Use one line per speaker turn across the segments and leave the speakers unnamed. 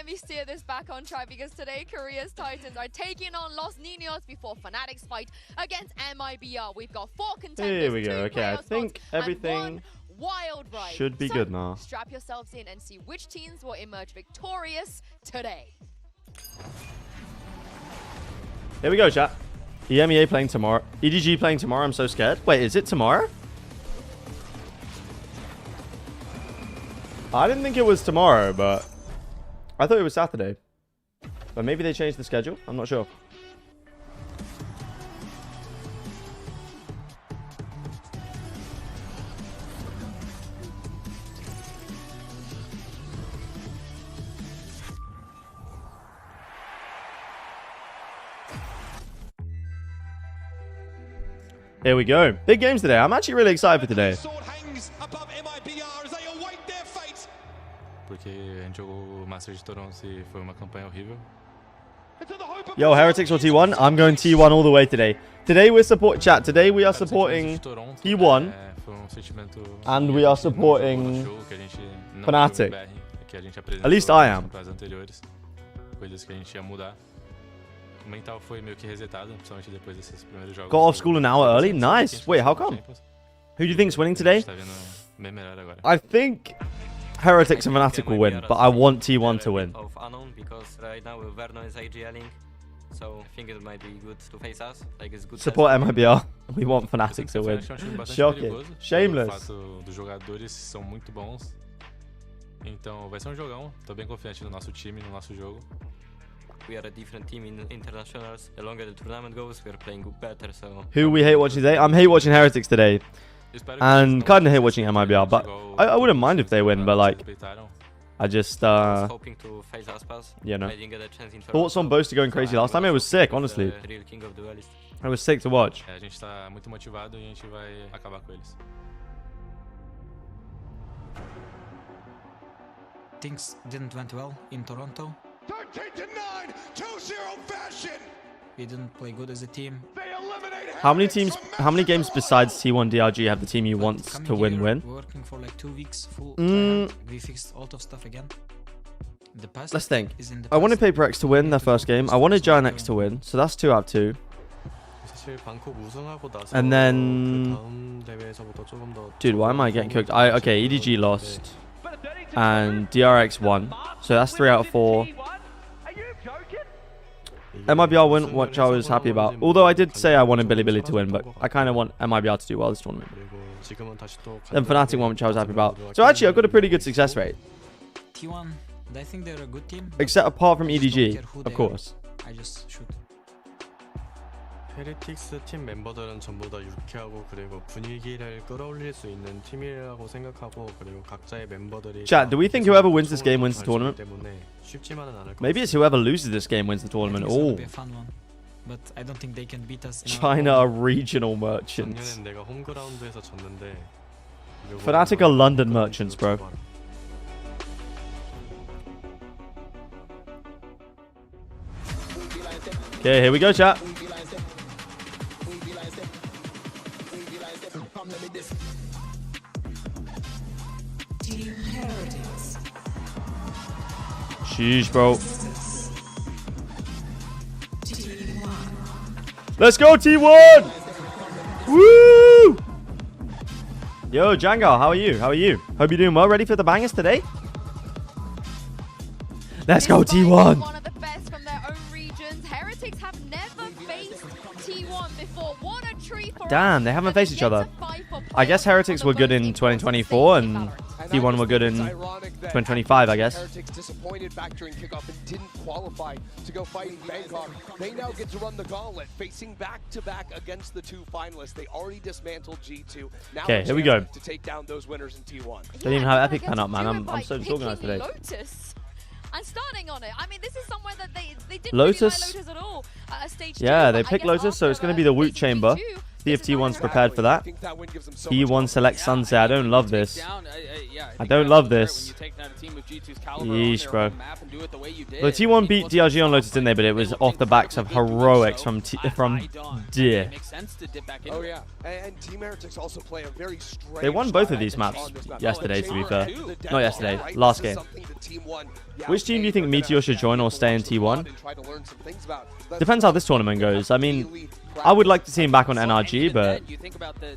let me steer this back on track because today Korea's Titans are taking on Los Niños before Fnatic's fight against MIBR. We've got 4 contenders.
Here we go. Okay, I think everything
wild ride.
should be good now.
Strap yourselves in and see which teams will emerge victorious today.
Here we go, chat. EMEA playing tomorrow. EDG playing tomorrow. I'm so scared. Wait, is it tomorrow? I didn't think it was tomorrow, but I thought it was Saturday. But maybe they changed the schedule. I'm not sure. Here we go. Big games today. I'm actually really excited for today. Yo, Heretics or T1? I'm going T1 all the way today. Today we're supporting chat. Today we are supporting T1 and we are supporting Fnatic. At least I am. Got off school an hour early? Nice. Wait, how come? Who do you think's winning today? I think Heretics and Fnatic will win, but I want T1 to win.
Because right now Verno is IGLing, so I think it might be good to face us. Like it's good.
Support MIBR. We want Fnatic to win. Shocking. Shameless.
Então vai ser jogão. Tô bem confiante no nosso time, no nosso jogo.
We are a different team in internationals. The longer the tournament goes, we are playing better. So
who we hate watching today? I'm hate watching Heretics today, and kind of hate watching MIBR. But I wouldn't mind if they win. But like, I just
hoping to face Aspas.
You know. Thoughts on Boaster going crazy last time? It was sick, honestly. It was sick to watch.
A gente tá muito motivado e a gente vai acabar com eles.
Things didn't went well in Toronto.
13-9, 2-0 fashion.
We didn't play good as a team.
How many games besides T1 DRG have the team you want to win?
Working for like 2 weeks full. We fixed a lot of stuff again. The past.
Let's think. I wanted Paper X to win their first game. I wanted Giant X to win, so that's 2 out of 2. And then, dude, why am I getting cooked? Okay, EDG lost, and DRX won, so that's 3 out of 4. MIBR win, which I was happy about. Although I did say I wanted Billy to win, but I kind of want MIBR to do well this tournament. Then Fnatic won, which I was happy about. So actually, I've got a pretty good success rate.
T1, I think they're a good team.
Except apart from EDG, of course.
I just shoot.
헤리틱스 팀 멤버들은 전부 다 유쾌하고 그리고 분위기를 끌어올릴 수 있는 팀이라고 생각하고 그리고 각자의 멤버들이
Chat, do we think whoever wins this game wins the tournament? Maybe it's whoever loses this game wins the tournament. Oh.
But I don't think they can beat us.
China are regional merchants. Fnatic are London merchants, bro. Okay, here we go, chat. Sheesh, bro. Let's go, T1! Woo! Yo, Django, how are you? How are you? Hope you're doing well. Ready for the bangers today? Let's go, T1!
One of the best from their own regions. Heretics have never faced T1 before. What a treat for
Damn, they haven't faced each other. I guess Heretics were good in 2024 and T1 were good in 2025, I guess.
Heretics disappointed back during kickoff and didn't qualify to go fight in Bangkok. They now get to run the gauntlet, facing back-to-back against the 2 finalists. They already dismantled G2. Now
okay, here we go.
To take down those winners in T1.
Don't even have Epic pen up, man. I'm so disorganized today.
Lotus. And starting on it, I mean, this is somewhere that they didn't
Lotus.
really like Lotus at all at stage 2.
Yeah, they picked Lotus, so it's going to be the Woot Chamber. See if T1's prepared for that. T1 select Sunset. I don't love this. I don't love this. Yeesh, bro. But T1 beat DRG on Lotus, didn't they? But it was off the backs of heroics from Deer.
Oh yeah, and Team Heretics also play a very strange.
They won both of these maps yesterday, to be fair. Not yesterday, last game. Which team do you think Meteor should join or stay in T1? Depends how this tournament goes. I mean, I would like to see him back on NRG, but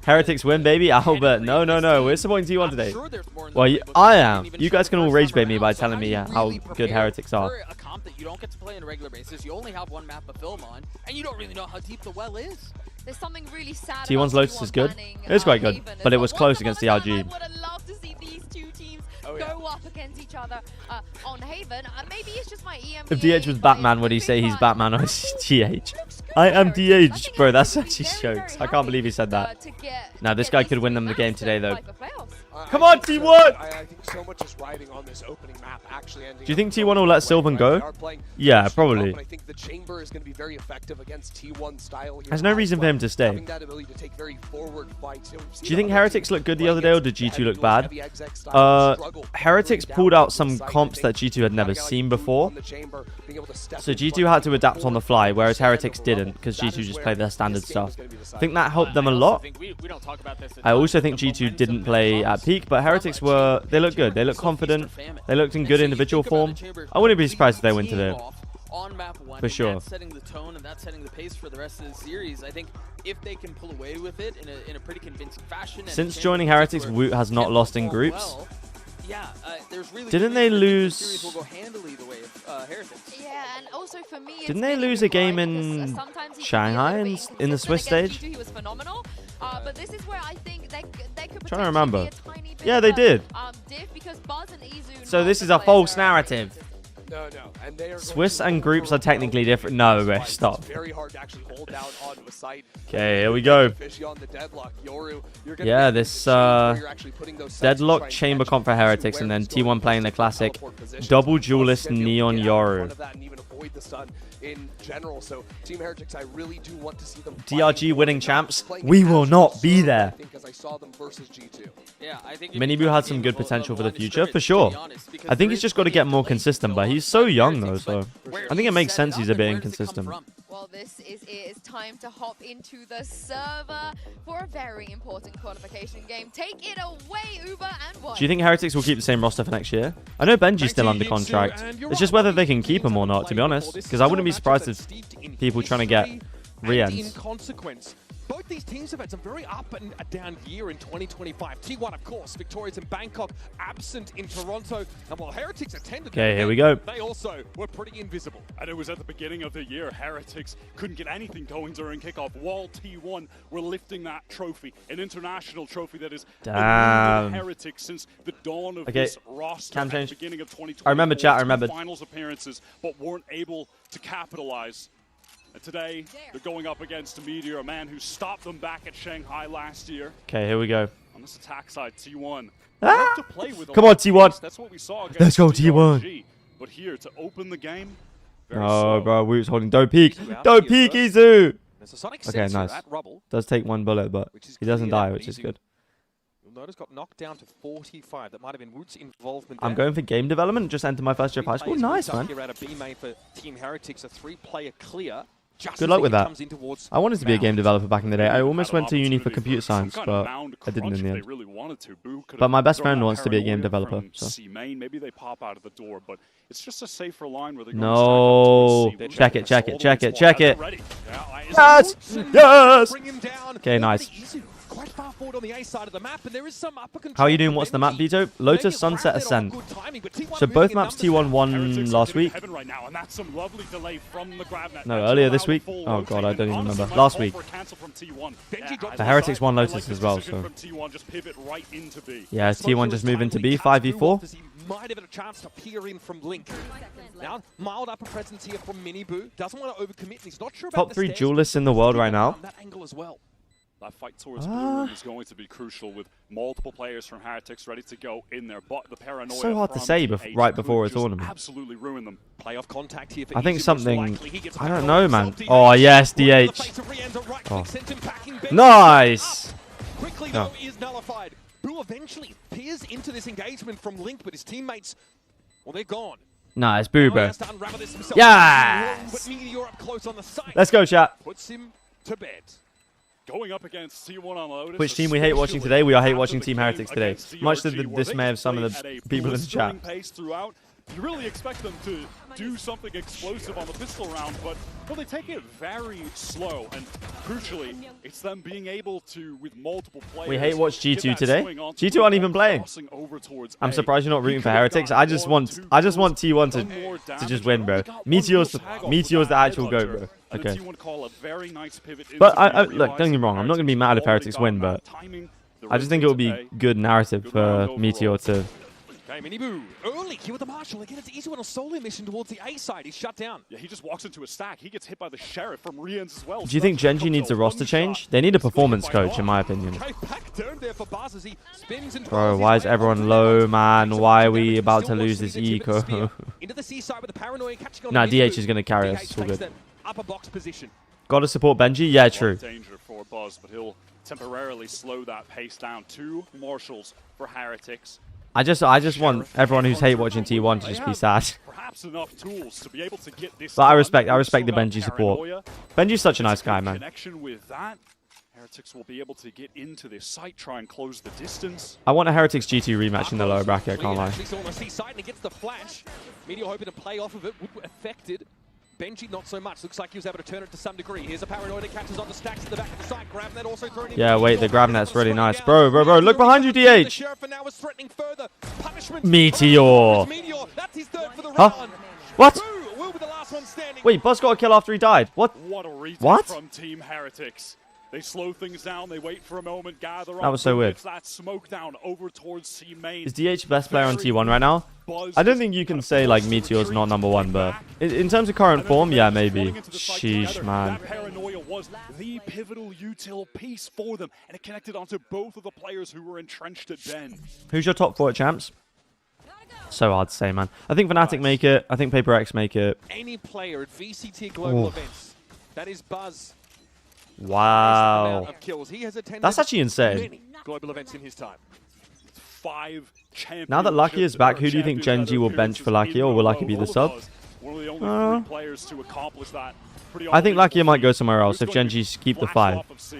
Heretics win, baby. Albert, no. We're supporting T1 today. Well, I am. You guys can all rage bait me by telling me how good Heretics are.
A comp that you don't get to play on a regular basis. You only have one map to film on, and you don't really know how deep the well is.
There's something really sad.
T1's Lotus is good. It is quite good, but it was close against the RG.
I would have loved to see these two teams go up against each other on Haven. Maybe it's just my EMEA.
If DH was Batman, would he say he's Batman or is he DH? I am DH, bro. That's actually jokes. I can't believe he said that. Now this guy could win them the game today, though. Come on, T1!
I think so much is riding on this opening map actually ending.
Do you think T1 will let Sylvan go? Yeah, probably.
I think the chamber is going to be very effective against T1 style here.
There's no reason for him to stay.
That ability to take very forward fights.
Do you think Heretics looked good the other day, or did G2 look bad? Heretics pulled out some comps that G2 had never seen before. So G2 had to adapt on the fly, whereas Heretics didn't, because G2 just played their standard stuff. I think that helped them a lot. I also think G2 didn't play at peak, but Heretics they looked good. They looked confident. They looked in good individual form. I wouldn't be surprised if they win today.
On map 1, for sure. That's setting the tone and that's setting the pace for the rest of the series. I think if they can pull away with it in a pretty convincing fashion.
Since joining Heretics, Woot has not lost in groups.
Yeah, there's really
didn't they lose?
Yeah, and also for me,
didn't they lose a game in Shanghai in the Swiss stage?
He was phenomenal. But this is where I think they could
trying to remember. Yeah, they did. So this is a false narrative.
No. And they are
Swiss and groups are technically different. No, wait, stop.
Very hard to actually hold down onto a site.
Okay, here we go. Yeah, this deadlock chamber comp for Heretics, and then T1 playing the classic double duelist Neon Yoru.
In general, so Team Heretics, I really do want to see them
DRG winning champs. We will not be there.
Because I saw them versus G2.
Yeah, I think
MIBR had some good potential for the future, for sure. I think he's just got to get more consistent, but he's so young though, so I think it makes sense he's a bit inconsistent.
Well, this is it. It's time to hop into the server for a very important qualification game. Take it away, Uber and One.
Do you think Heretics will keep the same roster for next year? I know Benji's still under contract. It's just whether they can keep him or not, to be honest. Because I wouldn't be surprised if people trying to get re-ends.
Both these teams have had some very up and down year in 2025. T1, of course, victorious in Bangkok, absent in Toronto, and while Heretics attended,
okay, here we go.
They also were pretty invisible. And it was at the beginning of the year, Heretics couldn't get anything going during kickoff, while T1 were lifting that trophy, an international trophy that is Heretics since the dawn of this roster at the beginning of 2020.
I remember, chat. I remember.
Finals appearances, but weren't able to capitalize. And today, they're going up against MIBR, a man who stopped them back at Shanghai last year.
Okay, here we go.
On this attack side, T1.
Ah!
To play with
Come on, T1.
That's what we saw.
Let's go, T1.
But here, to open the game,
oh, bro, Woot's holding. Don't peek. Don't peek, Izu. Okay, nice. Does take one bullet, but he doesn't die, which is good.
Notice got knocked down to 45. That might have been Woot's involvement.
I'm going for game development. Just entered my first year of high school. Nice, man.
For Team Heretics, a 3-player clear.
Good luck with that. I wanted to be a game developer back in the day. I almost went to uni for computer science, but I didn't in the end. But my best friend wants to be a game developer. So.
Maybe they pop out of the door, but it's just a safer line where they
no. Check it. Yes! Yes! Okay, nice.
Quite far forward on the A side of the map, and there is some upper control.
How are you doing? What's the map, Vito? Lotus, Sunset, Ascent. So both maps T1 won last week. No, earlier this week. Oh god, I don't even remember. Last week. The Heretics won Lotus as well, so. Yeah, T1 just moved into B, 5v4.
Might have had a chance to peer in from Link. Now, mild upper presence here from MIBR. Doesn't want to overcommit. He's not sure about
top 3 duelists in the world right now.
That angle as well.
That fight towards blue room is going to be crucial with multiple players from Heretics ready to go in there. But the paranoia
So hard to
from
say
H
right before a
could just
tournament.
absolutely ruin them.
Playoff contact here for
I think
Easy,
something...
most likely. He gets
I don't
back
know,
on
man.
himself,
Oh, yes, DH.
Oh.
Nice!
Quickly,
No.
though, is nullified. Boo eventually peers into this engagement from Link, but his teammates, well, they're gone.
Nah, it's Boo,
Now he
bro.
has to unravel this himself.
Yes!
But MIBR up close on the site.
Let's go, chat.
Puts him to bed.
Going up against T1 on Lotus.
Which team we hate watching today? We are hate watching Team
after
Heretics
the
today.
game against
Much to
CRG,
the
where
dismay
they
of some of
played
the
at a
people in the chat.
blistering pace throughout. You really expect them to do something explosive on the pistol round, but well, they take it very slow, and crucially, it's them being able to, with multiple players,
We hate watch
get
G2
that
today.
swing on
G2 aren't even playing.
crossing over towards
I'm
A.
surprised you're not
He
rooting for
could have
Heretics.
gotten
I just
one,
want
two
T1
kills,
to
done more
just
damage,
win,
and
bro.
only got one
Meteor's
little tag off
Meteor's the
that
actual goat,
headhunter.
bro.
And
Okay.
T1 call a very nice pivot
But
into
I
the
look, don't get me wrong. I'm not gonna be mad if Heretics win, but I just think it would be good narrative for Meteor to.
Okay, MIBR early here with the Marshal. Again, it's easy on a solo mission towards the A side. He's shut down.
Yeah, he just walks into a stack. He gets hit by the Sheriff from Rians as well.
Do you think Genji needs a roster change? They need a performance coach, in my opinion.
Okay, back turn there for Buzz as he spins and
Bro, why is everyone low, man? Why are we about to lose this eco?
Into the seaside with the paranoia catching on
Nah,
MIBR.
DH is gonna carry us.
DH
It's all
takes
good.
that upper box position.
Gotta support Benji? Yeah, true.
Danger for Buzz, but he'll temporarily slow that pace down. 2 Marshals for Heretics.
I just want everyone who's hate watching T1 to just be sad.
Perhaps enough tools to be able to get this.
But I
done.
respect the
Still got
Benji support.
paranoia.
Benji's such a nice
It's good
guy, man.
Connection with that. Heretics will be able to get into this site, try and close the distance.
I want a Heretics G2 rematch in the lower bracket, I can't lie.
Actually, still on the seaside and he gets the flash. MIBR hoping to play off of it. Would affected. Benji not so much. Looks like he was able to turn it to some degree. Here's a paranoia that catches on the stacks at the back of the site. Grab that also thrown in.
Yeah, wait, the grab net's really nice. Bro, look behind you,
The
DH!
Sheriff and now is threatening further punishment.
Meteor.
Meteor. That's his third for the
Huh?
round.
What?
Boo will be the last one standing.
Wait, Buzz got a kill after he died. What?
What a retake
What?
from Team Heretics. They slow things down, they wait for a moment, gather
That was so weird.
Gets that smoke down over towards C main.
Is DH best player on T1 right now?
Buzz
I don't
just
think you can
kind of
say like
forced the
Meteor's not
retreat,
#1,
came
but
back.
in terms of current
And then
form, yeah,
Benji
maybe.
running into the site
Sheesh,
together.
man.
That paranoia was the pivotal util piece for them, and it connected onto both of the players who were entrenched at Ben.
Who's your top 4 at champs? So hard to say, man. I think Fnatic make it. I think Paper X make it.
Any player at VCT global
Oh.
events, that is Buzz.
Wow.
Amount of kills. He has attended
That's actually insane.
many global events in his time.
5 champions.
Now that Lucky is back, who do you think Genji will bench for Lucky, or will Lucky be the sub?
One of the only 3 players to accomplish that. Pretty
I think Lucky
unbelievable
might go
feat.
somewhere else
Who's
if
going to
Genji's keep the
flash
5.
off of C?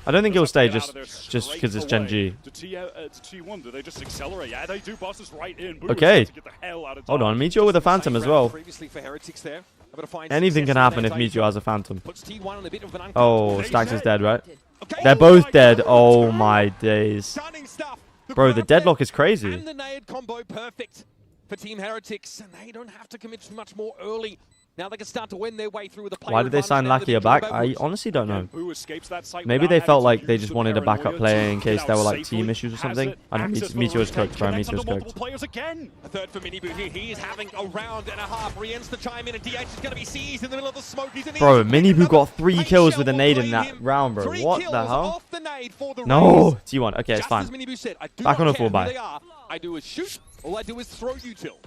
I don't think he'll
Looks
stay
like they get out of there
just because it's
straight
Genji.
away. To T1, do they just accelerate? Yeah, they do. Bosses right in. Boo is
Okay.
able to get the hell out of
Hold on,
dodge.
Meteor with a Phantom as well.
Previously for Heretics there. Able to find
Anything
success
can
in
happen
that
if Meteor
phase.
has a Phantom.
Puts T1 on a bit of an
Oh,
uncomfortable
Stacks is dead, right?
Okay.
They're
Oh
both
my
dead.
God.
Oh my days.
Stunning stuff.
Bro, the
grab
deadlock
there
is crazy.
And the nade combo perfect for Team Heretics, and they don't have to commit too much more early. Now they can start to win their way through with the player
Why did they sign
advantage now
Lakia
that they've
back?
driven
I honestly don't know.
Boo escapes that site
Maybe
without
they
having
felt
to
like they
use
just
the
wanted a backup
paranoia
player
to
in case
get
there were
out
like team
safely.
issues or
Has
something.
it,
I know
access for
Meteor's
the
cooked, bro.
connect
Meteor's
onto multiple
cooked.
players again.
A third for MIBR here. He is having a round and a half. Riens to chime in, and DH is going to be seized in the middle of the smoke. He's in
Bro,
easy.
MIBR got 3
Paint
kills
shell
with a
will
nade in
claim
that
him.
round, bro.
3
What
kills
the hell?
off the nade for the
No!
Rays.
T1. Okay, it's
Just
fine.
as MIBR said, I do
Back
not
on a
care
4 buy.
who they are. I do is shoot. All I do is throw util.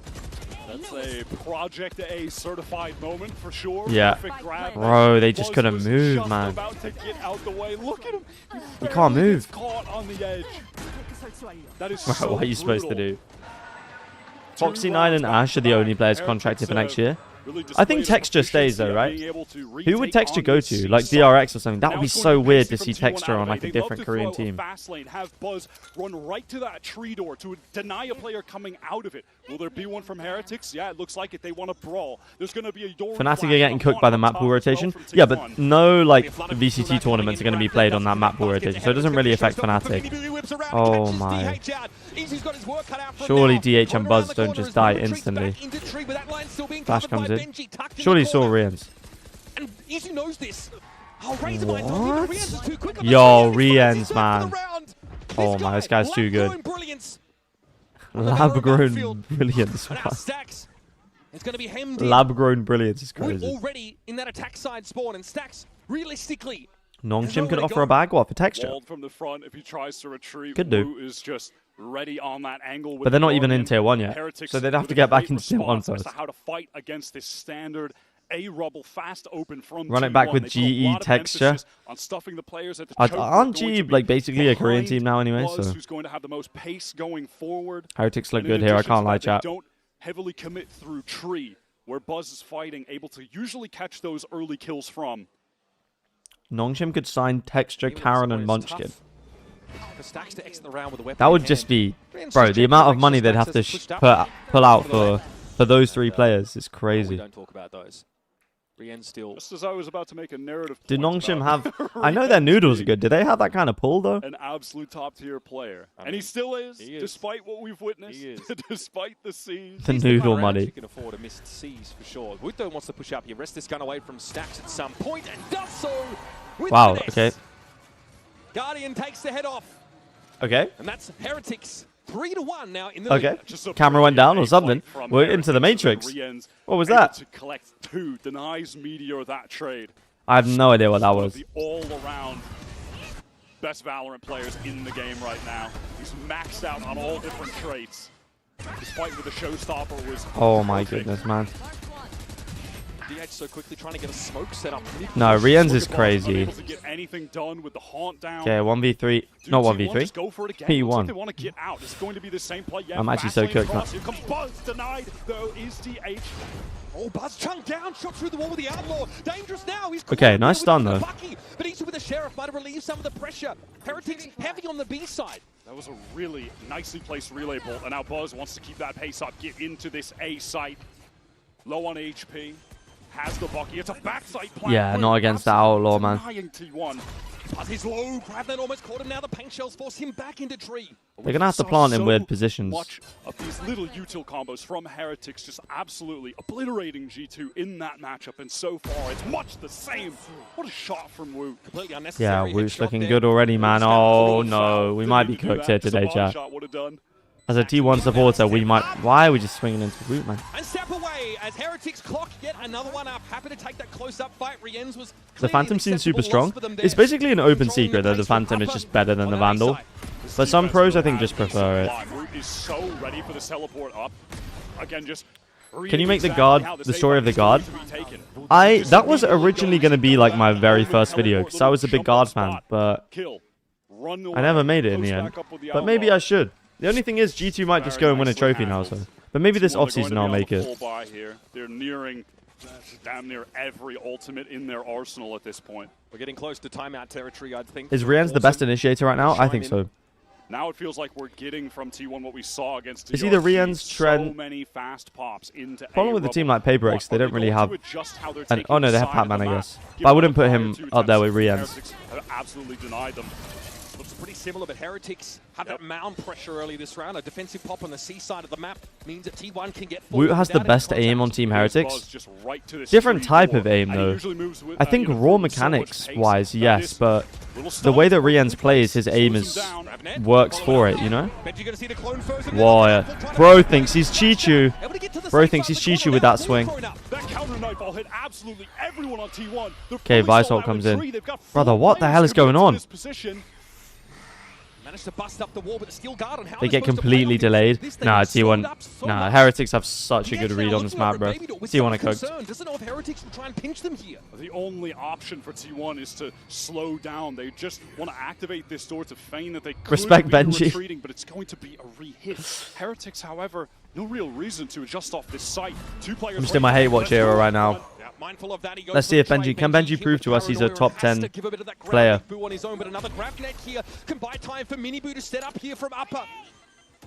That's a Project A certified moment for sure.
Yeah.
Perfect grab.
Bro, they just
Buzz
couldn't
was
move,
just
man.
About to get out the way. Look at him.
He can't
barely
move.
gets caught on the edge. That is
What
so
are you supposed to
brutal.
do? Foxy 9 and Ash are the only players contracted for next year. I think Texture stays though, right? Who would Texture go to? Like DRX or something? That would be so weird to see Texture on like a different Korean team.
Fast lane, have Buzz run right to that tree door to deny a player coming out of it. Will there be one from Heretics? Yeah, it looks like it. They want to brawl. There's going to be a door.
Fnatic are getting cooked by the map pool rotation. Yeah, but no like VCT tournaments are going to be played on that map pool rotation, so it doesn't really affect Fnatic. Oh my. Surely DH and Buzz don't just die instantly. Flash comes in. Surely he saw Riens.
And Easy knows this.
What? Yo, Riens, man. Oh my, this guy's too good. Lab-grown brilliance.
It's going to be hemmed in.
Lab-grown brilliance is
We're
crazy.
already in that attack side spawn, and Stacks, realistically,
Nongshim could offer a bag what for texture.
Walled from the front if he tries to retreat.
Could do.
Wu is just ready on that angle.
But they're not even in tier 1 yet.
Heretics
So they'd have
with
to
a
get back
great
into tier 1
response as
first.
to how to fight against this standard A-rubble fast open from
Run it back
T1.
with
They put a
GE
lot of
texture.
emphasis on stuffing the players at the choke.
Aren't
They're going
GE
to be
like basically a Korean
behind
team now anyway?
Buzz,
So
who's going to have the most pace going forward.
Heretics look
And in
good here. I
addition
can't
to
lie,
that,
chat.
They don't heavily commit through tree, where Buzz is fighting, able to usually catch those early kills from.
Nongshim could sign Texture, Karen, and Munchkin.
For Stacks to exit the round with a weapon
That would
in
just
hand.
be,
Ryan's
bro,
just
the
checked
amount of
Stacks
money
as
they'd have to
Stacks has pushed up.
pull out
To the left.
for those 3 players. It's
We
crazy.
don't talk about those. Ryan still.
Just as I was about to make a narrative
Did
point
Nongshim
about
have... I know their noodles are good. Do they have that kind of pull, though?
an absolute top-tier player.
I
And he
mean,
still is,
he is.
despite what we've witnessed,
He is.
despite the scenes.
The
He's the kind
noodle
of round
money.
you can afford a missed C's for sure. Wuto wants to push up. He wrests this gun away from Stacks at some point and does so with
Wow,
finesse.
okay.
Guardian takes the head off,
Okay.
and that's Heretics 3-1 now in the
Okay.
lead.
Just a
Camera went down or
brilliant
something.
fight from
We're
Heretics
into the
and
Matrix.
Rien's
What was
able
that?
to collect 2, denies MIBR that trade.
I have no idea what that
One of
was.
the all-around best Valorant players in the game right now. He's maxed out on all different traits. Despite what the showstopper was.
Oh my
perfect.
goodness, man.
DH so quickly trying to get a smoke set up.
No, Rien's is
Unable
crazy.
to get anything done with the haunt down.
Okay, 1v3.
Do
Not
T1
1v3.
just go for it again?
P1.
Looks like they want to get out. It's going to be the same play. Yeah,
I'm actually so
fast lane
cooked
across.
now.
Here comes Buzz. Denied, though, is DH.
Oh, Buzz chunked down, shot through the wall with the Outlaw. Dangerous now. He's
Okay,
caught
nice
with
stun,
the
though.
Bucky, but each with the Sheriff might have relieved some of the pressure. Heretics heavy on the B side.
That was a really nicely placed relay bolt, and now Buzz wants to keep that pace up, get into this A site. Low on HP, has the Bucky. It's a backside plan.
Yeah, not against the Outlaw, man.
Denying T1.
Buzz is low. Gravland almost caught him now. The paint shells force him back into tree.
They're going to have to
Saw
plant in
so
weird positions.
Much of these little util combos from Heretics just absolutely obliterating G2 in that matchup, and so far it's much the same. What a shot from Wu.
Completely unnecessary.
Yeah,
headshot
Wu's looking
there.
good already, man. Oh, no. We
Didn't
might
need
be
to do
cooked
that.
here
Just a
today,
body
chat.
shot would have done.
As a T1 supporter, we might... Why are we just swinging into Wu, man?
And step away as Heretics clock yet another one up. Happy to take that close-up fight. Rien's was
The
clearly
Phantom
an
seems super
acceptable loss
strong.
for them there.
It's basically an open
Controlling
secret that the
pace from
Phantom is
Upper
just better than
on
the
the A
Vandal.
side.
But some pros, I think, just prefer it.
Root is so ready for this teleport up. Again, just
Can you make the
exactly
guard,
how
the
same
story of the
is
guard?
going to be taken.
That was originally going to be like my very first video, because I was a big guard fan, but
Kill. Run
I never made it in
post
the end.
back up with the
But maybe
outlaw.
I should. The only thing is, G2 might just go and win a trophy now, so. But maybe this
T1 are going
offseason
to
I'll
be on
make
the
it.
full buy here. They're nearing damn near every ultimate in their arsenal at this point.
We're getting close to timeout territory, I think.
Is Rien's the best initiator right now? I think so.
Now it feels like we're getting from T1 what we saw against
It's
TRG.
either Rien's,
So
Trent-
many fast pops into
Problem with a team like Paper X, they don't really have...
An,
oh no, they have Pac-Man, I guess. But I wouldn't put him up there with Rien's.
Absolutely denied them.
Looks pretty similar, but Heretics had that mound pressure early this round. A defensive pop on the C side of the map means that T1 can get forward.
Woot has the
without any
best
contact.
aim on Team
Here's
Heretics.
Buzz just right to this
Different
tree
type
door,
of aim,
and he
though.
usually moves with,
I think
you know,
raw
with so much
mechanics-wise,
pace.
yes, but
Little
the way that
stun
Rien's plays, his aim
slows
is
him down.
works for it, you know?
Benji gonna see the clone first, and
Whoa,
then
yeah. Bro thinks he's Chichu.
able to get to the
Bro
safe
thinks
side
he's
of the
Chichu
corner
with
now.
that swing.
Thrown up.
That counter knife will hit absolutely everyone on T1. They're
Okay,
fully
Visol
sold out
comes
with
in.
three. They've got
Brother,
four
what the
players
hell is going
committed to
on?
this position.
Managed to bust up the wall with a steel guard on how
They
they're
get
supposed to play
completely
on
delayed.
this. They
Nah,
get slowed
T1.
up so
Nah,
much.
Heretics have such a
DH
good
now
read on
looking
this
at
map, bro.
Baby Doll with
T1
some
are cooked.
concern. Doesn't know if Heretics will try and pinch them here.
The only option for T1 is to slow down. They just want to activate this door to feign that they could
Respect
be
Benji.
retreating, but it's going to be a re-hit. Heretics, however, no real reason to adjust off this site. Two players
I'm just in my hate watch era right now.
Yeah, mindful of that, he goes
Let's
for
see
the
if Benji...
trade.
Can Benji
hit
prove
with
to us he's a
Paranoia and
top
has
10
to give a bit of that
player?
Boo on his own, but another grab net here can buy time for MIBR to set up here from Upper.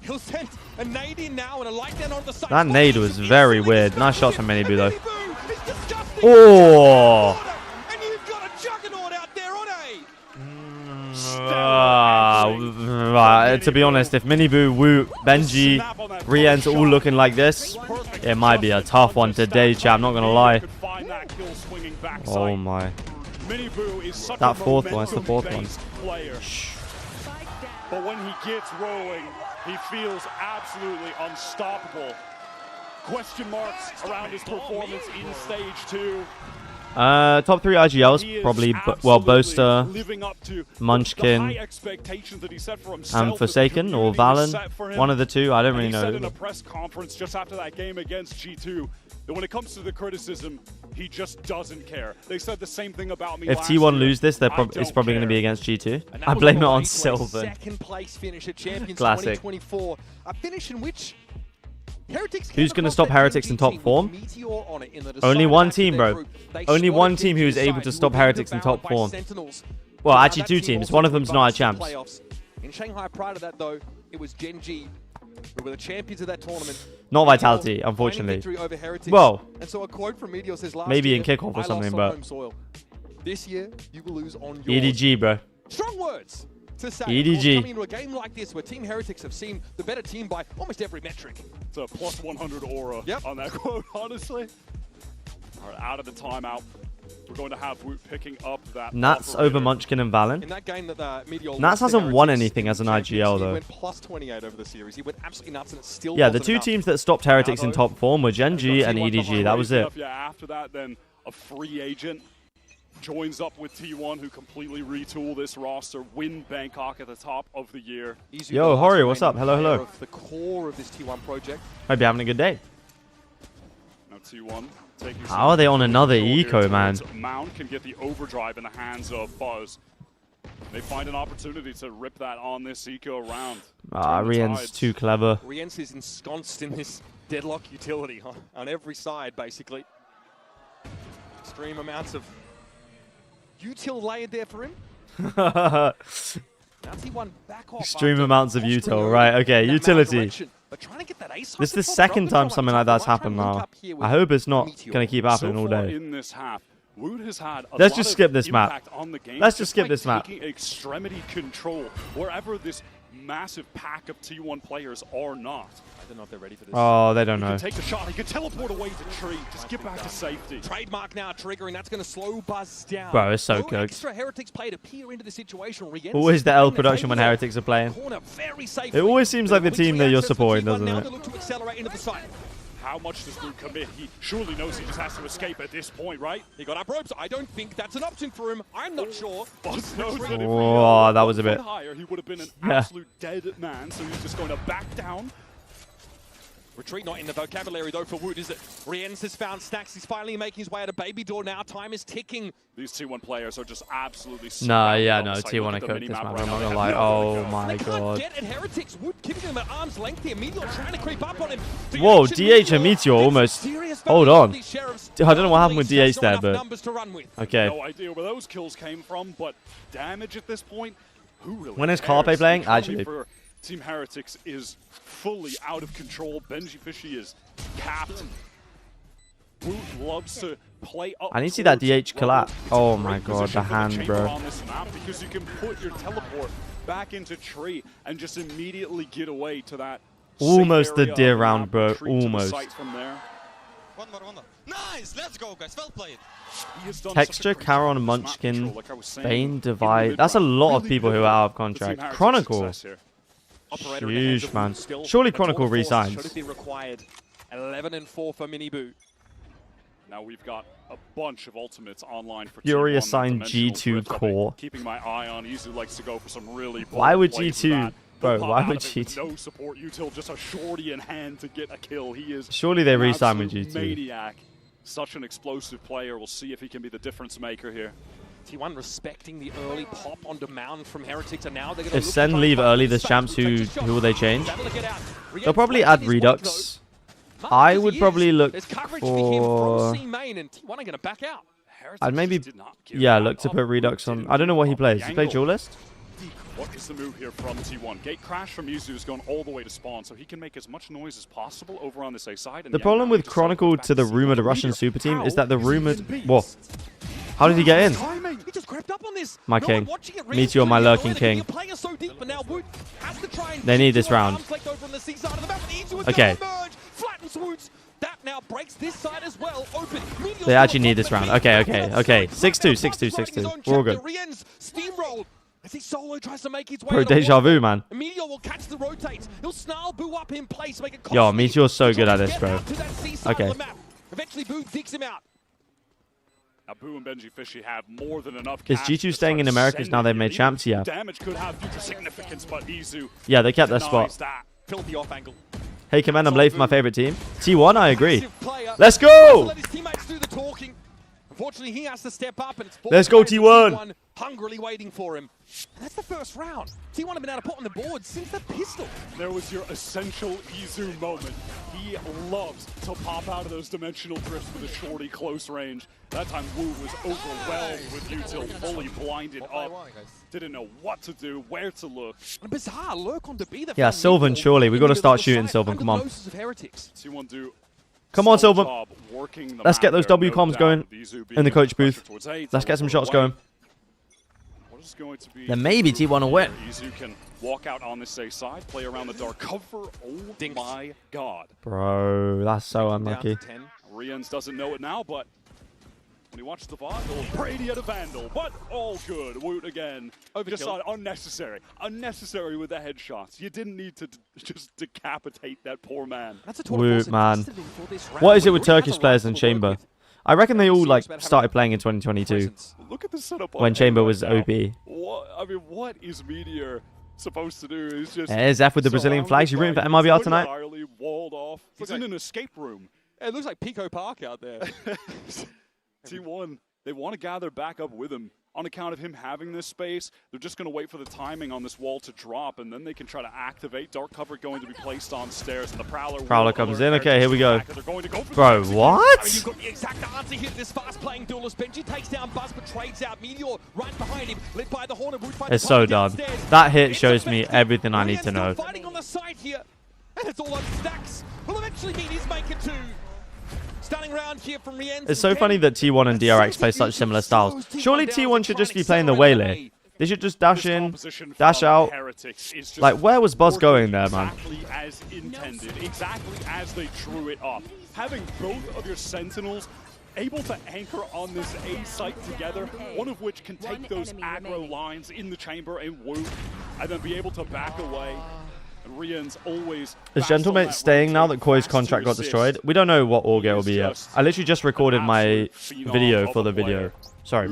He'll send a nade in now and a light down on the side.
That nade was very weird. Nice shot from Minibu, though.
MIBR is disgusting.
Oh!
And you've got a juggernaut out there on A.
Right, to be honest, if Minibu, Wu, Benji, Rien's all looking like this, it might be a tough one today, chat. I'm not going to lie. Oh my. That fourth one, it's the fourth one.
But when he gets rolling, he feels absolutely unstoppable. Question marks around his performance in stage 2.
Top 3 IGLs probably, well, Boaster, Munchkin, and Forsaken or Valen. One of the two. I don't really know.
He said in a press conference just after that game against G2 that when it comes to the criticism, he just doesn't care. They said the same thing about me.
If T1 lose this, it's probably going to be against G2. I blame it on Sylvan.
Second place finish at Champions
Classic.
2024. A finish in which Heretics
who's going to stop Heretics in top form? Only one team, bro. Only one team who is able to stop Heretics in top form. Well, actually 2 teams. One of them's not a champs.
In Shanghai prior to that, though, it was Gen G who were the champions of that tournament.
Not Vitality, unfortunately. Well,
and so a quote from Meteor says
maybe in kickoff or something, but
this year you will lose on
your EDG, bro.
Strong words to say.
EDG.
Coming into a game like this where Team Heretics have seen the better team by almost every metric.
It's a plus 100 aura on that quote, honestly. All right, out of the timeout. We're going to have Woot picking up that.
Nats over Munchkin and Valen.
In that game that Meteor
Nats hasn't won anything as an IGL though.
He went plus 28 over the series. He went absolutely nuts, and it still
the 2 teams that stopped Heretics in top form were Gen G and EDG. That was it.
Yeah, after that, then a free agent joins up with T1, who completely retool this roster, win Bangkok at the top of the year.
Yo, Hori, what's up? Hello, hello.
The core of this T1 project.
Hope you're having a good day.
Now T1.
How are they on another eco, man?
Mount can get the overdrive in the hands of Buzz. They find an opportunity to rip that on this eco round.
Rien's too clever.
Rien's is ensconced in this deadlock utility on every side, basically. Extreme amounts of util layered there for him. Extreme
amounts of util, right? Okay, utility. This is the second time something like that's happened now. I hope it's not going to keep happening all day.
In this half, Woot has had
Let's just skip this map. Let's just skip this map.
Taking extremity control wherever this massive pack of T1 players are not.
I don't know if they're ready for this.
Oh, they don't know.
He can take the shot. He can teleport away to Tree. Just get back to safety.
Trademark now triggering. That's going to slow Buzz down.
Bro, it's so cooked.
Extra Heretics play to peer into the situation.
Always the L production when Heretics are playing. It always seems like the team that you're supporting, doesn't it?
How much does Woot commit? He surely knows he just has to escape at this point, right?
He got up ropes. I don't think that's an option for him. I'm not sure.
Buzz knows that if
oh, that was a bit
higher, he would have been an absolute dead man, so he's just going to back down.
Retreat not in the vocabulary, though, for Woot, is it? Rien's has found stacks. He's finally making his way out of Baby Door now. Time is ticking.
These T1 players are just absolutely
no, yeah, no, T1 are cooked this map. I'm not going to lie. Oh, my God.
Get at Heretics. Woot keeping them at arm's length here. Meteor trying to creep up on him.
Whoa, DH and Meteor almost. Hold on. I don't know what happened with DH there, but. Okay.
No idea where those kills came from, but damage at this point, who really
When is Carpe playing? Actually.
Team Heretics is fully out of control. Benji Fishy is capped. Woot loves to play up.
I need to see that DH collapse. Oh my God, the hand, bro.
On this map because you can put your teleport back into Tree and just immediately get away to that.
Almost the deer round, bro. Almost.
One more. Nice, let's go, guys. Well played.
Texture, Caron, Munchkin, Bane, Divide. That's a lot of people who are out of contract. Chronicle. Huge, man. Surely Chronicle resigns.
11 and 4 for Miniboo.
Now we've got a bunch of ultimates online for
Fury assigned G2 core.
Keeping my eye on. Easily likes to go for some really.
Why would G2? Bro, why would G2?
No support util, just a shorty in hand to get a kill. He is.
Surely they resign with G2.
Maniac. Such an explosive player. We'll see if he can be the difference maker here.
T1 respecting the early pop on demand from Heretics, and now they're going to
if Sen leave early, the champs, who will they change? They'll probably add Redux. I would probably look for. I'd maybe, yeah, look to put Redux on. I don't know what he plays. He play Duelist?
What is the move here from T1? Gate crash from Yuzu is going all the way to spawn, so he can make as much noise as possible over on this A side.
The problem with Chronicle to the rumored Russian super team is that the rumored. Whoa. How did he get in?
He just crept up on this.
My king. Meteor, my lurking king. They need this round. Okay. They actually need this round. Okay, okay, okay. 6-2, 6-2, 6-2. We're all good.
As he solo tries to make his way.
Bro, deja vu, man.
Meteor will catch the rotates. He'll snarl Boo up in place, make it.
Yo, Meteor's so good at this, bro. Okay.
Eventually, Boo digs him out.
Abu and Benji Fishy have more than enough.
Is G2 staying in Americas now they've made champs? Yeah.
Damage could have future significance, but Izu
Yeah, they kept their spot.
that.
Filthy off angle.
Hey, Commend, I'm late for my favorite team. T1, I agree. Let's go!
Let his teammates do the talking. Unfortunately, he has to step up, and it's
Let's go, T1.
Hungrily waiting for him. And that's the first round. T1 have been able to put on the board since the pistol.
There was your essential Izu moment. He loves to pop out of those dimensional drifts with a shorty close range. That time Wu was overwhelmed with Util, fully blinded up. Didn't know what to do, where to look.
And bizarre lurk on to be the
Yeah, Sylvan, surely. We got to start shooting, Sylvan. Come on.
T1 do
Come on, Sylvan. Let's get those W comms going in the coach booth. Let's get some shots going. Then maybe T1 will win.
Izu can walk out on the safe side, play around the dark cover. Oh my god.
Bro, that's so unlucky.
Rians doesn't know it now, but when he watches the VOD, Brady had a Vandal, but all good. Woot again. Just unnecessary. Unnecessary with the headshots. You didn't need to just decapitate that poor man.
Woot, man. What is it with Turkish players in Chamber? I reckon they all like started playing in 2022
Look at the setup
when Chamber was OP.
What is Meteor supposed to do? Is just
It is F with the Brazilian flags. You rooting for MIBR tonight?
Walled off. He's in an escape room.
It looks like Pico Park out there.
T1, they want to gather back up with him. On account of him having this space, they're just going to wait for the timing on this wall to drop, and then they can try to activate. Dark cover going to be placed on stairs, and the Prowler
comes in. Okay, here we go.
Bro,
what?
I mean, you've got the exact answer here to this fast-playing duelist. Benji takes down Buzz, but trades out Meteor right behind him, lit by the Hornet.
It's so done. That hit shows me everything I need to know.
Fighting on the side here, and it's all on stacks. Will eventually meet his maker too. Stunning round here from Riens.
It's so funny that T1 and DRX play such similar styles. Surely T1 should just be playing the Waylay. They should just dash in, dash out. Like, where was Buzz going there, man?
Exactly as intended, exactly as they drew it up. Having both of your Sentinels able to anchor on this A site together, one of which can take those aggro lines in the chamber and Wu, and then be able to back away. Rians always
Is Gentlemate staying now that Koi's contract got destroyed? We don't know what Org it will be yet. I literally just recorded my video for the video. Sorry,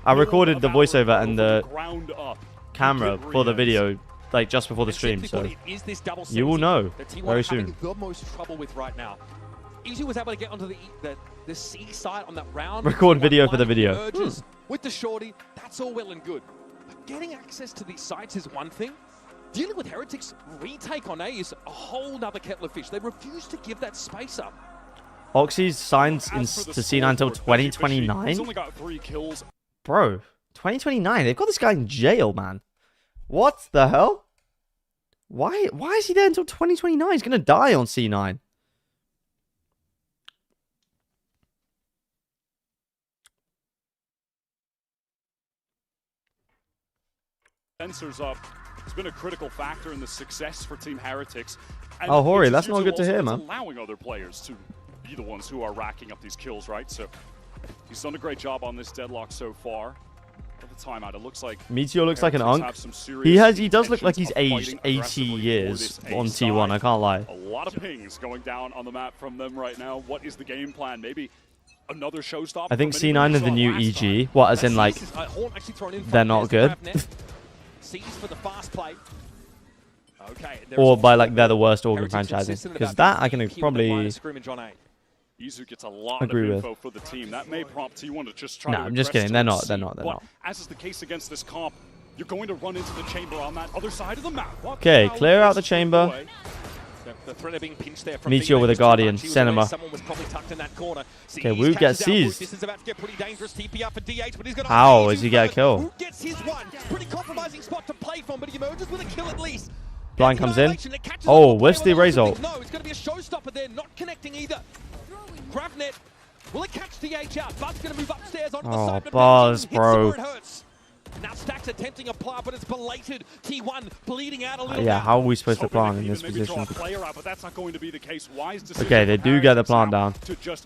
I recorded the voiceover and the camera for the video like just before the stream, so you will know very soon.
The most trouble with right now. Izu was able to get onto the C side on that round.
Record video for the video.
With the shorty, that's all well and good. But getting access to these sites is one thing. Dealing with Heretics' retake on A is a whole nother kettle of fish. They refuse to give that space up.
Oxy's signed to C9 until 2029?
He's only got 3 kills.
Bro, 2029? They've got this guy in jail, man. What the hell? Why is he there until 2029? He's going to die on C9.
Sensors up. It's been a critical factor in the success for Team Heretics. And
oh, Hori, that's not good to hear, man.
Allowing other players to be the ones who are racking up these kills, right? So he's done a great job on this deadlock so far. At the timeout, it looks like
Meteor looks like an unk. He does look like he's aged 80 years on T1. I can't lie.
A lot of pings going down on the map from them right now. What is the game plan? Maybe another showstopper.
I think C9 are the new EG. What, as in like they're not good?
For the fast play. Okay,
or by like they're the worst organ franchising, because that I can probably
Izu gets a lot of info for the team. That may prompt T1 to just try to
I'm just kidding. They're not.
As is the case against this comp, you're going to run into the chamber on that other side of the map.
Okay, clear out the chamber.
The threat of being pinched there from
Meteor with a Guardian, Cinema. Okay, Wu gets seized.
This is about to get pretty dangerous. TP up for DH, but he's got
how does he get a kill?
Wu gets his one. Pretty compromising spot to play from, but he emerges with a kill at least.
Blind comes in. Oh, where's the erase ult?
No, it's going to be a showstopper there, not connecting either. Gravnet, will it catch DH out? Buzz's going to move upstairs onto the side.
Buzz, bro.
Now Stack's attempting a plant, but it's belated. T1 bleeding out a little.
Yeah, how are we supposed to plant in this position? Okay, they do get the plant down,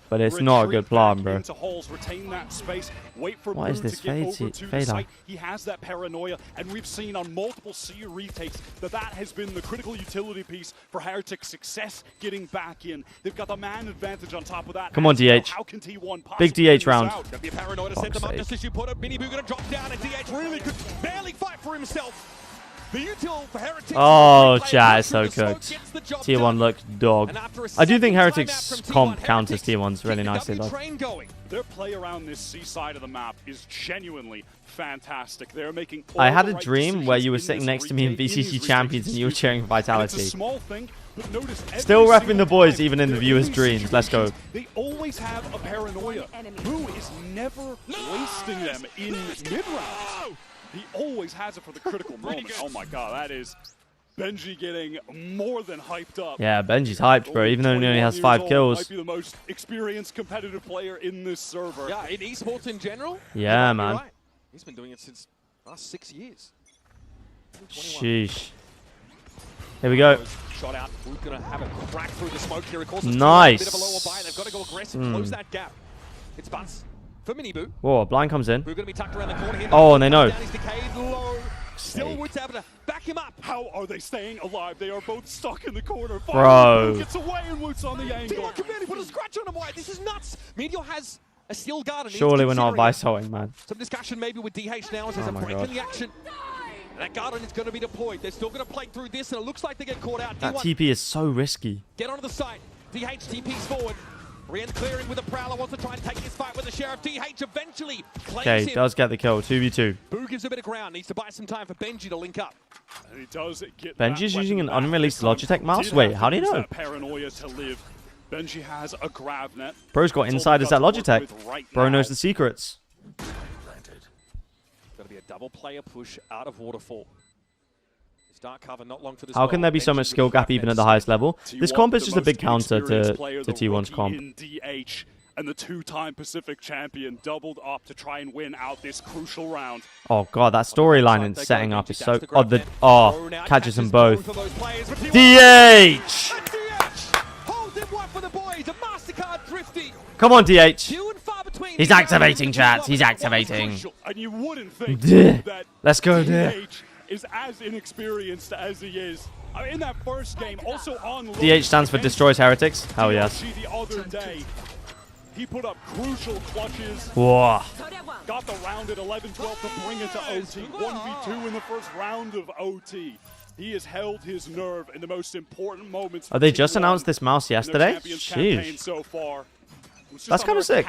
but it's not a good plant, bro. What is this fade?
He has that paranoia, and we've seen on multiple CU retakes that has been the critical utility piece for Heretic's success getting back in. They've got the man advantage on top of that.
Come on, DH.
How can T1
Big DH round.
Be paranoid to set them up just as you put it. MIBR gonna drop down, and DH really could barely fight for himself. The util for Heretics.
Oh, chat is so cooked. T1 looks dog. I do think Heretics comp counters T1's really nicely though.
Their play around this C side of the map is genuinely fantastic. They're making.
I had a dream where you were sitting next to me in VCT Champions and you were cheering for Vitality. Still repping the boys even in the viewers' dreams. Let's go.
They always have a paranoia. Boo is never wasting them in mid-rounds. He always has it for the critical moment. Oh my god, that is Benji getting more than hyped up.
Yeah, Benji's hyped, bro, even though he only has 5 kills.
Might be the most experienced competitive player in this server.
Yeah, in esports in general.
Yeah, man.
Right. He's been doing it since last 6 years.
Sheesh. Here we go.
Shot out. We're gonna have a crack through the smoke here. Of course,
nice.
Bit of a lower buy. They've got to go aggressive, close that gap. It's Buzz for MIBR.
Whoa, blind comes in.
We're gonna be tucked around the corner here.
Oh, and they know.
Still Woods able to back him up.
How are they staying alive? They are both stuck in the corner.
Bro.
Gets away and Woods on the angle.
T1 can barely put a scratch on him. Why? This is nuts. Meteor has a steel guard.
Surely we're not Vice-holding, man.
Some discussion maybe with DH now as there's a break in the action. And that Guardian is going to be deployed. They're still going to play through this, and it looks like they get caught out.
That TP is so risky.
Get onto the site. DH TP's forward. Rien's clearing with a Prowler, wants to try and take his fight with the Sheriff. DH eventually claims him.
Does get the kill. 2v2.
Boo gives a bit of ground. Needs to buy some time for Benji to link up.
And he does get
Benji's using an unreleased Logitech mouse? Wait, how do you know?
Paranoia to live. Benji has a grab net.
Bro's got insiders at Logitech. Bro knows the secrets.
Got to be a double player push out of Waterfall. Start cover, not long for this.
How can there be so much skill gap even at the highest level? This comp is just a big counter to T1's comp.
And the 2-time Pacific champion doubled up to try and win out this crucial round.
Oh god, that storyline and setting up is so... catches them both. DH! Come on, DH. He's activating, chat. He's activating.
And you wouldn't think that
Let's go, DH.
Is as inexperienced as he is. In that first game, also on
DH stands for Destroys Heretics. Hell yes.
The other day, he put up crucial clutches.
Whoa.
Got the round at 11-12 to bring it to OT. 1v2 in the first round of OT. He has held his nerve in the most important moments.
Oh, they just announced this mouse yesterday? Sheesh.
So far.
That's kind of sick.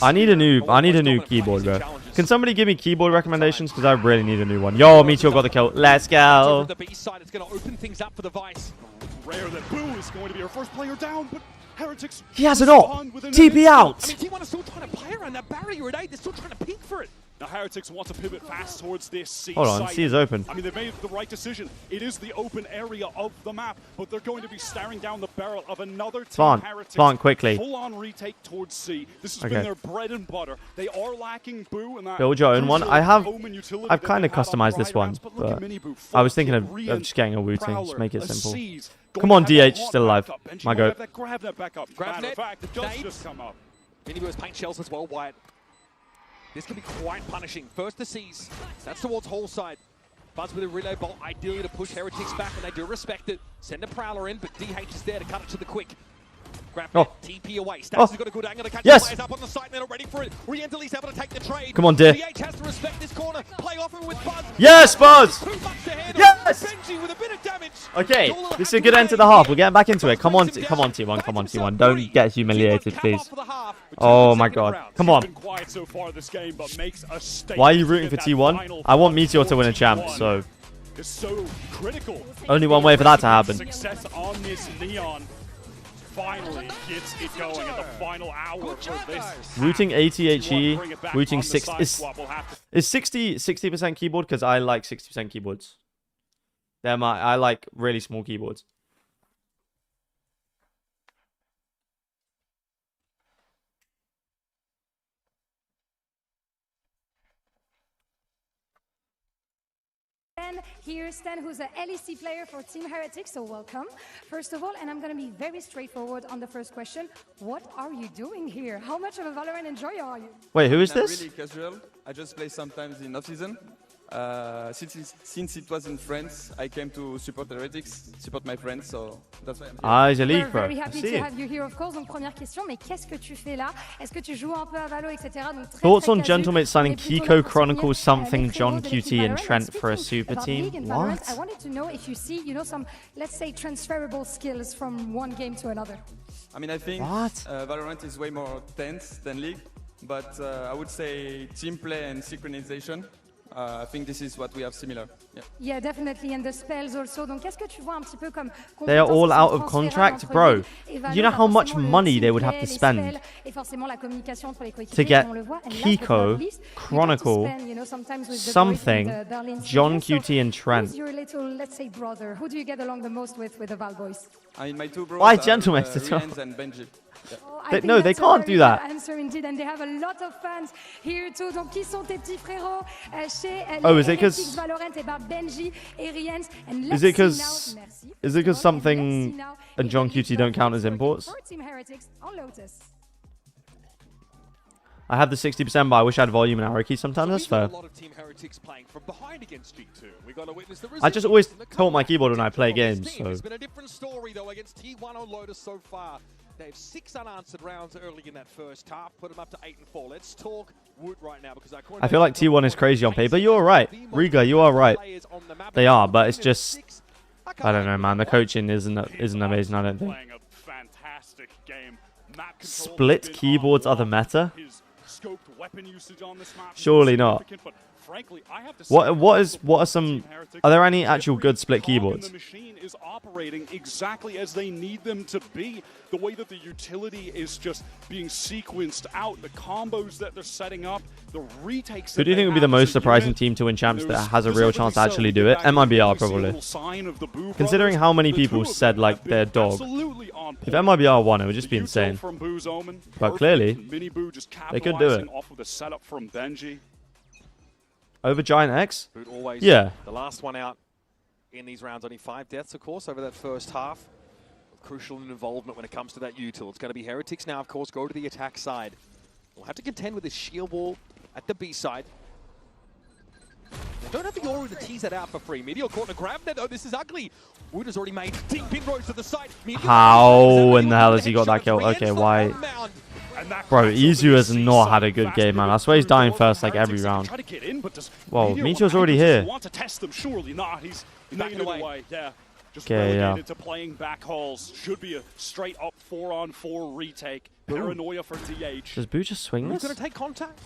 I
need a new keyboard, bro. Can somebody give me keyboard recommendations? Because I really need a new one. Yo, Meteor got the kill. Let's go.
The B side, it's going to open things up for the Vice.
Rare that Boo is going to be our first player down, but Heretics.
He has it all. TP out.
I mean, T1 is still trying to play around that barrier at 8. They're still trying to peek for it.
Now Heretics want to pivot fast towards this C
Hold on,
site.
C is open.
I mean, they've made the right decision. It is the open area of the map, but they're going to be staring down the barrel of another team.
Spawn quickly.
Full-on retake towards C. This has been their bread and butter. They are lacking Boo in that.
Build your own one. I've kind of customized this one, but I was thinking of just getting a Wu Ting. Just make it simple. Come on, DH, still alive. My goat.
Grab that back up. Matter of fact, it does just come up.
MIBR has paint shells as well, Wyatt. This can be quite punishing. First the C's. That's towards Hall side. Buzz with a relay bolt, ideally to push Heretics back, and they do respect it. Send a Prowler in, but DH is there to cut it to the quick. Grab TP away. Stats has got a good angle to catch the players up on the site, and they're not ready for it. Rientali's able to take the trade.
Come on, dear.
DH has to respect this corner. Play off him with Buzz.
Yes, Buzz!
Yes! Benji with a bit of damage.
Okay, this is a good end to the half. We're getting back into it. Come on, come on, T1. Come on, T1. Don't get humiliated, please. Oh my god. Come on. Why are you rooting for T1? I want Meteor to win a champ, so...
It's so critical.
Only one way for that to happen.
Success on this Neon finally gets it going at the final hour for this.
Rooting ATHE, rooting 6 is 60% keyboard because I like 60% keyboards. I like really small keyboards.
Stan here. Stan, who's a LEC player for Team Heretics, so welcome. First of all, and I'm going to be very straightforward on the first question. What are you doing here? How much of a Valorant enjoyer are you?
Wait, who is this?
Really casual. I just play sometimes in off-season. Since it was in France, I came to support Heretics, support my friends, so that's why I'm here.
Ah, he's a league
We're
pro.
very happy to have you here, of course. Donc, première question, mais qu'est-ce que tu fais là? Est-ce que tu joues un peu à Valo, etc. Donc, très,
Thoughts
très
on
casu.
Gentlemate signing
On est plutôt
Kiko
là pour
Chronicles
soutenir,
something
les
John
frérots de l'équipe
QT and
Valorant.
Trent
Speaking
for a super
about
team?
League and Valorant,
What?
I wanted to know if you see, some, let's say, transferable skills from one game to another.
I mean, I think Valorant is way more tense than League, but I would say team play and synchronization. I think this is what we have similar.
Yeah, definitely, and the spells also. Donc, qu'est-ce que tu vois un petit peu comme
They are all out of contract, bro. You know how much money they would have to spend to get Kiko, Chronicle, something, John QT and Trent.
Who's your little, let's say, brother? Who do you get along the most with the Val boys?
I mean, my two brothers
Why
are
gentlemen?
Riens and Benji.
No, they can't do that.
Answer indeed, and they have a lot of fans here too. Donc, qui sont tes petits frérots chez
Oh, is it because
Valorant? About Benji et Riens. And
is it because something and John QT don't count as imports? I have the 60%, but I wish I had volume and arrow key sometimes. That's fair. I just always tilt my keyboard when I play games. So.
It's been a different story though against T1 on Lotus so far. They have 6 unanswered rounds early in that first half, put them up to 8 and 4. Let's talk Wood right now because
I feel like T1 is crazy on paper. You're right, Riga. You are right. They are, but it's just I don't know, man. The coaching isn't amazing. I don't think. Split keyboards are the meta. Surely not. Are there any actual good split keyboards?
The machine is operating exactly as they need them to be. The way that the utility is just being sequenced out, the combos that they're setting up, the retakes.
Who do you think would be the most surprising team to win champs that has a real chance to actually do it? MIBR probably. Considering how many people said like their dog. If MIBR won, it would just be insane. But clearly, they could do it.
Off of the setup from Benji.
Over Giant X?
Always
yeah.
The last one out in these rounds. Only 5 deaths, of course, over that first half. Crucial involvement when it comes to that util. It's going to be Heretics now, of course, go to the attack side. We'll have to contend with this shield wall at the B side. They don't have the aura to tease that out for free. Meteor caught in a grab there, though. This is ugly. Wood has already made deep inroads to the site.
How in the hell has he got that kill? Okay, why? Bro, Izu has not had a good game, man. I swear he's dying first like every round. Whoa, Meteor's already here.
Want to test them? Surely not. He's backing away. Yeah. Just
okay,
relegated to playing back halls. Should be a straight up 4-on-4 retake. Paranoia for DH.
Does Boo just swing this?
He's going to take contact.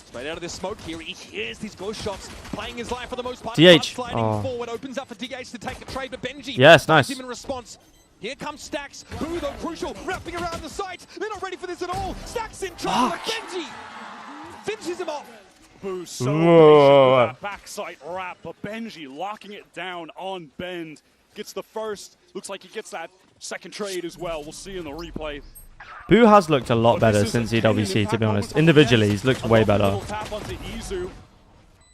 Straight out of this smoke here, he hears these ghost shots, playing his life for the most part.
DH.
Sliding forward, opens up for DH to take the trade, but Benji.
Yes, nice.
Him in response. Here comes Stacks. Boo, though, crucial, wrapping around the site. They're not ready for this at all. Stacks in trouble, but Benji finishes him off.
Boo's so patient with that backside wrap, but Benji locking it down on Bend. Gets the first. Looks like he gets that second trade as well. We'll see in the replay.
Boo has looked a lot better since EWC, to be honest. Individually, he's looked way better.
Tap onto Izu.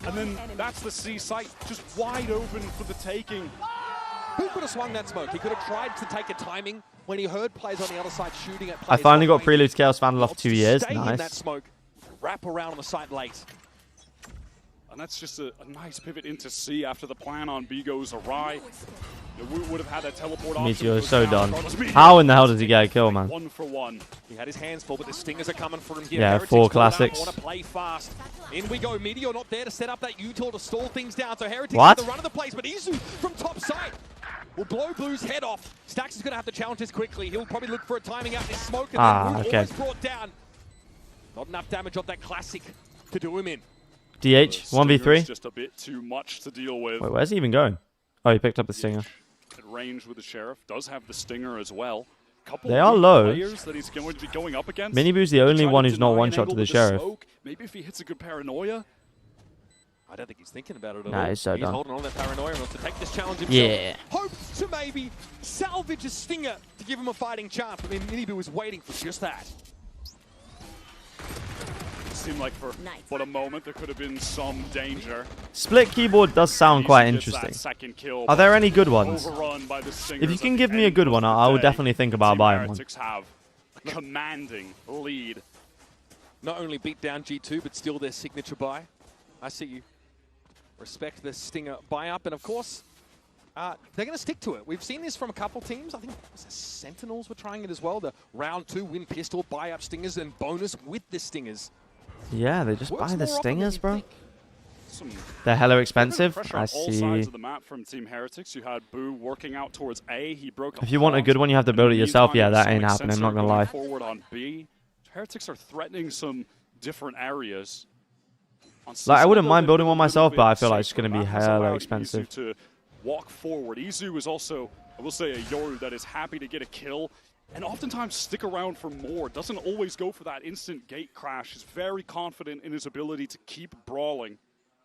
And then that's the C site, just wide open for the taking.
Boo could have swung that smoke. He could have tried to take a timing when he heard players on the other side shooting at players.
I finally got Prelude Chaos Vandal off 2 years.
Stay in that
Nice.
smoke, wrap around on the site late.
And that's just a nice pivot into C after the plan on B goes awry. We would have had a teleport option.
Meteor is so done. How in the hell does he get a kill, man?
1 for 1.
He had his hands full, but the stingers are coming for him here.
Yeah,
Heretics
4 classics.
Want to play fast. In we go. Meteor not there to set up that util to stall things down. So Heretics
What?
at the run of the place, but Izu from top side will blow Boo's head off. Stacks is going to have to challenge this quickly. He'll probably look for a timing out this smoke, and then Boo
okay.
almost brought down. Not enough damage of that classic to do him in.
DH, 1v3.
Just a bit too much to deal with.
Wait, where's he even going? Oh, he picked up the stinger.
At range with the Sheriff. Does have the stinger as well.
They are low.
That he's going to be going up against.
Miniboo's the only one who's not one-shot to the Sheriff.
Maybe if he hits a good Paranoia.
I don't think he's thinking about it at all.
Nah, he's so done.
holding on to that Paranoia and wants to take this challenge himself.
Yeah.
Hopes to maybe salvage a stinger to give him a fighting chance. I mean, Miniboo was waiting for just that.
seemed like for but a moment there could have been some danger.
Split keyboard does sound quite interesting. Are there any good ones? If you can give me a good one, I would definitely think about buying one.
Have a commanding lead.
Not only beat down G2, but still their signature buy. I see you. Respect the Stinger buy up, and of course, they're going to stick to it. We've seen this from a couple teams. I think Sentinels were trying it as well. The round 2 win pistol, buy up Stingers, and bonus with the Stingers.
Yeah, they just buy the Stingers, bro. They're hella expensive. I see.
All sides of the map from Team Heretics. You had Boo working out towards A. He broke.
If you want a good one, you have to build it yourself. Yeah, that ain't happening. I'm not gonna lie.
Forward on B. Heretics are threatening some different areas.
Like, I wouldn't mind building one myself, but I feel like it's gonna be hella expensive.
To walk forward. Izu is also, I will say, a Yoru that is happy to get a kill and oftentimes stick around for more. Doesn't always go for that instant gate crash. Is very confident in his ability to keep brawling.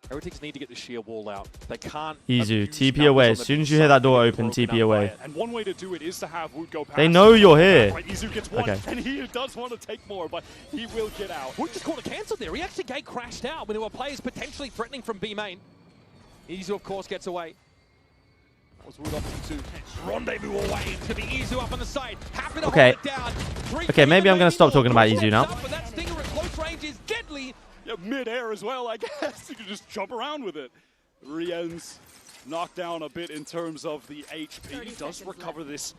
Heretics need to get the sheer wall out. They can't.
Izu, TP away. As soon as you hear that door open, TP away.
And one way to do it is to have Woot go past.
They know you're here.
Right, Izu gets one,
okay.
And he does want to take more, but he will get out.
Woot just caught a cancel there. He actually gate crashed out when there were players potentially threatening from B main. Izu, of course, gets away. That was Woot opting to rendezvous away to the Izu up on the side. Happy to hold it down.
Okay, maybe I'm going to stop talking about Izu now.
But that Stinger at close range is deadly.
Yeah, mid-air as well, I guess. You can just jump around with it. Rien's knocked down a bit in terms of the HP. He does recover this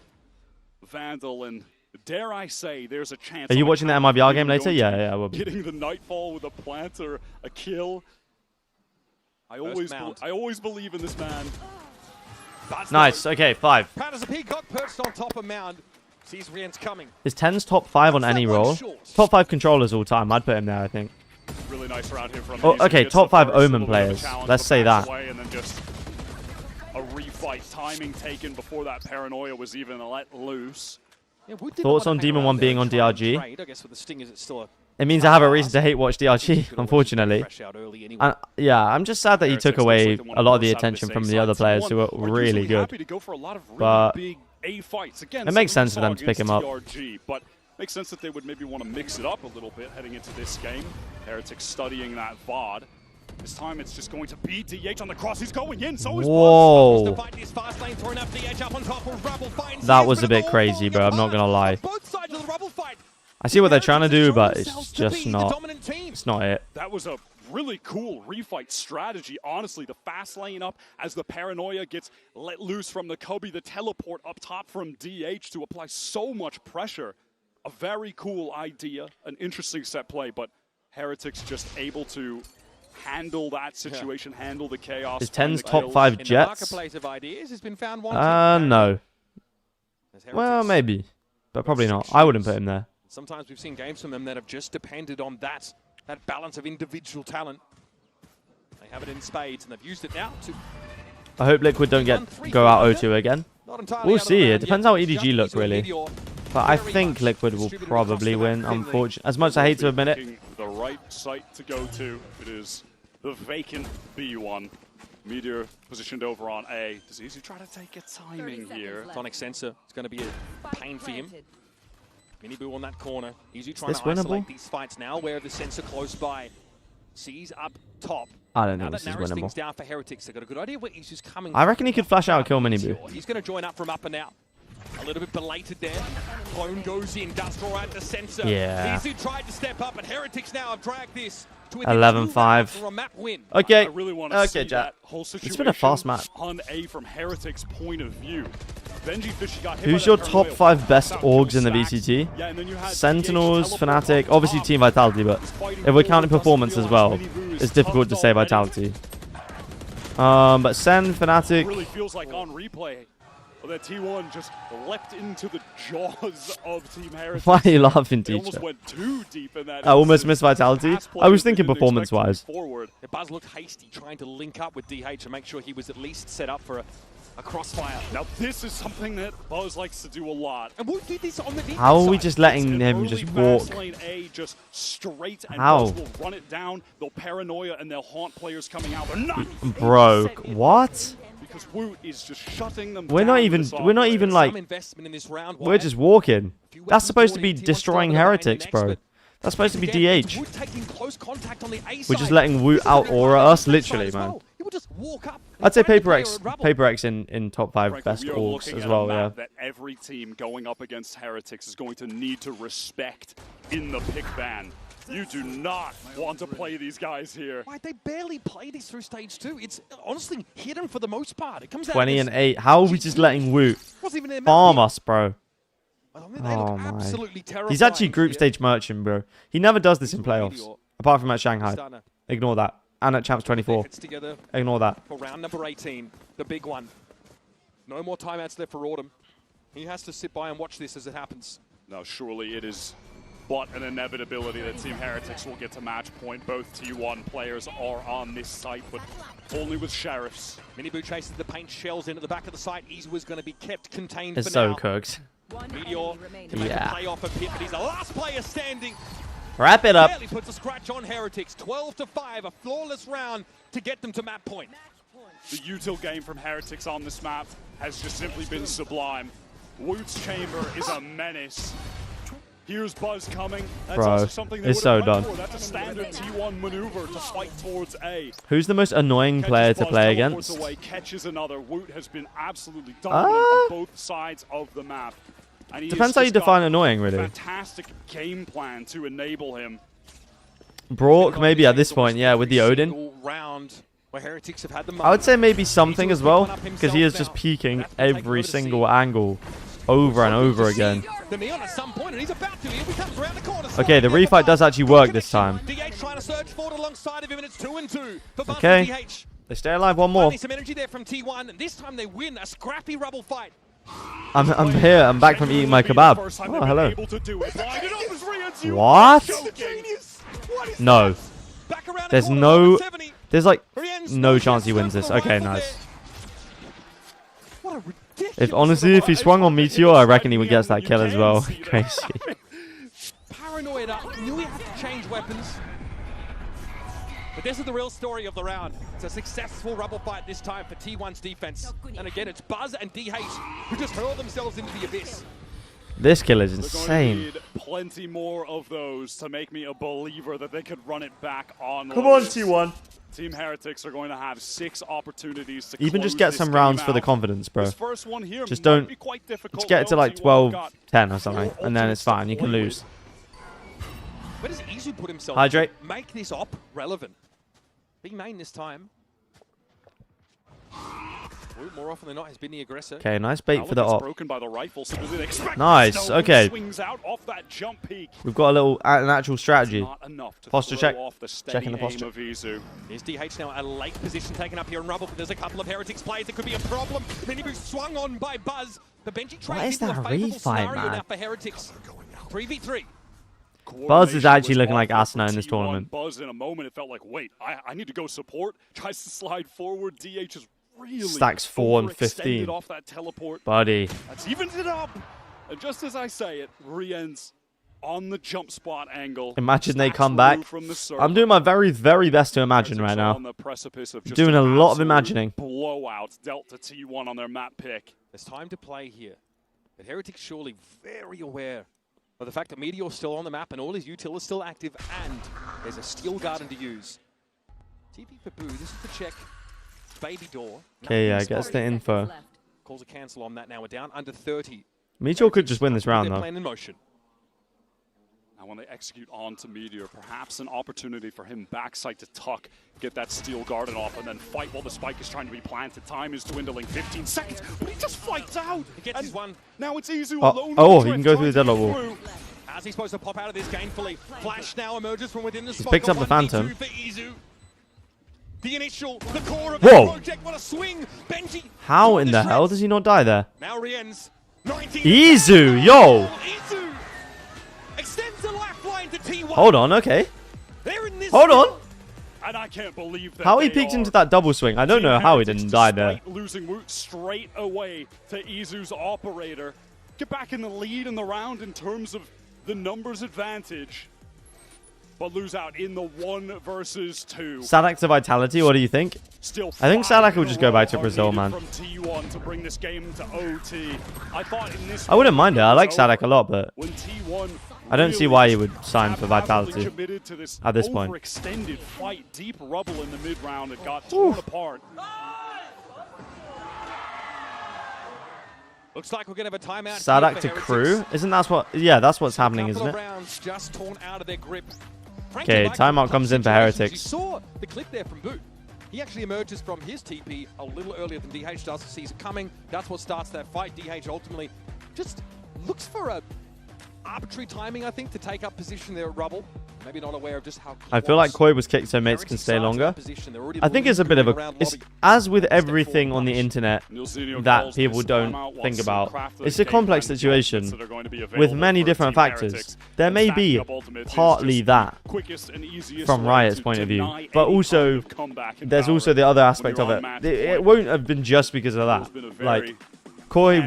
Vandal, and dare I say, there's a chance.
Are you watching the MIBR game later? Yeah, I will be.
Getting the Nightfall with a plant or a kill. I always believe in this man.
Nice. Okay, 5.
Proud as a peacock perched on top of Mound. Sees Rien's coming.
Is 10's top 5 on any role? Top 5 controllers all time. I'd put him there, I think.
Really nice round here from
okay, top 5 Omen players. Let's say that.
And then just a refight, timing taken before that paranoia was even let loose.
Yeah, thoughts on Demon 1 being on DRG?
I guess with the Stingers, it's still
it means I have a reason to hate watch DRG, unfortunately. And yeah, I'm just sad that he took away a lot of the attention from the other players who were really good. But it makes sense for them to pick him up.
But makes sense that they would maybe want to mix it up a little bit heading into this game. Heretics studying that VOD. This time it's just going to be DH on the cross. He's going in, so is
Whoa. That was a bit crazy, bro. I'm not going to lie. I see what they're trying to do, but it's just not. It's not it.
That was a really cool refight strategy, honestly. The fast lane up as the paranoia gets let loose from the Kobe, the teleport up top from DH to apply so much pressure. A very cool idea, an interesting set play, but Heretics just able to handle that situation, handle the chaos.
Is 10's top 5 Jets? No. Well, maybe, but probably not. I wouldn't put him there.
Sometimes we've seen games from them that have just depended on that balance of individual talent. They have it in spades, and they've used it now to...
I hope Liquid don't go out 0-2 again. We'll see. It depends how EDG look, really. But I think Liquid will probably win, unfortunately. As much as I hate to admit it.
The right site to go to. It is the vacant B1. Meteor positioned over on A. Does Izu try to take a timing here?
Sonic Sensor. It's going to be a pain for him. Miniboo on that corner. Izu trying to
winnable?
isolate these fights now where the sensor close by. Sees up top.
I don't know this is winnable.
Things down for Heretics. They've got a good idea where Izu's coming.
I reckon he could flash out and kill Miniboo.
He's going to join up from up and out. A little bit belated there. Clone goes in. Industrial at the sensor.
Yeah.
Izu tried to step up, but Heretics now have dragged this to
11-5. Okay.
I really want to see
Jack.
that whole situation
it's been a fast match.
On A from Heretics' point of view. Benji Fishy got hit.
Who's your top 5 best orgs in the VCT?
Yeah, and then you had
Sentinels, Fnatic, obviously Team Vitality, but if we're counting performance as well, it's difficult to say Vitality. But Sen, Fnatic.
It really feels like on replay. That T1 just leapt into the jaws of Team Heretics.
Why are you laughing, teacher?
Almost went too deep in that.
I almost missed Vitality. I was thinking performance-wise.
Buzz looked hasty, trying to link up with DH and make sure he was at least set up for a crossfire.
Now this is something that Buzz likes to do a lot.
And we'll do this on the defense
How are we just letting him just walk?
Lane A just straight, and
How?
Buzz will run it down. They'll paranoia and they'll haunt players coming out. They're not.
Bro, what?
Because Woot is just shutting them
We're
down.
not even like, we're just walking. That's supposed to be destroying Heretics, bro. That's supposed to be
Again,
DH.
Wood taking close contact on the A
We're
side.
just letting Woot
This is a
out
very
aura
hard
us,
side
literally,
as
man.
well. He would just walk up and
I'd say
find the player
Paper
at rubble.
Paper X in top 5
Frankly,
best
we are
orgs
looking
as
at
well,
a
yeah.
map that every team going up against Heretics is going to need to respect in the pick ban. You do not want to play these guys here.
Why, they barely play this through stage 2. It's honestly hidden for the most part. It comes
20
out
and 8. How are we just letting Woot
wasn't even their map
farm
yet.
us, bro?
I mean, they look
Oh my.
absolutely terrifying
He's actually group
here.
stage merchant, bro. He never does this in playoffs. Apart from at Shanghai. Ignore that. And at Champs 24.
Heads together
Ignore that.
for round number 18, the big one. No more timeouts left for Autumn. He has to sit by and watch this as it happens.
Now, surely it is but an inevitability that Team Heretics will get to match point. Both T1 players are on this site, but only with Sheriffs.
Minibu chases the paint shells in at the back of the site. Easy was going to be kept contained
It's
for
so
now.
cooked.
Meteor to make a play off of Pit, but he's the last player standing.
Wrap it up.
Barely puts a scratch on Heretics. 12-5, a flawless round to get them to map point.
The util game from Heretics on this map has just simply been sublime. Woot's chamber is a menace. Here's Buzz coming. That's
Bro,
also something they
it's
would have
so
went
done.
for. That's a standard T1 maneuver to fight towards A.
Who's the most annoying player to
Buzz
play
teleports
against?
Away, catches another. Woot has been absolutely dominant on both sides of the map. And he
Depends
has
how you
just got
define annoying, really.
Fantastic game plan to enable him.
Brock, maybe at this point, yeah, with the Odin.
Round where Heretics have had the
I would say maybe something as well, because he is just peeking every single angle over and over again.
The Neon at some point, and he's about to. Here he comes around the corner.
Okay, the refight does actually work this time.
DH trying to surge forward alongside of him, and it's 2-2 for Buzz
Okay,
and DH.
they stay alive one more.
Finally some energy there from T1, and this time they win a scrappy rubble fight.
I'm here. I'm back from eating my kebab. Oh, hello. What? No. There's no. There's like no chance he wins this. Okay, nice. If honestly, if he swung on Meteor, I reckon he would get that kill as well. Crazy.
Paranoid up, knew he had to change weapons. But this is the real story of the round. It's a successful rubble fight this time for T1's defense. And again, it's Buzz and DH who just hurl themselves into the abyss.
This kill is
They're
insane.
going to need plenty more of those to make me a believer that they could run it back on.
Come on, T1.
Team Heretics are going to have 6 opportunities to
Even just
close
get
this
some
game
rounds for the
out.
confidence, bro.
This first one here
Just
might
don't.
be quite difficult,
Just get it to
though.
like
T1 got
12-10 or something, and then it's fine. You can lose.
Where does Izu put himself?
Hydrate.
Make this op relevant. Big main this time. Woot, more often than not, has been the aggressor.
Okay, nice bait for the
Gets
op.
broken by the rifle, so did they expect
Nice,
this? No,
okay.
Swings out off that jump peak.
We've got a little an actual strategy.
Not enough to
Posture
throw
check.
off the steady
Checking the
aim
posture.
of Izu.
Here's DH now, a late position taken up here in rubble, but there's a couple of Heretics plays that could be a problem. Minibu swung on by Buzz, but Benji
Why
trades
is
into
that
a
a
favorable
refight,
scenario
man?
now for Heretics. 3v3.
Buzz is actually
was
looking like
awful
Asuna
for
in this
T1.
tournament.
Buzz in a moment, it felt like, wait, I need to go support. Tries to slide forward. DH is really
Stacks 4 and
overextended
15.
off that teleport.
Buddy.
That's evened it up. And just as I say it, Rien's on the jump spot angle.
Imagine they
Stacks
come back.
removed from the server.
I'm doing my very, very best to imagine right
On
now.
the precipice of just
Doing a
an
lot of
absolute
imagining.
Blowout dealt to T1 on their map pick.
There's time to play here. But Heretics surely very aware of the fact that Meteor's still on the map and all his util is still active, and there's a steel garden to use. TV for Boo, this is the check. Baby door.
Okay, yeah, gets the info.
Calls a cancel on that now. We're down under 30.
Meteor could just win this round,
Their
though.
plan in motion.
Now when they execute onto Meteor, perhaps an opportunity for him backside to tuck, get that steel garden off, and then fight while the spike is trying to be planted. Time is dwindling, 15 seconds, but he just fights out.
He gets his one.
Now it's Izu alone.
Oh,
with
he
the
can
drift,
go through the
trying to
deadlock
get
wall.
through.
How's he supposed to pop out of this gainfully? Flash now emerges from within the
He's
smoke.
picked up
A
the
1v2
Phantom.
for Izu. The initial, the core of
Whoa.
the project. What a swing. Benji.
How in the hell does he not die there?
Now Rien's 19.
Izu, yo!
Izu extends the lifeline to T1.
Hold on, okay.
They're in this
Hold on.
And I can't believe that
How he
they
peeked
are.
into that double swing. I don't know how he didn't die there.
Despite losing Woot straight away to Izu's operator. Get back in the lead in the round in terms of the numbers advantage. but lose out in the 1 versus 2.
Sadak to Vitality, what do you think?
Still
I think Sadak will just go back to Brazil, man.
From T1 to bring this game to OT.
I wouldn't mind it. I like Sadak a lot, but
when T1
I don't see why he would sign for Vitality at this point.
Overextended fight, deep rubble in the mid round. It got torn apart.
Looks like we're going to have a timeout.
Sadak to Crew? Isn't that what? Yeah, that's what's happening, isn't it?
Just torn out of their grip.
Okay, timeout comes in for Heretics.
You saw the clip there from Boot. He actually emerges from his TP a little earlier than DH does. Sees it coming. That's what starts that fight. DH ultimately just looks for a arbitrary timing, I think, to take up position there at rubble. Maybe not aware of just how.
I feel like Koi was kicked so mates can stay longer. I think it's a bit of a... as with everything on the internet that people don't think about, it's a complex situation with many different factors. There may be partly that from Riot's point of view, but also there's also the other aspect of it. It won't have been just because of that. Like, Koi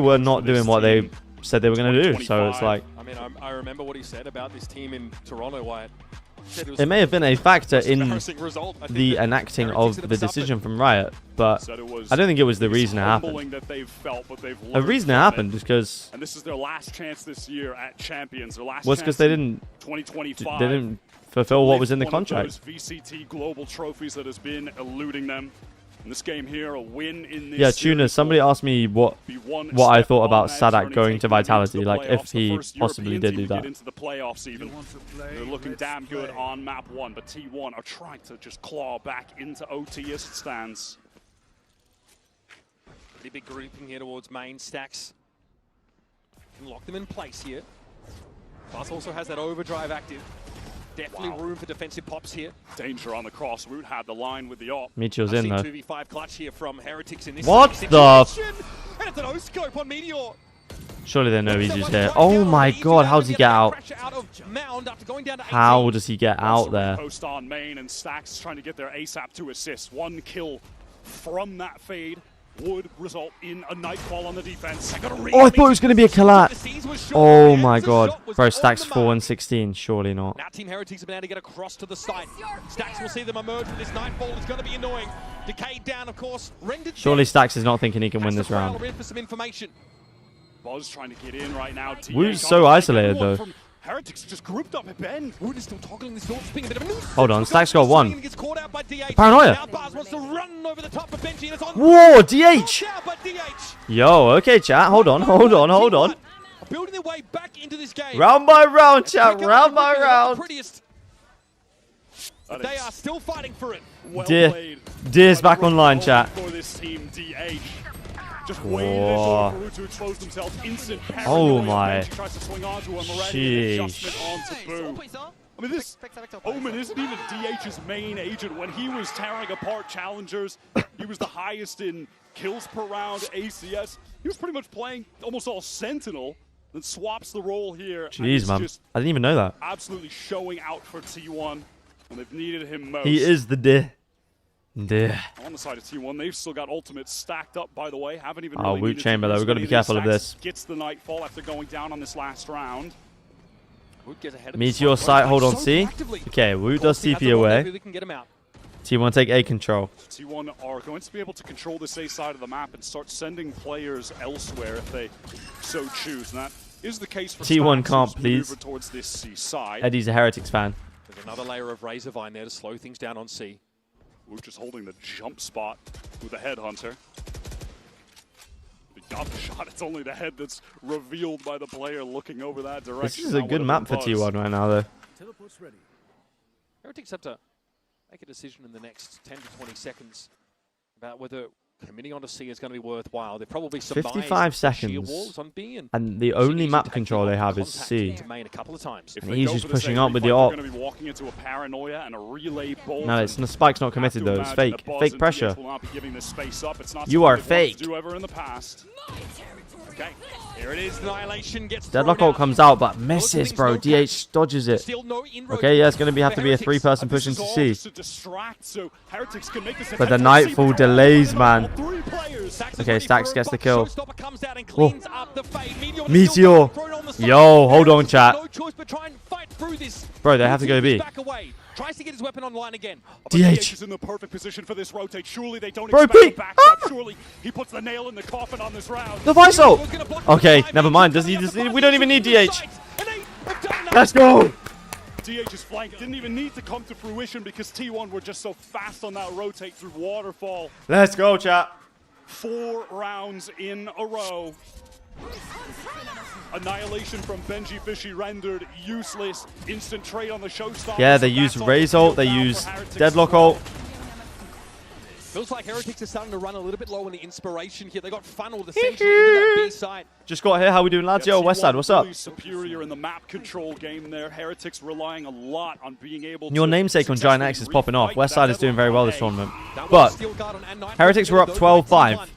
were not doing what they said they were going to do, so it's like...
I mean, I remember what he said about this team in Toronto, Wyatt.
It may have been a factor in the enacting of the decision from Riot, but I don't think it was the reason it happened. The reason it happened is because...
And this is their last chance this year at Champions. Their last
was because they didn't fulfill what was in the contract.
VCT global trophies that has been eluding them. In this game here, a win in this.
Yeah, Tuna, somebody asked me what I thought about Sadak going to Vitality, like if he possibly did do that.
Into the playoffs even. They're looking damn good on map 1, but T1 are trying to just claw back into OT as it stands.
Pretty big grouping here towards main. Stacks can lock them in place here. Buzz also has that overdrive active. Definitely room for defensive pops here.
Danger on the cross. Root had the line with the op.
Meteor's in though.
2v5 clutch here from Heretics in this
what the?
And it's an O-scope on Meteor.
Surely they know he's just here. Oh my god, how does he get out? How does he get out there?
Post on main, and Stacks trying to get their ASAP to assist. 1 kill from that fade would result in a nightfall on the defense.
Oh, I thought it was going to be a collat. Oh my god. Bro, Stacks 4-16. Surely not.
Now Team Heretics have been able to get across to the site. Stacks will see them emerge with this nightfall. It's going to be annoying. Decayed down, of course.
Surely Stacks is not thinking he can win this round.
For some information.
Buzz trying to get in right now.
Wu's so isolated though.
Heretics just grouped up at Ben.
Wood is still toggling this door, a bit of a noose.
Hold on, Stacks got 1.
Paranoia.
Now Buzz wants to run over the top of Benji, and it's on. Whoa, DH! Yo, okay, chat. Hold on.
Building their way back into this game.
Round by round, chat. Round by round.
They are still fighting for it.
Deer's back online, chat.
For this team, DH. Just waited to expose themselves. Instant
oh my.
Sheesh. I mean, this Omen isn't even DH's main agent. When he was tearing apart challengers, he was the highest in kills per round, ACS. He was pretty much playing almost all Sentinel, then swaps the role here.
Jeez, man. I didn't even know that.
Absolutely showing out for T1 when they've needed him most.
He is the Deer.
On the side of T1, they've still got ultimates stacked up, by the way. Haven't even really
Woot Chamber, though. We've got to be careful of this.
Gets the Nightfall after going down on this last round.
Meteor sight, hold on C. Okay, Woot does TP away. T1 take A control.
T1 are going to be able to control this A side of the map and start sending players elsewhere if they so choose. And that is the case for
T1 can't, please.
Towards this C side.
Eddie's a Heretics fan.
There's another layer of Razorvine there to slow things down on C.
Woot just holding the jump spot with the Headhunter. He got the shot. It's only the head that's revealed by the player looking over that direction.
This is a good map for T1 right now, though.
Heretics have to make a decision in the next 10 to 20 seconds about whether committing onto C is going to be worthwhile. They're probably
55 seconds, and the only map control they have is C. And he's just pushing up with the op. No, the spike's not committed though. It's fake. Fake pressure. You are fake.
Okay, here it is. Annihilation gets
Deadlock ult comes out, but misses, bro. DH dodges it. Okay, yeah, it's going to have to be a 3-person push into C. But the Nightfall delays, man. Okay, Stax gets the kill. Oh. Meteor. Yo, hold on, chat. Bro, they have to go B.
Tries to get his weapon online again.
DH
is in the perfect position for this rotate. Surely they don't
bro,
expect a backstab. Surely he puts the nail in the coffin on this round.
The Vice ult. Okay, never mind. Does he? We don't even need DH. Let's go.
DH's flank didn't even need to come to fruition because T1 were just so fast on that rotate through waterfall.
Let's go, chat.
4 rounds in a row. Annihilation from Benji Fishy rendered useless. Instant trade on the showstopper.
Yeah, they use Raze ult, they use Deadlock ult.
Feels like Heretics are starting to run a little bit low on the inspiration here. They got funneled essentially into that B side.
Just got here. How we doing, lads? Yo, Westside, what's up?
Superior in the map control game there. Heretics relying a lot on being able
Your namesake on Giant X is popping off. Westside is doing very well this tournament. But Heretics were up 12-5.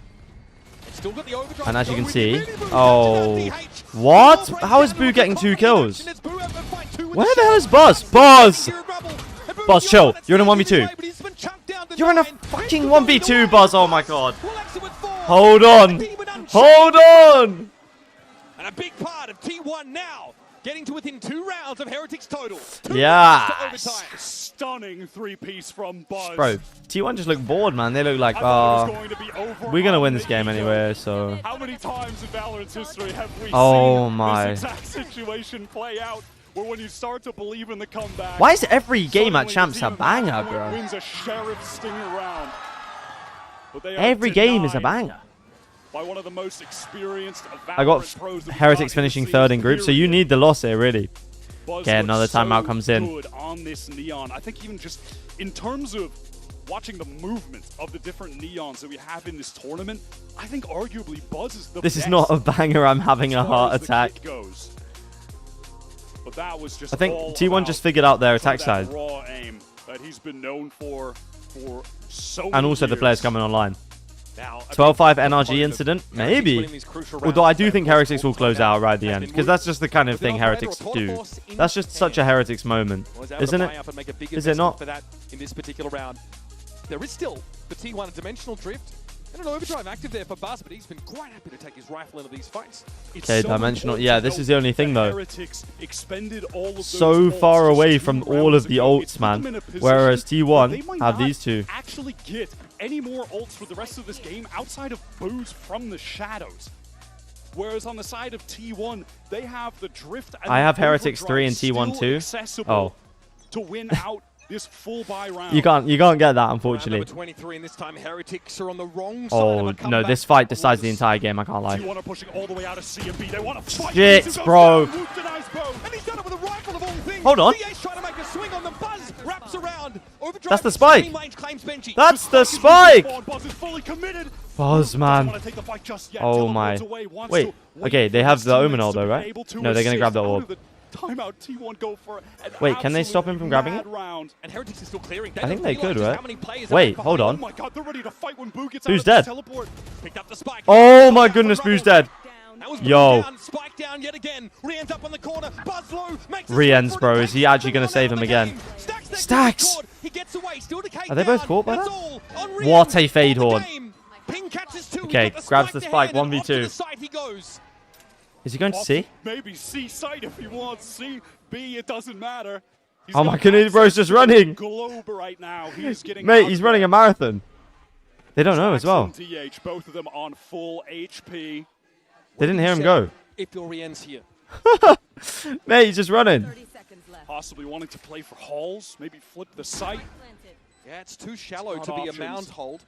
And as you can see, oh, what? How is Boo getting 2 kills? Where the hell is Buzz? Buzz! Buzz, chill. You're in a 1v2. You're in a fucking 1v2, Buzz. Oh my god. Hold on. Hold on.
And a big part of T1 now getting to within 2 rounds of Heretics total.
Yeah.
Stunning 3-piece from Buzz.
Bro, T1 just look bored, man. They look like, we're gonna win this game anyway, so.
How many times in Valorant's history have we
seen
this exact situation play out? Where when you start to believe in the comeback.
Why is every game at Champs a banger, bro?
Wins a Sheriff Stinger round.
Every game is a banger.
By one of the most experienced
I got Heretics finishing 3rd in group, so you need the loss here, really. Okay, another timeout comes in.
Good on this Neon. I think even just in terms of watching the movement of the different Neons that we have in this tournament, I think arguably Buzz is the
This is not a banger. I'm having a heart attack.
But that was just
I think T1 just figured out their attack side.
Raw aim that he's been known for so many
and also the
years.
players coming online. 12-5 NRG incident? Maybe. Although I do think Heretics will close out right at the end. Because that's just the kind of thing Heretics do. That's just such a Heretics moment. Isn't it? Is it not?
In this particular round, there is still the T1 dimensional drift. And an overdrive active there for Buzz, but he's been quite happy to take his rifle into these fights.
Okay, dimensional. Yeah, this is the only thing though. So far away from all of the ults, man. Whereas T1 have these two.
Actually get any more ults for the rest of this game outside of Boo's from the shadows. Whereas on the side of T1, they have the drift. And
I have Heretics 3 and T1 2. Oh.
To win out. This full buy round.
You can't get that, unfortunately.
23, and this time Heretics are on the wrong side
oh no, this fight decides the entire game. I can't lie.
Shit,
bro. Hold on. That's the spike. That's the spike. Buzz, man. Oh my. Wait. Okay, they have the Omen ult though, right? No, they're gonna grab the orb.
Timeout T1 go for
wait, can they stop him from grabbing it?
And Heretics is still clearing.
I think they could, right? Wait, hold on.
Oh my god, they're ready to fight when Boo gets
Boo's
out
dead.
of the teleport. Picked up the spike.
Oh my goodness, Boo's dead. Yo.
Spike down yet again. Rien's up on the corner. Buzz low.
Rien's, bro. Is he actually going to save him again? Stacks! Are they both caught by that? What a fade horn. Okay, grabs the spike. 1v2. Is he going to C?
Maybe C side if he wants. C, B, it doesn't matter.
Oh my goodness, bro's just running.
Globe right now. He's getting
mate, he's running a marathon. They don't know as well.
DH, both of them on full HP.
They didn't hear him go.
If your Rien's here.
Mate, he's just running.
Possibly wanting to play for Halls, maybe flip the site.
Yeah, it's too shallow to be a mound hold.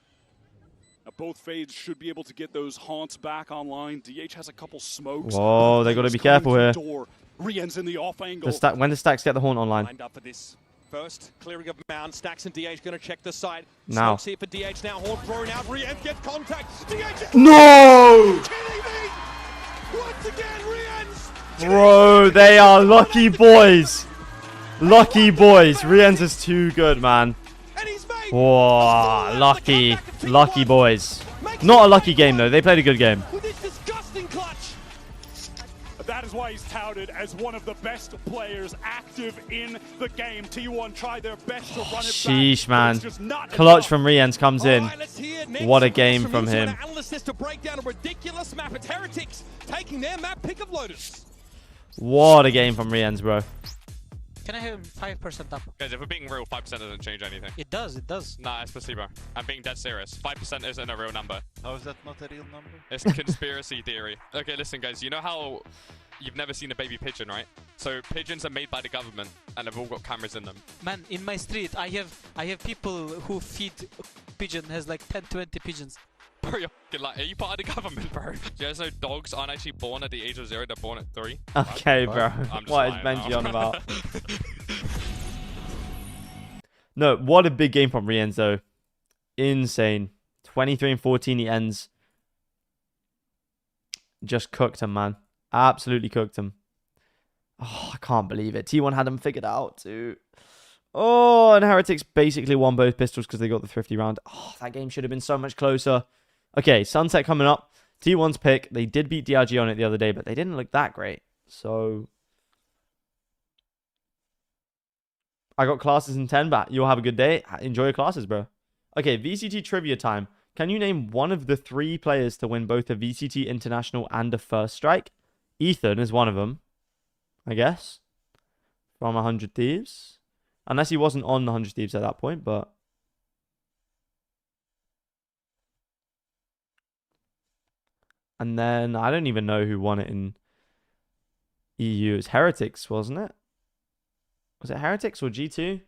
Now both fades should be able to get those haunts back online. DH has a couple smokes.
Whoa, they got to be careful here.
Rien's in the off angle.
When does Stacks get the haunt online?
Lined up for this first clearing of mound. Stacks and DH going to check the site.
Now.
Smokes here for DH now. Haunt thrown out. Rien gets contact. DH.
No!
Once again, Rien's.
Bro, they are lucky boys. Lucky boys. Rien's is too good, man. Whoa, lucky boys. Not a lucky game though. They played a good game.
With this disgusting clutch.
is why he's touted as one of the best players active in the game. T1 try their best to run it
Sheesh,
back,
man. Clutch from Riens comes in. What a game from him.
To break down a ridiculous map. It's Heretics taking their map pick of Lotus.
What a game from Riens, bro.
Can I have 5% up?
Guys, if we're being real, 5% doesn't change anything.
It does, it does.
Nah, it's placebo. I'm being dead serious. 5% isn't a real number.
How is that not a real number?
It's conspiracy theory. Okay, listen, guys. You know how you've never seen a baby pigeon, right? So pigeons are made by the government, and they've all got cameras in them.
Man, in my street, I have people who feed pigeon, has like 10, 20 pigeons.
Bro, you're fucking like, are you part of the government, bro? You guys know dogs aren't actually born at the age of 0, they're born at 3.
Okay, bro. What is Benji on about? No, what a big game from Riens, though. Insane. 23 and 14 he ends. Just cooked him, man. Absolutely cooked him. Oh, I can't believe it. T1 had him figured out, too. Oh, and Heretics basically won both pistols because they got the thrifty round. Oh, that game should have been so much closer. Okay, Sunset coming up. T1's pick. They did beat DRG on it the other day, but they didn't look that great. So I got classes in 10, but you'll have a good day. Enjoy your classes, bro. Okay, VCT trivia time. Can you name one of the 3 players to win both a VCT International and a First Strike? Ethan is one of them, I guess, from 100 Thieves. Unless he wasn't on 100 Thieves at that point, but... And then, I don't even know who won it in EU. It was Heretics, wasn't it? Was it Heretics or G2?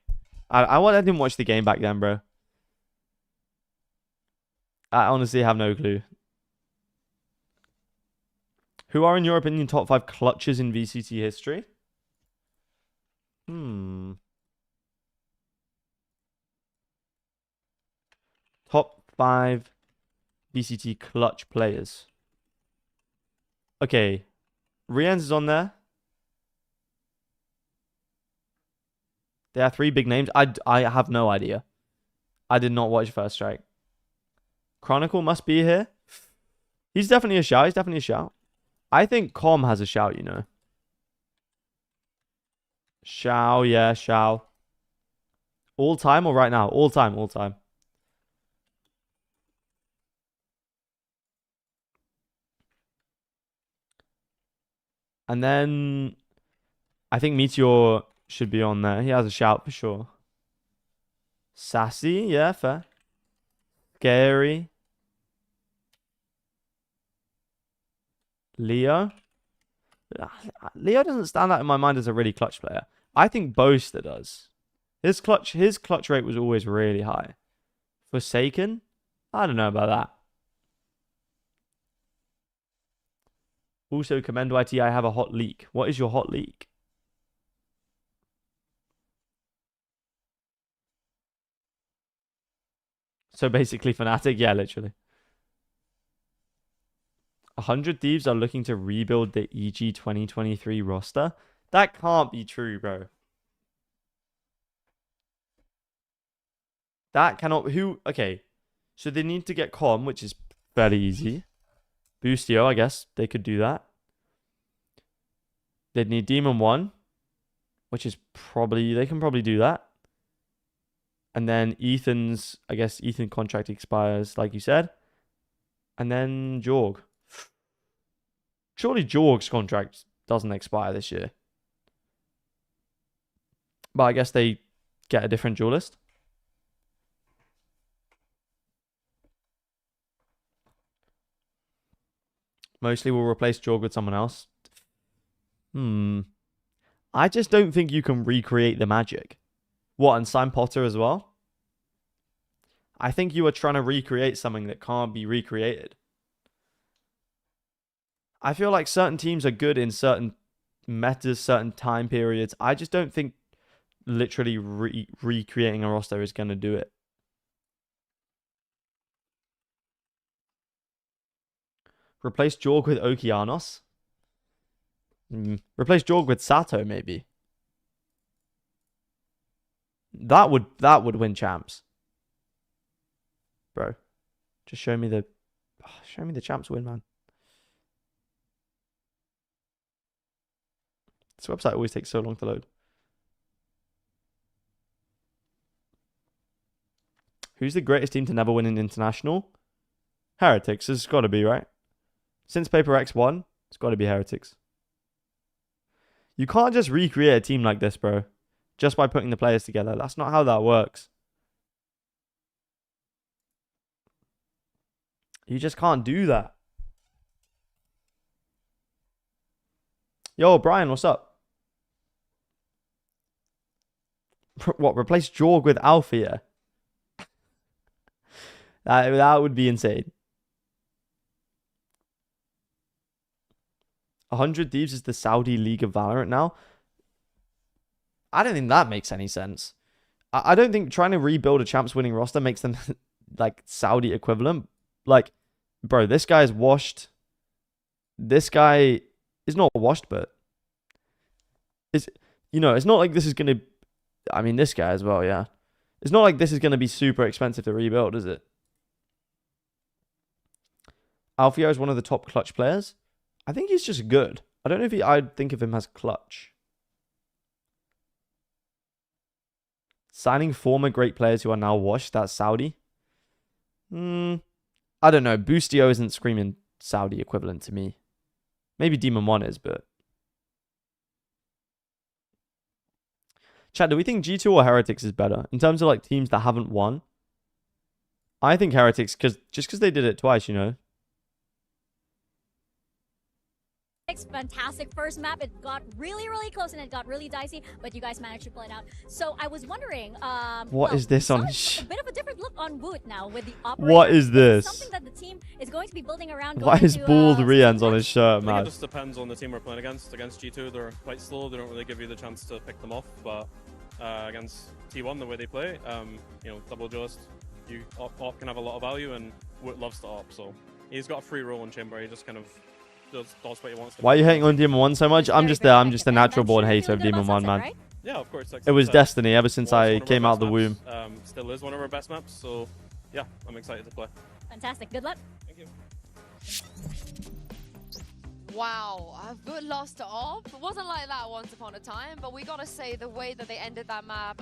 I didn't watch the game back then, bro. I honestly have no clue. Who are, in your opinion, top 5 clutches in VCT history? Top 5 VCT clutch players. Okay. Riens is on there. There are 3 big names. I have no idea. I did not watch First Strike. Chronicle must be here. He's definitely a shout. He's definitely a shout. I think Com has a shout, you know. Shao, yeah, Shao. All time or right now? All time, all time. And then I think Meteor should be on there. He has a shout for sure. Sassy, yeah, fair. Scary. Leo. Leo doesn't stand out in my mind as a really clutch player. I think Boaster does. His clutch rate was always really high. Forsaken? I don't know about that. Also, Commend YT, I have a hot leak. What is your hot leak? So basically Fnatic? Yeah, literally. 100 Thieves are looking to rebuild the EG 2023 roster? That can't be true, bro. That cannot... Who... Okay. So they need to get Com, which is fairly easy. Boostio, I guess they could do that. They'd need Demon 1, which is probably... They can probably do that. And then Ethan's... I guess Ethan contract expires, like you said. And then Jorg. Surely Jorg's contract doesn't expire this year. But I guess they get a different duelist. Mostly will replace Jorg with someone else. I just don't think you can recreate the magic. What, and sign Potter as well? I think you are trying to recreate something that can't be recreated. I feel like certain teams are good in certain metas, certain time periods. I just don't think literally recreating a roster is going to do it. Replace Jorg with Okeanos? Replace Jorg with Sato, maybe. That would win champs. Bro. Just show me the champs win, man. This website always takes so long to load. Who's the greatest team to never win an international? Heretics. It's got to be, right? Since Paper X won, it's got to be Heretics. You can't just recreate a team like this, bro. Just by putting the players together. That's not how that works. You just can't do that. Yo, Brian, what's up? What, replace Jorg with Althea? That would be insane. 100 Thieves is the Saudi League of Valorant now. I don't think that makes any sense. I don't think trying to rebuild a champs winning roster makes them like Saudi equivalent. Like, bro, this guy's washed. This guy is not washed, but it's, you know, it's not like this is going to, I mean, this guy as well, yeah. It's not like this is going to be super expensive to rebuild, is it? Alfio is one of the top clutch players. I think he's just good. I don't know if I'd think of him as clutch. Signing former great players who are now washed, that's Saudi. I don't know. Boostio isn't screaming Saudi equivalent to me. Maybe Demon 1 is, but... Chat, do we think G2 or Heretics is better? In terms of like teams that haven't won? I think Heretics, just because they did it twice, you know.
Fantastic first map. It got really, really close and it got really dicey, but you guys managed to pull it out. So I was wondering,
what is this on?
A bit of a different look on Woot now with the operator.
What is this?
Something that the team is going to be building around.
Why is bald Rians on his shirt, man?
I think it just depends on the team we're playing against. Against G2, they're quite slow. They don't really give you the chance to pick them off. But against T1, the way they play, you know, double duelist, op can have a lot of value, and Woot loves to op. So he's got a free roll in chamber. He just kind of does what he wants to.
Why are you hating on Demon 1 so much? I'm just a natural born hater of Demon 1, man.
Yeah, of course.
It was destiny ever since I came out the womb.
Still is one of our best maps, so yeah, I'm excited to play.
Fantastic. Good luck.
Thank you.
Wow, a good lost to op. It wasn't like that once upon a time, but we gotta say the way that they ended that map,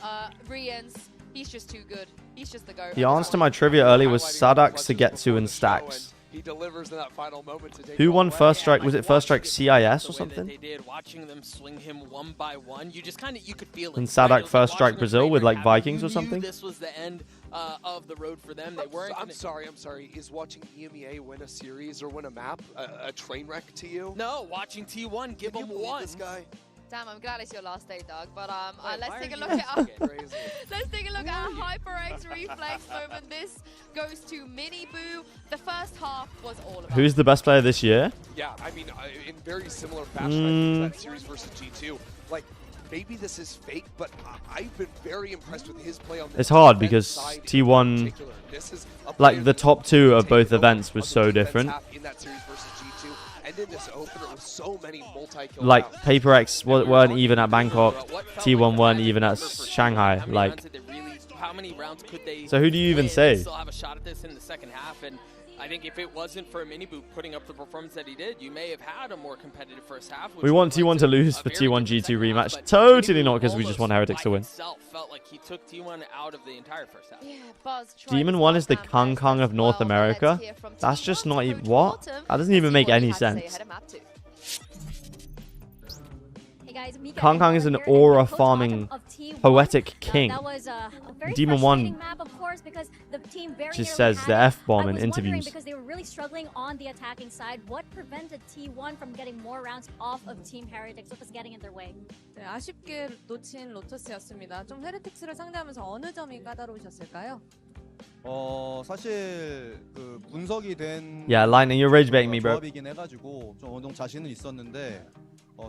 Rians, he's just too good. He's just the go.
The answer to my trivia early was Sadak, Sugetsu, and Stacks.
He delivers in that final moment to take.
Who won First Strike? Was it First Strike CIS or something?
They did, watching them swing him one by one. You just kind of could feel it.
And Sadak First Strike Brazil with like Vikings or something?
This was the end of the road for them. They weren't.
I'm sorry. Is watching EMEA win a series or win a map a train wreck to you?
No, watching T1 give him one.
This guy.
Damn, I'm glad it's your last day, Doug. But let's take a look at let's take a look at our HyperX reflex moment. This goes to Mini Boo. The first half was all about.
Who's the best player this year?
Yeah, I mean, in very similar fashion, that series versus G2. Like, maybe this is fake, but I've been very impressed with his play on the
It's hard because T1, like the top two of both events was so different. Like Paper X weren't even at Bangkok, T1 weren't even at Shanghai. Like, so who do you even say?
Still have a shot at this in the second half, and I think if it wasn't for Minibu putting up the performance that he did, you may have had a more competitive first half.
We want T1 to lose for T1 G2 rematch. Totally not, because we just want Heretics to win.
Felt like he took T1 out of the entire first half.
Demon 1 is the Kang Kang of North America. That's just not even what? That doesn't even make any sense. Kang Kang is an aura farming poetic king. Demon 1 just says the F-bomb in interviews.
Because they were really struggling on the attacking side. What prevented T1 from getting more rounds off of Team Heretics? What was getting in their way?
네, 아쉽게 놓친 로터스였습니다. 좀 헤레틱스를 상대하면서 어느 점이 까다로우셨을까요?
사실 그 분석이 된
Yeah, Lightning, you're rage baiting me, bro.
조합이긴 해가지고 좀 어느 정도 자신은 있었는데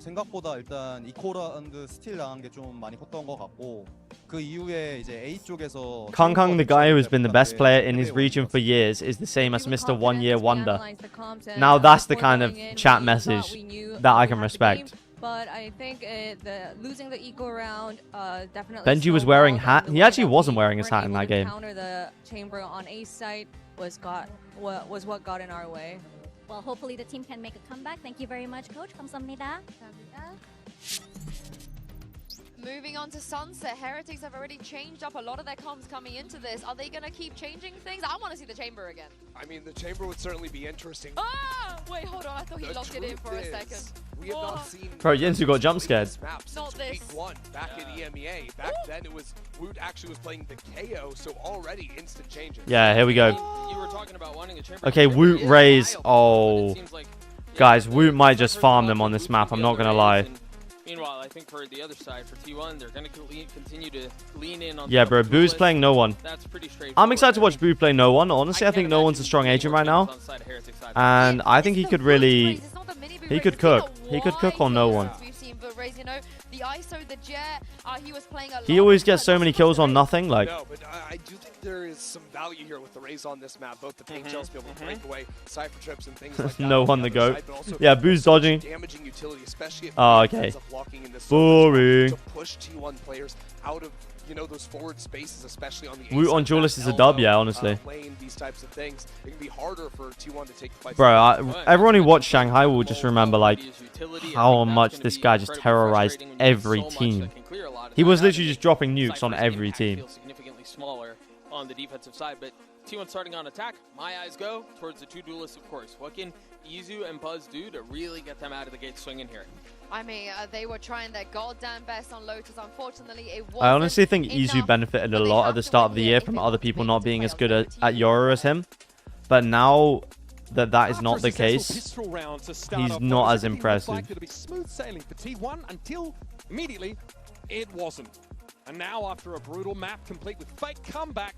생각보다 일단 이코라운드 스틸 당한 게 좀 많이 컸던 것 같고 그 이후에 이제 A 쪽에서
Kang Kang, the guy who has been the best player in his region for years, is the same as Mr. One Year Wonder. Now that's the kind of chat message that I can respect.
But I think losing the eco round definitely.
Benji was wearing hat. He actually wasn't wearing his hat in that game.
Counter the chamber on A site was what got in our way.
Well, hopefully the team can make a comeback. Thank you very much, Coach. 감사합니다.
Moving on to Sunset, Heretics have already changed up a lot of their comms coming into this. Are they going to keep changing things? I want to see the chamber again.
I mean, the chamber would certainly be interesting.
Ah! Wait, hold on. I thought he locked it in for a second.
We have not seen
Bro, Yensu got jump scared.
Not this.
Week 1 back in EMEA. Back then it was Woot actually was playing the KO, so already instant changes.
Yeah, here we go.
You were talking about wanting a chamber.
Okay, Woot raise. Oh. Guys, Woot might just farm them on this map. I'm not going to lie.
Meanwhile, I think for the other side, for T1, they're going to continue to lean in on.
Yeah, bro, Boo's playing no one.
That's pretty straightforward.
I'm excited to watch Boo play no one. Honestly, I think no one's a strong agent right now. And I think he could really... He could cook. He could cook on no one.
You know, the ISO, the Jet, he was playing a lot.
He always gets so many kills on nothing. Like,
no, but I do think there is some value here with the Raze on this map. Both the pink shells be able to break away, Cypher trips and things like that.
No one to go. Yeah, Boo's dodging.
Damaging utility, especially if
okay. Boring.
To push T1 players out of, you know, those forward spaces, especially on the
Woot on Duelist is a dub, yeah, honestly.
Lane, these types of things, it can be harder for T1 to take the fight.
Bro, everyone who watched Shanghai will just remember, like, how much this guy just terrorized every team. He was literally just dropping nukes on every team.
Significantly smaller on the defensive side, but T1 starting on attack. My eyes go towards the two duelists, of course. What can Izu and Buzz do to really get them out of the gate swinging here?
I mean, they were trying their goddamn best on Lotus. Unfortunately, it wasn't.
I honestly think Izu benefited a lot at the start of the year from other people not being as good at Yoru as him. But now that that is not the case, he's not as impressive.
Smooth sailing for T1 until immediately it wasn't. And now after a brutal map complete with fake comeback,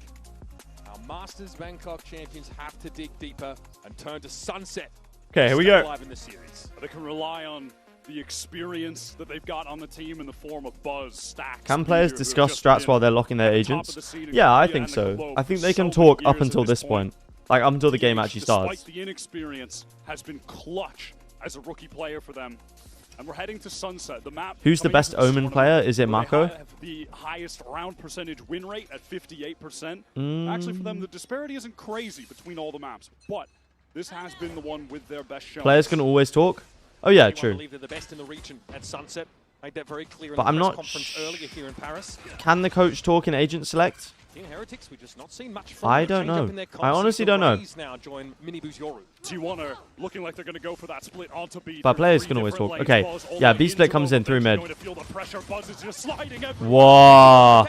our Masters Bangkok champions have to dig deeper and turn to Sunset.
Okay, here we go.
In the series. They can rely on the experience that they've got on the team in the form of Buzz, Stacks.
Can players discuss strats while they're locking their agents? Yeah, I think so. I think they can talk up until this point. Like, up until the game actually starts.
Despite the inexperience, has been clutch as a rookie player for them. And we're heading to Sunset. The map.
Who's the best Omen player? Is it Mako?
The highest round percentage win rate at 58%. Actually, for them, the disparity isn't crazy between all the maps, but this has been the one with their best shot.
Players can always talk. Oh yeah, true.
They're the best in the region at Sunset. Made that very clear in
but
the
I'm
press
not.
Conference earlier here in Paris.
Can the coach talk in agent select?
Heretics, we've just not seen much from
I don't know. I honestly don't know.
Now join Minibu's Yoru.
T1 are looking like they're going to go for that split onto B.
But players can always talk. Okay, yeah, B split comes in through mid.
Whoa.
Whoa.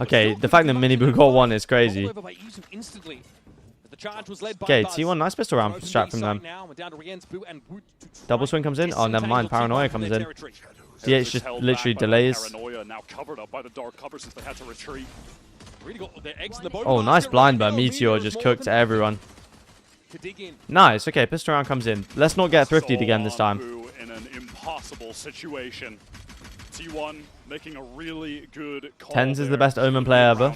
Okay, the fact that Minibu got one is crazy. Okay, T1, nice pistol round strat from them. Double swing comes in. Oh, never mind. Paranoia comes in. Yeah, it's just literally delays.
Paranoia now covered up by the dark cover since they had to retreat.
Oh, nice blind, but Meteor just cooked everyone. Nice. Okay, pistol round comes in. Let's not get thrifted again this time.
In an impossible situation. T1 making a really good call.
Tens is the best Omen player ever.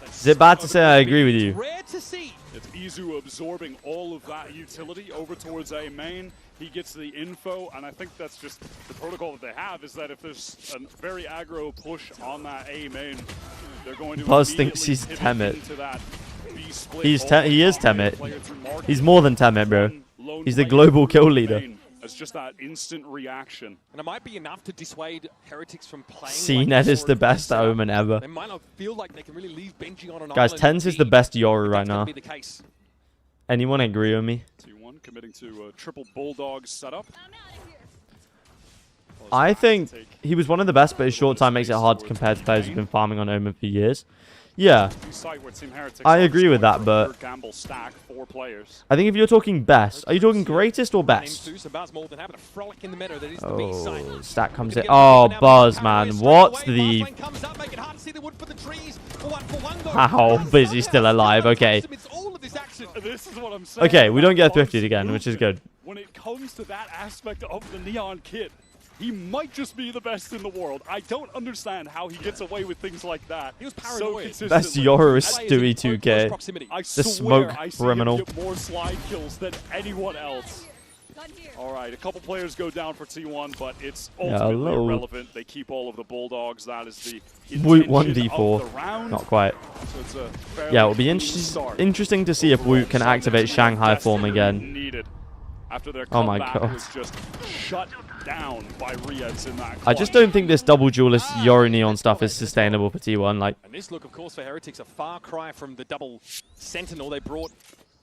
Is it bad to say I agree with you?
Rare to see. It's Izu absorbing all of that utility over towards A main. He gets the info, and I think that's just the protocol that they have, is that if there's a very aggro push on that A main, they're going to
Buzz thinks he's Temet. He is Temet. He's more than Temet, bro. He's the global kill leader.
It's just that instant reaction.
And it might be enough to dissuade Heretics from playing.
CNET is the best Omen ever.
They might not feel like they can really leave Benji on an
Guys,
island.
Tens is the best Yoru right now.
Be the case.
Anyone agree with me?
T1 committing to a triple Bulldog setup.
I think he was one of the best, but his short time makes it hard to compare to players who've been farming on Omen for years. Yeah, I agree with that, but I think if you're talking best, are you talking greatest or best? Oh, Stack comes in. Oh, Buzz, man. What's the... How is he still alive? Okay. Okay, we don't get thrifted again, which is good.
When it comes to that aspect of the Neon Kid, he might just be the best in the world. I don't understand how he gets away with things like that. He was paranoid. So
best Yoru is Stewie 2K. The smoke criminal.
Get more slide kills than anyone else. All right, a couple players go down for T1, but it's ultimately irrelevant. They keep all of the Bulldogs. That is the
Woot 1d4. Not quite.
So
yeah, it'll be interesting to see if Woot can activate Shanghai form again.
After their
oh my
comeback
god.
was just shut down by Riyadz in that
I just don't think this double duelist Yoru Neon stuff is sustainable for T1. Like,
and this look, of course, for Heretics, a far cry from the double Sentinel they brought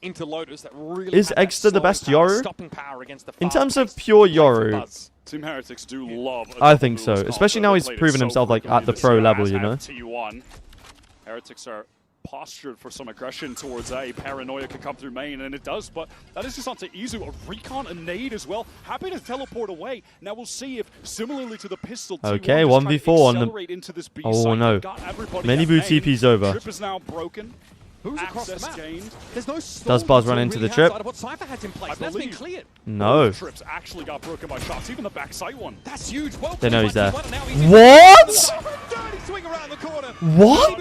into Lotus. That really
is Exeter the best Yoru?
Stopping power against the
In terms of pure Yoru,
Team Heretics do love
I think so. Especially now he's proven himself like at the pro level, you know.
T1. Heretics are postured for some aggression towards A. Paranoia can come through main, and it does, but that is just onto Izu. A recon, a nade as well. Happy to teleport away. Now we'll see if, similarly to the pistol,
okay, 1v4 on the... Oh no. MIBR TP's over.
Trip is now broken.
Who's across the map? There's no
Does Buzz run into the trip?
What Cypher has in place. That's been cleared.
No.
Trips actually got broken by shots, even the backside one.
That's huge. Well,
they know he's there.
What? Dirty swing around the corner.
What?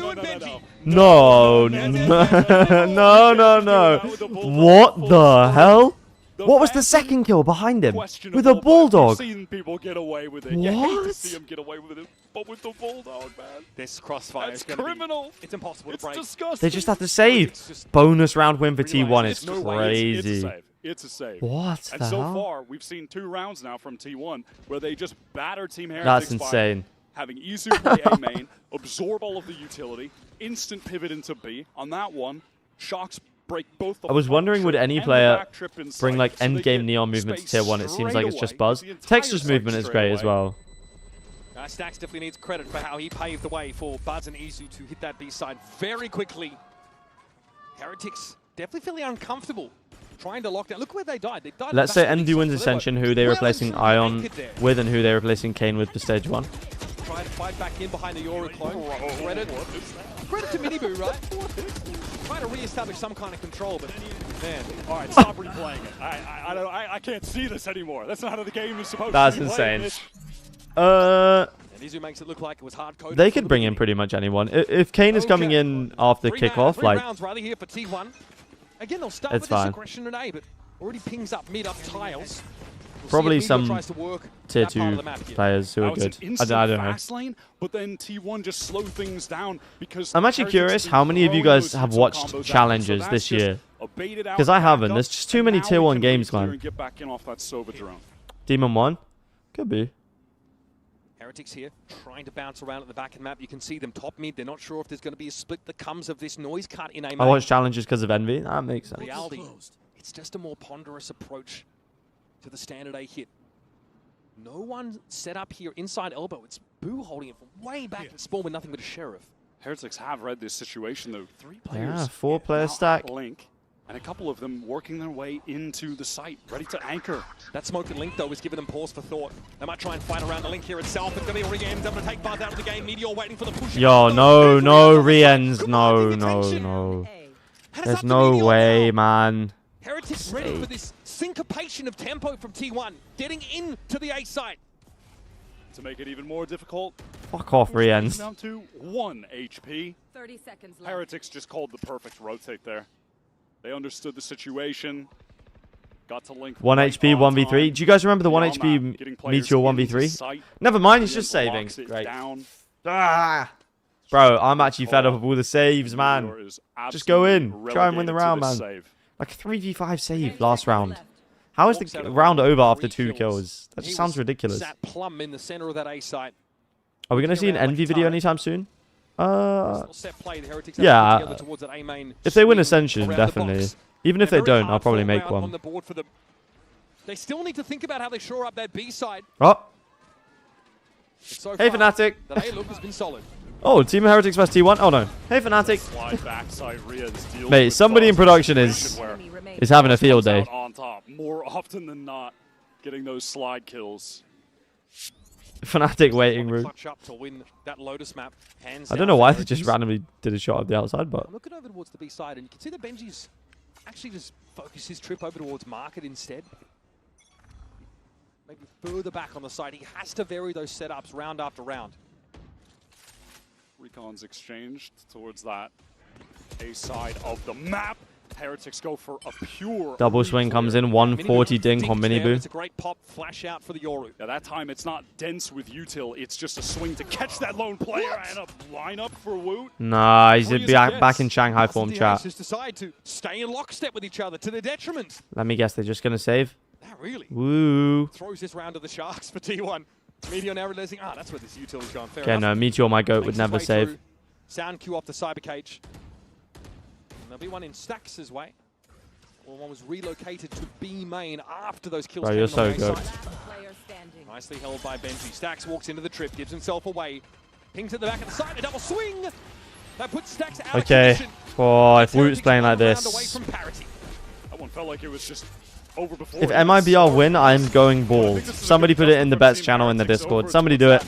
No, no. What the hell? What was the second kill behind him? With a bulldog.
We've seen people get away with it.
What?
You hate to see him get away with it, but with the bulldog, man.
This crossfire is
criminal.
It's impossible to break.
It's disgusting.
They just have to save. Bonus round win for T1. It's crazy.
It's a save.
What the
And so
hell?
far, we've seen 2 rounds now from T1 where they just batter Team Heretics.
That's insane.
By having Izu play A main, absorb all of the utility, instant pivot into B. On that one, Shocks break both the
I was wondering, would any
and the
player
back trip inside,
bring like
so they
end game
get
Neon movement to
space
tier 1? It seems like it's just
straight
Buzz.
away. The entire
Texture's
site
movement is
straight
great as
away.
well.
Stacks definitely needs credit for how he paved the way for Buzz and Izu to hit that B side very quickly. Heretics definitely feeling uncomfortable trying to lock down. Look where they died. They died.
Let's say ND wins Ascension, who they're replacing Ion with and who they're replacing Kane with for stage 1.
Try to fight back in behind the Yoru clone. Credit to MIBR, right? Trying to re-establish some kind of control, but man.
All right, stop replaying it. I can't see this anymore. That's not how the game is supposed
That's
to be
insane.
played.
And Izu makes it look like it was hard-coded.
They could bring in pretty much anyone. If Kane is coming in after kickoff,
three
like,
rounds rather here for T1. Again, they'll start
it's
with this
fine.
aggression in A, but already pings up mid up tiles. We'll
Probably
see if MIBR
some
tries to work
tier
that part of
2
the map here.
players who are good. I don't know.
Fast lane, but then T1 just slow things down because
I'm actually curious how many of you guys have watched challenges this year. Because I haven't. There's just too many tier 1 games, man.
Get back in off that Sova drone.
Demon 1? Could be.
Heretics here, trying to bounce around at the back of the map. You can see them top mid. They're not sure if there's going to be a split that comes of this noise cut in A main.
I watch challenges because of envy. That makes sense.
Reality, it's just a more ponderous approach to the standard A hit. No one set up here inside elbow. It's Boo holding it from way back in spawn with nothing but a sheriff.
Heretics have read this situation though. 3 players.
Yeah, 4-player stack.
Link, and a couple of them working their way into the site, ready to anchor.
That smoke and Link, though, is giving them pause for thought. They might try and fight around the Link here itself. It's going to be Rienz able to take Buzz out of the game. Meteor waiting for the push.
Yo, no, Rienz. No. There's no way, man.
Heretics ready for this syncopation of tempo from T1, getting into the A site.
To make it even more difficult.
Fuck off, Rienz.
Down to 1 HP.
30 seconds left.
Heretics just called the perfect rotate there. They understood the situation. Got to link
1 HP, 1v3. Do you guys remember the 1 HP Meteor 1v3? Never mind, he's just saving. Great. Ah! Bro, I'm actually fed up of all the saves, man. Just go in. Try and win the round, man. Like a 3v5 save last round. How is the round over after 2 kills? That just sounds ridiculous.
Sat plumb in the center of that A site.
Are we going to see an Envy video anytime soon? Yeah. If they win Ascension, definitely. Even if they don't, I'll probably make one.
They still need to think about how they shore up that B side.
Oh.
So
hey, Fnatic.
That A look has been solid.
Oh, Team Heretics vs T1. Oh, no. Hey, Fnatic. Mate, somebody in production is having a field day.
On top, more often than not, getting those slide kills.
Fnatic waiting room. I don't know why they just randomly did a shot at the outside, but...
I'm looking over towards the B side, and you can see that Benji's actually just focused his trip over towards Market instead. Maybe further back on the side. He has to vary those setups round after round.
Recons exchanged towards that A side of the map. Heretics go for a pure
double swing comes in, 140 dink on MIBR.
It's a great pop flash out for the Yoru.
Yeah, that time it's not dense with util. It's just a swing to catch that lone player and a lineup for Woot.
Nah, he's back in Shanghai form chat.
Just decide to stay in lockstep with each other to their detriment.
Let me guess, they're just going to save?
That really
throws
this round to the Sharks for T1. Meteor now realizing, that's where this utility's gone. Fair
Okay,
enough.
no, Meteor, my goat, would never save.
Through. Sound Q off the cyber cage. And there'll be one in Stax' way. Well, one was relocated to B main after those kills.
Bro, you're so good.
Nicely held by Benji. Stax walks into the trip, gives himself away. Pings at the back of the side, a double swing. That puts Stax out of position.
Oh, if Woot's playing like this.
That one felt like it was just over before.
If MIBR win, I'm going bald. Somebody put it in the bets channel in the Discord. Somebody do it.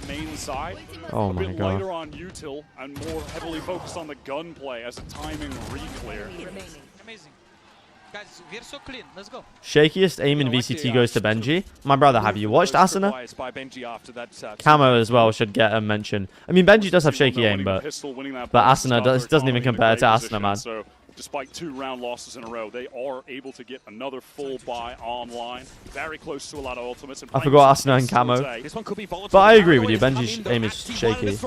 Oh my god.
Later on util and more heavily focused on the gunplay as a timing re-clear.
Amazing. Guys, we're so clean. Let's go.
Shakiest aim in VCT goes to Benji. My brother, have you watched Asuna? Camo as well should get a mention. I mean, Benji does have shaky aim, but Asuna doesn't even compare to Asuna, man.
So, despite 2 round losses in a row, they are able to get another full buy online. Very close to a lot of ultimates.
I forgot Asuna and Camo. But I agree with you. Benji's aim is shaky.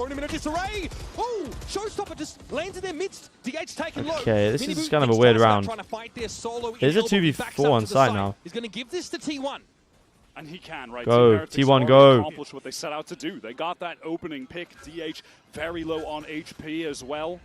Okay, this is kind of a weird round. There's a 2v4 on side now.
He's going to give this to T1.
And he can, right?
Go, T1, go.
Accomplish what they set out to do. They got that opening pick. DH very low on HP as well.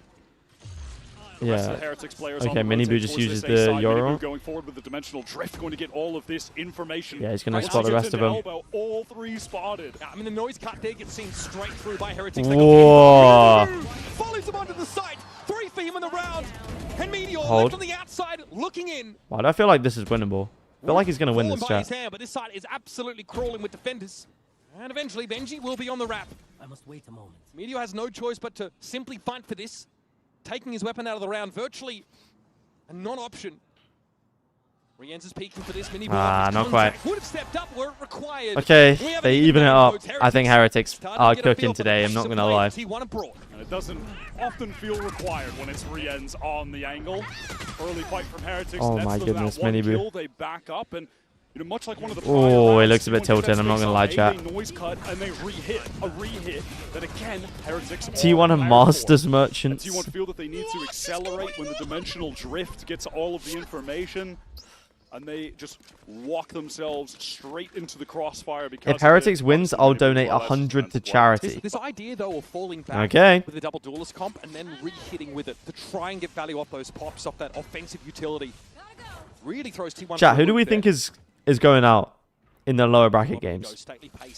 Yeah. Okay, Miniboo just uses the Euro.
Going forward with the dimensional drift, going to get all of this information.
Yeah, he's going to spot the rest of them.
All 3 spotted.
I mean, the noise cut there gets seen straight through by Heretics.
Whoa.
Follows him onto the site. 3 for him in the round. And Meteor
Hold.
left on the outside, looking in.
Why do I feel like this is winnable? I feel like he's going to win this chat.
But this side is absolutely crawling with defenders. And eventually, Benji will be on the wrap.
I must wait a moment.
Meteor has no choice but to simply fight for this. Taking his weapon out of the round, virtually a non-option. Rienz is peeking for this mini ball.
Not quite.
Would have stepped up where it required.
Okay, they even it up. I think Heretics are cooking today, I'm not going to lie.
And it doesn't often feel required when it's Rienz on the angle. Early fight from Heretics.
Oh my goodness, Miniboo.
They back up and much like one of the
oh, it looks a bit tilted, I'm not going to lie, chat.
Noise cut and they re-hit, a re-hit. Then again, Heretics
T1 and Masters Merchants.
T1 feel that they need to accelerate when the dimensional drift gets all of the information. And they just walk themselves straight into the crossfire. Because
if Heretics wins, I'll donate 100 to charity.
This idea, though, of falling back with the double duelist comp and then re-hitting with it to try and get value off those pops, off that offensive utility, really throws T1.
Chat, who do we think is going out in the lower bracket games?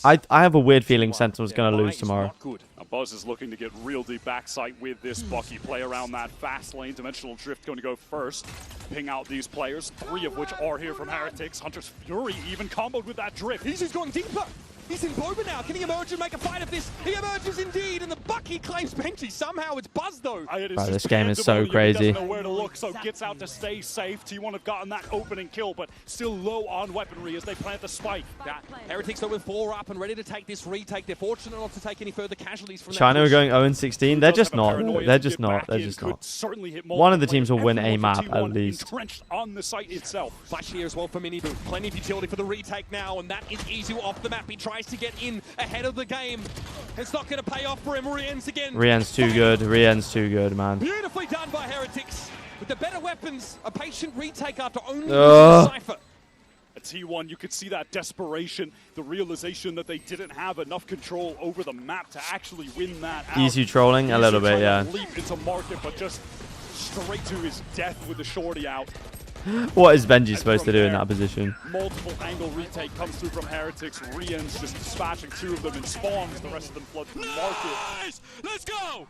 I have a weird feeling Sentinel's going to lose tomorrow.
Now Buzz is looking to get real deep backside with this Bucky. Play around that fast lane. Dimensional Drift going to go first. Ping out these players, 3 of which are here from Heretics. Hunter's Fury even comboed with that Drift.
He's just going deeper. He's in Boba now. Can he emerge and make a fight of this? He emerges indeed, and the Bucky claims Benji. Somehow it's Buzz, though.
Bro, this game is so crazy.
He doesn't know where to look, so gets out to stay safe. T1 have gotten that opening kill, but still low on weaponry as they plant the spike.
Heretics are with 4 up and ready to take this retake. They're fortunate not to take any further casualties from
China are going 0-16. They're just not. They're just not. One of the teams will win a map at least.
On the site itself.
Flash here as well for Miniboo. Plenty of utility for the retake now, and that is easy off the map. He tries to get in ahead of the game. It's not going to pay off for him. Rienz again.
Rienz too good. Rienz too good, man.
Beautifully done by Heretics. With the better weapons, a patient retake after only a Cypher.
At T1, you could see that desperation, the realization that they didn't have enough control over the map to actually win that out.
Easy trolling a little bit, yeah.
Leap into market, but just straight to his death with the shorty out.
What is Benji supposed to do in that position?
Multiple angle retake comes through from Heretics. Rienz just dispatching 2 of them and spawns. The rest of them flood the market.
Let's go!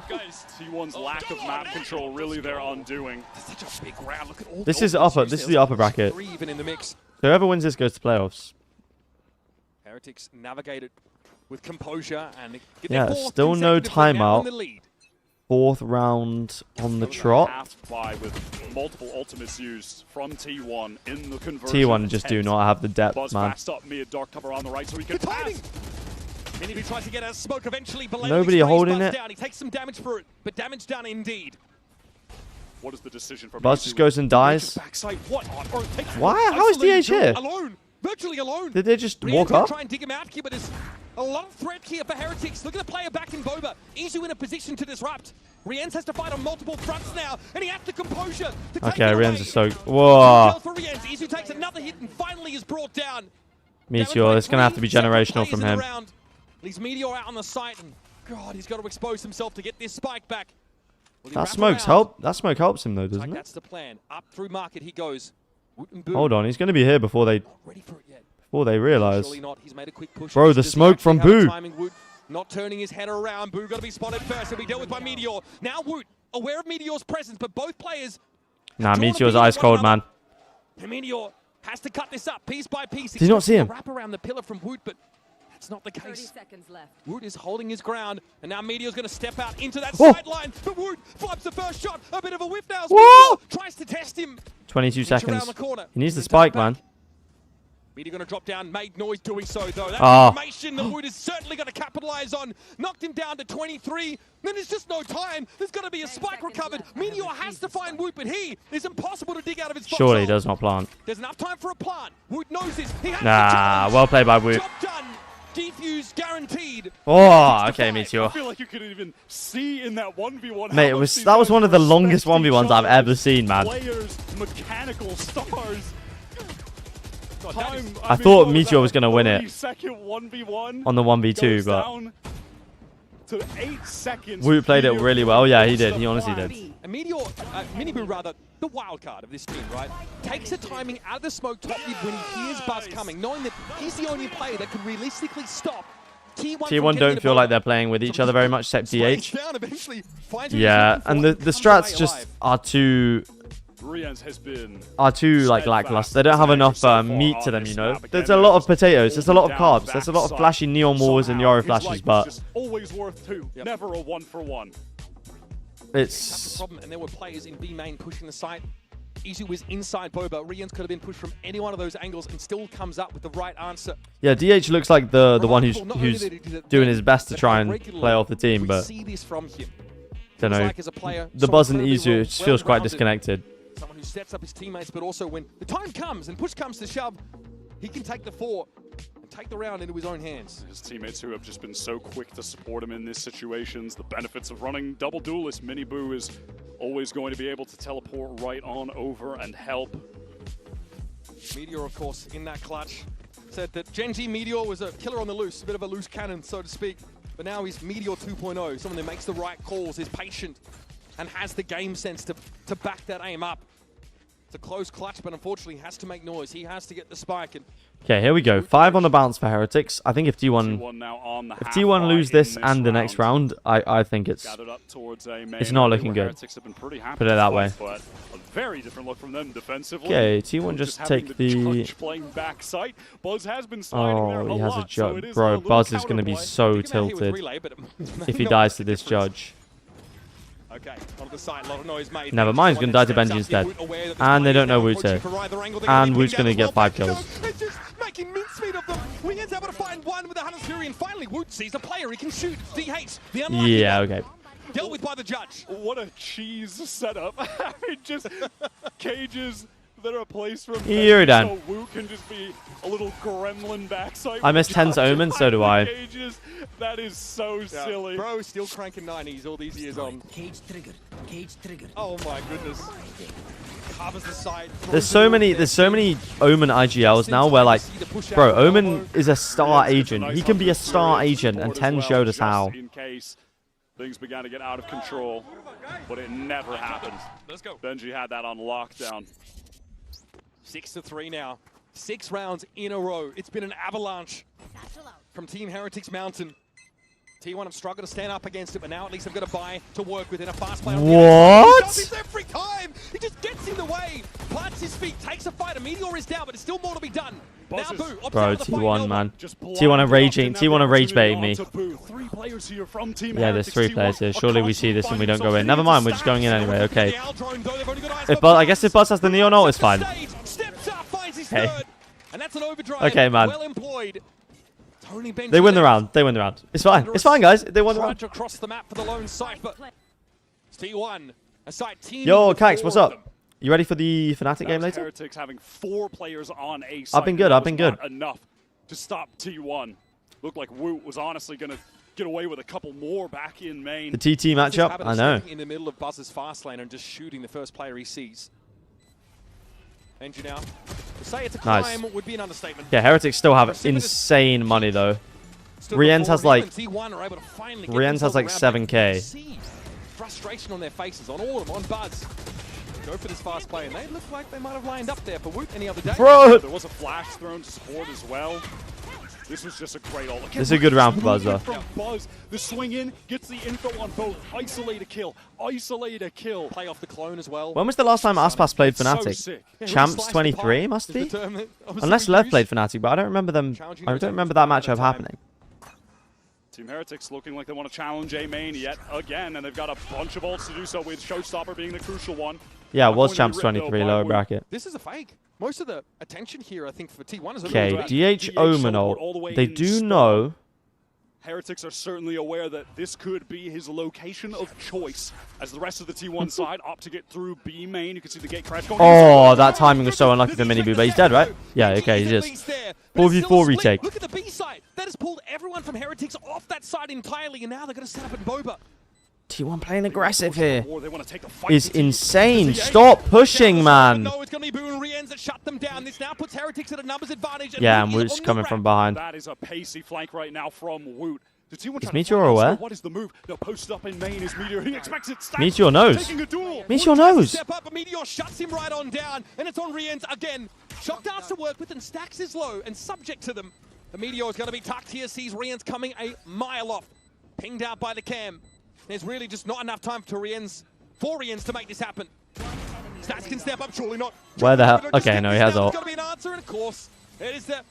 Guys, T1's lack of map control really their undoing.
Such a big round. Look at all
This is upper. This is the upper bracket.
Even in the mix.
So whoever wins this goes to playoffs.
Heretics navigated with composure and get
yeah, still no timeout. 4th round on the trot.
By with multiple ultimates used from T1 in the conversion.
T1 just do not have the depth,
Buzz
man.
fast up mid, dark cover on the right, so he can pass.
Miniboo tries to get a smoke eventually. Below
Nobody holding it.
down. He takes some damage for it, but damage done indeed.
What is the decision for
Buzz just goes and dies.
Backside. What on earth?
Why? How is DH here?
Alone. virtually alone.
Did they just
Rian's
walk
gonna
up?
try and dig him out here, but there's a lot of threat here for Heretics. Look at the player back in Boba. Izu in a position to disrupt. Rienz has to fight on multiple fronts now, and he has the composure to take
Okay,
it
Rienz
away.
is so... Whoa.
For Rienz. Izu takes another hit and finally is brought down.
Meteor, it's going to have to be generational from him.
Leaves Meteor out on the site, and God, he's got to expose himself to get this spike back.
That smoke helps him though, doesn't it?
That's the plan. Up through market he goes.
Hold on, he's going to be here before they realize.
Surely not. He's made a quick push.
Bro, the smoke from Boo.
Woot not turning his head around. Boo got to be spotted first. He'll be dealt with by Meteor. Now Woot aware of Meteor's presence, but both players.
Nah, Meteor's ice cold, man.
Meteor has to cut this up piece by piece.
Did you not see him?
Wrap around the pillar from Woot, but that's not the case.
30 seconds left.
Woot is holding his ground, and now Meteor's going to step out into that sideline. But Woot flubs the first shot. A bit of a whiff now. Meteor tries to test him.
22 seconds.
The corner.
He needs the spike, man.
Meteor going to drop down. Made noise doing so, though. That's information that Woot is certainly going to capitalize on. Knocked him down to 23. Then there's just no time. There's going to be a spike recovered. Meteor has to find Woot, but he is impossible to dig out of his foxhole.
Surely he does not plant.
There's enough time for a plant. Woot knows this. He has
Nah, well played by Woot.
Job done. Defuse guaranteed.
Oh, okay, Meteor.
I feel like you could even see in that 1v1.
Mate, that was one of the longest 1v1s I've ever seen, man.
Players, mechanical stars.
I thought Meteor was going to win it
1v1
on the 1v2, but
to 8 seconds.
Woot played it really well. Yeah, he did. He honestly did.
And Meteor, Miniboo rather, the wild card of this team, right? Takes the timing out of the smoke top mid when he hears Buzz coming, knowing that he's the only player that could realistically stop
T1 don't feel like they're playing with each other very much, except DH. Yeah, and the strats just are too like lackluster. They don't have enough meat to them, you know. There's a lot of potatoes, there's a lot of carbs, there's a lot of flashy neon walls and Yoro flashes, but
always worth 2, never a 1-for-1.
It's
problem, and there were players in B main pushing the site. Izu was inside Boba. Rians could have been pushed from any one of those angles and still comes up with the right answer.
Yeah, DH looks like the one who's doing his best to try and play off the team, but don't know. The Buzz and Izu feels quite disconnected.
Someone who sets up his teammates, but also when the time comes and push comes to shove, he can take the 4 and take the round into his own hands.
His teammates who have just been so quick to support him in these situations. The benefits of running double duelist. Miniboo is always going to be able to teleport right on over and help.
Meteor, of course, in that clutch, said that Genji Meteor was a killer on the loose, a bit of a loose cannon, so to speak. But now he's Meteor 2.0, someone that makes the right calls, is patient, and has the game sense to back that aim up. It's a close clutch, but unfortunately has to make noise. He has to get the spike. And
okay, here we go. 5 on the bounce for Heretics. I think if T1 lose this and the next round, I think it's not looking good. Put it that way.
But a very different look from them defensively.
Okay, T1 just take the...
Buzz has been
oh, he has a judge. Bro, Buzz is going to be so tilted if he dies to this judge.
Okay, onto the side, a lot of noise made.
Never mind, he's going to die to Benji instead. And they don't know Woot's here. And Woot's going to get 5 kills.
Just making mincemeat of them. Rian's able to find one with the Hunter's Fury, and finally Woot sees a player he can shoot. DH, the unlucky
yeah, okay.
Dealt with by the judge.
What a cheese setup. I mean, just cages that are placed from
You're done.
So Woot can just be a little gremlin backside.
I missed 10's Omen, so do I.
Cages. That is so silly.
Bro, still cranking 90s all these years on.
Cage trigger. Cage trigger.
Oh my goodness. Covers the side.
There's so many Omen IGLs now where like, bro, Omen is a star agent. He can be a star agent, and 10 showed us how.
In case things began to get out of control, but it never happened.
Let's go.
Benji had that on lockdown.
6-3 now. 6 rounds in a row. It's been an avalanche from Team Heretics Mountain. T1 have struggled to stand up against it, but now at least they've got a buy to work with in a fast play.
What?
He does this every time. He just gets in the way, plants his feet, takes a fight. A Meteor is down, but there's still more to be done. Now Boo,
bro, T1, man. T1 are raging. T1 are rage baiting me. Yeah, there's 3 players here. Surely we see this and we don't go in. Never mind, we're just going in anyway. Okay. I guess if Buzz has the Neon ult, it's fine. Okay. Okay, man. They win the round. They win the round. It's fine. It's fine, guys. They won the round.
Across the map for the lone Cypher. T1, a site team.
Yo, Cax, what's up? You ready for the Fnatic game later?
Heretics having 4 players on A
I've been good. I've been good.
Enough to stop T1. Looked like Woot was honestly going to get away with a couple more back in main.
The TT matchup, I know.
In the middle of Buzz's fast lane and just shooting the first player he sees. Engineer, to say it's a crime would be an understatement.
Yeah, Heretics still have insane money though. Rienz has like 7K.
Frustration on their faces, on all of them, on Buzz. Go for this fast play, and they look like they might have lined up there for Woot any other day.
Bro!
There was a flash thrown to support as well. This was just a great all.
This is a good round for Buzz though.
Buzz, the swing in, gets the info on both. Isolate a kill. Isolate a kill.
Play off the clone as well.
When was the last time Aspas played Fnatic?
So
Champs 23 must be? Unless Lev played Fnatic, but I don't remember them. I don't remember that matchup happening.
Team Heretics looking like they want to challenge A main yet again, and they've got a bunch of ults to do so, with Showstopper being the crucial one.
Yeah, it was Champs 23 lower bracket.
This is a fake. Most of the attention here, I think, for T1 is
okay, DH Omen ult. They do know.
Heretics are certainly aware that this could be his location of choice, as the rest of the T1 side opt to get through B main. You can see the gate crash going.
Oh, that timing was so unlucky for MIBR, but he's dead, right? Yeah, okay, he is. 4v4 retake.
Look at the B side. That has pulled everyone from Heretics off that side entirely, and now they're going to set up in Boba.
T1 playing aggressive here is insane. Stop pushing, man.
No, it's going to be Boo and Rienz that shut them down. This now puts Heretics at a numbers advantage.
Yeah, and Woot's coming from behind.
That is a pacey flank right now from Woot.
Is Meteor aware?
What is the move? No, post up in main is Meteor. He expects it.
Meteor knows. Meteor knows.
Step up, but Meteor shuts him right on down, and it's on Rienz again. Shock darts to work with, and Stacks is low and subject to them. The Meteor is going to be tucked here. Sees Rienz coming a mile off, pinged out by the cam. There's really just not enough time for Rienz to make this happen. Stats can step up, surely not.
Where the hell? Okay, no, he has ult.
There's got to be an answer, and of course, it is the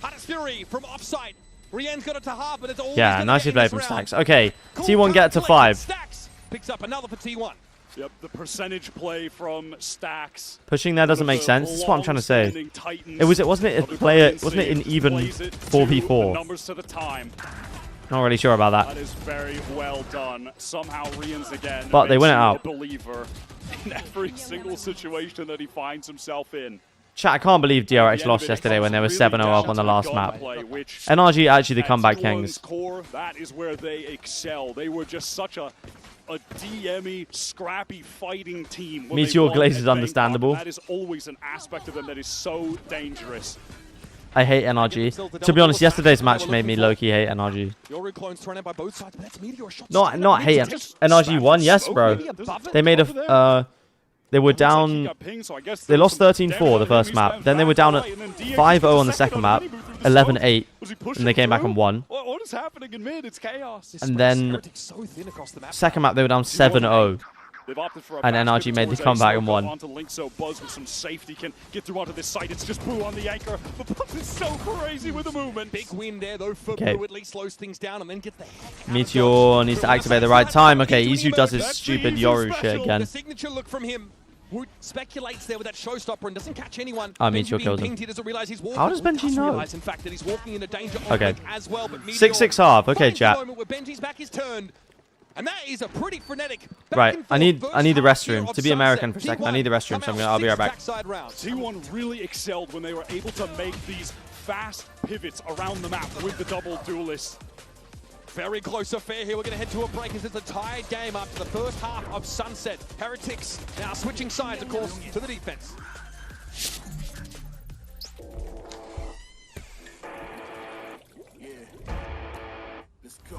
Hottest Fury from offside. Rienz got it to half, but it's all.
Yeah, nicely played from Stacks. Okay, T1 get to 5.
Stacks picks up another for T1.
Yep, the percentage play from Stacks.
Pushing there doesn't make sense. That's what I'm trying to say. Wasn't it an even 4v4?
Numbers to the time.
Not really sure about that.
That is very well done. Somehow Rienz again.
But they win it out.
A believer in every single situation that he finds himself in.
Chat, I can't believe DRX lost yesterday when they were 7-0 up on the last map. NRG actually the comeback kings.
That is where they excel. They were just such a DMy, scrappy fighting team.
Meteor Glaze is understandable.
That is always an aspect of them that is so dangerous.
I hate NRG. To be honest, yesterday's match made me low-key hate NRG. Not hate NRG won, yes, bro. They made a they were down. They lost 13-4 the first map. Then they were down at 5-0 on the second map, 11-8, and they came back and won.
What is happening in mid? It's chaos.
And then second map they were down 7-0. And NRG made the comeback and won.
Onto Link, so Buzz with some safety can get through onto this site. It's just Boo on the anchor. But Buzz is so crazy with the movement.
Big win there though for Boo, at least slows things down and then gets the heck.
Meteor needs to activate the right time. Okay, Izu does his stupid Yoru shit again.
The signature look from him. Woot speculates there with that showstopper and doesn't catch anyone.
Meteor kills him.
He doesn't realize he's walking.
How does Benji know?
In fact, that he's walking into danger
okay.
As well, but
6-6 half. Okay, chat.
Where Benji's back is turned. And that is a pretty frenetic.
Right, I need the restroom. To be American for a second, I need the restroom, so I'll be right back.
T1 really excelled when they were able to make these fast pivots around the map with the double duelists.
Very close affair here. We're going to head to a break as it's a tied game after the first half of Sunset. Heretics now switching sides, of course, to the defense.
Yeah, let's go.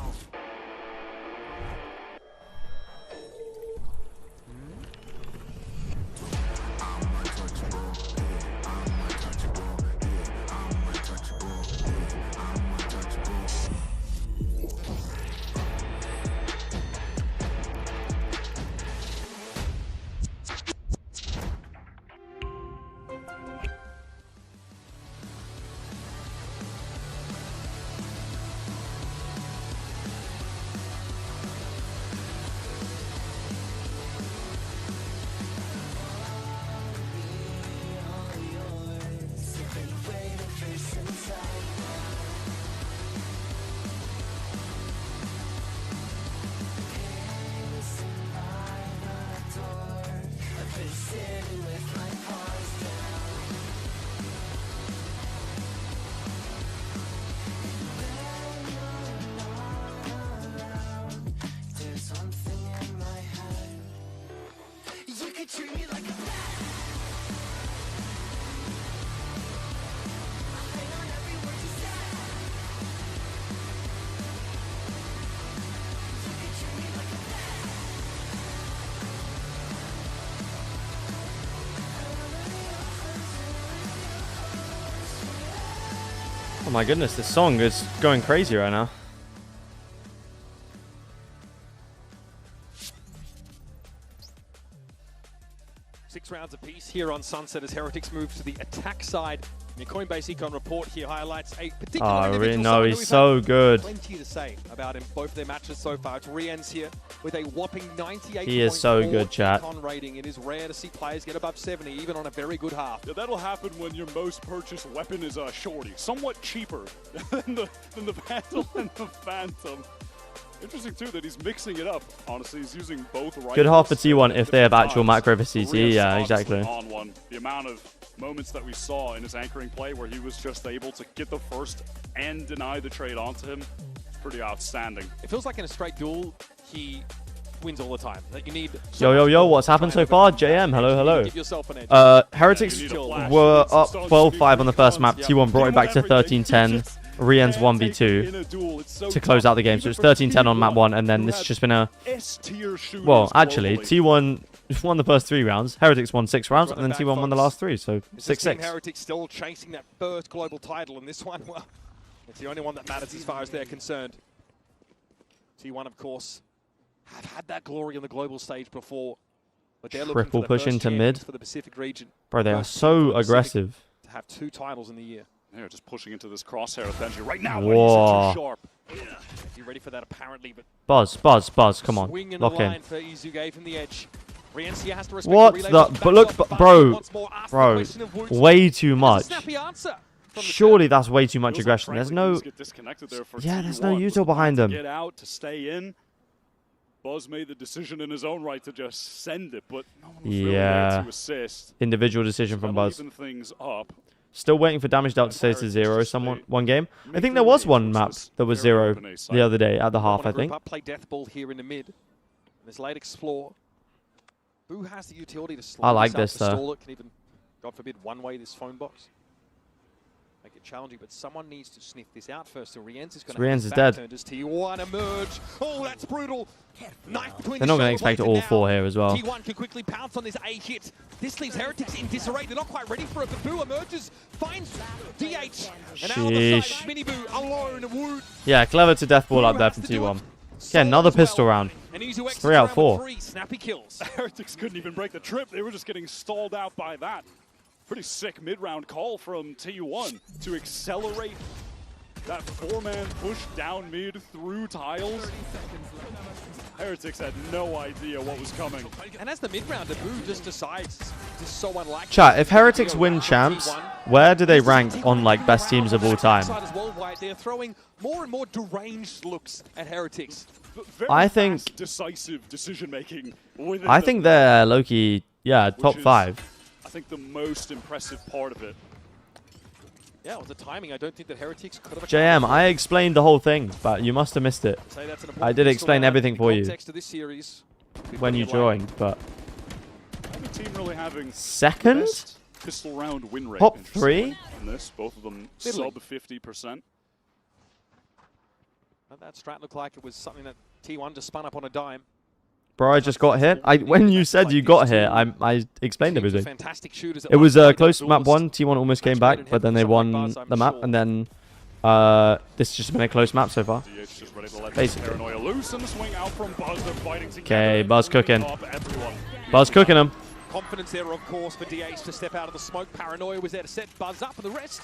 Oh my goodness, this song is going crazy right now.
Six rounds apiece here on Sunset as Heretics move to the attack side. The Coinbase Econ report here highlights a particular individual
no,
side.
he's so good.
Plenty to say about him both their matches so far. It's Rien's here with a whopping 98.
He is so good, chat.
Econ rating. It is rare to see players get above 70, even on a very good half.
Yeah, that'll happen when your most purchased weapon is a shorty, somewhat cheaper than the Vandal and the Phantom. Interesting too that he's mixing it up. Honestly, he's using both rifles.
Good half for T1 if they have actual macro VCT. Yeah, exactly.
On one. The amount of moments that we saw in his anchoring play where he was just able to get the first and deny the trade onto him, it's pretty outstanding.
It feels like in a straight duel, he wins all the time. Like you need.
Yo, what's happened so far? JM, hello. Heretics were up 12-5 on the first map. T1 brought it back to 13-10. Rien's 1v2 to close out the game. So it's 13-10 on map 1, and then this has just been a... Well, actually, T1 won the first 3 rounds. Heretics won 6 rounds, and then T1 won the last 3, so 6-6.
Heretics still chasing that first global title, and this one, well, it's the only one that matters as far as they're concerned. T1, of course, have had that glory on the global stage before, but they're looking
Triple
for the
push
first
into
champions
mid.
for the Pacific region.
Bro, they are so aggressive.
To have 2 titles in the year.
They're just pushing into this crosshair of Benji right now.
Whoa.
Too sharp.
You ready for that apparently, but
Buzz, come on.
swing in
Lock
the
in.
line for Izuge from the edge. Riencia has to respect
What
the relay,
the...
backs
But look,
off,
bro,
once more, asks the
bro,
question of Woot.
way too much.
Snappy answer from the
Surely that's way too much
Feels
aggression.
like
There's
frankly
no...
things get disconnected there for
Yeah, there's
T1.
no
Was
util behind
trying to
them.
Get out to stay in. Buzz made the decision in his own right to just send it, but no one was really there to assist.
Individual decision from
That'll
Buzz.
even things up.
Still waiting for damage dealt to stay to 0 one game. I think there was one map that was 0 the other day at the half, I think.
Play death ball here in the mid. There's late explore. Boo has the utility to slow
I like
this
this,
out, to
though.
stall it. Can even, God forbid, one-way this phone box. Make it challenging, but someone needs to sniff this out first. So Rien's is going to
Rien's is dead.
Does T1 emerge? Oh, that's brutal. Knife between
They're
the
not going to
shoulder
expect
blades,
all
and
4 here as well.
T1 can quickly pounce on this A hit. This leaves Heretics in disarray. They're not quite ready for it, but Boo emerges, finds DH. And out on the side, Mini Boo alone. Woot.
Yeah, clever to death ball up there from T1. Yeah, another pistol round. It's 3 out of 4.
Snappy kills.
Heretics couldn't even break the trip. They were just getting stalled out by that. Pretty sick mid-round call from T1 to accelerate that 4-man push down mid through tiles. Heretics had no idea what was coming.
And as the mid-rounder, Boo just decides this is so unlikely.
Chat, if Heretics win champs, where do they rank on like best teams of all time?
They're throwing more and more deranged looks at Heretics.
I think
decisive decision making.
I think they're low-key, yeah, top 5.
I think the most impressive part of it.
Yeah, with the timing, I don't think that Heretics could have.
JM, I explained the whole thing, but you must have missed it. I did explain everything for you when you joined, but
The team really having
second?
best pistol round win rate.
Top 3?
In this, both of them
Middling.
sub 50%.
That strat looked like it was something that T1 just spun up on a dime.
Bro, I just got hit. When you said you got hit, I explained everything.
Fantastic shooters at
It was
last
close
night.
map 1. T1 almost came back, but then they won the map, and then this has just been a close map so far. Basically.
Paranoia loose and the swing out from Buzz. They're fighting together.
Okay, Buzz cooking.
Everyone.
Buzz cooking them.
Confidence there, of course, for DH to step out of the smoke. Paranoia was there to set Buzz up, and the rest,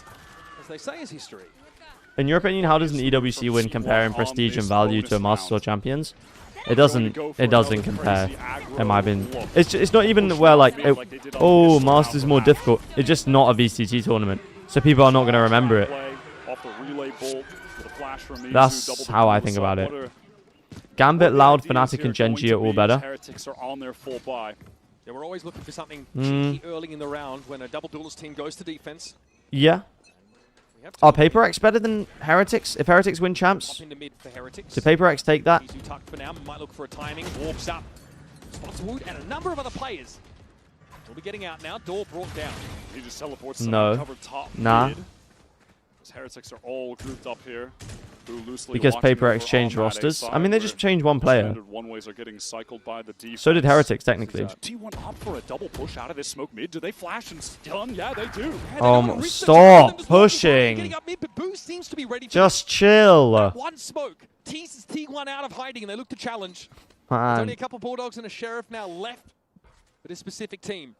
as they say, is history.
In your opinion, how does an EWC win compare in prestige and value to a Masters or Champions? It doesn't compare, in my opinion. It's not even where like, oh, Masters is more difficult. It's just not a VCT tournament, so people are not going to remember it. That's how I think about it. Gambit, Loud, Fnatic, and Genji are all better.
Heretics are on their full buy.
Yeah, we're always looking for something cheeky early in the round when a double duelist team goes to defense.
Yeah. Are Paper X better than Heretics? If Heretics win champs,
Up into mid for Heretics.
do Paper X take that?
Izu tucked for now, might look for a timing. Warps up. Spots Wood and a number of other players. We'll be getting out now. Door brought down.
He just teleports
No.
cover top
Nah.
mid. As Heretics are all grouped up here.
Because Paper X changed rosters. I mean, they just changed one player.
One-ways are getting cycled by the defense.
So did Heretics, technically.
T1 up for a double push out of this smoke mid. Do they flash and stun? Yeah, they do.
Stop pushing.
Seems to be ready for
Just chill.
one smoke. Teases T1 out of hiding and they look to challenge.
Man.
There's only a couple Bulldogs and a Sheriff now left for this specific team.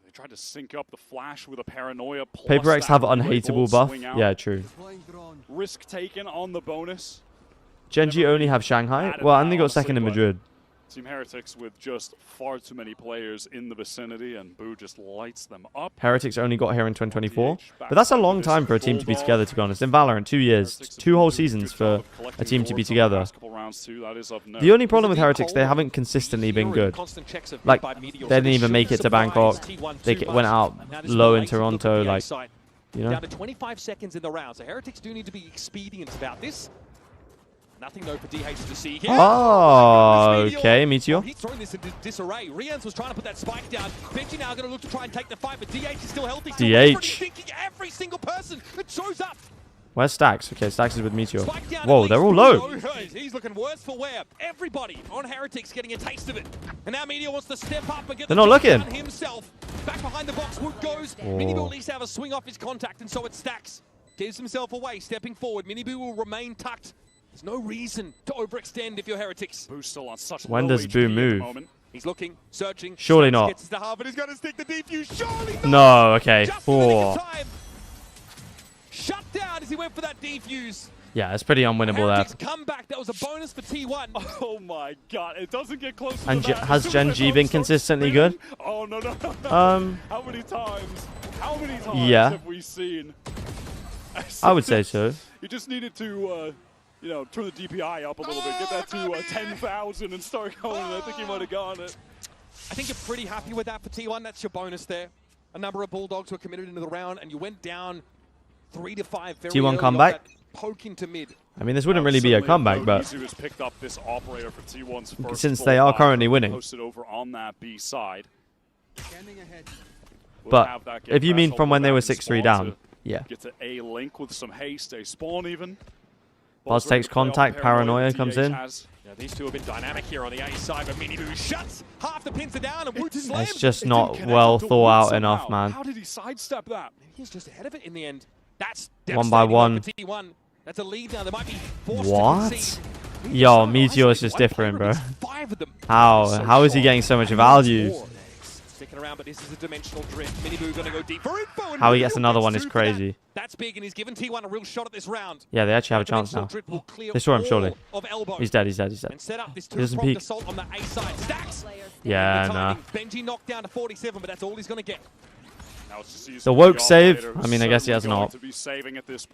They tried to sync up the flash with a paranoia.
Paper X have unhateable buff. Yeah, true.
Risk taken on the bonus.
Genji only have Shanghai. Well, and they got second in Madrid.
Team Heretics with just far too many players in the vicinity, and Boo just lights them up.
Heretics only got here in 2024. But that's a long time for a team to be together, to be honest. In Valorant, 2 years. 2 whole seasons for a team to be together. The only problem with Heretics, they haven't consistently been good. Like, they didn't even make it to Bangkok. They went out low in Toronto, like, you know?
Down to 25 seconds in the round, so Heretics do need to be expedient about this. Nothing though for DH to see here.
Oh, okay, Meteor.
He's throwing this into disarray. Rians was trying to put that spike down. Benji now going to look to try and take the fight, but DH is still healthy.
DH.
Thinking every single person that shows up.
Where's Stax? Okay, Stax is with Meteor. Whoa, they're all low.
He's looking worse for wear. Everybody on Heretics getting a taste of it. And now Meteor wants to step up and get
They're not looking.
himself. Back behind the box, Wood goes.
Oh.
Minibu will at least have a swing off his contact, and so it Stax. Gives himself away, stepping forward. Minibu will remain tucked. There's no reason to overextend if you're Heretics.
Boo's still on such
When does Boo move?
He's looking, searching.
Surely not.
Gets to half, and he's going to stick the defuse. Surely not.
No, okay.
Shut down as he went for that defuse.
Yeah, it's pretty unwinnable there.
Comeback. That was a bonus for T1.
Oh my god, it doesn't get closer
And
to that.
has Gen G been consistently good?
Oh no. How many times? How many times
Yeah.
have we seen?
I would say so.
You just needed to, you know, turn the DPI up a little bit, get that to 10,000 and start going. I think he might have gotten it.
I think you're pretty happy with that for T1. That's your bonus there. A number of Bulldogs were committed into the round, and you went down 3 to 5 very
T1
early
comeback?
on that poke into mid.
I mean, this wouldn't really be a comeback, but
Izu has picked up this operator for T1's first
since they are currently winning.
Posted over on that B side.
But if you mean from when they were 6-3 down, yeah.
Get to A link with some haste, a spawn even.
Buzz takes contact, Paranoia comes in.
Yeah, these two have been dynamic here on the A side, but Minibu shuts. Half the pins are down, and Wood slams.
It's just not well thought out enough, man.
How did he sidestep that?
He's just ahead of it in the end. That's
One by one.
for T1. That's a lead now. They might be forced to
What?
concede.
Yo, Meteor is just different, bro. How is he getting so much value?
Sticking around, but this is a dimensional drift. Minibu gonna go deep for info.
How he gets another one is crazy.
That's big, and he's given T1 a real shot at this round.
Yeah, they actually have a chance now. They saw him, surely. He's dead, he's dead, he's dead.
And set up this
He doesn't
two-pronged
peek.
assault on the A side. Stacks.
Yeah, nah.
Benji knocked down to 47, but that's all he's gonna get.
The woke save. I mean, I guess he has an ult.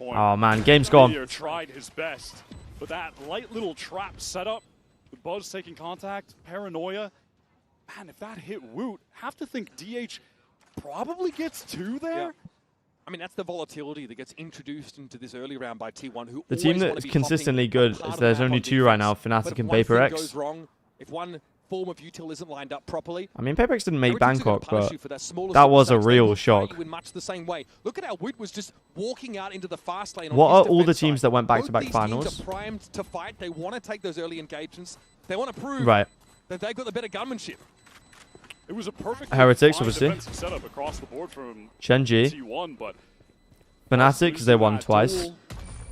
Oh man, game's gone.
Meteor tried his best, but that light little trap setup, with Buzz taking contact, Paranoia. Man, if that hit Woot, have to think DH probably gets 2 there.
Yeah. I mean, that's the volatility that gets introduced into this early round by T1, who
The team that's consistently good is there's only 2 right now, Fnatic and Paper X.
Goes wrong, if one form of util isn't lined up properly.
I mean, Paper X didn't make
Heretics are gonna
Bangkok,
punish
but
you for smaller
that was a
stacks. They
real
will
shock.
play you in much the same way. Look at how Wood was just walking out into the fast lane. On
What
his
are all the
defense
teams
side.
that went
Both
back-to-back
these
finals?
Teams are primed to fight. They want to take those early engagements. They want to prove
Right.
that they've got the better gunmanship.
It was a perfect
Heretics, obviously.
defensive setup across the board from
Gen G.
T1, but
Fnatic, because they won twice.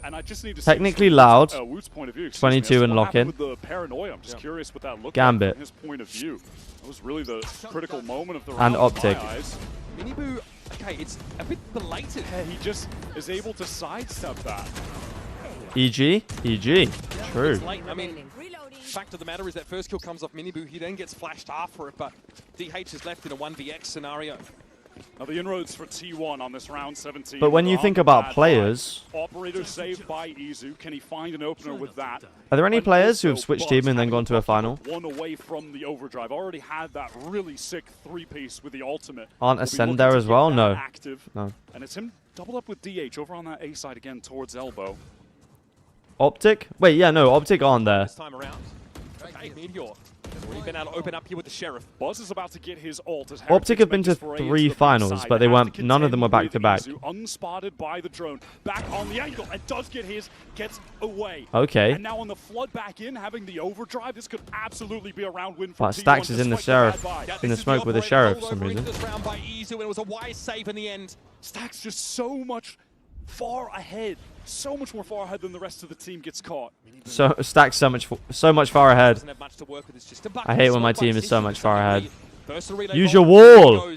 and I just need to
Technically
see
Loud,
Woot's point of view,
22 and
what happened
lock-in.
with the Paranoia. I'm just curious what that looked
Gambit.
like from his point of view. That was really the critical moment of the
And
round
Optic.
in my eyes.
Minibu, okay, it's a bit belated.
Yeah, he just is able to sidestep that.
EG? EG. True.
It's late. I mean, fact of the matter is that first kill comes off Minibu. He then gets flashed after it, but DH is left in a 1vx scenario.
Now the inroads for T1 on this round 17.
But when you think about players,
operator saved by Izu. Can he find an opener with that?
Are there any players who have switched team and then gone to a final?
One away from the overdrive. Already had that really sick 3-piece with the ultimate.
Aren't Ascend there as well? No.
Active.
No.
And it's him doubled up with DH over on that A side again towards elbow.
Optic? Wait, yeah, no, Optic aren't there.
This time around. Okay, Meteor has already been able to open up here with the Sheriff.
Buzz is about to get his ult as
Optic have been to 3 finals, but they weren't. None of them were back to back.
Unspotted by the drone, back on the angle, and does get his, gets away.
Okay.
And now on the flood back in, having the overdrive, this could absolutely be a round win for
But Stax is in the Sheriff, in the smoke with the Sheriff for some reason.
This round by Izu, and it was a wise save in the end.
Stax just so much far ahead. So much more far ahead than the rest of the team gets caught.
So Stack's so much far ahead. I hate when my team is so much far ahead. Use your wall.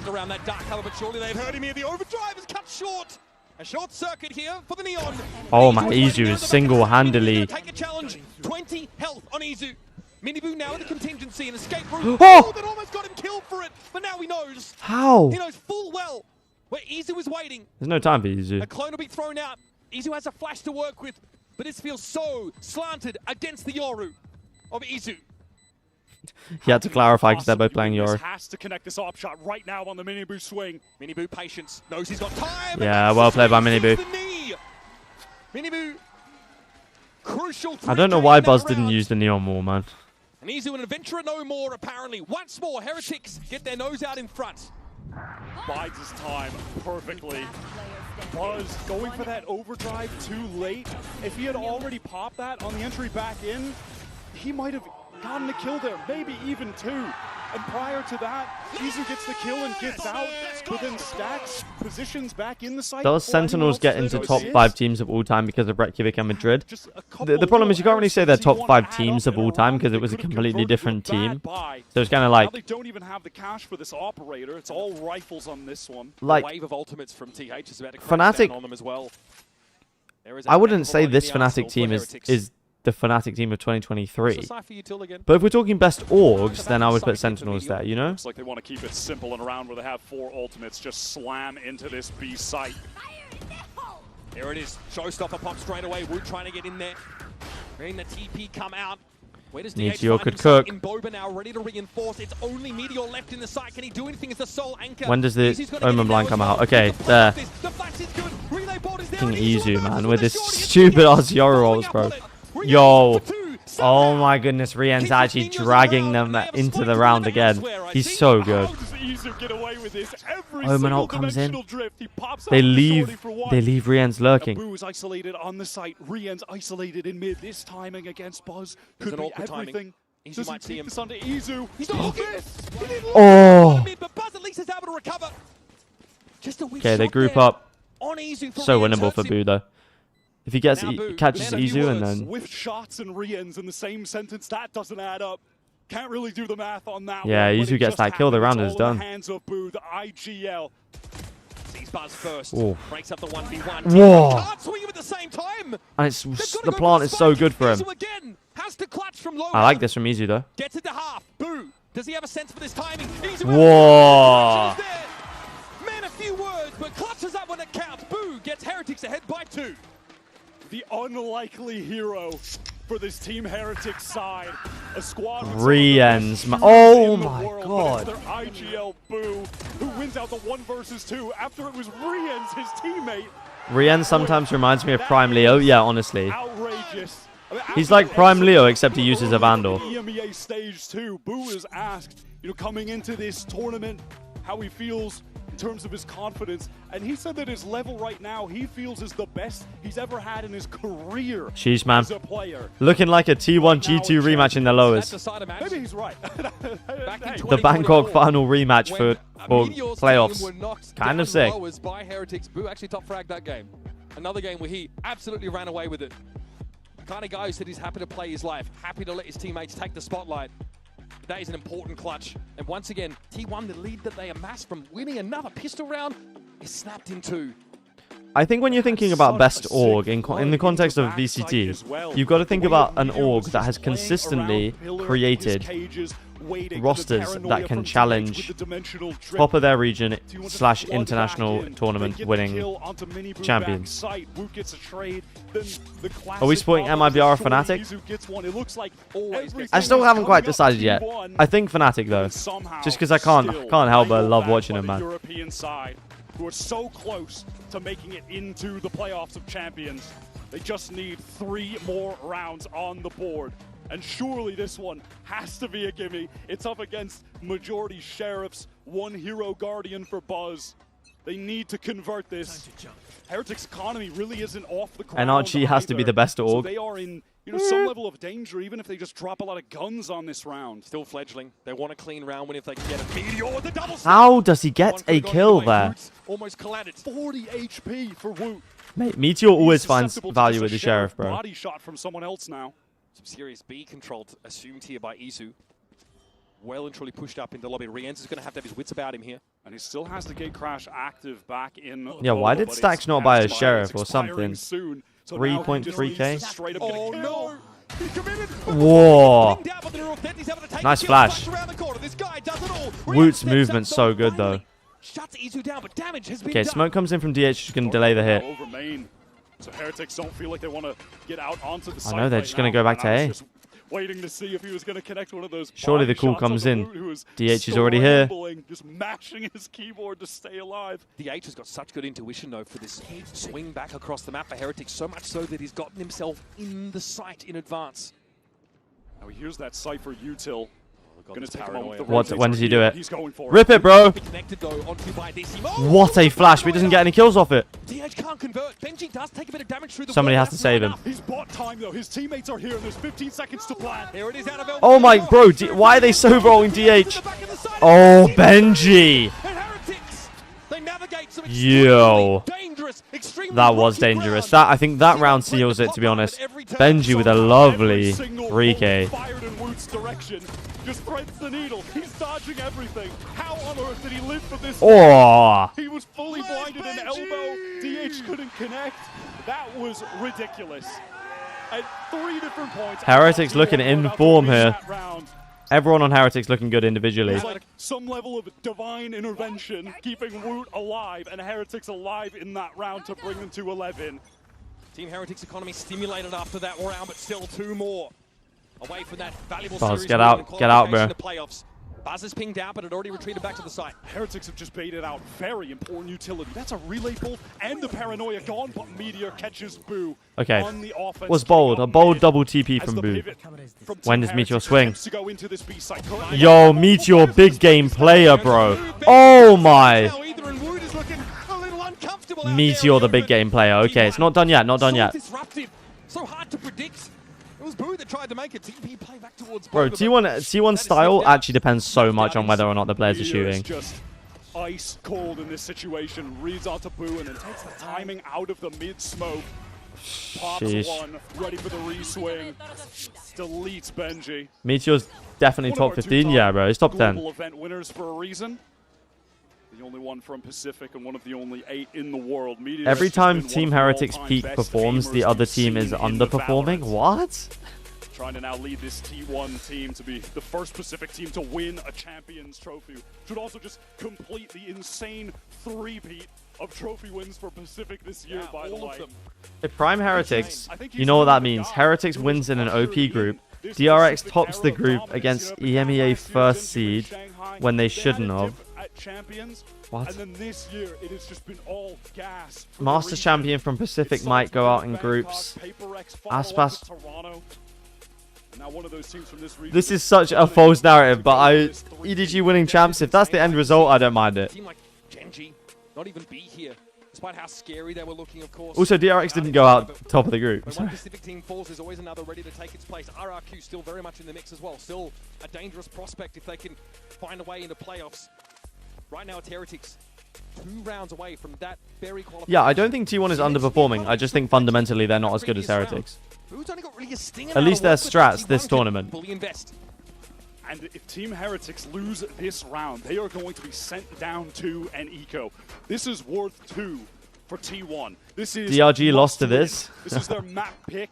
Around that dark cover, but surely they've heard him here. The overdrive is cut short. A short circuit here for the Neon.
Oh my, Izu is single-handedly.
Take a challenge. 20 health on Izu. MIBR now in the contingency and escape route.
Oh!
That almost got him killed for it, but now he knows.
How?
He knows full well where Izu is waiting.
There's no time for Izu.
A clone will be thrown out. Izu has a flash to work with, but this feels so slanted against the Yoru of Izu.
He had to clarify because they're both playing Yoru.
Has to connect this op shot right now on the MIBR swing.
MIBR patience, knows he's got time.
Yeah, well played by MIBR.
MIBR, crucial.
I don't know why Buzz didn't use the Neon Wall, man.
And Izu an adventurer no more, apparently. Once more, Heretics get their nose out in front.
Bides his time perfectly. Buzz going for that overdrive too late. If he had already popped that on the entry back in, he might have gotten a kill there, maybe even 2. And prior to that, Izu gets the kill and gets out, but then Stax positions back in the site.
Does Sentinels get into top 5 teams of all time because of Reykjavik and Madrid? The problem is you can't really say they're top 5 teams of all time because it was a completely different team. So it's kind of like...
They don't even have the cash for this operator. It's all rifles on this one.
Like,
wave of ultimates from TH is about to
Fnatic,
on them as well.
I wouldn't say this Fnatic team is the Fnatic team of 2023. But if we're talking best orgs, then I would put Sentinels there, you know?
Looks like they want to keep it simple and around where they have 4 ultimates. Just slam into this B site.
There it is. Showstopper pop straight away. Wood trying to get in there. Hearing the TP come out. Where does DH
Meteor
find
could
himself?
cook.
In Boba now, ready to reinforce. It's only Meteor left in the site. Can he do anything as the sole anchor?
When does the Omen Blind come out? Okay, there. King Izu, man, with this stupid ass Yoru rolls, bro. Yo. Oh my goodness, Rien's actually dragging them into the round again. He's so good. Omen ult comes in. They leave Rien's lurking.
Boo is isolated on the site. Rien's isolated in mid. This timing against Buzz could be everything.
Izu might see him.
This onto Izu.
He's not
Oh.
but Buzz at least is able to recover. Just a weak
Okay, they
shot
group
there
up.
on Izu for
So
Rien's
winnable for
hurts him.
Boo, though. If he gets catches Izu and then...
With shots and Rien's in the same sentence, that doesn't add up. Can't really do the math on that
Yeah,
one,
Izu gets that kill, the round is done.
Hands of Boo, the IGL.
Sees Buzz first.
Ooh.
Breaks up the 1v1.
Whoa.
Can't swing him at the same time.
And it's, the plant is so good for him.
Izu again has to clutch from low.
I like this from Izu, though.
Gets it to half. Boo. Does he have a sense for this timing? Izu
Whoa.
Man, a few words, but clutches up when it counts. Boo gets Heretics ahead by 2.
The unlikely hero for this Team Heretics side. A squad with
Rien's. Oh my god.
Their IGL Boo, who wins out the 1 versus 2 after it was Rien's, his teammate.
Rien sometimes reminds me of Prime Leo. Yeah, honestly.
Outrageous.
He's like Prime Leo, except he uses a Vandal.
EMEA stage 2. Boo is asked, coming into this tournament, how he feels in terms of his confidence, and he said that his level right now he feels is the best he's ever had in his career.
Sheesh, man.
As a player.
Looking like a T1 G2 rematch in the lowest.
Maybe he's right.
The Bangkok final rematch for playoffs. Kind of sick.
By Heretics, Boo actually top fragged that game. Another game where he absolutely ran away with it. The kind of guy who said he's happy to play his life, happy to let his teammates take the spotlight. That is an important clutch. And once again, T1, the lead that they amassed from winning another pistol round, is snapped in 2.
I think when you're thinking about best org in the context of VCT, you've got to think about an org that has consistently created rosters that can challenge top of their region / international tournament winning champions. Are we supporting MIBR or Fnatic? I still haven't quite decided yet. I think Fnatic though, just because I can't help but love watching them, man.
Who are so close to making it into the playoffs of champions. They just need 3 more rounds on the board. And surely this one has to be a gimme. It's up against majority Sheriffs, 1 hero guardian for Buzz. They need to convert this. Heretic's economy really isn't off the ground.
NRG has to be the best org.
So they are in some level of danger, even if they just drop a lot of guns on this round.
Still fledgling. They want a clean round win if they can get a meteor with the double.
How does he get a kill there?
Almost collided.
40 HP for Woot.
Mate, Meteor always finds value with the Sheriff, bro.
Body shot from someone else now.
Some serious B control assumed here by Isu. Well and truly pushed up into the lobby. Rienz is going to have his wits about him here.
And he still has the gate crash active back in.
Yeah, why did Stacks not buy a Sheriff or something? 3.3k?
Oh no!
Whoa! Nice flash. Woot's movement's so good though. Okay, smoke comes in from DH, just gonna delay the hit.
So Heretics don't feel like they want to get out onto the side.
I know they're just gonna go back to A.
Waiting to see if he was going to connect one of those.
Surely the call comes in. DH is already here.
Just mashing his keyboard to stay alive.
DH has got such good intuition though for this swing back across the map for Heretics, so much so that he's gotten himself in the site in advance.
Now he hears that Cypher util.
Gonna take a
moment.
When does he do it?
He's going for
Rip it, bro! What a flash, but he doesn't get any kills off it.
DH can't convert. Benji does take a bit of damage through the
Somebody has to save him.
He's bought time though. His teammates are here and there's 15 seconds to plan.
Here it is out of
Oh my, bro, why are they so rolling DH? Oh, Benji! Yo. That was dangerous. I think that round seals it, to be honest. Benji with a lovely 3k.
Just threads the needle. He's dodging everything. How on earth did he live for this?
Oh!
He was fully blinded in elbow. DH couldn't connect. That was ridiculous. At 3 different points.
Heretics looking in form here. Everyone on Heretics looking good individually.
It's like some level of divine intervention, keeping Woot alive and Heretics alive in that round to bring them to 11.
Team Heretics economy stimulated after that round, but still 2 more. Away from that valuable
Buzz,
series.
get out, bro.
Buzz is pinged out, but had already retreated back to the site.
Heretics have just baited out very important utility. That's a relay pull and the paranoia gone, but Meteor catches Boo.
Okay.
On the offense.
Was bold. A bold double TP from Boo. When does Meteor swing? Yo, Meteor, big game player, bro. Oh my. Meteor, the big game player. Okay, it's not done yet. Not done yet.
So hard to predict. It was Boo that tried to make a TP play back towards
Bro, T1 style actually depends so much on whether or not the players are shooting.
Just ice cold in this situation. Reads onto Boo and then takes the timing out of the mid smoke. Pops one, ready for the re-swing. Deletes Benji.
Meteor's definitely top 15. Yeah, bro, he's top 10.
Global event winners for a reason. The only one from Pacific and one of the only 8 in the world.
Every time Team Heretics peak performs, the other team is underperforming. What?
Trying to now lead this T1 team to be the first Pacific team to win a Champions Trophy. Should also just complete the insane 3-peat of trophy wins for Pacific this year, by the way.
If Prime Heretics, you know what that means. Heretics wins in an OP group. DRX tops the group against EMEA first seed when they shouldn't have. What?
And then this year, it has just been all gas.
Masters champion from Pacific might go out in groups. Aspas. This is such a false narrative, but EDG winning champs, if that's the end result, I don't mind it.
Team like Genji, not even be here, despite how scary they were looking, of course.
Also, DRX didn't go out top of the group.
When one Pacific team falls, there's always another ready to take its place. RRQ still very much in the mix as well. Still a dangerous prospect if they can find a way into playoffs. Right now, it's Heretics. 2 rounds away from that very qualified.
Yeah, I don't think T1 is underperforming. I just think fundamentally they're not as good as Heretics. At least their strats this tournament.
And if Team Heretics lose this round, they are going to be sent down to an eco. This is worth 2 for T1. This is
DRG lost to this.
This is their map pick.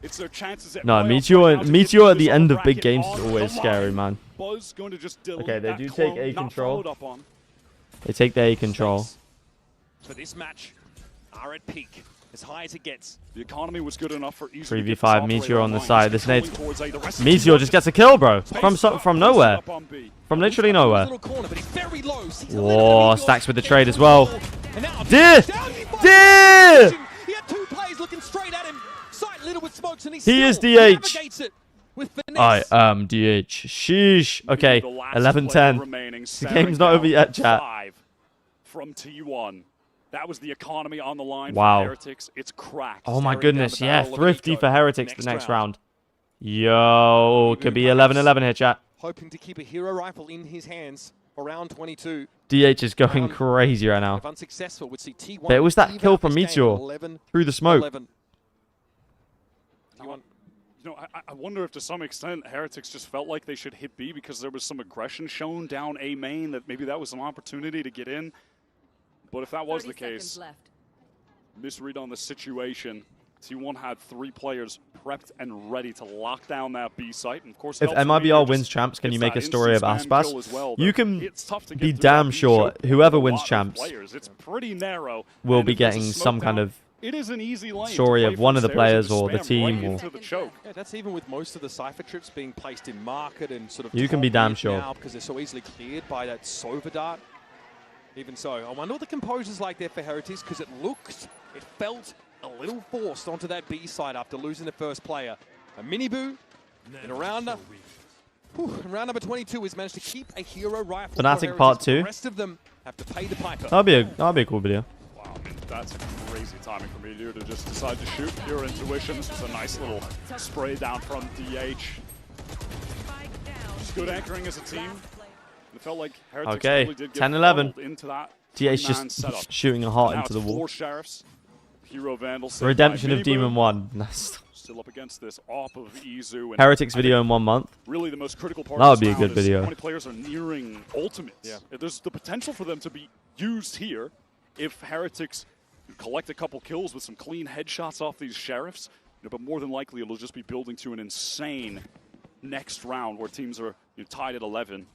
It's their chances at
no, Meteor at the end of big games is always scary, man.
Buzz going to just delete
Okay, they
that
do
clone,
take A
not
control.
followed up on.
They take the A control.
For this match, are at peak, as high as it gets.
The economy was good enough for easy
3v5, Meteor on the side. This nade. Meteor just gets a kill, bro. From nowhere. From literally nowhere. Whoa, Stacks with the trade as well. Dear! Dear!
He had two players looking straight at him. Sight little with smokes, and
He is DH. I am DH. Sheesh. Okay, 11-10. The game's not over yet, chat.
From T1. That was the economy on the line
Wow.
for Heretics. It's cracked.
Oh my goodness, yeah. Thrifty for Heretics the next round. Yo, could be 11-11 here, chat.
Hoping to keep a hero rifle in his hands for round 22.
DH is going crazy right now.
If unsuccessful, we'd see T1
But it was that
leave
kill
out
from
this game
Meteor
11,
through the smoke.
11.
You know, I wonder if to some extent Heretics just felt like they should hit B because there was some aggression shown down A main, that maybe that was some opportunity to get in. But if that was the case, misread on the situation. T1 had 3 players prepped and ready to lock down that B site. And of course,
If MIBR wins champs, can you make a story of Aspas? You can be damn sure whoever wins champs
it's pretty narrow,
will be getting some kind of
it is an easy lane
story of one of the players or the
spam
team.
right
Or
into the choke.
Yeah, that's even with most of the Cypher trips being placed in market and sort of
You can be
top
damn
mid
sure.
now because they're so easily cleared by that Sova dart. Even so, I wonder what the composer's like there for Heretics, because it felt a little forced onto that B side after losing the first player. A MIBR in round number 22 has managed to keep a hero rifle.
Fnatic Part 2.
The rest of them have to pay the piper.
That'd be a cool video.
Wow, that's a crazy timing for Meteor to just decide to shoot. Pure intuition. This was a nice little spray down from DH. Just good anchoring as a team. It felt like Heretics
Okay,
really did get
10-11.
into that
DH
three-man
just
setup.
shooting a heart
Now
into the
it's
wall.
4 sheriffs. Hero Vandal saved
Redemption
by
of Demon
MIBR.
1. Nice.
Still up against this AWP of Izu. And
Heretics
I
video
think
in 1 month.
Really, the most critical part
That
of
would
this
be a good
round is
video.
how many players are nearing ultimates.
Yeah.
There's the potential for them to be used here if Heretics collect a couple kills with some clean headshots off these sheriffs. But more than likely, it'll just be building to an insane next round where teams are tied at 11.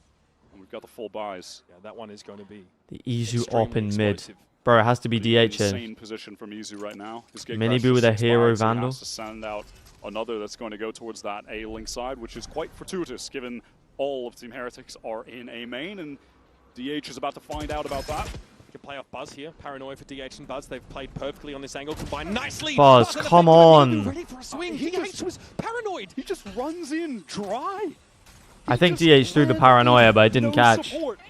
And we've got the full buys.
Yeah, that one is going to be
The Izu
extremely
op in mid.
explosive.
Bro, it has to be DH here.
Insane position from Izu right now. This gate
Mini
crash
Boo with a
just
hero
expired, so he
Vandal.
has to send out another that's going to go towards that A link side, which is quite fortuitous given all of Team Heretics are in A main, and DH is about to find out about that.
You can play off Buzz here. Paranoia for DH and Buzz. They've played perfectly on this angle. Combined nicely.
Buzz, come on.
Ready for a swing. DH was paranoid.
He just runs in dry.
I think DH threw the paranoia, but it didn't catch.
Support.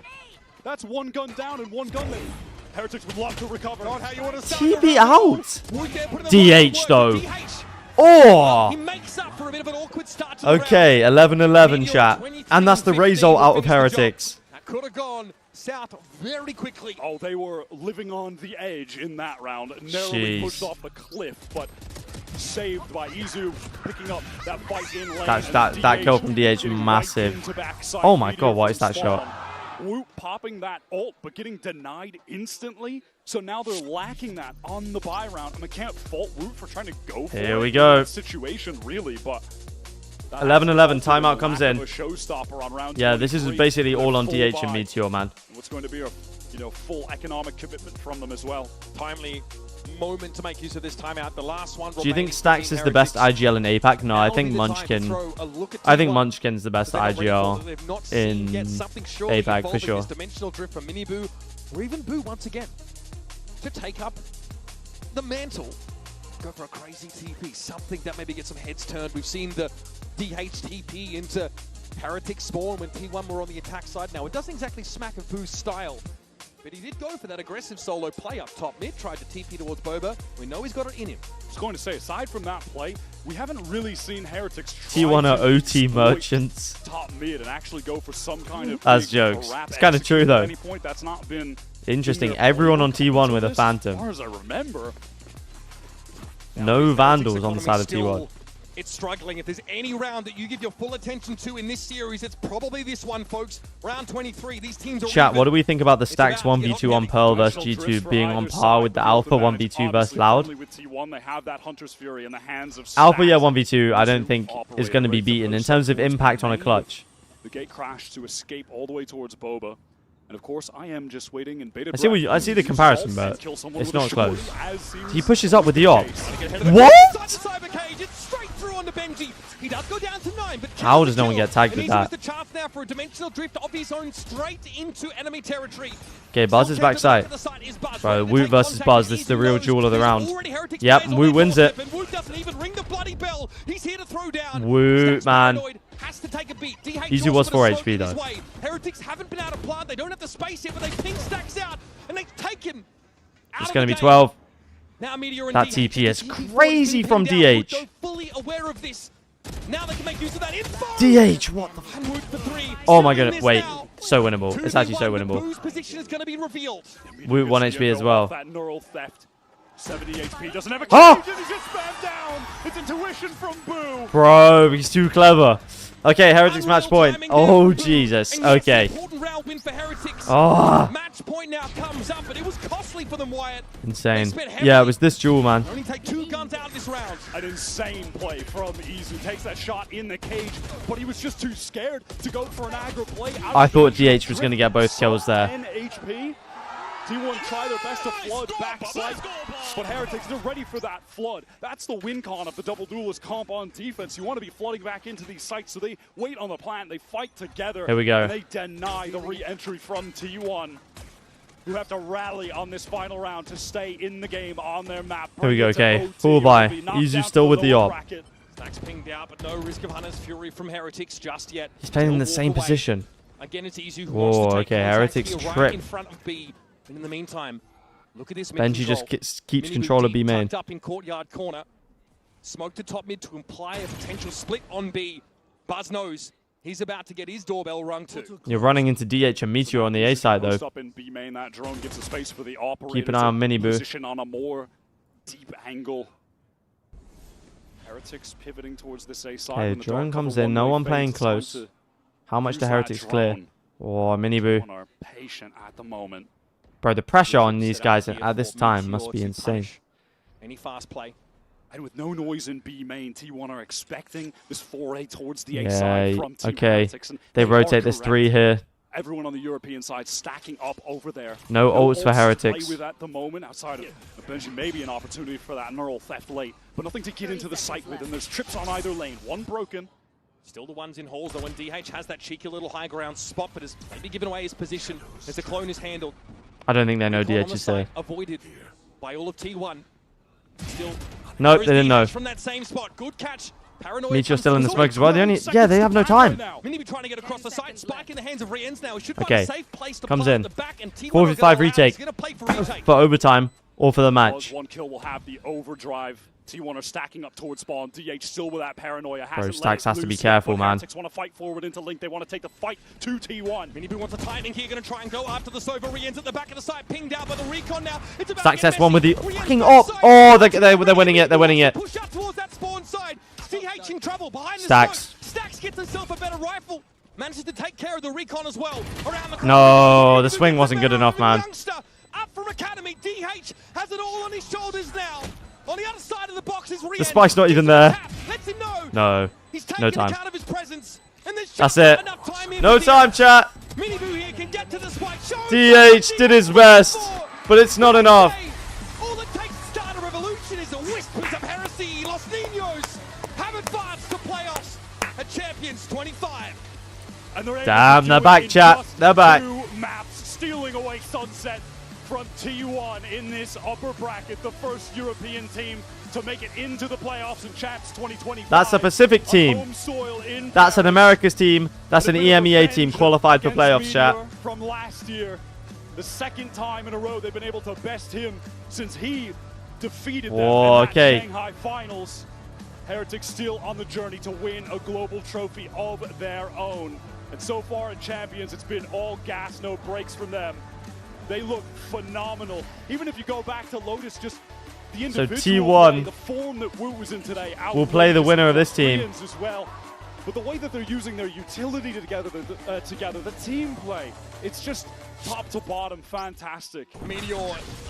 That's one gun down and one gun that Heretics would love to recover.
Not how you want to start
TB out.
Would they put in the
DH though.
DH.
Oh.
He makes up for a bit of an awkward start to the
Okay, 11-11 chat. And that's the result out of Heretics.
That could have gone south very quickly.
Oh, they were living on the edge in that round. Narrowly
Jeez.
pushed off the cliff, but saved by Izu picking up that fight in lane.
That kill from DH massive. Oh my god, what is that shot?
Woot popping that ult, but getting denied instantly. So now they're lacking that on the buy round. And I can't fault Woot for trying to go for
Here
it
we go.
in that situation, really, but
11-11, timeout comes in.
a showstopper on round
Yeah, this is
23.
basically all on
Full
DH
buy.
and Meteor, man.
What's going to be a full economic commitment from them as well.
Timely moment to make use of this timeout. The last one.
Do you think Stacks is the best IGL in APAC? No, I think Munchkin. I think Munchkin's the best IGL in APAC for sure.
Dimensional drift from MIBR, or even Boo once again, to take up the mantle. Go for a crazy TP, something that maybe gets some heads turned. We've seen the DHTP into Heretic spawn when T1 were on the attack side. Now, it doesn't exactly smack of Boo's style, but he did go for that aggressive solo play up top mid, tried to TP towards Boba. We know he's got it in him.
I was going to say, aside from that play, we haven't really seen Heretics
T1 are OT merchants.
top mid and actually go for some kind of
That's
big
jokes.
trap
It's kind of true
execute.
though.
At any point, that's not been
Interesting.
in their
Everyone on
playbook
T1 with a
as far
Phantom.
as I remember.
No Vandals on the side of T1.
It's struggling. If there's any round that you give your full attention to in this series, it's probably this one, folks. Round 23. These teams are
Chat,
even.
what do we think about the Stacks 1v2 on Pearl versus G2 being on par with the Alpha 1v2 versus Loud?
With T1, they have that Hunter's Fury in the hands of
Alpha, yeah,
Stacks.
1v2, I don't think is going to be beaten in terms of impact on a clutch.
the gate crash to escape all the way towards Boba. And of course, I am just waiting in bated
I
breath.
see the comparison, but
Kill someone
it's
with a
not
short
close.
as seems
He pushes up with the op.
What?
What?
It's straight through onto Benji. He does go down to 9, but
How does no one get tagged
and
with
he's
that?
with the chance now for a dimensional drift of his own straight into enemy territory.
Okay, Buzz is backside. Bro, Woot versus Buzz. This is the real jewel of the round. Yep, Woot wins it.
And Woot doesn't even ring the bloody bell. He's here to throw down.
Woot, man.
Has to take a beat. DH
Easy was 4 HP though.
Heretics haven't been able to plant. They don't have the space yet, but they ping stacks out and they take him.
It's going to be 12.
Now MIBR and
That
DH
TP is crazy from DH.
fully aware of this. Now they can make use of that info.
DH, what the f. Oh my god, wait. So winnable. It's actually so winnable.
Whose position is going to be revealed?
Woot 1 HP as well.
That neural theft. 70 HP doesn't have a
Oh!
cage, and he's just spammed down. It's intuition from Boo.
Bro, he's too clever. Okay, Heretics match point. Oh, Jesus. Okay. Oh.
Match point now comes up, but it was costly for them, Wyatt.
Insane. Yeah, it was this duel, man.
Only take 2 guns out of this round.
An insane play from Izu. Takes that shot in the cage, but he was just too scared to go for an aggro play.
I thought DH was going to get both kills there.
10 HP. T1 try their best to flood backside, but Heretics, they're ready for that flood. That's the win con of the double duelist comp on defense. You want to be flooding back into these sites, so they wait on the plant, they fight together.
Here we go.
And they deny the re-entry from T1, who have to rally on this final round to stay in the game on their map.
Here we go, okay. Full buy. Izu still with the op.
Stacks pinged out, but no risk of Hunter's Fury from Heretics just yet.
He's playing in the same position.
Again, it's Izu who
Whoa,
wants to take
okay,
contact
Heretics
here right
trip.
in front of B. And in the meantime, look at this mid
Benji
control.
just keeps
Mini
control of
deep
B main.
tucked up in courtyard corner. Smoke to top mid to imply a potential split on B. Buzz knows he's about to get his doorbell rung too.
You're running into DH and Meteor on the A side, though.
Up in B main, that drone gives a space for the operator.
Keep an eye on Mini Boo.
Position on a more deep angle. Heretics pivoting towards this A side.
Okay, drone comes in. No one playing close. How much do Heretics clear? Oh, Mini Boo.
Are patient at the moment.
Bro, the pressure on these guys at this time must be insane.
Any fast play.
And with no noise in B main, T1 are expecting this foray towards the A
Yeah,
side from Team
okay.
Heretics. And
They
are
rotate this
correct.
3 here.
Everyone on the European side stacking up over there.
No ults for
ults to
Heretics.
play with at the moment outside of Benji, maybe an opportunity for that neural theft late, but nothing to get into the site with. And there's trips on either lane. One broken.
Still the ones in holes, though, when DH has that cheeky little high ground spot, but has maybe given away his position as the clone is handled.
I don't think they know
Recall on
DH
the
is there.
site, avoided by all of T1. Still,
Nope,
there is
they didn't know.
DH from that same spot. Good catch. Paranoid
Meteor's
comes
still in the
through.
smoke as well. Yeah, they have no time.
Mini trying to get across the site. Spike in the hands of Riens now. He should
Okay,
find a safe place to
comes
plant
in.
the back, and T1
4v5
are gonna
retake
allow it. He's gonna play for retake.
for overtime or for the match.
One kill will have the overdrive. T1 are stacking up towards spawn. DH still with that paranoia.
Bro, Stacks has to be careful, man.
Heretics want to fight forward into Link. They want to take the fight to T1.
Mini Boo wants a timing here. Going to try and go after the Sova. Riens at the back of the site. Pinged out by the recon now. It's about
Stacks
to get
S1 with the
messy. Riens
fucking
backside.
op. Oh, they're winning it. They're winning it.
Push out towards that spawn side. CH in trouble behind the
Stacks.
smoke. Stacks gets himself a better rifle. Manages to take care of the recon as well. Around the
No, the swing wasn't good enough, man.
youngster up from Academy. DH has it all on his shoulders now. On the other side of the box is Riens.
The spike's not even there.
Lets him know.
No,
He's taking
no time.
account of his presence. And there's
That's
just
it.
not enough time here
No
for
time, chat.
Mini Boo here can get to the spike.
DH did his best, but it's not enough.
All it takes to start a revolution is a whispers of heresy. Los Niños have advanced to playoffs at Champions 25.
And they're able
Damn,
to
they're
do it
back,
in
chat.
just
They're back.
2 maps, stealing away Sunset from T1 in this upper bracket. The first European team to make it into the playoffs in Champs 2025.
That's a Pacific team.
Home soil in
That's an America's team. That's an EMEA team qualified for playoffs, chat.
from last year. The second time in a row they've been able to best him since he defeated them
Whoa,
in that
okay.
Shanghai finals. Heretics still on the journey to win a global trophy of their own. And so far in Champions, it's been all gas, no brakes from them. They look phenomenal. Even if you go back to Lotus, just the individual play,
T1
the form that Wu was in today.
will play the winner of this team.
Koreans as well. But the way that they're using their utility together, the team play, it's just top to bottom fantastic.
Meteor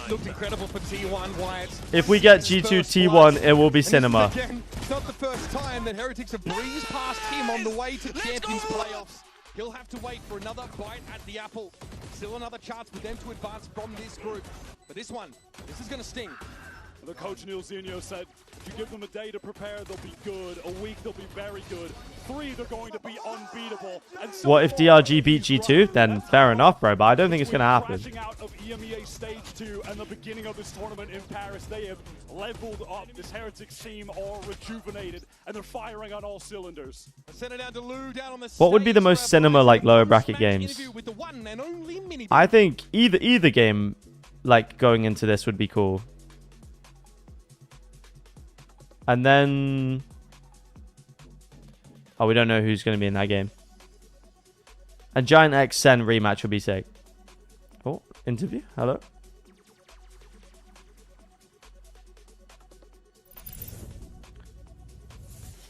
looked incredible for T1, Wyatt.
If we get G2 T1, it will be cinema.
Again, it's not the first time that Heretics have breezed past him on the way to Champions playoffs. He'll have to wait for another bite at the apple. Still another chance for them to advance from this group. But this is going to sting.
The coach Neil Zinho said, if you give them a day to prepare, they'll be good. A week, they'll be very good. 3, they're going to be unbeatable. And so
what if DRG beat G2? Then fair enough, bro, but I don't think it's going to happen.
Crashing out of EMEA Stage 2 and the beginning of this tournament in Paris, they have leveled up. This Heretics team are rejuvenated, and they're firing on all cylinders.
Send it down to Lou, down on the
What would be the most cinema, like, lower bracket games? I think either game, like, going into this would be cool. And then... oh, we don't know who's going to be in that game. And Giant X Sen rematch would be sick. Oh, interview? Hello?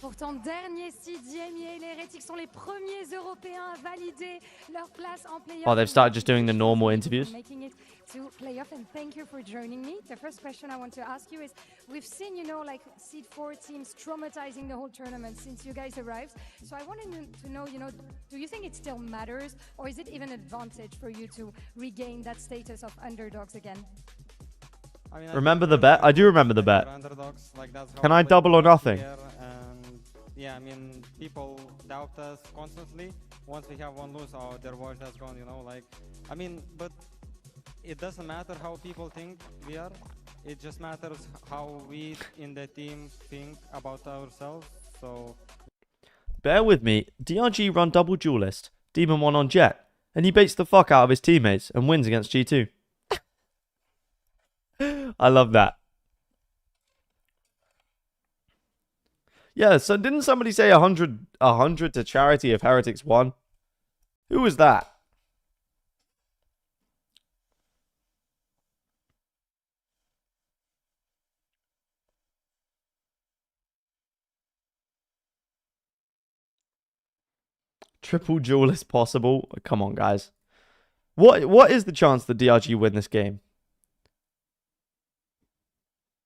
Pourtant, dernier seed d'EMEA, les Heretics sont les premiers Européens à valider leur place en playoff.
Oh, they've started just doing the normal interviews.
Making it to playoff, and thank you for joining me. The first question I want to ask you is, we've seen, you know, like seed 4 teams traumatizing the whole tournament since you guys arrived. So I wanted to know, you know, do you think it still matters, or is it even an advantage for you to regain that status of underdogs again?
I mean, remember the bet? I do remember the bet. Can I double or nothing?
Yeah, I mean, people doubt us constantly. Once we have one lose, oh, their voice has gone, you know, like, I mean, but it doesn't matter how people think we are. It just matters how we in the team think about ourselves, so...
Bear with me. DRG run double duelist, Demon 1 on Jet, and he baits the fuck out of his teammates and wins against G2. I love that. Yeah, so didn't somebody say 100 to charity if Heretics won? Who was that? Triple duelist possible? Come on, guys. What is the chance that DRG win this game?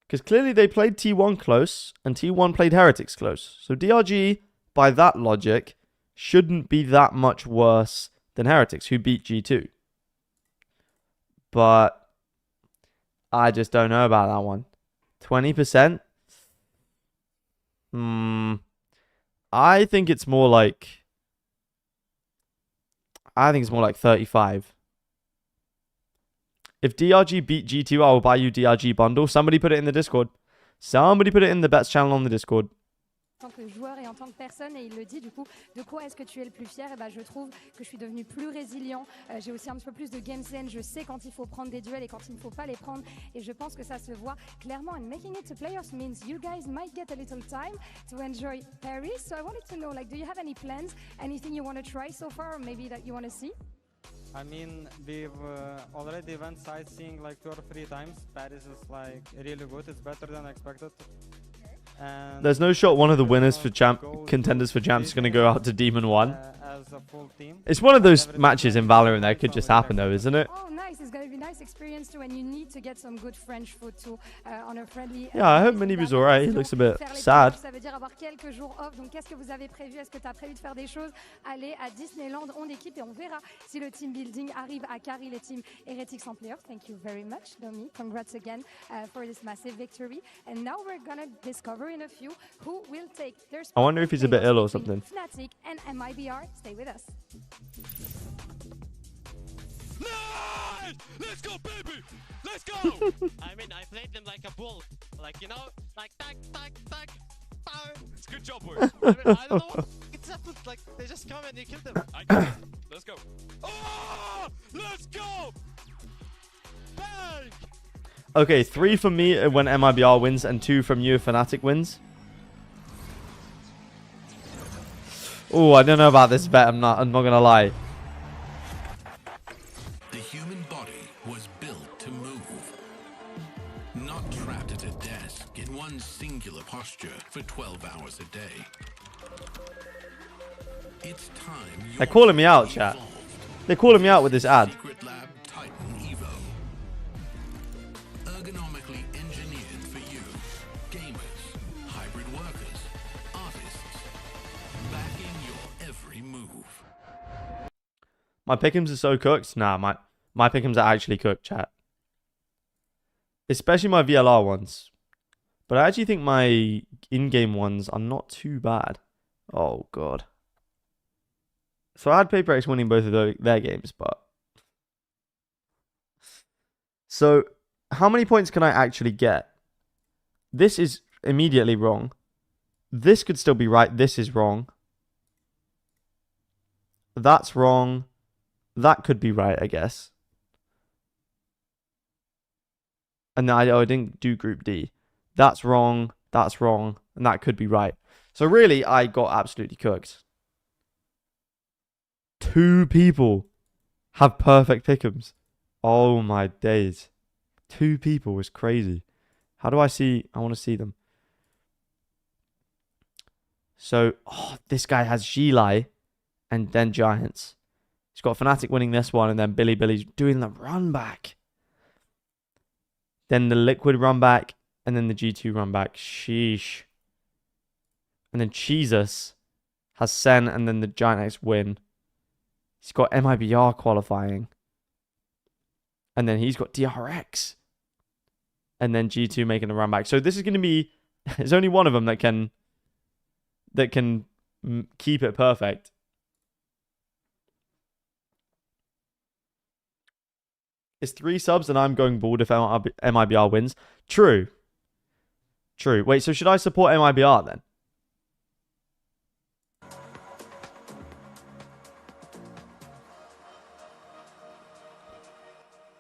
Because clearly they played T1 close, and T1 played Heretics close. So DRG, by that logic, shouldn't be that much worse than Heretics, who beat G2. But I just don't know about that one. 20%? I think it's more like... I think it's more like 35. If DRG beat G2, I will buy you DRG bundle. Somebody put it in the Discord. Somebody put it in the Bets channel on the Discord.
En tant que joueur et en tant que personne, et il le dit du coup, de quoi est-ce que tu es le plus fier? Et ben, je trouve que je suis devenu plus résilient, j'ai aussi un petit peu plus de game sense, je sais quand il faut prendre des duels et quand il ne faut pas les prendre, et je pense que ça se voit clairement. And making it to playoffs means you guys might get a little time to enjoy Paris. So I wanted to know, like, do you have any plans, anything you want to try so far, or maybe that you want to see?
I mean, we've already went sightseeing like 2 or 3 times. Paris is like really good. It's better than expected. And
there's no shot one of the winners for contenders for champs is going to go out to Demon 1.
As a full team.
It's one of those matches in Valorant that could just happen though, isn't it?
Oh, nice. It's going to be a nice experience too, and you need to get some good French food too on a friendly...
Yeah, I hope MIBR's alright. He looks a bit sad.
Ça veut dire avoir quelques jours off. Donc, qu'est-ce que vous avez prévu? Est-ce que tu as prévu de faire des choses? Aller à Disneyland en équipe et on verra si le team building arrive à carry les teams Heretics en playoff. Thank you very much, Domi. Congrats again for this massive victory. And now we're going to discover in a few who will take their spot.
I wonder if he's a bit ill or something.
Fnatic and MIBR. Stay with us.
Nice! Let's go, baby! Let's go! I mean, I played them like a bull. Like, you know, like, tack, tack, tack, pow. It's good job, boys. I mean, I don't know what it's happened. Like, they just come and you kill them. I got it. Let's go. Oh! Let's go! Bang!
Okay, 3 from me when MIBR wins, and 2 from you if Fnatic wins. Oh, I don't know about this bet. I'm not gonna lie.
The human body was built to move, not trapped at a desk in one singular posture for 12 hours a day. It's time.
They're calling me out, chat. They're calling me out with this ad.
Secret Lab Titan Evo. Ergonomically engineered for you, gamers, hybrid workers, artists, backing your every move.
My pick'ems are so cooked. Nah, my pick'ems are actually cooked, chat. Especially my VLR ones. But I actually think my in-game ones are not too bad. Oh, God. So I had Paper X winning both of their games, but... So, how many points can I actually get? This is immediately wrong. This could still be right. This is wrong. That's wrong. That could be right, I guess. And I didn't do Group D. That's wrong. That's wrong. And that could be right. So really, I got absolutely cooked. 2 people have perfect pick'ems. Oh my days. 2 people is crazy. How do I see? I want to see them. So, this guy has Gili and then Giants. He's got Fnatic winning this one and then Billy's doing the run back. Then the Liquid run back and then the G2 run back. Sheesh. And then Jesus has Sen and then the Giant X win. He's got MIBR qualifying. And then he's got DRX. And then G2 making the run back. So this is going to be... There's only one of them that can keep it perfect. It's 3 subs and I'm going bald if MIBR wins. True. True. Wait, so should I support MIBR then?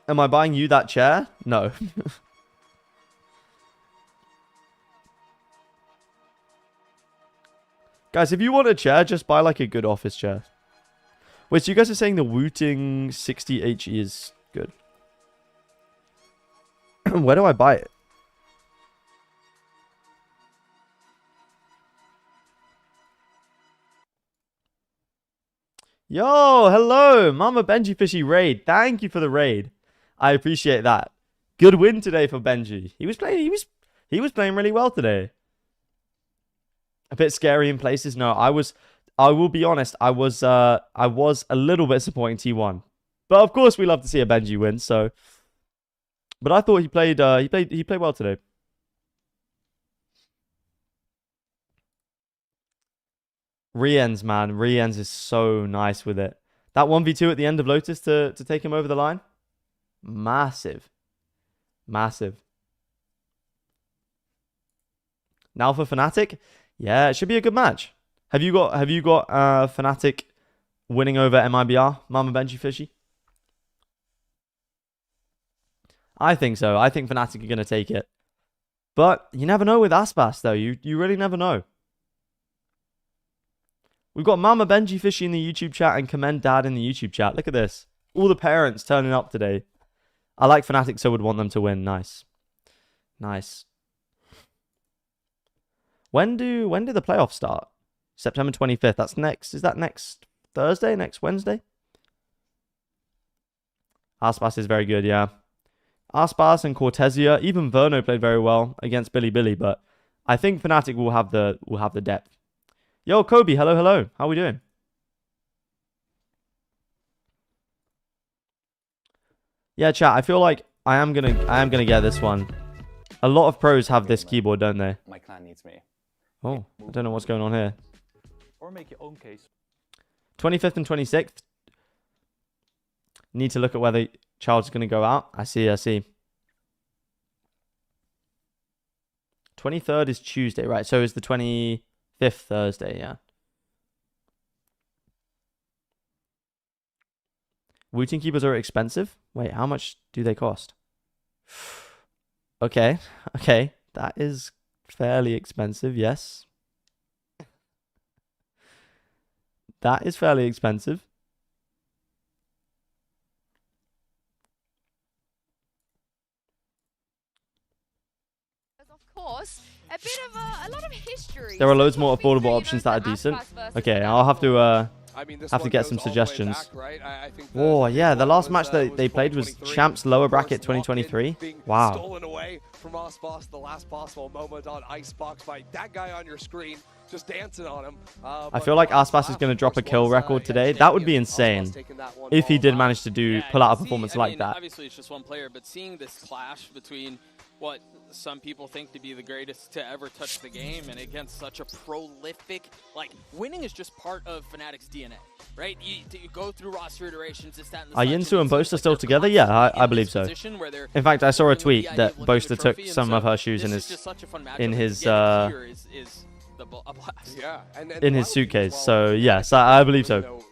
Am I buying you that chair? No. Guys, if you want a chair, just buy like a good office chair. Wait, so you guys are saying the Wooting 60HE is good? Where do I buy it? Yo, hello, Mama Benji Fishy raid. Thank you for the raid. I appreciate that. Good win today for Benji. He was playing really well today. A bit scary in places. No, I will be honest, I was a little bit supporting T1. But of course we love to see a Benji win, so but I thought he played well today. Rienz, man. Rienz is so nice with it. That 1v2 at the end of Lotus to take him over the line. Massive. Massive. Now for Fnatic. Yeah, it should be a good match. Have you got Fnatic winning over MIBR, Mama Benji Fishy? I think so. I think Fnatic are going to take it. But you never know with Aspas, though. You really never know. We've got Mama Benji Fishy in the YouTube chat and Commend Dad in the YouTube chat. Look at this. All the parents turning up today. I like Fnatic, so would want them to win. Nice. Nice. When do the playoffs start? September 25th. That's next. Is that next Thursday? Next Wednesday? Aspas is very good, yeah. Aspas and Cortesia. Even Verno played very well against Billy, but I think Fnatic will have the depth. Yo, Kobe, hello. How are we doing? Yeah, chat, I feel like I am gonna get this one. A lot of pros have this keyboard, don't they?
My clan needs me.
Oh, I don't know what's going on here.
Or make your own case.
25th and 26th. Need to look at whether Charles is going to go out. I see. 23rd is Tuesday, right? So is the 25th Thursday, yeah. Wooting keepers are expensive? Wait, how much do they cost? Okay. That is fairly expensive, yes. That is fairly expensive.
Of course, a lot of history.
There are loads more affordable options that are decent. Okay, I'll have to
I mean, this
Have to
one
get
goes
some
all the way
suggestions.
back, right? I think
Oh, yeah, the
one
last
was,
match that they played was
2023.
Champs Lower
Of course,
Bracket
Lock-In
2023.
being
Wow.
stolen away from Boss, the last possible moment on Icebox fight. That guy on your screen, just dancing on him.
I feel like Aspas is going to drop a kill record today. That would be insane if he did manage to pull out a performance like that.
Obviously, it's just one player, but seeing this clash between what some people think to be the greatest to ever touch the game and against such a prolific, like, winning is just part of Fnatic's DNA, right? You go through roster iterations, this, that, and the
Are Yinsu and Boaster still together? Yeah, I believe so. In fact, I saw a tweet that Boaster took some of her shoes in his in his suitcase. So yes, I believe so.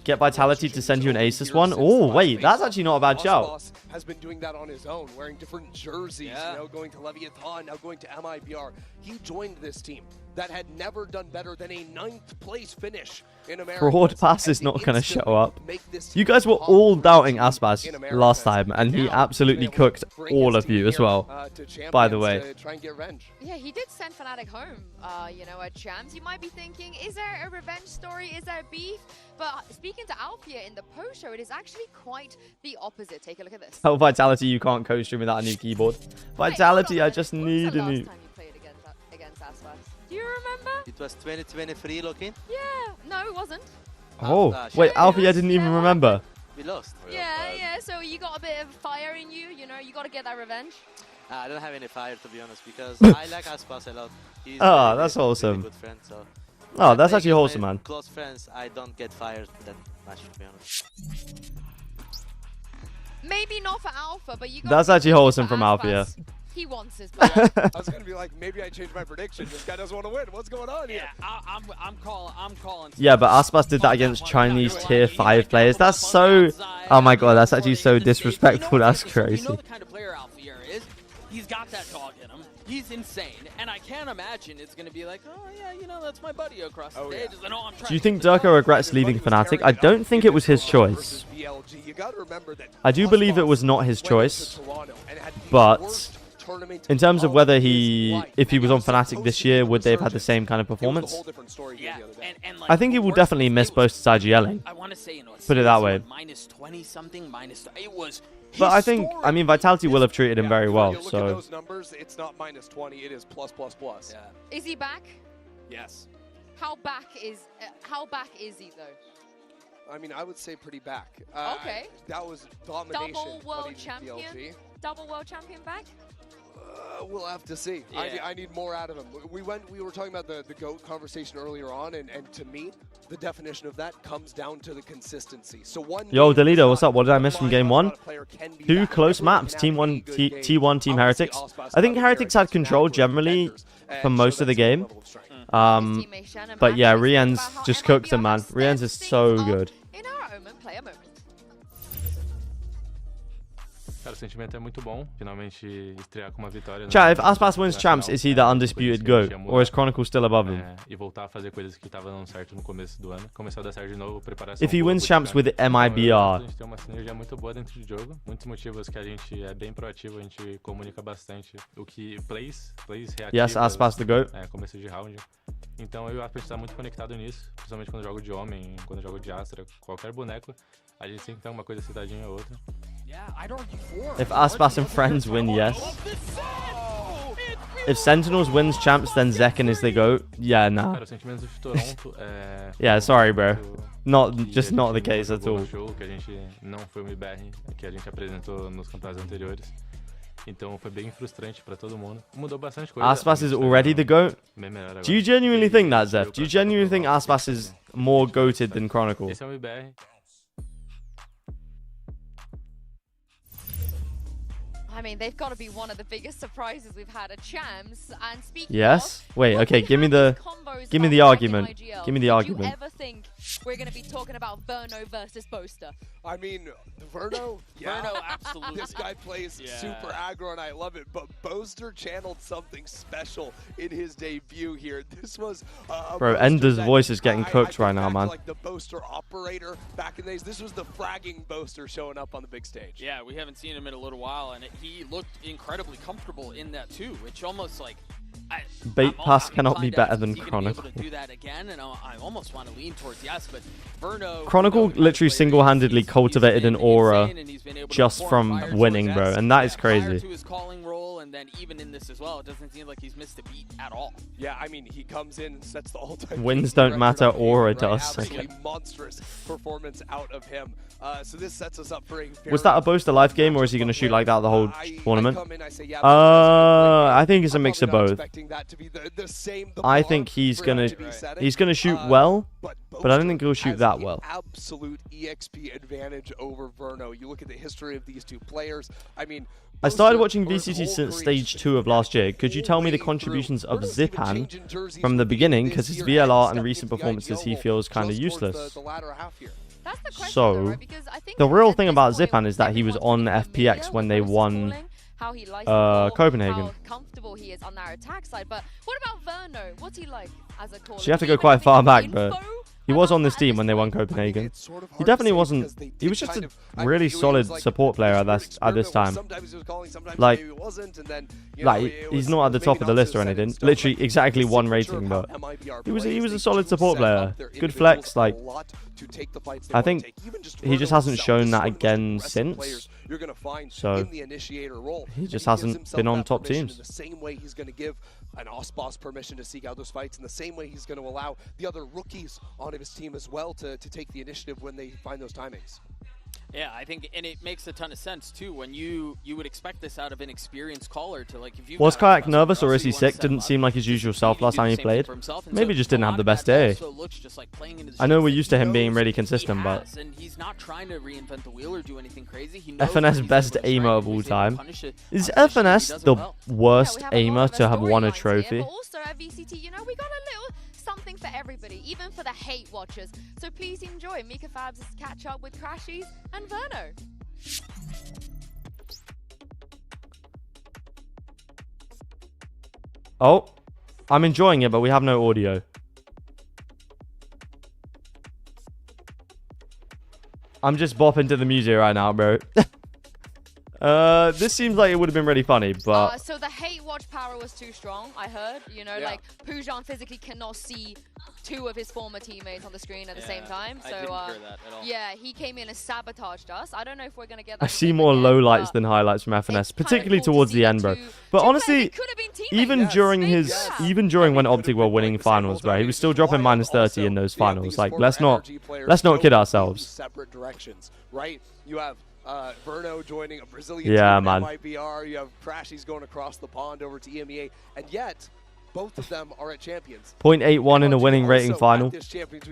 Get Vitality to send you an Asus one. Oh wait, that's actually not a bad shout.
Has been doing that on his own, wearing different jerseys, you know, going to Leviathan, now going to MIBR. He joined this team that had never done better than a 9th place finish in America.
Broad Pass is not going to show up. You guys were all doubting Aspas last time, and he absolutely cooked all of you as well, by the way.
Yeah, he did send Fnatic home, you know, at Champs. You might be thinking, is there a revenge story? Is there beef? But speaking to Alfia in the post-show, it is actually quite the opposite. Take a look at this.
Oh, Vitality, you can't co-stream without a new keyboard. Vitality, I just need a new...
Do you remember?
It was 2023 Lock-In?
Yeah. No, it wasn't.
Oh, wait, Alfia didn't even remember.
We lost.
Yeah. So you got a bit of fire in you, you know, you got to get that revenge.
I don't have any fire, to be honest, because I like Aspas a lot. He's
that's awesome.
Really good friend, so
Oh, that's actually wholesome, man.
Close friends, I don't get fired that much, to be honest.
Maybe not for Alpha, but you got
That's actually wholesome from Alfia.
He wants his back.
I was going to be like, maybe I changed my prediction. This guy doesn't want to win. What's going on here?
Yeah, I'm calling.
Yeah, but Aspas did that against Chinese tier 5 players. That's so... Oh my god, that's actually so disrespectful. That's crazy.
You know the kind of player Alfia is. He's got that dog in him. He's insane. And I can't imagine it's going to be like, oh yeah, you know, that's my buddy across the stage. And, oh, I'm
Do you think Durko regrets leaving Fnatic? I don't think it was his choice. I do believe it was not his choice. But in terms of whether if he was on Fnatic this year, would they have had the same kind of performance? I think he will definitely miss Boast's IGLing. Put it that way.
It was.
But I think, I mean, Vitality will have treated him very well.
Look at
So
those numbers. It's not -20. It is +++. Yeah.
Is he back?
Yes.
How back is he though?
I mean, I would say pretty back.
Okay.
That was domination.
Double world
but he's
champion.
VLG.
Double world champion back.
We'll have to see.
Yeah.
I need more out of him. We were talking about the GOAT conversation earlier on, and to me, the definition of that comes down to the consistency. So
Yo, Delito, what's up? What did I miss from game 1? 2 close maps, Team 1, T1, Team Heretics. I think Heretics had control generally for most of the game. But yeah, Rien's just cooked him, man. Rien's is so good.
In our omen, play a moment.
Cara, o sentimento é muito bom. Finalmente estrear com uma vitória.
Chat, if Aspas wins Champs, is he the undisputed GOAT? Or is Chronicle still above him?
E voltar a fazer coisas que estavam dando certo no começo do ano. Começar a dar certo de novo, preparação.
If he wins Champs with MIBR.
A gente tem uma sinergia muito boa dentro do jogo. Muitos motivos que a gente é bem proativo, a gente comunica bastante. O que plays reativas.
Yes, Aspas the GOAT.
Começo de round. Então eu acho que a gente tá muito conectado nisso. Principalmente quando eu jogo de homem, quando eu jogo de Astra, qualquer boneco. A gente sempre tem uma coisa citadinha ou outra.
If Aspas and friends win, yes. If Sentinels wins Champs, then Zekken is the GOAT. Yeah, nah.
Cara, os sentimentos de Toronto
yeah, sorry, bro. Just not the case at all.
Show que a gente não foi o MIBR que a gente apresentou nos campeonatos anteriores. Então foi bem frustrante pra todo mundo. Mudou bastante coisa.
Aspas is already the GOAT? Do you genuinely think that, Zeph? Do you genuinely think Aspas is more GOATed than Chronicle?
Esse é o MIBR.
I mean, they've got to be one of the biggest surprises we've had at Champs. And speaking
Yes? Wait, okay, give me the argument. Give me the argument.
Do you ever think we're going to be talking about Verno versus Boaster?
I mean, Verno, yeah.
Verno, absolutely.
This guy plays super aggro, and I love it. But Boaster channeled something special in his debut here. This was
Bro, Ender's voice is getting cooked right now, man.
Like the Boaster operator back in the days. This was the fragging Boaster showing up on the big stage.
Yeah, we haven't seen him in a little while, and he looked incredibly comfortable in that too, which almost like
Bait pass cannot be better than Chronicle.
Do that again, and I almost want to lean towards yes, but Verno,
Chronicle literally single-handedly cultivated an aura just from winning, bro, and that is crazy.
To his calling role, and then even in this as well, it doesn't seem like he's missed a beat at all.
Yeah, I mean, he comes in and sets the all-time
Wins don't matter, aura does.
Absolutely monstrous performance out of him. So this sets us up for a
Was that a Boast a life game, or is he going to shoot like that the whole tournament? I think it's a mix of both. I think he's gonna shoot well, but I don't think he'll shoot that well.
Absolute EXP advantage over Verno. You look at the history of these two players. I mean,
I started watching VCT since stage 2 of last year. Could you tell me the contributions of Zipan from the beginning? Because his VLR and recent performances he feels kind of useless. So, the real thing about Zipan is that he was on FPX when they won Copenhagen.
How comfortable he is on their attack side. But what about Verno? What's he like as a caller?
So you have to go quite far back, but he was on this team when they won Copenhagen. He definitely wasn't. He was just a really solid support player at this time. Like he's not at the top of the list or anything. Literally exactly 1 rating, but he was a solid support player. Good flex. Like I think he just hasn't shown that again since. So he just hasn't been on top teams.
The same way he's going to give an OSBOS permission to seek out those fights, and the same way he's going to allow the other rookies on his team as well to take the initiative when they find those timings.
Yeah, I think, and it makes a ton of sense too. When you would expect this out of an experienced caller to like. If you
was Kayak nervous or is he sick? Didn't seem like his usual self last time he played. Maybe just didn't have the best day. I know we're used to him being really consistent, but
and he's not trying to reinvent the wheel or do anything crazy.
FNS best aimer of all time. Is FNS the worst aimer to have won a trophy?
But also at VCT, you know, we got a little something for everybody, even for the hate watchers. So please enjoy Mika Fabs' catch up with Crashies and Verno.
Oh, I'm enjoying it, but we have no audio. I'm just bopping to the music right now, bro. This seems like it would have been really funny, but
so the hate watch power was too strong, I heard. You know, like Pujan physically cannot see 2 of his former teammates on the screen at the same time. So
I didn't hear that at all.
Yeah, he came in and sabotaged us. I don't know if we're gonna get that.
I see more lowlights than highlights from FNS, particularly towards the end, bro. But honestly, even during when Optic were winning finals, bro, he was still dropping -30 in those finals. Like, let's not kid ourselves.
Separate directions, right? You have Verno joining a Brazilian team, MIBR. You have Crashies going across the pond over to EMEA, and yet both of them are at Champions.
0.81 in a winning rating final.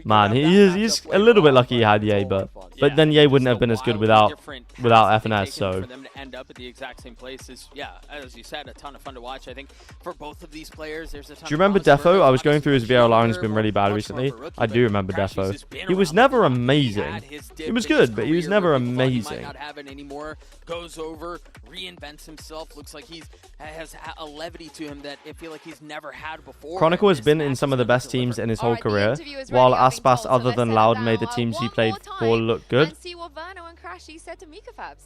Man, he's a little bit lucky he had Ye, but then Ye wouldn't have been as good without FNS. So
for them to end up at the exact same place is, yeah, as you said, a ton of fun to watch. I think for both of these players, there's a ton.
Do you remember Defo? I was going through his VLR and it's been really bad recently. I do remember Defo. He was never amazing. He was good, but he was never amazing.
Not have it anymore. Goes over, reinvents himself. Looks like has a levity to him that I feel like he's never had before.
Chronicle has been in some of the best teams in his whole career, while Aspas, other than Loud, made the teams he played for look good.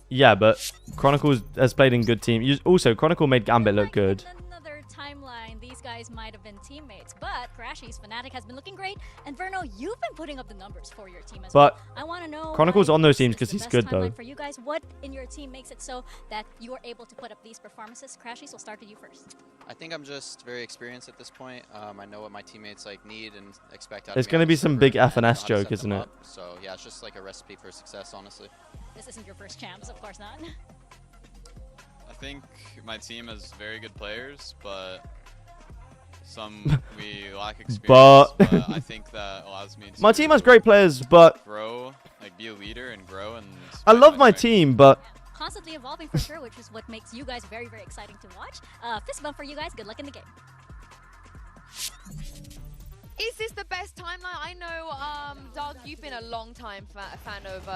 Yeah, but Chronicle has played in good teams. Also, Chronicle made Gambit look good.
Another timeline, these guys might have been teammates, but Crashies Fnatic has been looking great, and Verno, you've been putting up the numbers for your team as well. I want to know,
Chronicle's on those teams because he's good though.
For you guys, what in your team makes it so that you are able to put up these performances? Crashies, we'll start with you first.
I think I'm just very experienced at this point. I know what my teammates like need and expect out of me.
There's going to be some big FNS joke, isn't it?
So yeah, it's just like a recipe for success, honestly.
This isn't your first champs, of course not.
I think my team has very good players, but we lack experience. But I think that allows me to
my team has great players, but
grow, like be a leader and grow. And
I love my team, but
constantly evolving for sure, which is what makes you guys very, very exciting to watch. Fist bump for you guys. Good luck in the game.
Is this the best timeline? I know, Doug, you've been a long time fan of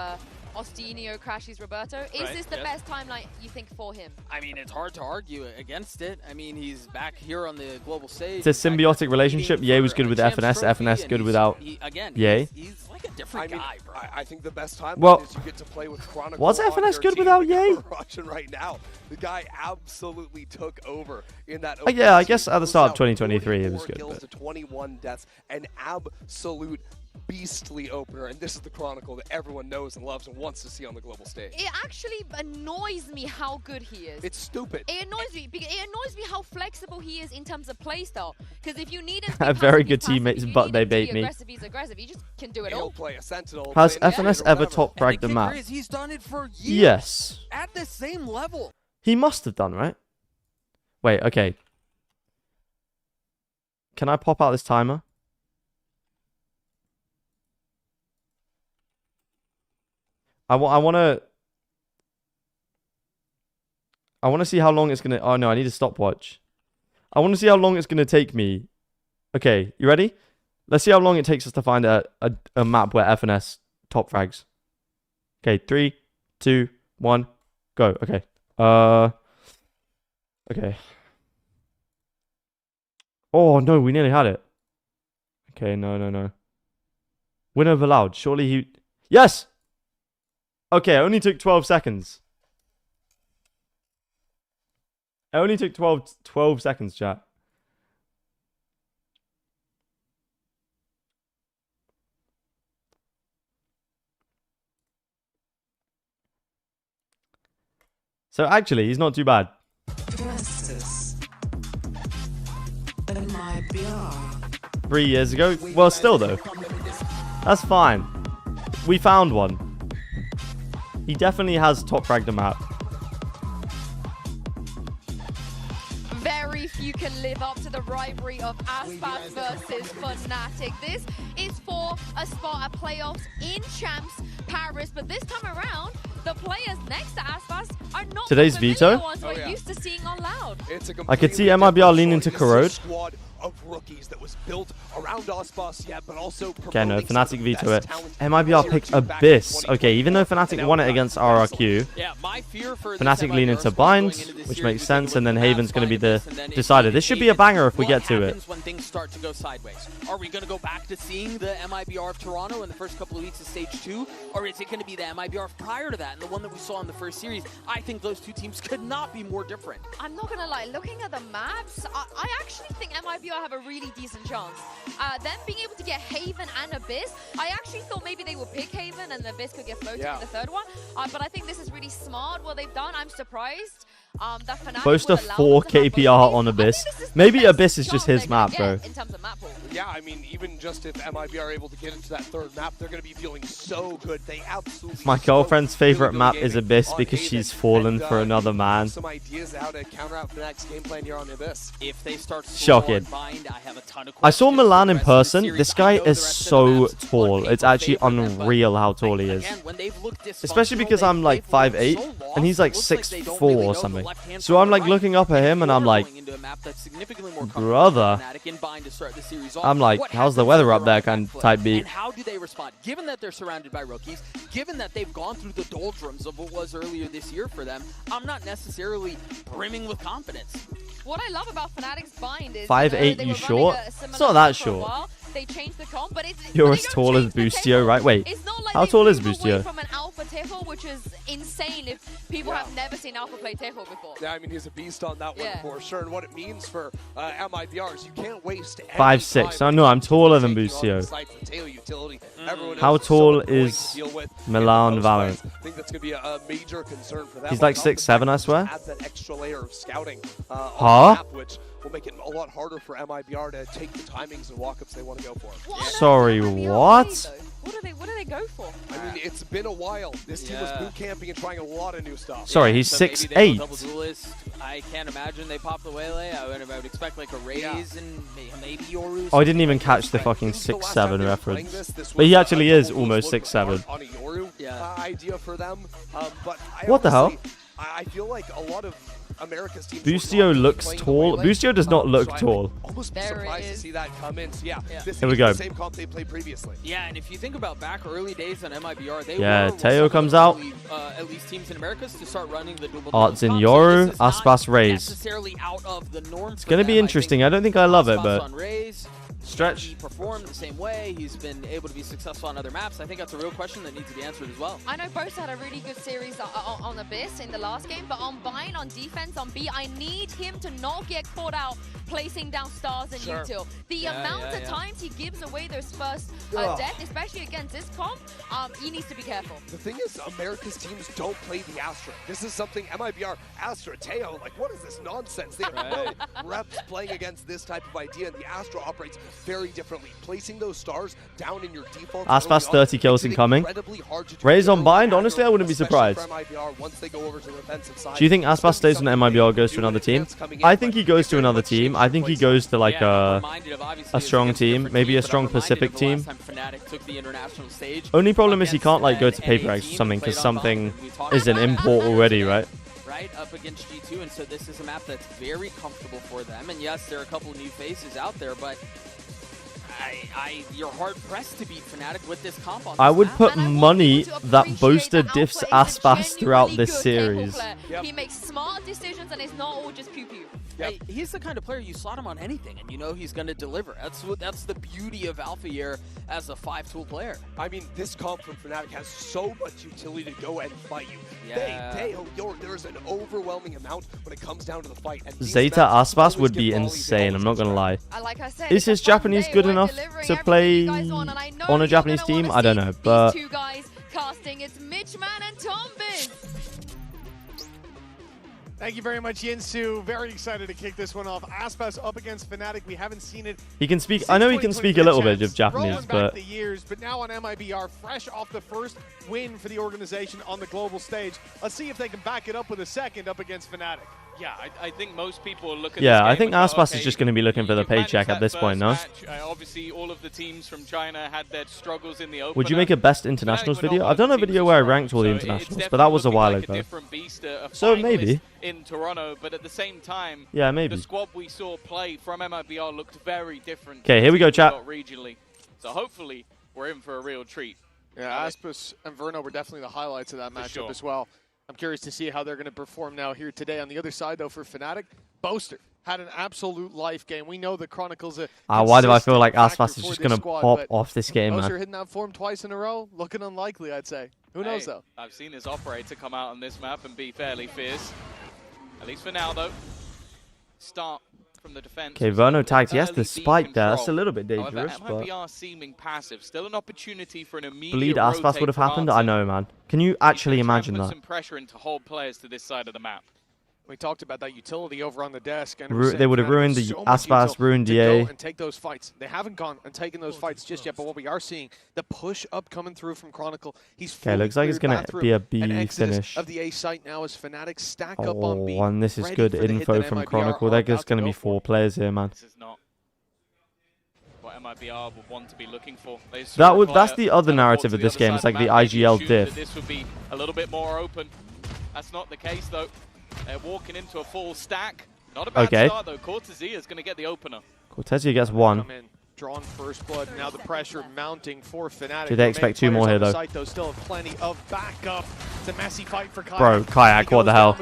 Ostinio, Crashies, Roberto. Is this the best timeline you think for him?
I mean, it's hard to argue against it. I mean, he's back here on the global stage.
It's a symbiotic relationship. Ye was good with FNS. FNS good without Ye.
He's like a different guy, bro.
I think the best time is you get to play with Chronicle.
Was FNS good without Ye?
Right now, the guy absolutely took over in that.
Yeah, I guess at the start of 2023 it was good.
Kills to 21 deaths, an absolute beastly opener, and this is the Chronicle that everyone knows and loves and wants to see on the global stage.
It actually annoys me how good he is.
It's stupid.
It annoys me because it annoys me how flexible he is in terms of playstyle. Because if you need him to
have very good teammates, but they bait me.
He's aggressive. He just can do it all.
Play a Sentinel.
Has FNS ever top fragged the map?
He's done it for years.
Yes.
At the same level.
He must have done, right? Wait, okay. Can I pop out this timer? I want to see how long it's going to... Oh, no, I need a stopwatch. I want to see how long it's going to take me. Okay, you ready? Let's see how long it takes us to find a map where FNS top frags. Okay, 3, 2, 1, go. Okay. Okay. Oh, no, we nearly had it. Okay, no. Win over loud. Surely he... Yes! Okay, it only took 12 seconds. It only took 12 seconds, chat. So actually, he's not too bad.
MIBR.
3 years ago? Well, still though. That's fine. We found one. He definitely has top fragged a map.
Very few can live up to the rivalry of Aspas versus Fnatic. This is for a spot at playoffs in Champs Paris, but this time around, the players next to Aspas are not
Today's
the
veto?
ones we're used to seeing on Loud.
I could see MIBR lean into Corrode.
Squad of rookies that was built around Aspas, yeah, but also
Okay, no, Fnatic veto it. MIBR picked Abyss. Okay, even though Fnatic won it against RRQ, Fnatic lean into Bind, which makes sense, and then Haven's going to be the decider. This should be a banger if we get to it.
When things start to go sideways? Are we going to go back to seeing the MIBR of Toronto in the first couple of weeks of Stage 2? Or is it going to be the MIBR prior to that and the one that we saw in the first series? I think those two teams could not be more different.
I'm not going to lie, looking at the maps, I actually think MIBR have a really decent chance. Them being able to get Haven and Abyss, I actually thought maybe they would pick Haven and Abyss could get floated in the third one. But I think this is really smart what they've done. I'm surprised. That Fnatic
Close to 4 KPR on Abyss. Maybe Abyss is just his map, bro.
In terms of map pool.
Yeah, I mean, even just if MIBR are able to get into that third map, they're going to be feeling so good. They absolutely.
My girlfriend's favorite map is Abyss because she's fallen for another man.
Some ideas how to counter out the next game plan here on Abyss.
If they start
shocking.
Bind, I have a ton of
I saw Milan in person. This guy is so tall. It's actually unreal how tall he is. Especially because I'm like 5'8", and he's like 6'4" or something. So I'm like looking up at him, and I'm like, brother. I'm like, how's the weather up there? Kind of type beat.
And how do they respond? Given that they're surrounded by rookies, given that they've gone through the doldrums of what was earlier this year for them, I'm not necessarily brimming with confidence.
What I love about Fnatic's Bind is
5'8", you short? It's not that short.
They changed the comp, but it's
You're as tall as Boostio, right? Wait, how tall is Boostio?
From an alpha Teho, which is insane if people have never seen alpha play Teho before.
Yeah, I mean, he's a beast on that one for sure. And what it means for MIBR is you can't waste
5'6". Oh, no, I'm taller than Boostio. How tall is Milan Valorant?
I think that's going to be a major concern for them.
He's like 6'7", I swear.
Add that extra layer of scouting
Huh?
on the map, which will make it a lot harder for MIBR to take the timings and walk-ups they want to go for.
Sorry, what?
What do they go for?
I mean, it's been a while. This team was boot camping and trying a lot of new stuff.
Sorry, he's
So maybe
6'8".
they go double duelist. I can't imagine they pop the Waylay. I would expect like a raise and maybe Yoru.
Oh, I didn't even catch the fucking 6'7" reference. But he actually is almost 6'7".
On a Yoru idea for them. But
What the hell?
I feel like a lot of America's team.
Boostio looks tall. Boostio does not look tall.
Almost surprised to see that come in. So yeah, this
Here we
is
go.
the same comp they played previously.
Yeah, and if you think about back early days on MIBR, they
Yeah,
were
Teo
one of
comes
the
out.
early, at least teams in America to start running the double
Arts in
comp.
Yoru,
So this is not
Aspas Raze.
necessarily out of the norm.
It's going to be interesting. I don't think I love it, but
on Raze,
stretch.
he performed the same way. He's been able to be successful on other maps. I think that's a real question that needs to be answered as well.
I know Boast had a really good series on Abyss in the last game, but on Bind, on defense, on B, I need him to not get caught out placing down stars and util. The amount of times he gives away those first death, especially against this comp, he needs to be careful.
The thing is, America's teams don't play the Astra. This is something MIBR, Astra, Teo, like what is this nonsense? They have no reps playing against this type of idea, and the Astra operates very differently. Placing those stars down in your default.
Aspas 30 kills incoming. Raze on Bind, honestly I wouldn't be surprised. Do you think Aspas stays on MIBR or goes to another team? I think he goes to another team. I think he goes to like a strong team, maybe a strong Pacific team. Only problem is he can't like go to Paper X or something because something is an import already, right?
Right, up against G2, and so this is a map that's very comfortable for them. And yes, there are a couple of new faces out there, but you're hard pressed to beat Fnatic with this comp on
I
this
would
map.
put money that Boaster diffs Aspas throughout this series.
He makes smart decisions and it's not all just pew-pew.
Hey, he's the kind of player you slot him on anything, and you know he's going to deliver. That's the beauty of Alpha Year as a 5-tool player.
I mean, this comp from Fnatic has so much utility to go and fight you.
Yeah.
There's an overwhelming amount when it comes down to the fight. And
Zeta Aspas would be insane, I'm not going to lie.
Like I said,
Is his Japanese good enough to play on a Japanese team? I don't know, but...
Two guys casting, it's Mitchman and Tombin.
Thank you very much, Yinsu. Very excited to kick this one off. Aspas up against Fnatic. We haven't seen it.
He can speak. I know he can speak a little bit of Japanese, but
the years, but now on MIBR, fresh off the first win for the organization on the global stage. Let's see if they can back it up with a second up against Fnatic.
Yeah, I think most people are looking.
yeah, I think Aspas is just going to be looking for the paycheck at this point, no?
Match. Obviously, all of the teams from China had their struggles in the opener.
Would you make a best internationals video? I've done a video where I ranked all the internationals, but that was a while ago. So maybe.
In Toronto, but at the same time,
yeah, maybe.
The squad we saw play from MIBR looked very different.
Okay, here we go, chat.
Regionally, so hopefully we're in for a real treat.
Yeah, Aspas and Verno were definitely the highlights of that matchup as well. I'm curious to see how they're going to perform now here today. On the other side, though, for Fnatic, Boaster had an absolute life game. We know the Chronicles.
Why do I feel like Aspas is just going to pop off this game,
Boaster
man?
hitting that form twice in a row, looking unlikely, I'd say. Who knows, though?
I've seen his operator come out on this map and be fairly fierce. At least for now, though. Start from the defense.
Okay, Verno tagged. He has the spike there. That's a little bit dangerous,
However,
but...
MIBR seeming passive. Still an opportunity for an immediate
Bleed Aspas would have happened? I know, man. Can you actually imagine that?
Some pressure into hold players to this side of the map.
We talked about that utility over on the desk. And
They would have ruined the Aspas, ruined DA.
And take those fights. They haven't gone and taken those fights just yet, but what we are seeing, the push up coming through from Chronicle. He's
okay, looks like it's going to be a B finish.
Of the A site now as Fnatic stack up on B.
And this is good info from Chronicle. There's going to be 4 players here, man.
This is not what MIBR would want to be looking for.
That's the other narrative of this game. It's like the IGL diff.
This would be a little bit more open. That's not the case, though. They're walking into a full stack. Not a bad start, though. Cortezia is going to get the opener.
Cortezia gets 1.
Drawn first blood. Now the pressure mounting for Fnatic.
Do they expect 2 more here, though?
Still have plenty of backup. It's a messy fight for Kayak.
Bro, Kayak, what the hell?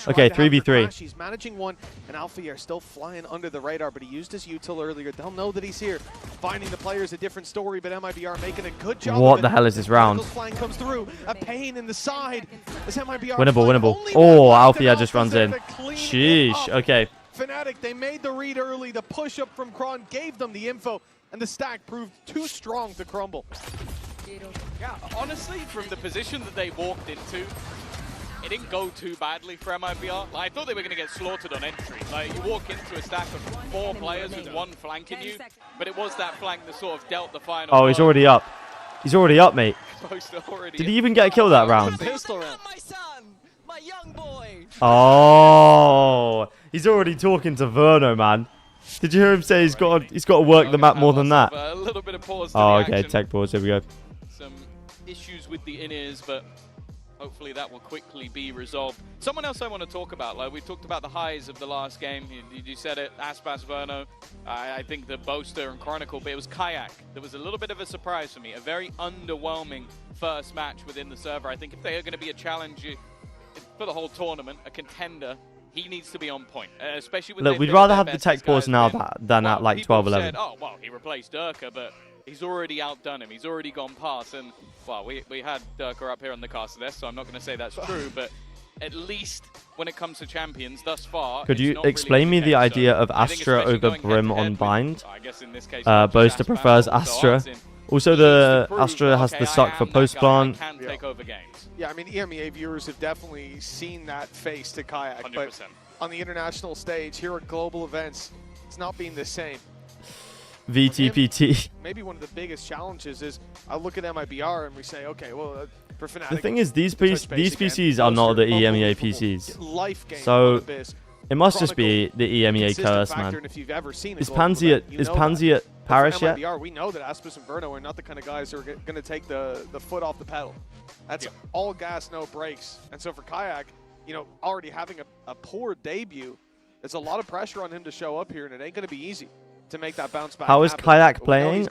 Okay, 3v3.
He's managing one, and Alpha still flying under the radar, but he used his util earlier. They'll know that he's here. Finding the players a different story, but MIBR making a good job.
What the hell is this round?
Flying comes through. A pain in the side.
Winnable, winnable. Oh, Alpha just runs in. Sheesh. Okay.
Fnatic, they made the read early. The push up from Kron gave them the info, and the stack proved too strong to crumble.
Yeah, honestly, from the position that they walked into, it didn't go too badly for MIBR. Like, I thought they were going to get slaughtered on entry. Like, you walk into a stack of 4 players with 1 flanking you, but it was that flank that sort of dealt the final.
Oh, he's already up. He's already up, mate. Did he even get a kill that round? Oh, he's already talking to Verno, man. Did you hear him say he's got to work the map more than that?
A little bit of pause.
Oh, okay, tech pause. Here we go.
Some issues with the in-ears, but Hopefully that will quickly be resolved. Someone else I want to talk about, like we talked about the highs of the last game. You said it, Aspas, Verno, I think the Boaster and Chronicle, but it was Kayak. There was a little bit of a surprise for me. A very underwhelming first match within the server. I think if they are going to be a challenge for the whole tournament, a contender, he needs to be on point, especially with.
Look, we'd rather have the tech pause now than at like 12-11.
Oh, well, he replaced Durka, but he's already outdone him. He's already gone past. And, well, we had Durka up here on the cast of this, so I'm not going to say that's true, but at least when it comes to champions thus far.
Could you explain me the idea of Astra over Brim on Bind? Boaster prefers Astra. Also, the Astra has the suck for post-plant.
Yeah, I mean, EMEA viewers have definitely seen that face to Kayak, 100%. But on the international stage, here at global events, it's not been the same.
VTPT.
Maybe one of the biggest challenges is I look at MIBR and we say, okay, well, for Fnatic,
the thing is, these PCs are not the EMEA PCs. So it must just be the EMEA curse, man. Is Pansy at Paris yet?
MIBR, we know that Aspas and Verno are not the kind of guys who are going to take the foot off the pedal. That's all gas, no brakes. And so for Kayak, you know, already having a poor debut, there's a lot of pressure on him to show up here, and it ain't going to be easy to make that bounce back.
How is
happen.
Kayak playing?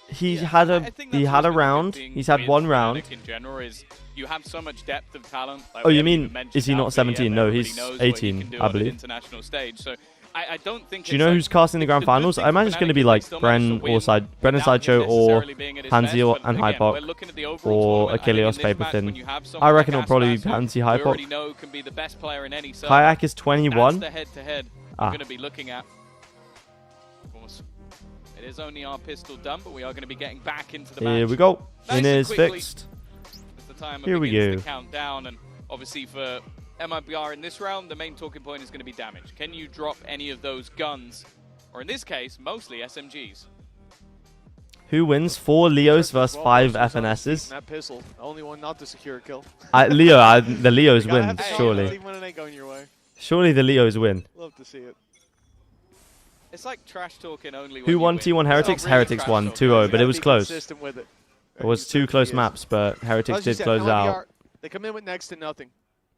He had a round. He's had one round.
In general is you have so much depth of talent. Like
oh, you mean is he not 17? No, he's 18, I believe.
International stage. So I don't think.
Do you know who's casting the grand finals? I imagine it's going to be like Bren and Sideshow or Pansy and Hypok or Achilles paper thin. I reckon it'll probably be Pansy Hypok. Kayak is 21.
That's the head-to-head we're going to be looking at. Of course, it is only our pistol done, but we are going to be getting back into the match.
Here we go.
Nice
In is fixed.
The time
Here we go.
To count down, and obviously for MIBR in this round, the main talking point is going to be damage. Can you drop any of those guns, or in this case, mostly SMGs?
Who wins? 4 Leos versus 5 FNSs.
That pistol, only one not to secure a kill.
The Leos win, surely.
Even when it ain't going your way.
Surely the Leos win.
Love to see it.
It's like trash talking only.
Who won T1 Heretics? Heretics won 2-0, but it was close.
It
was 2 close maps, but Heretics did close it out.
They come in with next to nothing.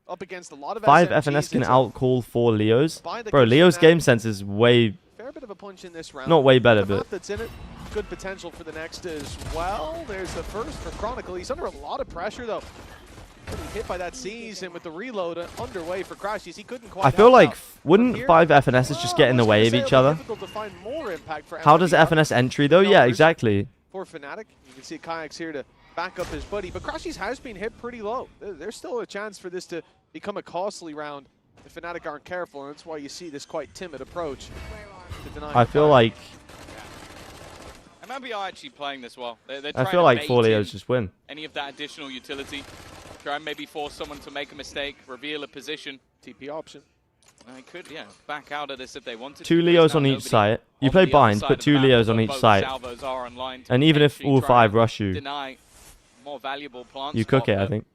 Up against a lot of
5 FNS can outcall 4 Leos. Bro, Leo's game sense is way...
Fair bit of a punch in this round.
Not way better, but...
That's in it. Good potential for the next as well. There's the first for Chronicle. He's under a lot of pressure, though. Getting hit by that seize, and with the reload underway for Crashies, he couldn't quite.
I feel like, wouldn't 5 FNSs just get in the way of each other? How does FNS entry, though? Yeah, exactly.
For Fnatic, you can see Kayak's here to back up his buddy, but Crashies has been hit pretty low. There's still a chance for this to become a costly round if Fnatic aren't careful, and that's why you see this quite timid approach.
I feel like...
MIBR actually playing this well.
I feel like 4 Leos just win.
Any of that additional utility. Try and maybe force someone to make a mistake, reveal a position.
TP option.
I could, yeah, back out of this if they wanted
2 Leos on each site. You play Bind, put 2 Leos on each site. And even if all 5 rush you,
more valuable
you cook it, I think.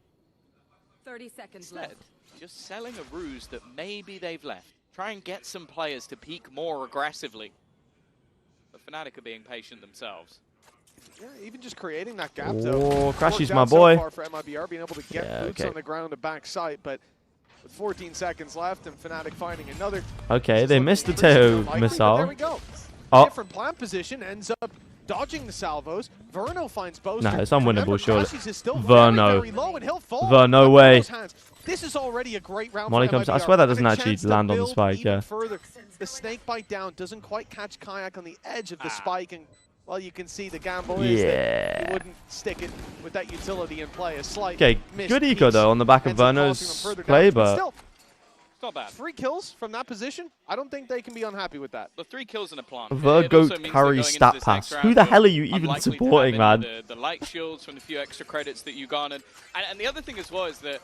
30 seconds left. Just selling a ruse that maybe they've left. Try and get some players to peak more aggressively. But Fnatic are being patient themselves.
Yeah, even just creating that gap, though.
Oh, Crashy's my boy.
So far for MIBR, being able to get boots on the ground to back site, but with 14 seconds left and Fnatic finding another.
Okay, they missed the Teo missile.
There we go.
Oh.
Different plant position, ends up dodging the salvos. Verno finds Boaster.
Nah, it's unwinnable, surely.
Verno.
Verno way.
This is already a great round
Molly
for
comes.
MIBR.
I swear that doesn't actually land on the spike, yeah.
Further. The snake bite down doesn't quite catch Kayak on the edge of the spike, and well, you can see the gamble is that he wouldn't stick it with that utility in play. A slight
good eco though on the back of Verno's play, but
still,
it's not bad.
3 kills from that position. I don't think they can be unhappy with that.
The
3
kills in a plant.
Virgo Curry stat pass. Who the hell are you even supporting, man?
The light shields from the few extra credits that you garnered, and the other thing as well is that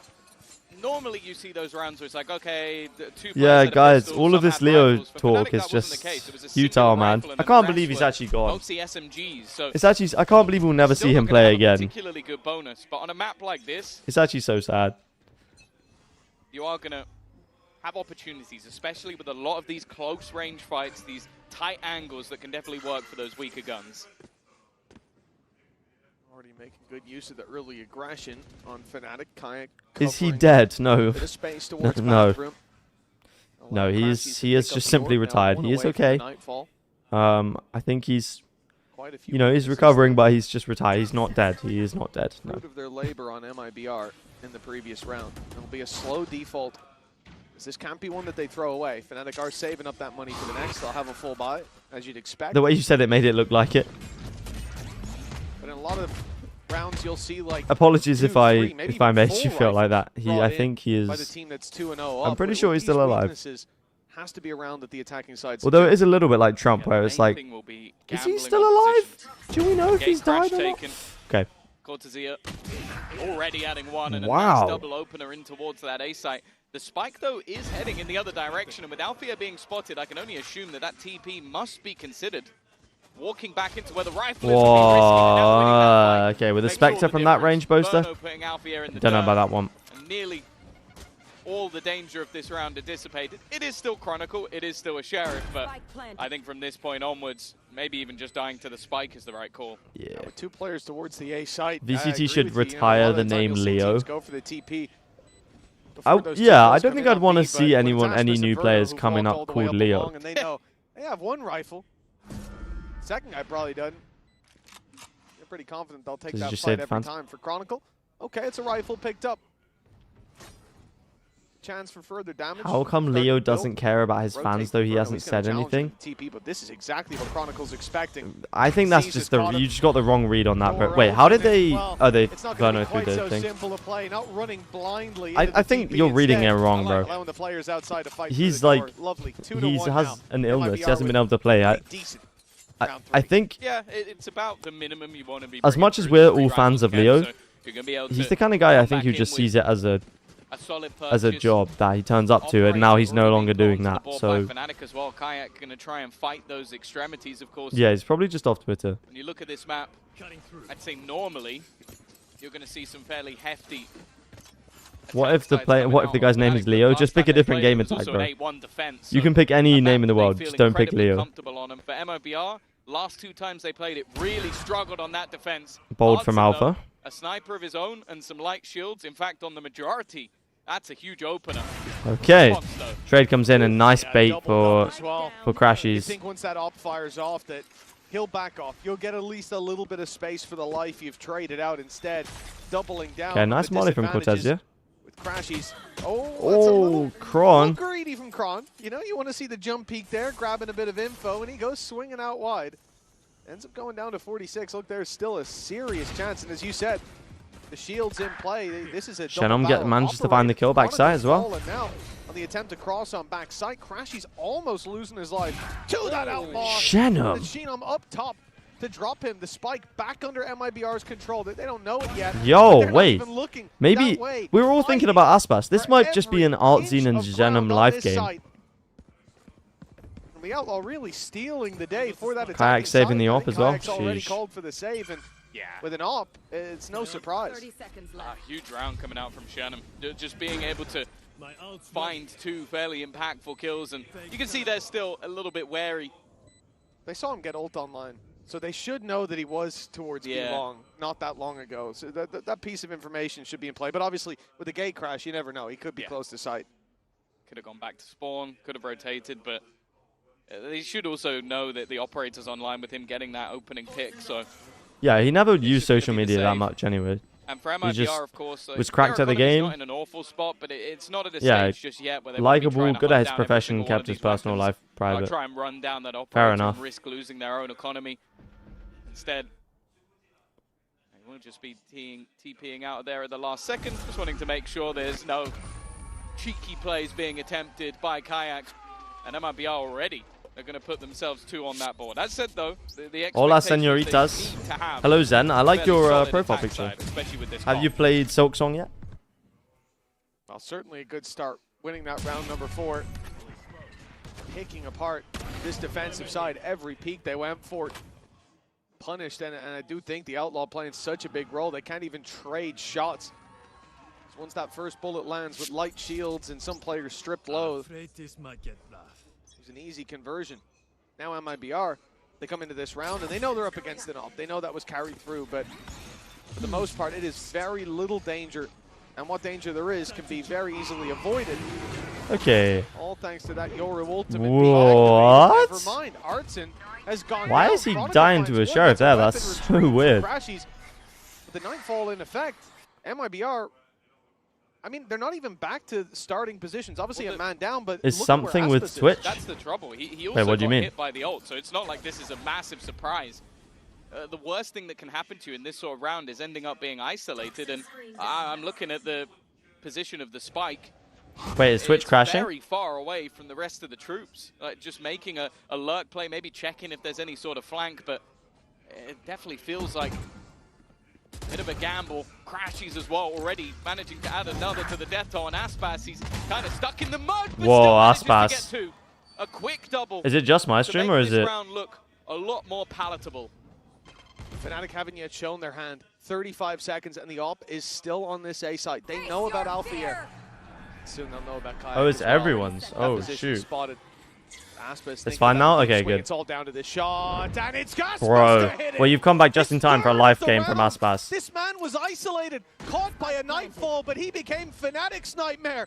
normally you see those rounds where it's like, okay,
yeah, guys, all of this Leo talk is just futile, man. I can't believe he's actually gone.
SMGs, so
it's actually, I can't believe we'll never see him play again.
Particularly good bonus, but on a map like this,
it's actually so sad.
You are gonna have opportunities, especially with a lot of these close range fights, these tight angles that can definitely work for those weaker guns.
Already making good use of the early aggression on Fnatic. Kayak
Is he dead? No.
bit of space towards
No.
bathroom.
No, he is just simply retired. He is okay. I think he's, you know, he's recovering, but he's just retired. He's not dead. He is not dead. No.
Fruit of their labor on MIBR in the previous round. It'll be a slow default. This can't be one that they throw away. Fnatic are saving up that money for the next. They'll have a full buy, as you'd expect.
The way you said it made it look like it.
But in a lot of rounds, you'll see like.
Apologies if I made you feel
rifles
like that. I
brought
think he
in by the
is.
team that's 2-0
I'm
up.
pretty
With
sure he's
these
still alive.
weaknesses, has to be around that the attacking side.
Although it is a little bit like Trump, where it's like, is he still alive? Do we know if he's died or not? Okay.
Cortezia already adding one and a
Wow.
nice double opener in towards that A site. The spike, though, is heading in the other direction, and with Althea being spotted, I can only assume that that TP must be considered. Walking back into where the rifle is will be risky, and now winning that fight.
Okay, with a
Makes all
Spectre
the
from that
difference.
range, Boaster.
Verno putting Althea in the
Don't know
dirt,
about that one.
and nearly all the danger of this round are dissipated. It is still Chronicle, it is still a Sheriff, but I think from this point onwards, maybe even just dying to the spike is the right call.
Yeah.
With 2 players towards the A site.
VCT
I
should
agree with you.
retire
A lot
the
of time
name
you'll see
Leo.
teams go for the TP.
Yeah, I don't think I'd want to see anyone, any new players coming up called Leo.
And they know they have 1 rifle. Second guy probably doesn't. They're pretty confident they'll take
Does he
that
just
fight
say
every
fans?
time. For Chronicle, okay, it's a rifle picked up. Chance for further damage.
How come Leo doesn't care about his fans, though? He hasn't said anything.
TP, but this is exactly what Chronicle's expecting.
I think that's just you just got the wrong read on that. But wait, how did they? Oh, they Verno through the thing.
Simple a play, not running blindly.
I think you're reading it wrong, bro.
Allowing the players outside to fight
He's
through the
like,
door. Lovely.
he has an illness. He
MIBR
hasn't been
with
able to play. I think
Yeah, it's about the minimum you want to be.
as much as we're all fans of Leo, he's the kind of guy I think who just sees it as a job that he turns up to, and now he's no longer doing that. So
Fnatic as well. Kayak going to try and fight those extremities, of course.
yeah, he's probably just off Twitter.
When you look at this map, I'd say normally you're going to see some fairly hefty.
What if the guy's name is Leo? Just pick a different game attack, bro. You can pick any name in the world, just don't pick Leo.
Comfortable on him. For MIBR, last 2 times they played it, really struggled on that defense.
Bold from
Hudson,
Alpha.
though, a sniper of his own and some light shields. In fact, on the majority, that's a huge opener.
Okay, trade comes in, and nice bait for
You
Crashies.
think once that op fires off that he'll back off. You'll get at least a little bit of space for the life you've traded out instead. Doubling down.
Okay, nice molly from Cortez, yeah.
With Crashies. Oh,
Kron.
greedy from Kron. You know, you want to see the jump peek there, grabbing a bit of info, and he goes swinging out wide. Ends up going down to 46. Look, there's still a serious chance, and as you said, the shield's in play. This is a
Shenom manages to find the kill backside as well.
Now, on the attempt to cross on backside, Crashy's almost losing his life to that outlaw.
Shenom.
Shenom up top to drop him. The spike back under MIBR's control. They don't know it yet.
Yo, wait. Maybe we were all thinking about Aspas. This might just be an Artzine and Shenom live game.
The outlaw really stealing the day for that attack.
Kayak saving the op as well.
Kayak's already
Sheesh.
called for the save, and with an op, it's no surprise.
Huge round coming out from Shannon. Just being able to find 2 fairly impactful kills, and you can see they're still a little bit wary.
They saw him get ult online, so they should know that he was towards B-Long not that long ago. So that piece of information should be in play. But obviously, with the gate crash, you never know. He could be close to site.
Could have gone back to spawn, could have rotated, but they should also know that the operator's online with him getting that opening pick. So
Yeah, he never used social media that much anyway.
And for
He
MIBR,
just
of course,
was cracked at the game.
Not in an awful spot, but it's not at a
Yeah,
stage just yet where they want to be
likable,
trying to
good
hunt
at his
down
profession,
every single one
kept
of
his
these
personal
weapons.
life private.
Try and run down that operator
Fair enough.
and risk losing their own economy. Instead, they will just be TPing out of there at the last second, just wanting to make sure there's no cheeky plays being attempted by Kayak. And MIBR already are going to put themselves 2 on that board. That said, though, the
Hola,
expectations they
senoritas.
need to have
Hello, Zen. I like
fairly
your
solid
profile
attack
picture.
side, especially with this
Have
comp.
you played Silk Song yet?
Well, certainly a good start, winning that round number 4. Picking apart this defensive side. Every peak they went for punished, and I do think the Outlaw playing such a big role, they can't even trade shots. So once that first bullet lands with light shields and some players stripped low,
This might get rough.
it was an easy conversion. Now MIBR, they come into this round, and they know they're up against an op. They know that was carried through, but For the most part, it is very little danger. And what danger there is can be very easily avoided.
Okay.
All thanks to that Yoru ultimate.
What?
Never mind. Artson has gone
Why
down.
is he
Chronicle
dying
finds
to a
one.
sheriff there?
That's
That's
a
so
retreat.
weird.
Crashies. With the Nightfall in effect, MIBR, I mean, they're not even back to starting positions. Obviously a man down, but
Is
look at
something
where
with
Aspas is.
Twitch?
That's the trouble. He
Wait,
also
what do you
got
mean?
hit by the ult, so it's not like this is a massive surprise. The worst thing that can happen to you in this sort of round is ending up being isolated, and I'm looking at the position of the spike.
Wait, is Twitch
It's
crashing?
very far away from the rest of the troops. Like just making a lurk play, maybe checking if there's any sort of flank, but it definitely feels like a bit of a gamble. Crashies as well, already managing to add another to the death toll, and Aspas, he's kind of stuck in the mud, but
Whoa,
still manages
Aspas.
to get a quick double.
Is it just my
to
stream
make
or is
this
it?
round look a lot more palatable.
Fnatic haven't yet shown their hand. 35 seconds, and the op is still on this A side. They know about Alpha here. Soon they'll know about Kayak
Oh, it's
as well.
everyone's.
That
Oh,
position
shoot.
Spotted. Aspas
It's
thinking
fine
about
now?
a big
Okay,
swing.
good.
It's all down to the shot, and it's Gas
Bro.
to hit it.
Well, you've come back just in time for a life game from
round.
Aspas.
This man was isolated, caught by a Nightfall, but he became Fnatic's nightmare.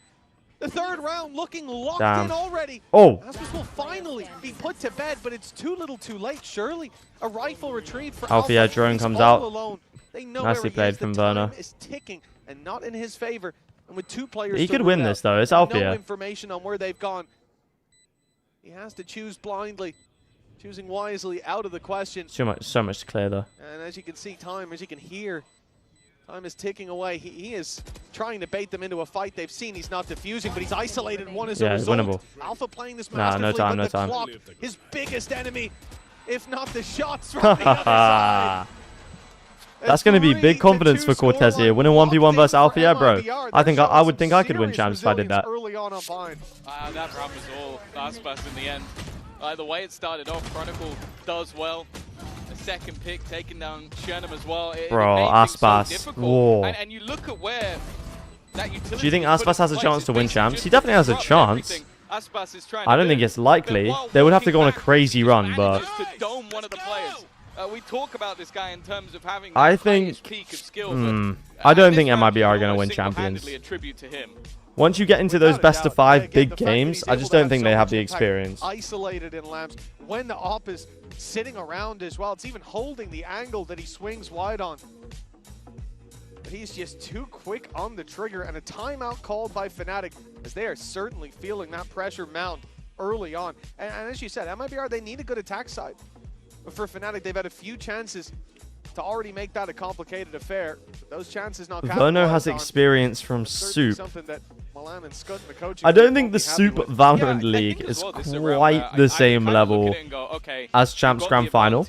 The third round looking locked
Damn.
in already.
Oh.
Aspas will finally be put to bed, but it's too little too late. Surely a rifle retrieve for
Alpha, yeah, drone
He's
comes
all
out.
alone. They know
Nicely
where he
played
is.
from
The time
Werner.
is ticking and not in his favor. And with two players
He
still
could win
ruled
this,
out,
though. It's
no
Alpha, yeah.
information on where they've gone. He has to choose blindly. Choosing wisely out of the question.
So much to clear though.
And as you can see, as you can hear, time is ticking away. He is trying to bait them into a fight. They've seen he's not defusing, but he's isolated one as a
Yeah, it's
result.
winnable.
Alpha playing this
Nah, no
masterfully,
time,
but
no
the
time.
clock, his biggest enemy, if not the shots from the other side.
That's going to be big confidence for Cortez here. Winning 1v1 versus Alpha, yeah, bro. I would think I could win champs if I did that.
Early on Bind.
That round was all Aspas in the end. The way it started off, Chronicle does well. A second pick, taking down Shenum as well. It
Bro,
made things so
Aspas.
difficult.
Whoa.
And you look at where that utility
Do you think
was put
Aspas has a
in
chance
place,
to
it's
win
basically
champs?
just
He definitely has a
disrupt
chance.
everything Aspas is trying
I
to
don't
do.
think it's likely.
While
They would have to
walking
go on a
back,
crazy run, but
manages to dome one of the players. We talk about this guy in terms of having
I
the
think.
highest peak of skill, but
I don't
this
think
round,
MIBR are
you
going to
can
win
almost
champions.
single-handedly attribute to him.
Once you get into those best of 5 big games, I just don't think they have the experience.
Isolated in lamps. When the op is sitting around as well, it's even holding the angle that he swings wide on. But he's just too quick on the trigger, and a timeout called by Fnatic, as they are certainly feeling that pressure mount early on. And as you said, MIBR, they need a good attack side. But for Fnatic, they've had a few chances to already make that a complicated affair. But those chances not
Verno has
capitalized on.
experience from
Certainly
Soup.
something that Milan and Scott and the coaching
I don't
staff
think
won't
the
be happy
Soup
with.
Valorant League is quite the same level as Champs Grand Final.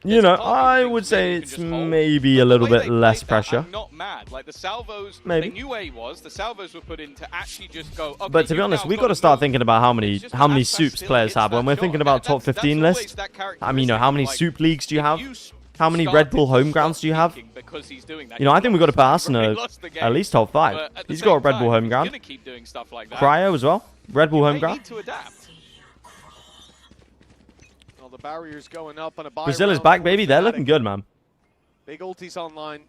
You know, I would say it's maybe a little bit less pressure.
Not mad. Like the salvos,
Maybe.
they knew where he was. The salvos were put in to actually just go. Okay,
But to be honest, we got to start thinking about how many Soups players have. When we're thinking about top 15 list, I mean, you know, how many Soup leagues do you have? How many Red Bull home grounds do you have? You know, I think we've got to put Asuna at least top 5. He's got a Red Bull home ground. Cryo as well. Red Bull home ground.
Well, the barrier's going up on a buy
Brazil is
round
back,
for
baby. They're
Fnatic.
looking good, man.
Big ulti's online.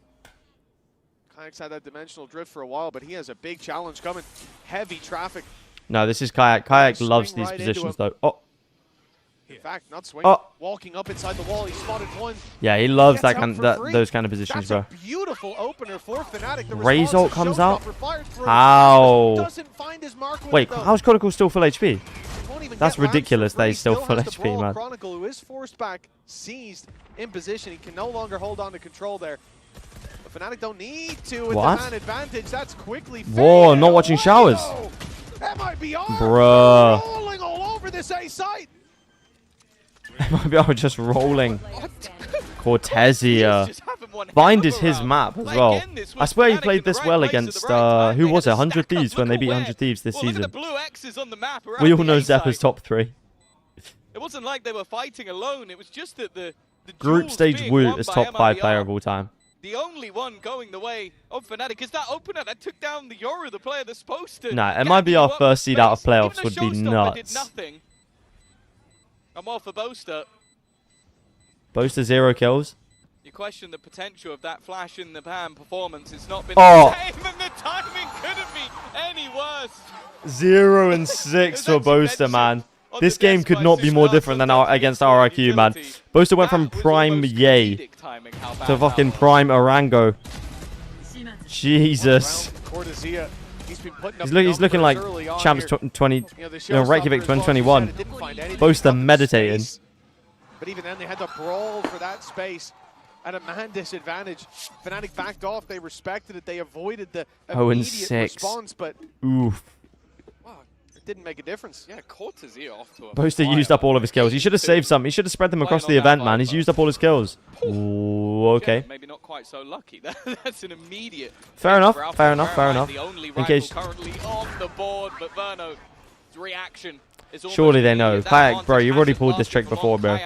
Kayak's had that dimensional drift for a while, but he has a big challenge coming. Heavy traffic.
No, this is Kayak. Kayak
Swing
loves these
right into
positions,
him.
though. Oh,
In fact, not swinging.
Oh.
Walking up inside the wall. He spotted one.
yeah, he loves
Gets
that
out for free.
those kind of positions,
That's
bro.
a beautiful opener for Fnatic. The
Razor
response
comes
is
out.
Showstopper fires through.
How?
Doesn't find his mark with
Wait,
it, though.
how's Chronicle still full HP?
Won't even
That's
get Labs
ridiculous
for
that
free.
he's still full
has the
HP,
ball.
man.
Chronicle, who is forced back, seized in position. He can no longer hold on to control there. But Fnatic don't need to with
What?
the man advantage. That's quickly
Whoa,
faded
not watching
away,
showers.
though. MIBR
Bruh.
rolling all over this A site.
MIBR just rolling. Cortezia. Bind is his map as well. I swear he played this well against, who was it? 100 Thieves when they beat 100 Thieves this season.
Blue X's on the map around
We all
the
know
A side.
Zeppa's top 3.
It wasn't like they were fighting alone. It was just that the
Group
duels
stage
being
Woot
won
is
by
top 5
MIBR.
player of all time.
The only one going the way of Fnatic is that opener that took down the Yoru, the player that's supposed to.
Nah,
get
MIBR
you up
first
with
seed out of
space.
playoffs
Even
would
though
be
Showstopper did
nuts.
nothing. I'm all for Boaster.
Boaster 0 kills.
You question the potential of that flash in the pan performance. It's not been
Oh.
the same, and the timing couldn't be any worse.
0 and 6 for Boaster, man. This game could not be more different than against RIQ, man. Boaster went from prime Yay to fucking prime Arango. Jesus. He's looking like Champs 20, Reykjavik 2021. Boaster meditating.
But even then, they had to brawl for that space at a man disadvantage. Fnatic backed off. They respected it. They avoided the immediate response, but
oof.
It didn't make a difference.
Yeah, Cortezia off to a
Boaster used up all of his kills. He should have saved some. He should have spread them across the event, man. He's used up all his kills. Ooh, okay.
Yeah, maybe not quite so lucky. That's an immediate.
Fair enough.
For
Fair enough. Fair enough.
The only
In case.
currently on the board, but Verno's reaction is
Surely they know. Kayak, bro, you've already pulled this trick before, bro.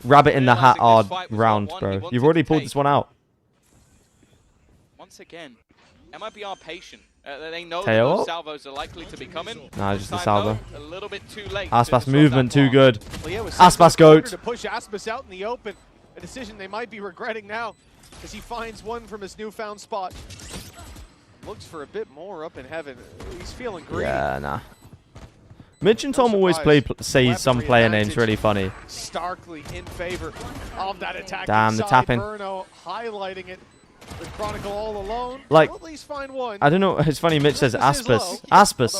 Rabbit in the hat hard round, bro. You've already pulled this one out.
Once again, MIBR patient. They know that
Tail.
those salvos are likely to be coming.
Nah, just a salvo.
A little bit too late.
Aspas movement too good.
Well, yeah,
Aspas goat.
to push Aspas out in the open. A decision they might be regretting now as he finds one from his newfound spot. Looks for a bit more up in heaven. He's feeling greedy.
Yeah, nah. Mitch and Tom always say some player names really funny.
Starkly in favor of that attack.
Damn, the tapping.
Burno highlighting it. The Chronicle all alone.
Like,
at least find one.
I don't know. It's funny. Mitch says Aspas. Aspas.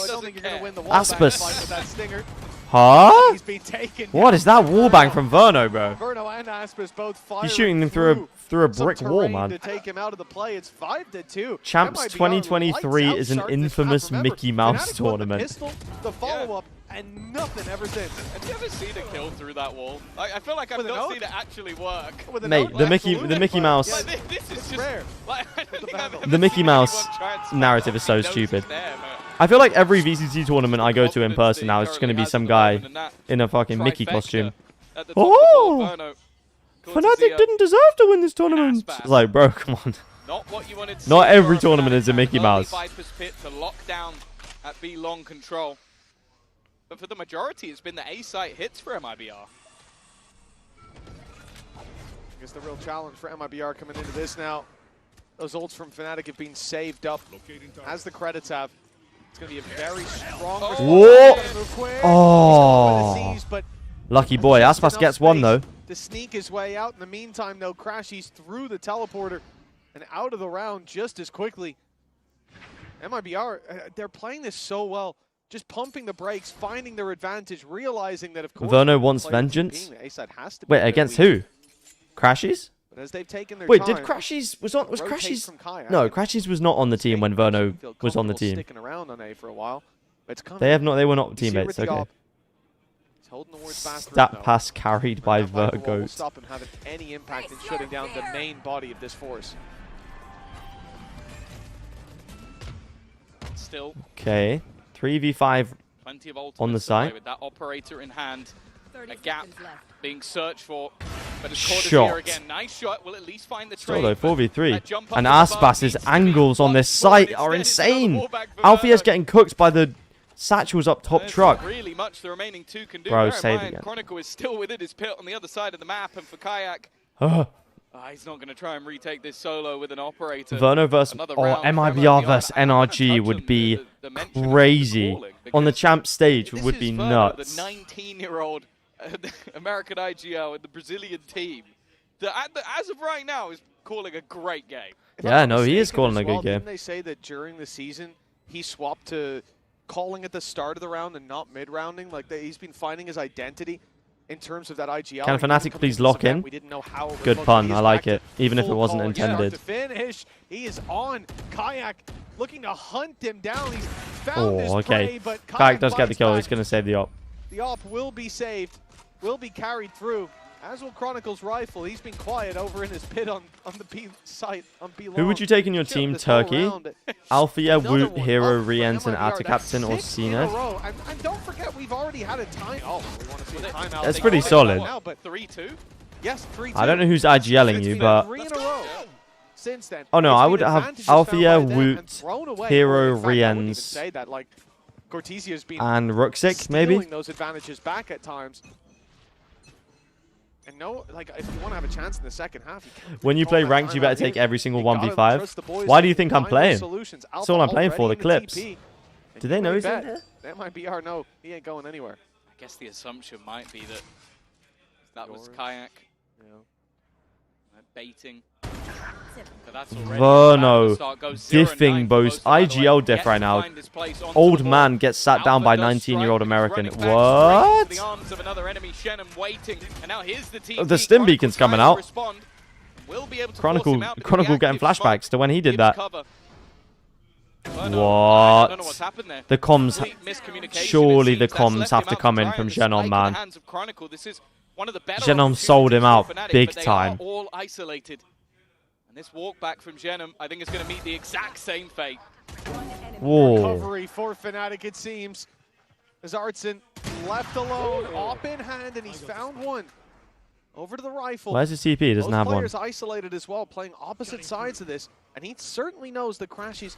Aspas.
Huh?
He's been taken
What is that wallbang from Verno, bro?
Verno and Aspas both
He's shooting him through a brick wall, man.
To take him out of the play. It's 5-2.
Champs 2023 is an infamous Mickey Mouse tournament.
Pistol, the follow-up, and nothing ever since.
Have you ever seen a kill through that wall? I feel like I've not seen it actually work.
Mate, the Mickey Mouse,
Like, this is just rare. Like,
the Mickey Mouse narrative is so stupid. I feel like every VCT tournament I go to in person now is just going to be some guy in a fucking Mickey costume. Oh! Fnatic didn't deserve to win this tournament. It's like, bro, come on. Not every tournament is a Mickey Mouse.
Viper's Pit to lock down at B long control. But for the majority, it's been the A site hits for MIBR.
I guess the real challenge for MIBR coming into this now. Those ults from Fnatic have been saved up, as the credits have. It's going to be a very strong
Whoa! Oh! Lucky boy. Aspas gets one, though.
To sneak his way out. In the meantime, though, Crashies through the teleporter and out of the round just as quickly. MIBR, they're playing this so well. Just pumping the brakes, finding their advantage, realizing that, of course,
Verno wants vengeance. Wait, against who? Crashies?
But as they've taken their
Wait,
time,
did Crashies was Crashies? No, Crashies was not on the team when Verno was on the team.
Sticking around on A for a while. It's coming.
They were not teammates. Okay.
He's holding the wards fast.
Stat pass carried by Virgo.
Will stop him having any impact in shutting down the main body of this force.
Still.
Okay. 3v5
Plenty of
on the side.
With that operator in hand, a gap being searched for. But it's
Shot.
here again. Nice shot. Will at least find the
Still
trade.
though, 4v3. And Aspas's angles on this site are insane. Alfia's getting cooked by the satchels up top truck.
Really much the remaining two can do.
Bro, save again.
Chronicle is still within his pit on the other side of the map, and for Kayak, he's not going to try and retake this solo with an operator.
Verno versus or MIBR versus NRG would be crazy. On the champ stage would be nuts.
The 19-year-old American IGL and the Brazilian team that as of right now is calling a great game.
Yeah, no, he is calling a good game.
Didn't they say that during the season he swapped to calling at the start of the round and not mid-rounding? Like he's been finding his identity in terms of that IGL.
Can Fnatic please lock in? Good pun, I like it, even if it wasn't intended.
To finish, he is on. Kayak looking to hunt him down. He's found his prey, but
Kayak does get the kill. He's going to save the op.
The op will be saved, will be carried through. As will Chronicle's rifle. He's been quiet over in his pit on the B site on B long.
Who would you take in your team? Turkey, Althea, Woot, Hero, Riens, and Ata Captain, or Cena?
And don't forget, we've already had a time. Oh, we want to see a timeout.
That's pretty solid.
Now, but 3-2. Yes, 3-2.
I don't know who's IGLing you, but
since then.
Oh no, I would have Althea, Woot, Hero, Riens, and Ruxic, maybe.
Those advantages back at times. And no, like, if you want to have a chance in the second half,
when you play ranked, you better take every single 1v5. Why do you think I'm playing? That's all I'm playing for, the clips. Do they know he's in there?
That might be our no. He ain't going anywhere.
I guess the assumption might be that that was Kayak. Baiting.
Verno diffing both IGL diff right now. Old man gets sat down by 19-year-old American. What? The stim beacon's coming out. Chronicle getting flashbacks to when he did that. What? The comms. Surely the comms have to come in from Xenon, man. Xenon sold him out big time.
All isolated. And this walk back from Genom, I think, is going to meet the exact same fate.
Whoa.
Recovery for Fnatic, it seems. As Artson left alone, op in hand, and he's found one. Over to the rifle.
Where's his CP? He doesn't have one.
Players isolated as well, playing opposite sides of this. And he certainly knows that Crashies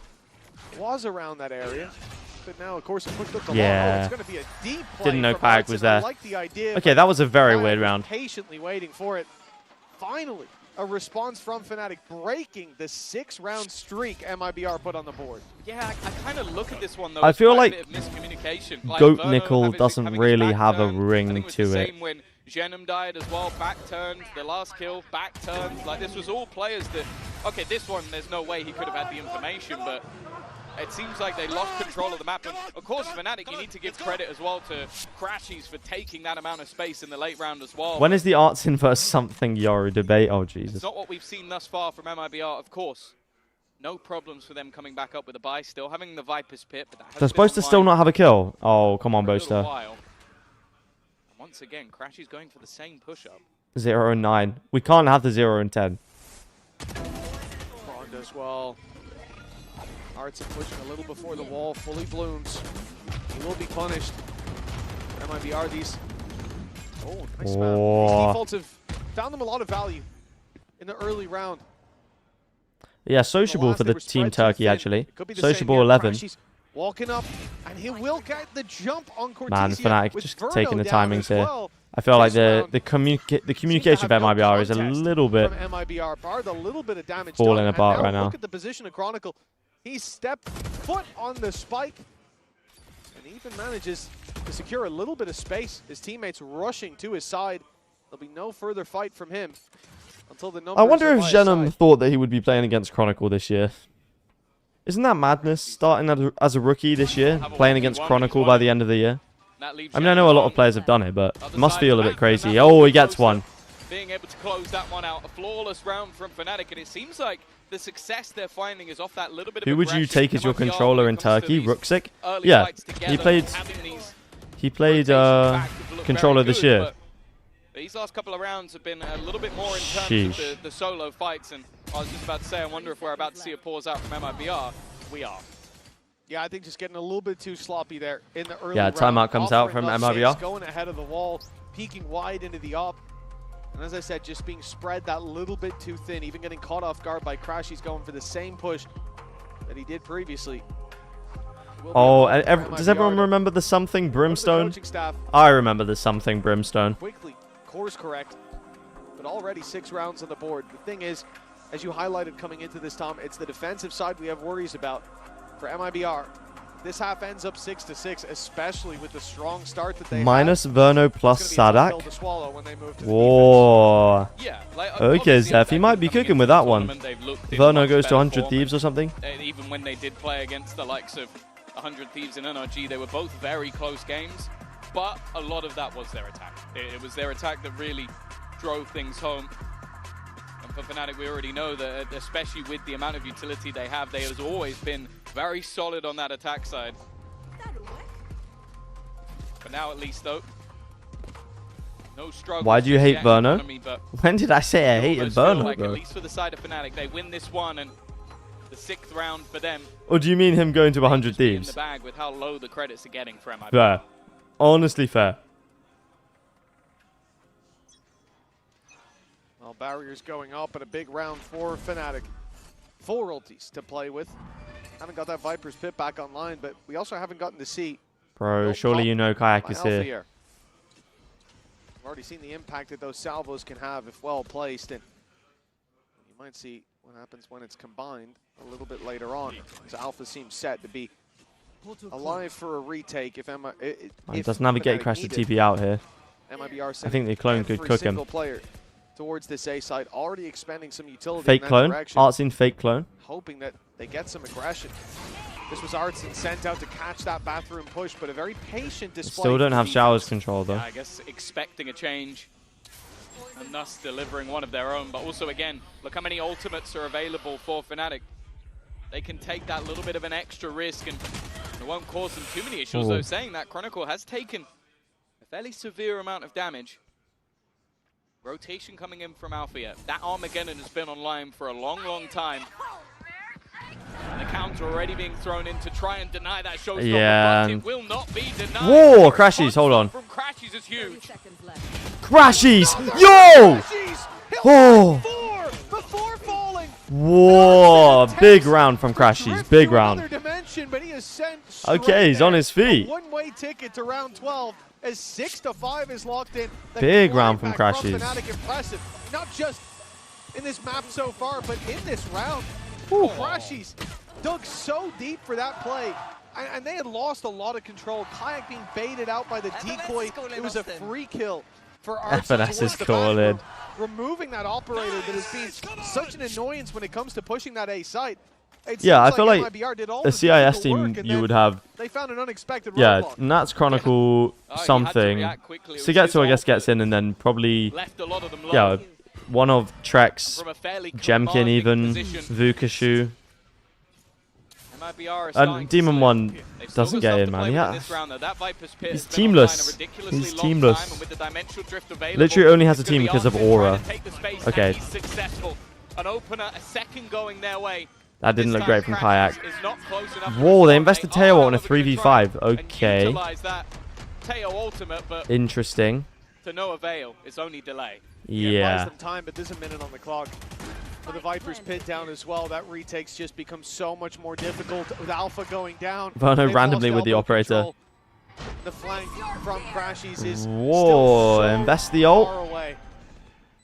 was around that area. But now, of course, a quick look to
yeah.
It's going to be a deep play.
Didn't know Kayak was there.
Like the idea,
okay, that was a very weird round.
Patiently waiting for it. Finally, a response from Fnatic, breaking the 6-round streak MIBR put on the board.
Yeah, I kind of look at this one, though.
I feel like
Goat
Nickel doesn't really have a ring to it.
Same when Genom died as well, back turned, the last kill, back turned. Like, this was all players that... Okay, this one, there's no way he could have had the information, but... It seems like they lost control of the map. And of course, Fnatic, you need to give credit as well to Crashies for taking that amount of space in the late round as well.
When is the Artsin versus something Yoru debate? Oh, Jesus.
It's not what we've seen thus far from MIBR, of course. No problems for them coming back up with a buy, still having the Viper's Pit. But
they're supposed to still not have a kill. Oh, come on, Boaster.
Once again, Crashies going for the same push-up.
0 and 9. We can't have the 0 and 10.
Frond as well. Artson pushing a little before the wall, fully blooms. He will be punished. MIBR, these... Oh, nice man. These defaults have found them a lot of value in the early round.
Yeah, sociable for the Team Turkey, actually. Sociable 11.
Walking up, and he will get the jump on Cortesia.
Man, Fnatic just taking the timings here. I feel like the communication of MIBR is a little bit falling apart right now.
Look at the position of Chronicle. He stepped foot on the spike and even manages to secure a little bit of space. His teammates rushing to his side. There'll be no further fight from him until the numbers.
I wonder if Genom thought that he would be playing against Chronicle this year. Isn't that madness, starting as a rookie this year, playing against Chronicle by the end of the year? I mean, I know a lot of players have done it, but it must feel a bit crazy. Oh, he gets one.
Being able to close that one out. A flawless round from Fnatic, and it seems like the success they're finding is off that little bit of
Who would you take as your controller in Turkey? Rooksik? Yeah, he played controller this year.
These last couple of rounds have been a little bit more in terms of the solo fights, and I was just about to say, I wonder if we're about to see a pause out from MIBR. We are.
Yeah, I think just getting a little bit too sloppy there in the early
round. Timeout comes out from MIBR.
Going ahead of the wall, peeking wide into the op. And as I said, just being spread that little bit too thin, even getting caught off guard by Crashies going for the same push that he did previously.
Oh, does everyone remember the something Brimstone? I remember the something Brimstone.
Quickly, course correct, but already 6 rounds on the board. The thing is, as you highlighted coming into this, Tom, it's the defensive side we have worries about for MIBR. This half ends up 6-6, especially with the strong start that they
minus
have.
Verno plus Sadak. Whoa.
Yeah, like,
okay, Zeph, he might be cooking with that one. Verno goes to 100 Thieves or something.
Even when they did play against the likes of 100 Thieves and NRG, they were both very close games, but a lot of that was their attack. It was their attack that really drove things home. And for Fnatic, we already know that, especially with the amount of utility they have, they have always been very solid on that attack side. For now, at least, though, no struggle.
Why do you hate Verno? When did I say I hated Verno,
like,
bro?
at least for the side of Fnatic, they win this one, and the 6th round for them.
Or do you mean him going to 100 Thieves?
In the bag with how low the credits are getting for MIBR.
Fair. Honestly fair.
Well, barriers going up, and a big round for Fnatic. Full royalties to play with. Haven't got that Viper's Pit back online, but we also haven't gotten to see.
Bro, surely you know Kayak is here.
already seen the impact that those salvos can have if well placed, and you might see what happens when it's combined a little bit later on. As Alpha seems set to be alive for a retake if Emma.
It does navigate crash the TP out here.
MIBR
I think the clone could cook him.
Player towards this A side, already expending some utility
Fake
in that
clone.
direction,
Artsin fake clone.
hoping that they get some aggression. This was Artsin sent out to catch that bathroom push, but a very patient display.
Still don't
from
have
defense.
showers control though.
Yeah, I guess expecting a change and thus delivering one of their own. But also, again, look how many ultimates are available for Fnatic. They can take that little bit of an extra risk, and it won't cause them too many issues.
Ooh.
Though, saying that, Chronicle has taken a fairly severe amount of damage. Rotation coming in from Alpha yet. That Armageddon has been online for a long, long time. And the counter already being thrown in to try and deny that showstopper,
Yeah.
but it will not be denied.
Whoa, Crashies, hold on.
From Crashies is huge.
Crashies! Yo! Oh!
Before falling.
Whoa! Big round from Crashies. Big round.
Dimension, but he is sent
Okay, he's on his feet.
One-way ticket to round 12 as 6-5 is locked in. The
Big round from
flyback
Crashies.
Fnatic impressive, not just in this map so far, but in this round.
Ooh.
Crashies dug so deep for that play, and they had lost a lot of control. Kayak being baited out by the decoy. It was a free kill for Artsin.
FNC is calling.
Removing that operator that has been such an annoyance when it comes to pushing that A site.
Yeah, I feel like
MIBR did all
the
the
CIS
physical
team
work, and
you
then
would have.
They found an unexpected
Yeah,
roadblock.
Nats Chronicle something. Sigetsu, I guess, gets in, and then probably yeah, one of Trex, Jemkin even, Vukashu. And Demon 1 doesn't get in, man. Yeah. He's teamless. He's teamless. Literally only has a team because of Aura. Okay.
An opener, a second going their way.
That didn't look great from Kayak. Whoa, they invested Teo on a 3v5. Okay.
Teo ultimate, but
interesting.
to no avail. It's only delay.
Yeah.
Buys them time, but there's a minute on the clock. For the Vipers pit down as well, that retake's just becomes so much more difficult with Alpha going down.
Verno randomly with the operator.
Control. The flank from Crashies is
Whoa,
still so
invest the ult.
far away.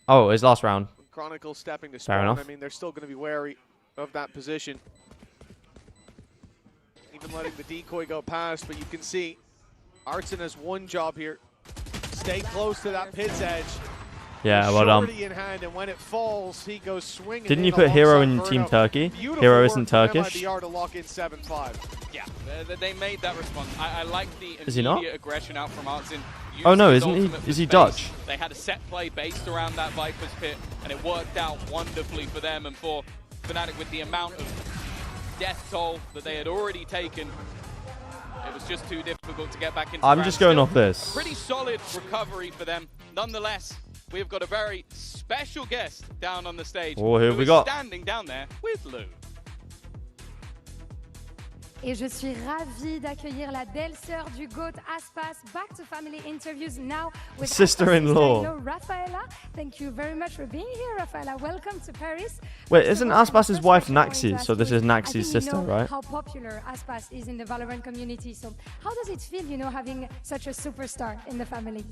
Oh, his last round.
Chronicle stepping to
Fair
spawn.
enough.
I mean, they're still going to be wary of that position. Even letting the decoy go past, but you can see Artsin has one job here. Stay close to that pit's edge.
Yeah, well
Shorty in hand, and when it falls, he goes swinging.
Didn't you put Hero in Team Turkey? Hero isn't Turkish.
MIBR to lock in 7-5.
Yeah, they made that response. I like the
Is he not?
immediate aggression out from Artsin.
Oh no,
Using
isn't
his
he?
ultimate
Is he
for
Dutch?
space. They had a set play based around that Viper's pit, and it worked out wonderfully for them and for Fnatic with the amount of death toll that they had already taken. It was just too difficult to get back into
I'm
round.
just going
Still,
off this.
a pretty solid recovery for them. Nonetheless, we've got a very special guest down on the stage.
Oh, who have
who
we
is
got?
standing down there with Lou.
Et je suis ravie d'accueillir la belle-sœur du GOAT, Aspas, back to family interviews now with
Sister-in-law.
Aspas' sister-in-law, Rafaela. Thank you very much for being here, Rafaela. Welcome to Paris.
Wait, isn't Aspas's wife Naxi? So this is
I
Naxi's
think
sister,
you know
right?
how popular Aspas is in the Valorant community. So how does it feel, you know, having such a superstar in the family?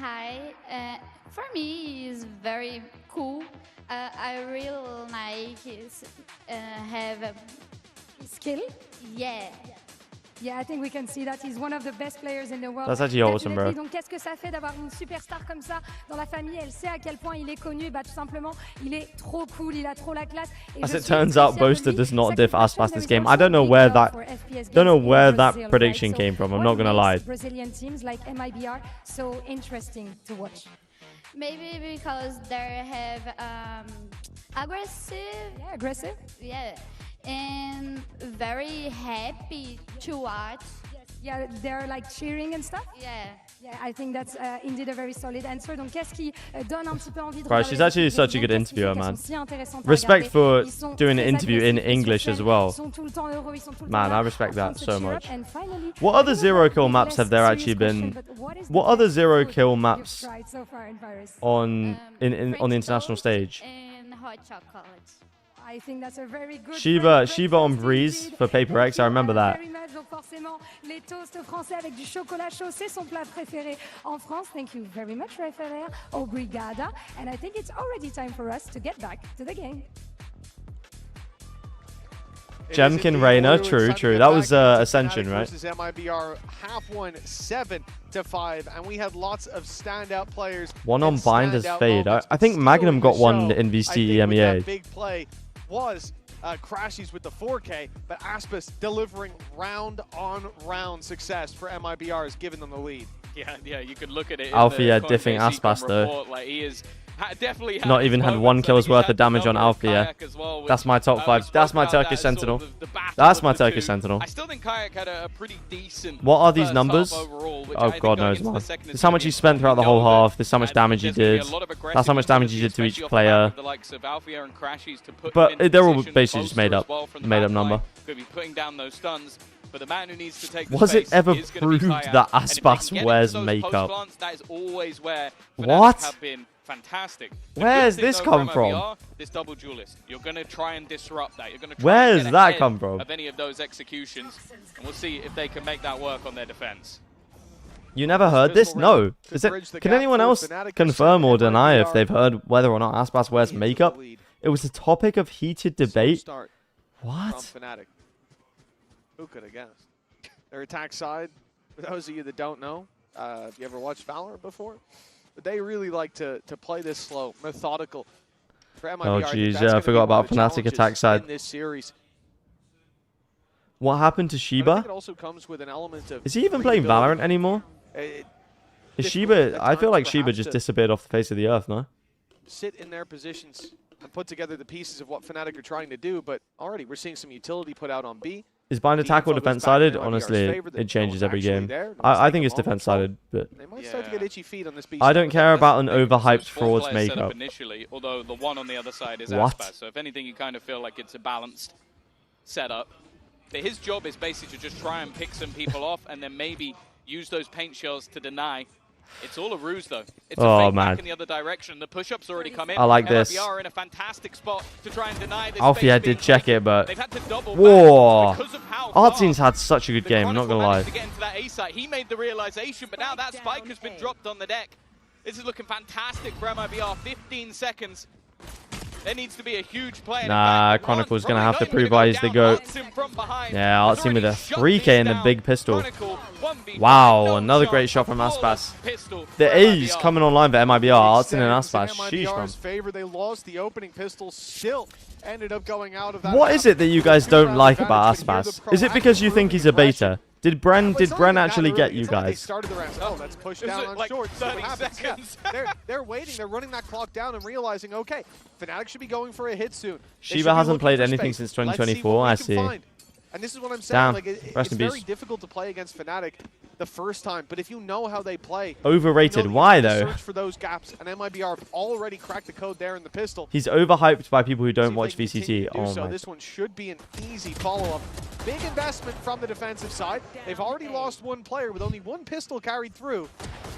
Hi. For me, it's very cool. I really like his, have
skill.
Yeah.
Yeah, I think we can see that he's one of the best players in the world.
That's actually awesome, bro.
Donc, qu'est-ce que ça fait d'avoir une superstar comme ça dans la famille? Elle sait à quel point il est connu. Bah, tout simplement, il est trop cool, il a trop la classe. Et
As
je
it
suis
turns
très
out,
fière de
Boaster
lui.
does not
Second
diff
question,
Aspas
there
this
is
game.
also
I don't know
big
where
love
that,
for FPS
don't know
games in
where that
Brazil,
prediction
right?
came
So
from. I'm
what
not gonna lie.
makes Brazilian teams like MIBR so interesting to watch?
Maybe because they have aggressive.
Yeah, aggressive.
Yeah. And very happy to watch.
Yeah, they're like cheering and stuff.
Yeah.
Yeah, I think that's indeed a very solid answer. Donc, qu'est-ce qui donne un petit peu envie de
Right,
regarder
she's
ces
actually
équipes
such a good
de
interviewer,
Elles
man.
sont si intéressantes à
Respect
regarder.
for
Ils sont
doing an
très
interview in
agressifs, ils
English
sont
as well.
Ils sont tout le temps heureux, ils sont tout le
Man,
temps
I
là,
respect
en train
that
de se
so
cheer up.
much.
And finally,
What other zero kill maps have there actually been? What other zero kill maps
tried so far in Paris?
on on the international stage?
And hot chocolate.
I think that's a very good
Shiva on Breeze for Paper X. I remember that.
Very much. Donc, forcément les toasts français avec du chocolat chaud, c'est son plat préféré en France. Thank you very much, Referer. Obrigada. And I think it's already time for us to get back to the game.
Jemkin Reina, true. That was Ascension, right?
Versus MIBR, half one, 7-5, and we had lots of standout players.
One on bind as Fade. I think Magnum got one in VCT MEA.
Big play was Crashies with the 4K, but Aspas delivering round-on-round success for MIBR has given them the lead.
Yeah, you could look at it.
Althea diffing Aspas though.
Like he is definitely
not even had 1 kill's worth of damage on Althea.
Well,
that's my top 5. That's my Turkish Sentinel. That's my Turkish Sentinel.
I still think Kayak had a pretty decent.
What are these numbers? Oh god knows, man. This is how much he spent throughout the whole half. This is how much damage he did. That's how much damage he did to each player. But they're all basically just made up number.
But the man who needs to take
was it ever proved that Aspas wears makeup?
That is always where
what?
Have been fantastic.
Where's this come from?
This double duelist. You're going to try and disrupt that. You're going to try
Where's
and
that come from?
Of any of those executions, and we'll see if they can make that work on their defense.
You never heard this? No. Can anyone else confirm or deny if they've heard whether or not Aspas wears makeup? It was a topic of heated debate. What?
Who could have guessed? Their attack side, for those of you that don't know, have you ever watched Valor before? But they really like to play this slow, methodical. For MIBR,
oh jeez, yeah, I forgot about Fnatic attack side.
In this series.
What happened to Shiba?
It also comes with an element of
is he even playing Valorant anymore? Is Shiba? I feel like Shiba just disappeared off the face of the earth, no?
Sit in their positions and put together the pieces of what Fnatic are trying to do, but already we're seeing some utility put out on B.
Is bind attack or defense sided? Honestly, it changes every game. I think it's defense sided, but
they might start to get itchy feet on this
I don't care about an overhyped fraud's makeup.
Initially, although the one on the other side is Aspas, so if anything, you kind of feel like it's a balanced setup. But his job is basically to just try and pick some people off, and then maybe use those paint shells to deny. It's all a ruse, though. It's a fake back in the other direction. The push-ups already come in.
I like this.
MIBR are in a fantastic spot to try and deny this.
Althea did check it, but whoa! Artzin's had such a good game. Not gonna lie.
To get into that A site, he made the realization, but now that spike has been dropped on the deck. This is looking fantastic for MIBR. 15 seconds. There needs to be a huge play.
Nah, Chronicle's going to have to prove why he's the GOAT. Yeah, Artzin with a 3K and the big pistol. Wow, another great shot from Aspas. The A's coming online for MIBR. Artzin and Aspas. Sheesh, man.
Favor. They lost the opening pistol, still ended up going out of that.
What is it that you guys don't like about Aspas? Is it because you think he's a beta? Did Bren actually get you guys?
Started the round. Oh, let's push down on short. 30 seconds. Yeah. They're waiting. They're running that clock down and realizing, okay, Fnatic should be going for a hit soon.
Shiba hasn't played anything since 2024. I see.
And this is what I'm saying. Like, it's very difficult to play against Fnatic the first time, but if you know how they play,
overrated.
You know
why though?
Search for those gaps, and MIBR have already cracked the code there in the pistol.
He's overhyped by people who don't watch VCT. Oh
so
my.
This one should be an easy follow-up. Big investment from the defensive side. They've already lost one player with only one pistol carried through.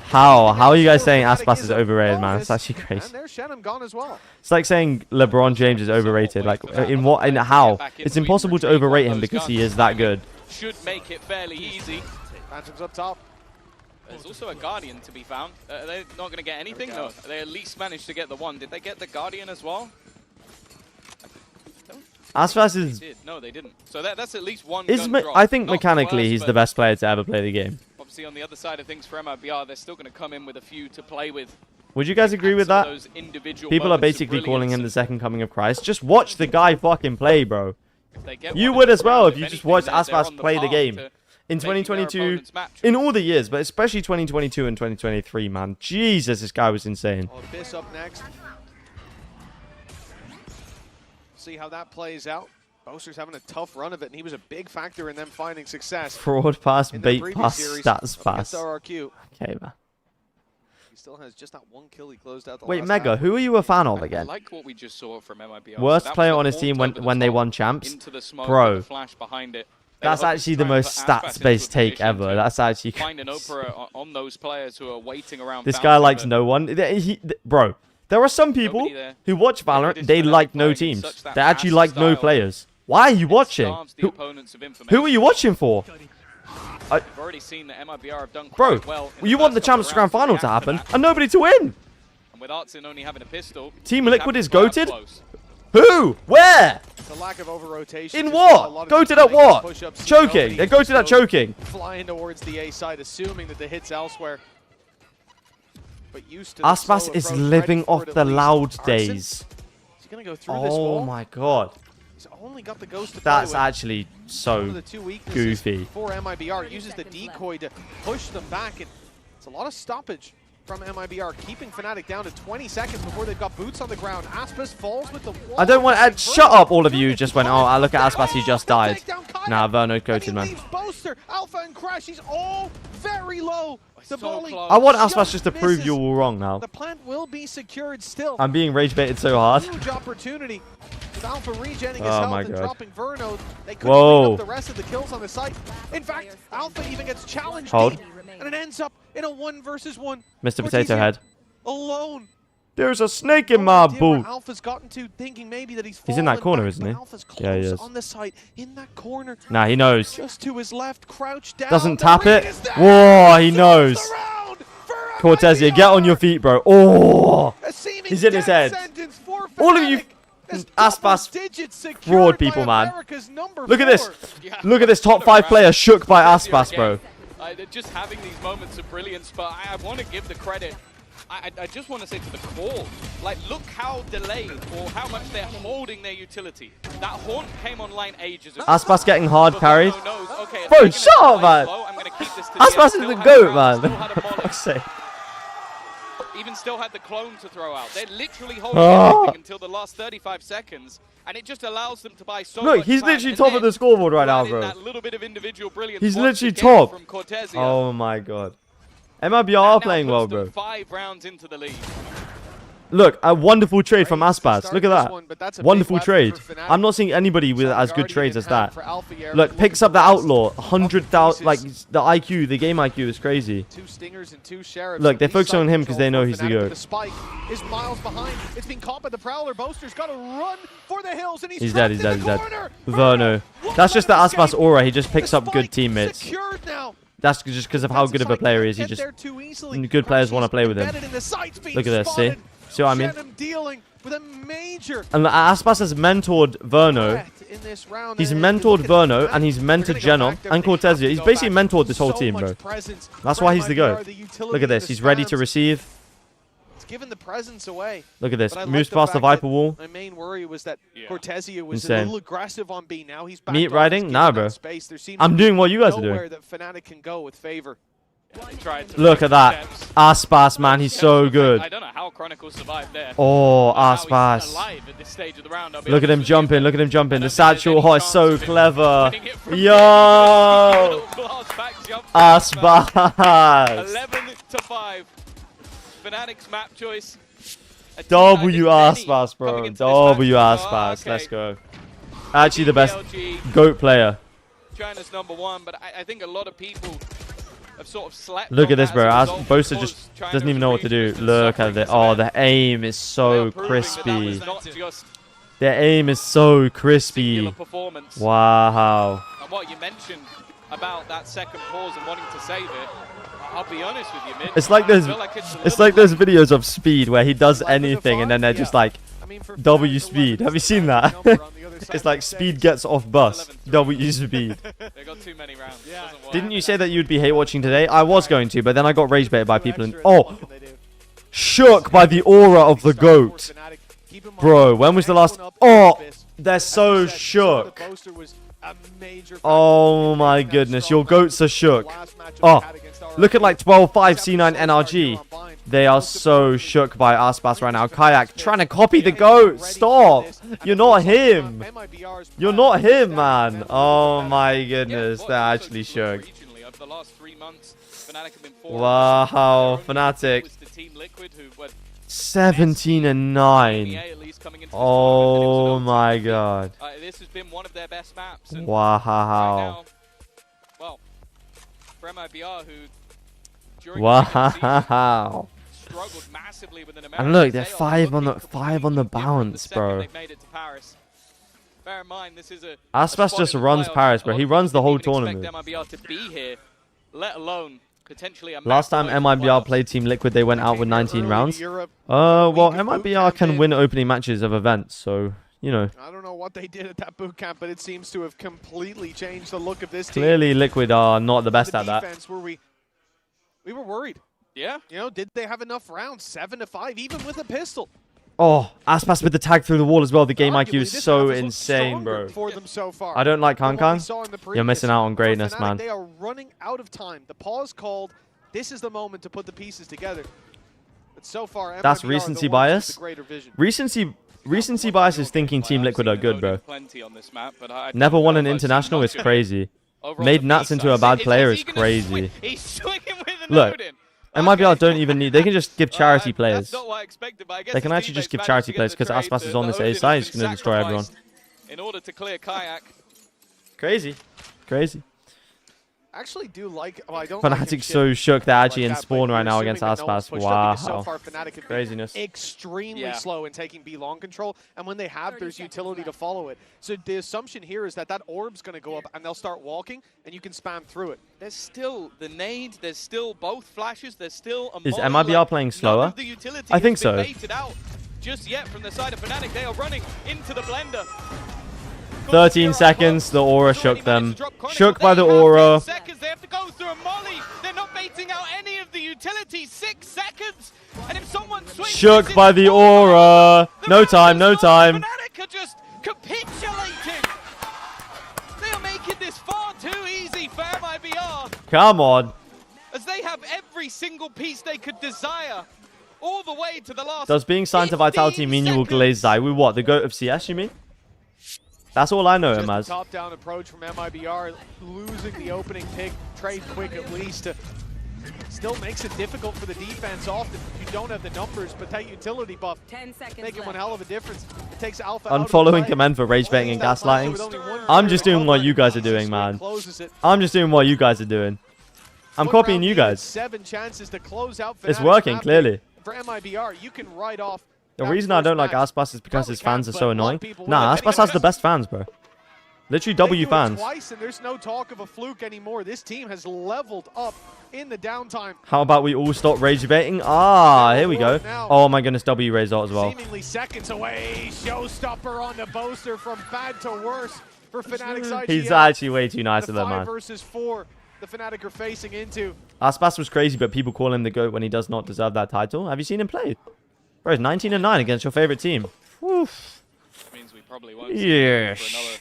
How are you guys saying Aspas is overrated, man? It's actually crazy.
And there's Shenum gone as well.
It's like saying LeBron James is overrated. Like in what? In how? It's impossible to overrate him because he is that good.
Should make it fairly easy.
Phantom's up top.
There's also a Guardian to be found. They're not going to get anything, though. They at least managed to get the one. Did they get the Guardian as well?
Aspas is...
No, they didn't. So that's at least one
I think mechanically he's the best player to ever play the game.
Obviously, on the other side of things for MIBR, they're still going to come in with a few to play with.
Would you guys agree with that? People are basically calling him the second coming of Christ. Just watch the guy fucking play, bro. You would as well if you just watched Aspas play the game. In 2022, in all the years, but especially 2022 and 2023, man. Jesus, this guy was insane.
Abyss up next. See how that plays out. Boaster's having a tough run of it, and he was a big factor in them finding success.
Fraud pass, bait pass, stats pass.
RRQ.
Okay, man.
He still has just that one kill. He closed out the
Wait,
last
Mega,
half.
who are you a fan of again?
I like what we just saw from MIBR.
Worst player on his team when they won champs? Bro. That's actually the most stats-based take ever. That's actually
find an Oprah on those players who are waiting around.
This guy likes no one. Bro, there are some people who watch Valorant, they like no teams. They actually like no players. Why are you watching? Who are you watching for?
We've already seen that MIBR have done
Bro,
quite well.
you want the Champs Grand Final to happen and nobody to win.
And with Artsin only having a pistol,
Team Liquid is goated? Who? Where?
The lack of over-rotation.
In what? Goated at what? Choking. They're goated at choking.
Flying towards the A side, assuming that the hit's elsewhere. But used to
Aspas is living off the loud days.
Is he going to go through this wall?
Oh my god.
He's only got the ghost to
That's
play with.
actually so goofy.
For MIBR, uses the decoy to push them back, and it's a lot of stoppage from MIBR, keeping Fnatic down to 20 seconds before they've got boots on the ground. Aspas falls with the wall.
I don't want to shut up, all of you. Just went, oh, I look at Aspas, he just died. Nah, Verno coated, man.
Boaster, Alpha, and Crash, he's all very low. The volley
I want Aspas just to prove you all wrong now.
The plant will be secured still.
I'm being rage baited so hard.
Huge opportunity. With Alpha regenning his
Oh
health
my
and
God.
dropping Verno, they couldn't
Whoa.
clean up the rest of the kills on the site. In fact, Alpha even gets challenged
Hold.
deep, and it ends up in a 1-versus-1.
Mr. Potato Head.
Alone.
There's a snake in my boot.
Alpha's gotten to thinking maybe that
He's in that
fallen
corner,
back,
isn't
but
he?
Alpha's
Yeah, he
close
is.
on the site, in that corner.
Nah, he knows.
Just to his left, crouched down.
Doesn't
The
tap
read
it.
is there.
Whoa, he knows. Cortezia, get on your feet, bro. Oh, he's in his head. All of you Aspas fraud people, man. Look at this. Look at this top 5 player shook by Aspas, bro.
They're just having these moments of brilliance, but I want to give the credit. I just want to say to the core, like, look how delayed or how much they're holding their utility. That Haunt came online ages ago.
Aspas getting hard carried.
Okay,
Bro, shut up, man. Aspas is the GOAT, man. For fuck's sake.
Even still had the clone to throw out. They're literally holding
Oh.
everything until the last 35 seconds, and it just allows them to buy so
Look,
much
he's
time.
literally
And
top of
then
the scoreboard right now,
add in
bro.
that little bit of individual brilliance
He's
once
literally
again
top.
from Cortezia.
Oh my god. MIBR are playing well, bro.
5 rounds into the lead.
Look, a wonderful trade from Aspas. Look at that. Wonderful trade. I'm not seeing anybody with as good trades as that. Look, picks up the Outlaw. 100,000, like, the IQ, the game IQ is crazy.
2 stingers and 2 sheriffs.
Look, they're focusing on him because they know he's the
The
GOAT.
spike is miles behind. It's being caught by the Prowler. Boaster's got to run for the hills, and
He's dead, he's dead, he's dead. Verno. That's just the Aspas aura. He just picks up good teammates.
Secured now.
That's just because of how good of a player he is. He just good players want to play with him. Look at this, see? See what I mean?
Dealing with a major
And Aspas has mentored Verno.
in this round.
He's mentored Verno and he's mentored Genom and Cortezia. He's basically mentored this whole team, bro. That's why he's the GOAT. Look at this. He's ready to receive.
It's given the presence away.
Look at this.
But I
Moves
like
past the
fact
Viper
that
wall.
My main worry was that Cortezia was
Insane.
a little aggressive on B. Now he's back
Meat
on,
riding?
he's
Nah,
given
bro.
that space. There seems
I'm
to be
doing what you guys are
nowhere
doing.
that Fnatic can go with favor.
Look at that. Aspas, man. He's so good.
I don't know how Chronicles survived there.
Oh,
How he's
Aspas.
alive at this stage of the round, I'll be
Look at
honest
him
with you.
jumping. Look at him jumping. The satchel. Oh, it's so clever. Yo. Aspas.
11-5. Fnatic's map choice.
W Aspas, bro. W Aspas. Let's go. Actually, the best GOAT player.
China's #1, but I think a lot of people have sort of slept.
Look
on
at this,
that
bro.
as a result
Boaster
because
just
China
doesn't
as
even
a
know what to do.
region has been
Look at
suffering
it. Oh, the aim is so crispy. The aim is so crispy.
performance.
Wow.
And what you mentioned about that second pause and wanting to save it, I'll be honest with you, Mitch.
It's like
I
those.
feel like it's a
It's
little
like those videos of Speed where he does anything and then they're just like W Speed. Have you seen that? It's like Speed gets off bus. W Speed.
They got too many rounds.
Didn't you say that you'd be hate watching today? I was going to, but then I got rage baited by people and shook by the aura of the GOAT. Bro, when was the last? Oh, they're so shook. Oh my goodness, your GOATs are shook. Oh, look at like 12-5 C9 NRG. They are so shook by Aspas right now. Kayak trying to copy the GOAT. Stop. You're not him. You're not him, man. Oh my goodness, they're actually shook. Wow, Fnatic. 17-9. Oh my god.
This has been one of their best maps. And
Wow.
right now, well, for MIBR, who during the
Wow.
struggled massively with an
And look, they're five on the bounce, bro.
they've made it to Paris. Bear in mind, this is a
Aspas just runs Paris, bro. He runs the whole tournament.
MIBR to be here, let alone potentially a
Last time MIBR played Team Liquid, they went out with 19 rounds. Well, MIBR can win opening matches of events, so, you know.
I don't know what they did at that boot camp, but it seems to have completely changed the look of this team.
Clearly, Liquid are not the best at that.
We were worried.
Yeah.
You know, did they have enough rounds? 7-5, even with a pistol.
Oh, Aspas with the tag through the wall as well. The game IQ is so insane, bro.
For them so far.
I don't like Kankan. You're missing out on greatness, man.
They are running out of time. The pause called. This is the moment to put the pieces together. But so far,
that's recency bias. Recency bias is thinking Team Liquid are good, bro. Never won an international is crazy. Made Nats into a bad player is crazy. Look, MIBR don't even need. They can just give charity players. They can actually just give charity players because Aspas is on this A side. He's going to destroy everyone.
In order to clear Kayak.
Crazy. Crazy.
I actually do like. Well, I don't
Fnatic so shook they're actually in spawn right now against Aspas. Wow.
So far, Fnatic have
Craziness.
been extremely slow in taking B long control, and when they have, there's utility to follow it. So the assumption here is that that orb's going to go up, and they'll start walking, and you can spam through it.
There's still the nade. There's still both flashes. There's still a.
Is MIBR playing slower? I think so.
Just yet from the side of Fnatic, they are running into the blender.
13 seconds, the aura shook them. Shook by the aura.
They have to go through a molly. They're not baiting out any of the utilities. 6 seconds. And if someone swings,
shook by the aura. No time, no time.
Fnatic are just capitulating. They are making this far too easy for MIBR.
Come on.
As they have every single piece they could desire. All the way to the last.
Does being signed to Vitality mean you will glaze Zywoo? What, the GOAT of CS, you mean? That's all I know him as.
Top-down approach from MIBR, losing the opening pick, trade quick at least. Still makes it difficult for the defense often. You don't have the numbers, but that utility buff making one hell of a difference. It takes Alpha
Unfollowing Commend for rage baiting and gaslighting. I'm just doing what you guys are doing, man. I'm just doing what you guys are doing. I'm copying you guys.
7 chances to close out.
It's working, clearly.
For MIBR, you can write off.
The reason I don't like Aspas is because his fans are so annoying. Nah, Aspas has the best fans, bro. Literally W fans.
Twice, and there's no talk of a fluke anymore. This team has leveled up in the downtime.
How about we all stop rage baiting? Ah, here we go. Oh my goodness, W raised out as well.
Seemingly seconds away. Showstopper on the boaster from bad to worse for Fnatic's IGL.
He's actually way too nice of them, man.
5 versus 4 the Fnatic are facing into.
Aspas was crazy, but people call him the GOAT when he does not deserve that title. Have you seen him play? Bro, it's 19-9 against your favorite team. Oof.
Means we probably won't see him for another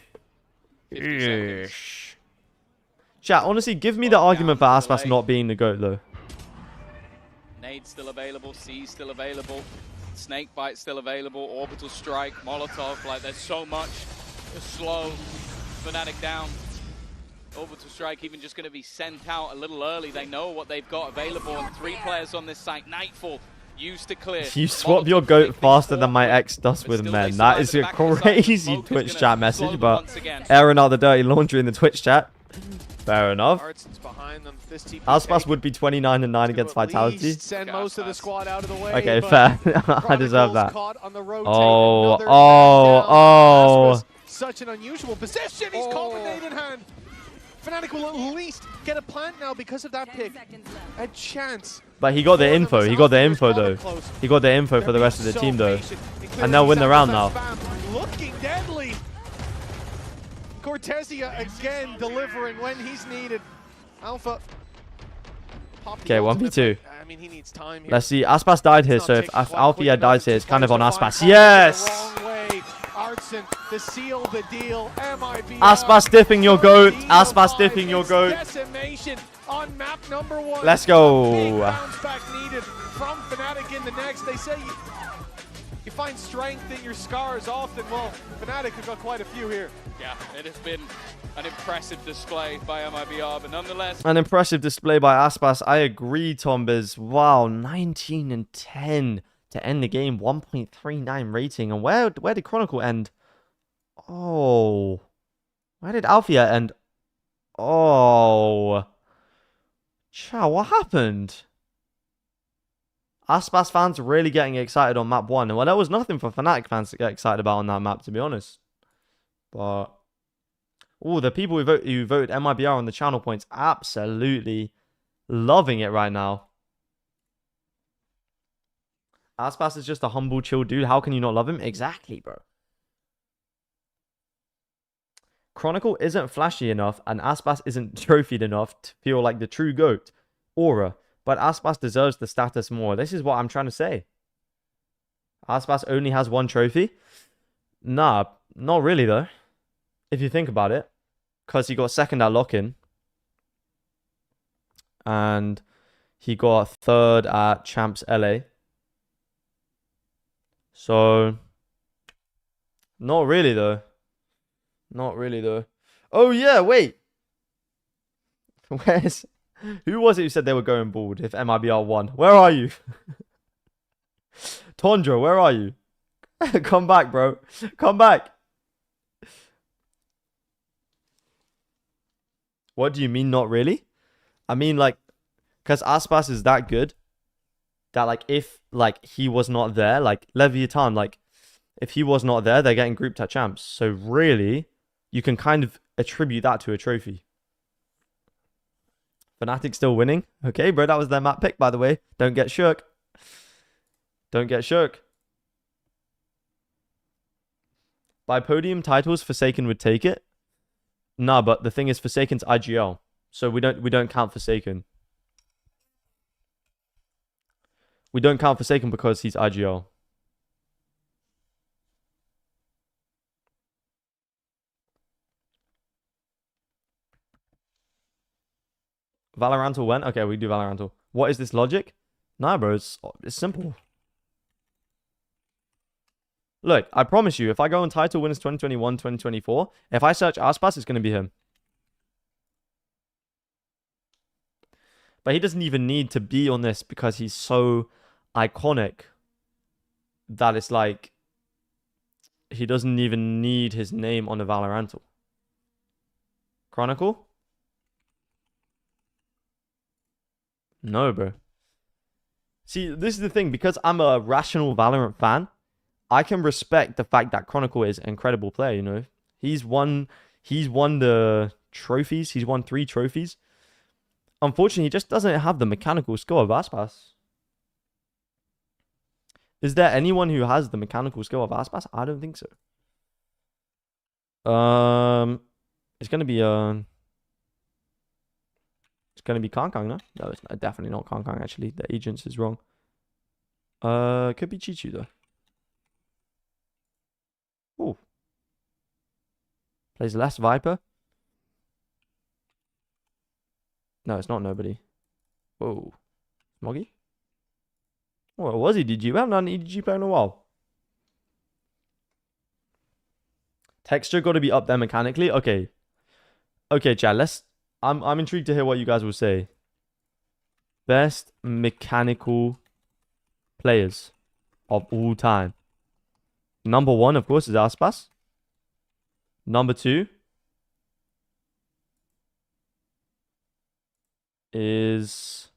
50 seconds.
Chat, honestly, give me the argument for Aspas not being the GOAT, though.
Nade still available, C still available, Snake Bite still available, Orbital Strike, Molotov. Like, there's so much to slow Fnatic down. Orbital Strike even just going to be sent out a little early. They know what they've got available, and 3 players on this site. Nightfall used to clear.
You swap your GOAT faster than my ex does with men. That is a crazy Twitch chat message, but airing out the dirty laundry in the Twitch chat. Fair enough. Aspas would be 29-9 against Vitality.
Send most of the squad out of the way.
Okay, fair. I deserve that. Oh.
Such an unusual position. He's caught with nade in hand. Fnatic will at least get a plant now because of that pick. A chance.
But he got the info. He got the info, though. He got the info for the rest of the team, though. And they'll win the round now.
Looking deadly. Cortesia again delivering when he's needed. Alpha.
Okay, 1v2.
I mean, he needs time here.
Let's see. Aspas died here, so if Althea dies here, it's kind of on Aspas. Yes!
To seal the deal.
Aspas dipping your GOAT. Aspas dipping your GOAT.
On map number 1.
Let's go.
Bounce back needed from Fnatic in the next. They say you find strength in your scars often. Well, Fnatic have got quite a few here.
Yeah, it has been an impressive display by MIBR, but nonetheless.
An impressive display by Aspas. I agree, Tombiz. Wow, 19-10 to end the game. 1.39 rating. And where did Chronicle end? Oh. Where did Althea end? Oh. Chow, what happened? Aspas fans really getting excited on map 1. Well, there was nothing for Fnatic fans to get excited about on that map, to be honest. But oh, the people who voted MIBR on the channel points, absolutely loving it right now. Aspas is just a humble, chill dude. How can you not love him? Exactly, bro. Chronicle isn't flashy enough, and Aspas isn't trophied enough to feel like the true GOAT. Aura. But Aspas deserves the status more. This is what I'm trying to say. Aspas only has 1 trophy? Nah, not really though. If you think about it. Because he got 2nd at lock-in. And he got 3rd at Champs LA. So, not really though. Not really though. Oh yeah, wait. Who was it who said they were going bald if MIBR won? Where are you? Tondra, where are you? Come back, bro. Come back. What do you mean not really? I mean like, because Aspas is that good that like if like he was not there, like Leviathan, like if he was not there, they're getting grouped at champs. So really, you can kind of attribute that to a trophy. Fnatic still winning. Okay, bro, that was their map pick, by the way. Don't get shook. Don't get shook. By podium titles, Forsaken would take it. Nah, but the thing is, Forsaken's IGL, so we don't count Forsaken. We don't count Forsaken because he's IGL. Valorantal went? Okay, we do Valorantal. What is this logic? Nah, bro, it's simple. Look, I promise you, if I go on title winners 2021, 2024, if I search Aspas, it's going to be him. But he doesn't even need to be on this because he's so iconic that it's like he doesn't even need his name on a Valorantal. Chronicle? No, bro. See, this is the thing. Because I'm a rational Valorant fan, I can respect the fact that Chronicle is an incredible player, you know. He's won the trophies. He's won 3 trophies. Unfortunately, he just doesn't have the mechanical skill of Aspas. Is there anyone who has the mechanical skill of Aspas? I don't think so. It's gonna be Kong, no? No, it's definitely not Kong, actually. The agents is wrong. Could be Chichu, though. Oh. Plays less Viper. No, it's not nobody. Whoa. Smoggy? What was he, DG? We haven't done an EDG player in a while. Texture got to be up there mechanically. Okay. Okay, chat, let's... I'm intrigued to hear what you guys will say. Best mechanical players of all time. Number 1, of course, is Aspas. Number 2 is...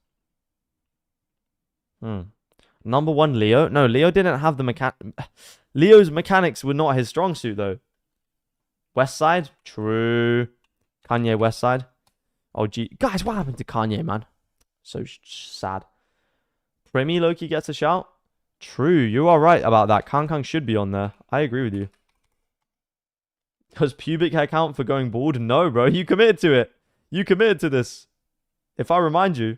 Number 1, Leo. No, Leo didn't have the Leo's mechanics were not his strong suit, though. West Side? True. Kanye West Side. Oh, gee. Guys, what happened to Kanye, man? So sad. Premi Loki gets a shout. True. You are right about that. Kang should be on there. I agree with you. Does pubic hair count for going bald? No, bro. You committed to it. You committed to this. If I remind you.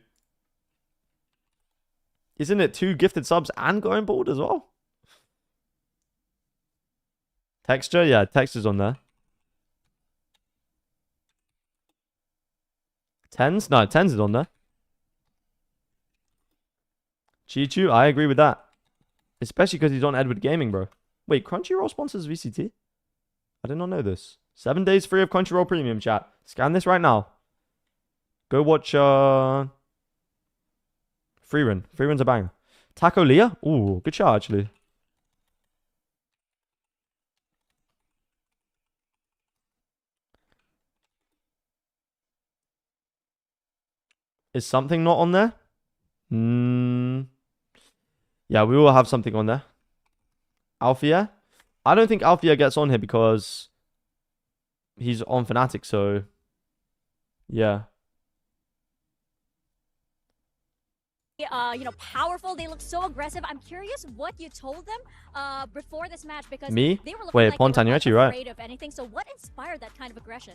Isn't it 2 gifted subs and going bald as well? Texture? Yeah, texture's on there. Tens? No, Tens is on there. Chichu? I agree with that. Especially because he's on Edward Gaming, bro. Wait, Crunchyroll sponsors VCT? I did not know this. 7 days free of Crunchyroll Premium, chat. Scan this right now. Go watch, Freerun. Freerun's a banger. Taco Leah? Ooh, good shot, actually. Is something not on there? Yeah, we will have something on there. Althea? I don't think Althea gets on here because he's on Fnatic, so yeah.
You know, powerful. They look so aggressive. I'm curious what you told them before this match because
Me?
they were looking
Wait,
like
Pontan,
they were
you're actually right.
afraid of anything. So what inspired that kind of aggression?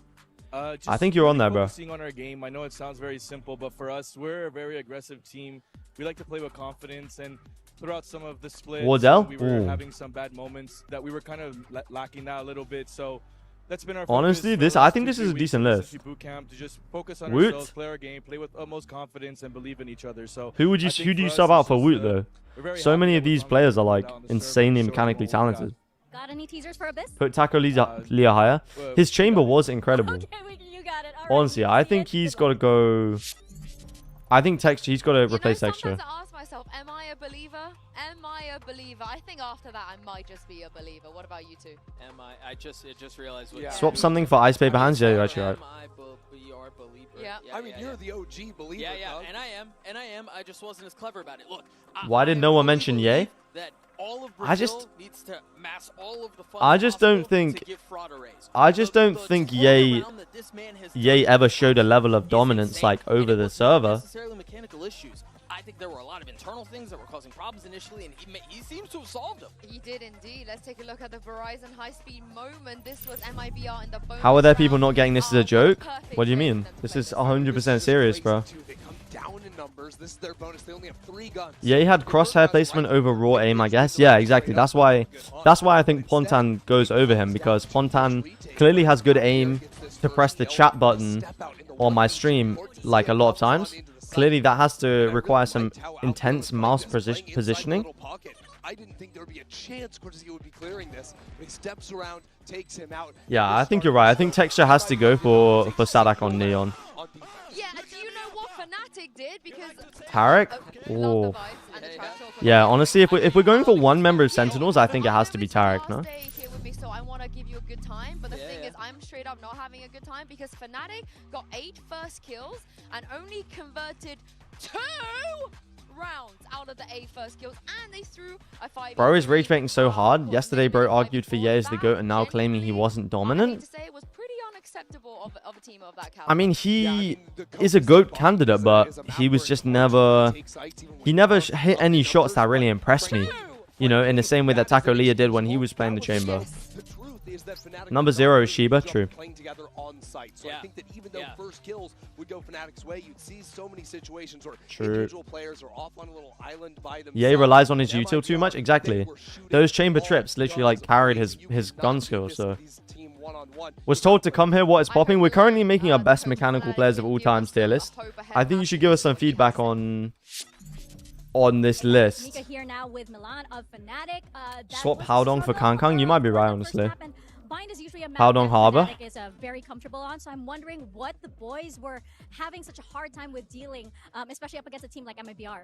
I think you're on there, bro.
Focusing on our game. I know it sounds very simple, but for us, we're a very aggressive team. We like to play with confidence, and throughout some of the splits,
Wardell?
we were
Ooh.
having some bad moments that we were kind of lacking that a little bit. So that's been our
Honestly,
focus
I think this is a decent list.
Boot camp to just focus on
Woot?
ourselves, play our game, play with utmost confidence, and believe in each other. So
Who do you sub out for Woot though? So many of these players are like insanely mechanically talented.
Got any teasers for Abyss?
Put Taco Leah higher. His chamber was incredible.
Okay, you got it.
Honestly, I think he's got to go. I think Texture. He's got to replace Texture.
Sometimes I ask myself, am I a believer? Am I a believer? I think after that, I might just be a believer. What about you two?
Am I just realized what
Swap something for Ice Paper Hands. Yeah, you're actually right.
MIBR believer.
Yeah.
I mean, you're the OG believer.
Yeah,
Doug.
and I am. I just wasn't as clever about it. Look.
Why did no one mention Ye?
That all of
I just
needs to mass all of the
I just don't think Ye ever showed a level of dominance like over the server.
Necessarily mechanical issues. I think there were a lot of internal things that were causing problems initially, and he seems to have solved them.
He did indeed. Let's take a look at the Verizon high-speed moment. This was MIBR in the bonus
How are there
round.
people not getting this as a joke? What do you mean? This is 100% serious, bro.
They come down in numbers. This is their bonus. They only have 3 guns.
Yeah, he had crosshair placement over raw aim, I guess. Yeah, exactly. That's why I think Pontan goes over him, because Pontan clearly has good aim to press the chat button on my stream like a lot of times. Clearly that has to require some intense mouse positioning.
I didn't think there would be a chance Cortez would be clearing this. He steps around, takes him out.
Yeah, I think you're right. I think Texture has to go for Sadak on Neon.
Yeah, do you know what Fnatic did? Because
Tarek? Oh. Yeah, honestly, if we're going for one member of Sentinels, I think it has to be Tarek, no?
So I want to give you a good time, but the thing is, I'm straight up not having a good time because Fnatic got 8 first kills and only converted 2 rounds out of the 8 first kills, and they threw a 5.
Bro is rage baiting so hard. Yesterday, bro argued for Ye as the GOAT and now claiming he wasn't dominant.
It was pretty unacceptable of a team of that caliber.
I mean, he is a GOAT candidate, but he was just never... He never hit any shots that really impressed me. You know, in the same way that Taco Leah did when he was playing the chamber. Number 0 is Shiba, true.
Playing together on site. So I think that even though first kills would go Fnatic's way, you'd see so many situations where individual players are off on a little island by themselves.
Ye relies on his util too much, exactly. Those chamber trips literally like carried his gun skill, so... Was told to come here, what is popping? We're currently making our best mechanical players of all times tier list. I think you should give us some feedback on this list.
Here now with Milan of Fnatic.
Swap Howdong for Kangkang? You might be right, honestly.
Bind is usually a map
Howdong
that
Harbor?
Fnatic is very comfortable on, so I'm wondering what the boys were having such a hard time with dealing, especially up against a team like MIBR.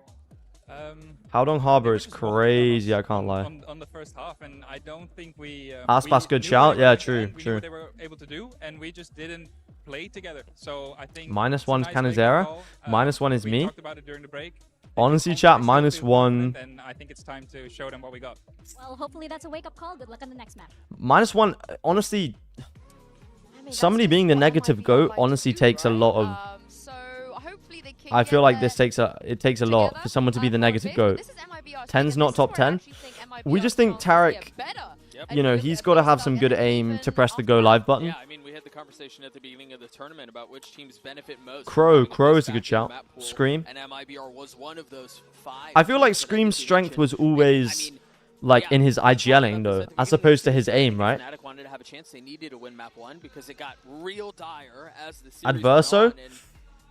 Howdong Harbor is crazy, I can't lie.
On the first half, and I don't think we...
Aspas, good shout. Yeah, true,
we
true.
knew what they were able to do, and we just didn't play together. So I think...
-1 is
nice
Canizera. -1 is
we
me.
talked about it during the break.
Honestly, chat, -1.
And I think it's time to show them what we got.
Well, hopefully that's a wake-up call. Good luck on the next match.
-1, honestly, somebody being the negative GOAT honestly takes a lot of... I feel like this takes a lot for someone to be the negative GOAT. 10's not top 10. We just think Tarek, you know, he's got to have some good aim to press the go live button.
Yeah, I mean, we had the conversation at the beginning of the tournament about which teams benefit most.
Crow is a good shout. Scream.
And MIBR was one of those 5.
I feel like Scream's strength was always like in his IGLing though, as opposed to his aim, right?
Fnatic wanted to have a chance. They needed to win map 1 because it got real dire as the series
Adverso.
went on, and,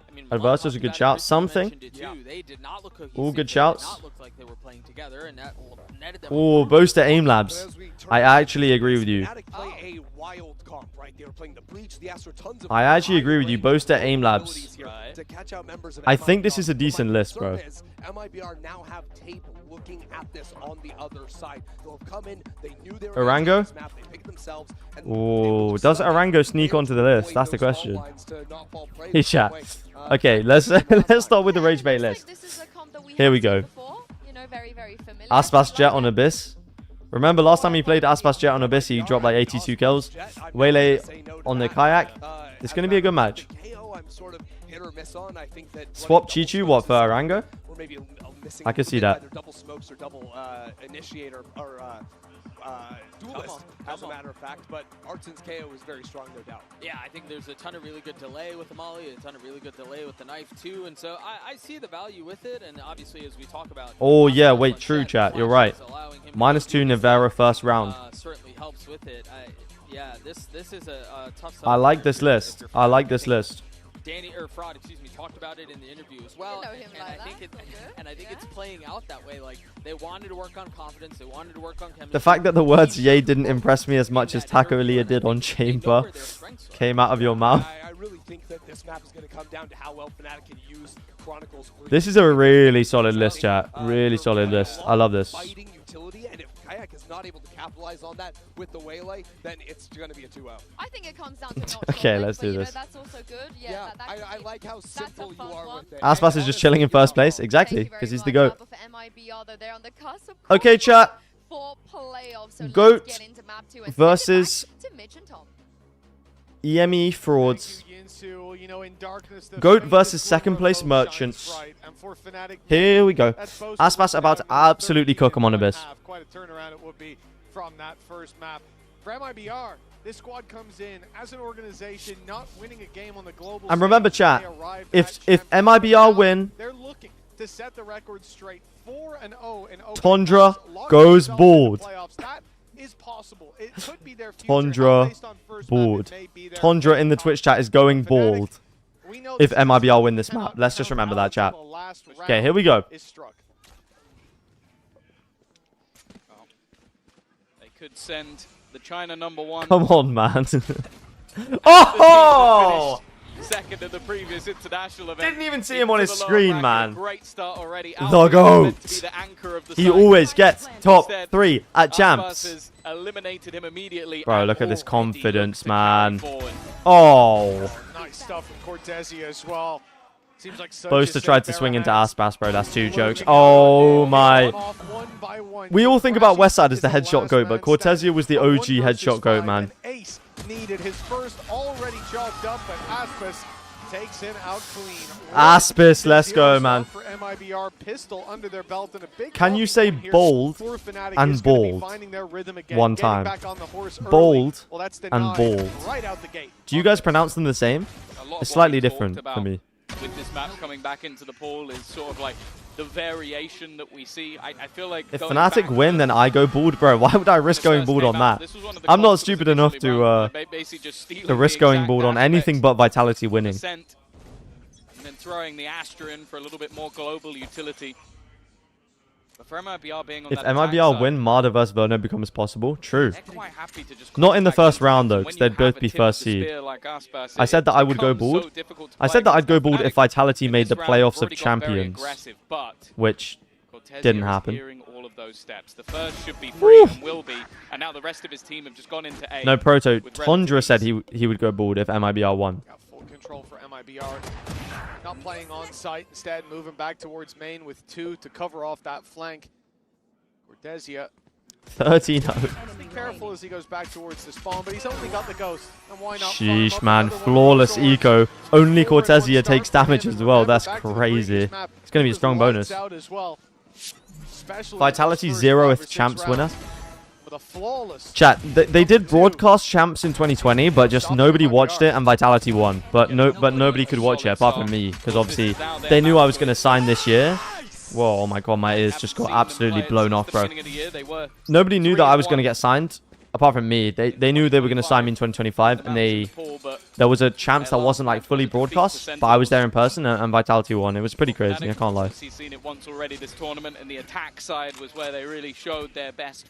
I mean,
Adverso's a good shout. Something.
They did not look cohesive.
All good
They
shouts.
did not look like they were playing together, and that netted them.
Oh, Boaster Aim Labs. I actually agree with you.
Play a wild comp, right? They were playing the Breach, the Astro, tons of
I actually agree with you. Boaster Aim Labs.
to catch out members of
I think this is a decent list, bro.
MIBR now have tape looking at this on the other side. They'll have come in, they knew they were
Orango?
this map, they picked themselves, and
Oh, does Orango sneak onto the list? That's the question. Hey, chat. Okay, let's start with the rage bait list. Here we go. Aspas Jet on Abyss. Remember last time he played Aspas Jet on Abyss, he dropped like 82 kills. Waylay on the Kayak. It's going to be a good match. Swap Chichu, what, for Arango? I can see that.
Double smokes or double initiate or duelist, as a matter of fact. But Artsin's KO was very strong, no doubt.
Yeah, I think there's a ton of really good delay with the Molly, a ton of really good delay with the knife too, and so I see the value with it. And obviously, as we talk about,
Oh yeah, wait, true chat. You're right. -2 Nivera first round.
Certainly helps with it. Yeah, this is a tough.
I like this list. I like this list.
Danny or Fraud, excuse me, talked about it in the interview as well, and I think it's playing out that way. Like they wanted to work on confidence, they wanted to work on chemistry.
The fact that the words "yay" didn't impress me as much as Taco Leah did on Chamber came out of your mouth.
I really think that this map is going to come down to how well Fnatic can use Chronicles.
This is a really solid list, chat. Really solid list. I love this.
Fighting utility, and if Kayak is not able to capitalize on that with the Waylay, then it's going to be a 2-0.
I think it comes down to not
Okay, let's do this.
That's also good. Yeah,
I like how simple you are with it.
Aspas is just chilling in first place. Exactly, because he's the GOAT.
For MIBR, though, they're on the cusp of
Okay, chat.
for playoffs. So
GOAT
let's get into map 2 and
versus
to Mitch and Tom.
EME Frauds. GOAT versus second place Merchants. Here we go. Aspas about to absolutely cook him on Abyss.
Quite a turnaround it would be from that first map. For MIBR, this squad comes in as an organization not winning a game on the global
And remember,
stage.
chat, if MIBR win,
They're looking to set the record straight. 4-0 in open
Tundra
games, lock
goes
themselves into
bald.
playoffs. That is possible. It could be their future.
Tundra
Based on first
bald.
map, it may be their
Tundra in the Twitch chat is going bald if MIBR win this map. Let's just remember that, chat. Okay, here we go.
They could send the China #1.
Come on, man. Oh!
Second at the previous international event.
Didn't even see him on his screen, man.
Great start already.
The GOAT. He always gets top 3 at champs.
Eliminated him immediately.
Bro, look at this confidence, man. Oh.
Nice stuff from Cortesia as well. Seems like
Boaster tried to swing into Aspas, bro. That's 2 jokes. Oh my. We all think about Westside as the headshot GOAT, but Cortesia was the OG headshot GOAT, man.
Ace needed his first already chalked up, but Aspas takes him out clean.
Aspas, let's go, man.
For MIBR, pistol under their belt and a big
Can you say bold and bald one time? Bold and bald. Do you guys pronounce them the same? It's slightly different for me.
With this map coming back into the pool is sort of like the variation that we see. I feel like
if Fnatic win, then I go bald, bro. Why would I risk going bald on that? I'm not stupid enough to risk going bald on anything but Vitality winning.
And then throwing the Astra in for a little bit more global utility. But for MIBR being on
If
that
MIBR win, Marder vs Verno becomes possible. True.
quite happy to just
Not in the first round though, because they'd both be first seed. I said that I would go bald. I said that I'd go bald if Vitality made the playoffs of Champions, which didn't happen.
All of those steps. The first should be free and will be, and now the rest of his team have just gone into A.
No, Proto. Tundra said he would go bald if MIBR won.
Got full control for MIBR. Not playing on site, instead moving back towards main with 2 to cover off that flank. Cortesia
13-0.
be careful as he goes back towards the spawn, but he's only got the ghost. And why not?
Sheesh, man. Flawless eco. Only Cortesia takes damage as well. That's crazy. It's going to be a strong bonus. Vitality 0 if Champs winner. Chat, they did broadcast Champs in 2020, but just nobody watched it and Vitality won. But nobody could watch it apart from me, because obviously they knew I was going to sign this year. Whoa, oh my god, my ears just got absolutely blown off, bro. Nobody knew that I was going to get signed, apart from me. They knew they were going to sign me in 2025, and there was a Champs that wasn't like fully broadcast, but I was there in person, and Vitality won. It was pretty crazy, I can't lie.
He's seen it once already this tournament, and the attack side was where they really showed their best.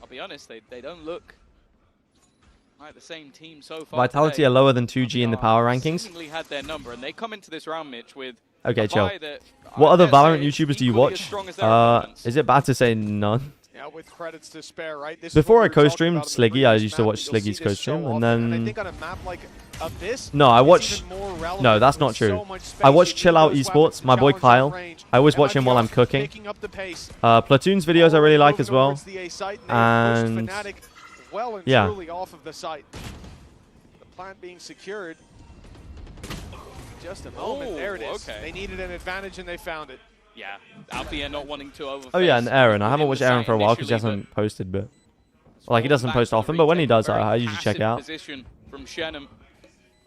I'll be honest, they don't look like the same team so far.
Vitality
today.
are lower than 2G in the power rankings.
Seemingly had their number, and they come into this round, Mitch, with
Okay, chill. What other Valorant YouTubers do you watch? Is it bad to say none?
Yeah, with credits to spare, right? This
Before I
is what we were talking
co-streamed
about in the
Sliggy, I
previous
used to
map,
watch
but you'll see
Sliggy's
this so
co-stream, and
often,
then...
I think on a map like of this,
No, I
it's
watch...
even more relevant
No, that's not
with
true.
so much
I watch
space.
Chill Out
Those
Esports,
weapons,
my boy
challenge
Kyle.
on range.
I always watch him while I'm cooking.
Picking up the pace.
Platoon's videos I really like as well.
Towards the A site, and they pushed
And...
Fnatic well and
yeah.
truly off of the site. The plant being secured. Just a moment. There it is.
Okay.
They needed an advantage and they found it.
Yeah, Althea not wanting to overface.
Oh yeah, and Aaron. I haven't watched
within the
Aaron for a
site
while because he
initially,
hasn't posted, but... Like, he doesn't post often, but when he does, I usually check it out.
Position from Shenham.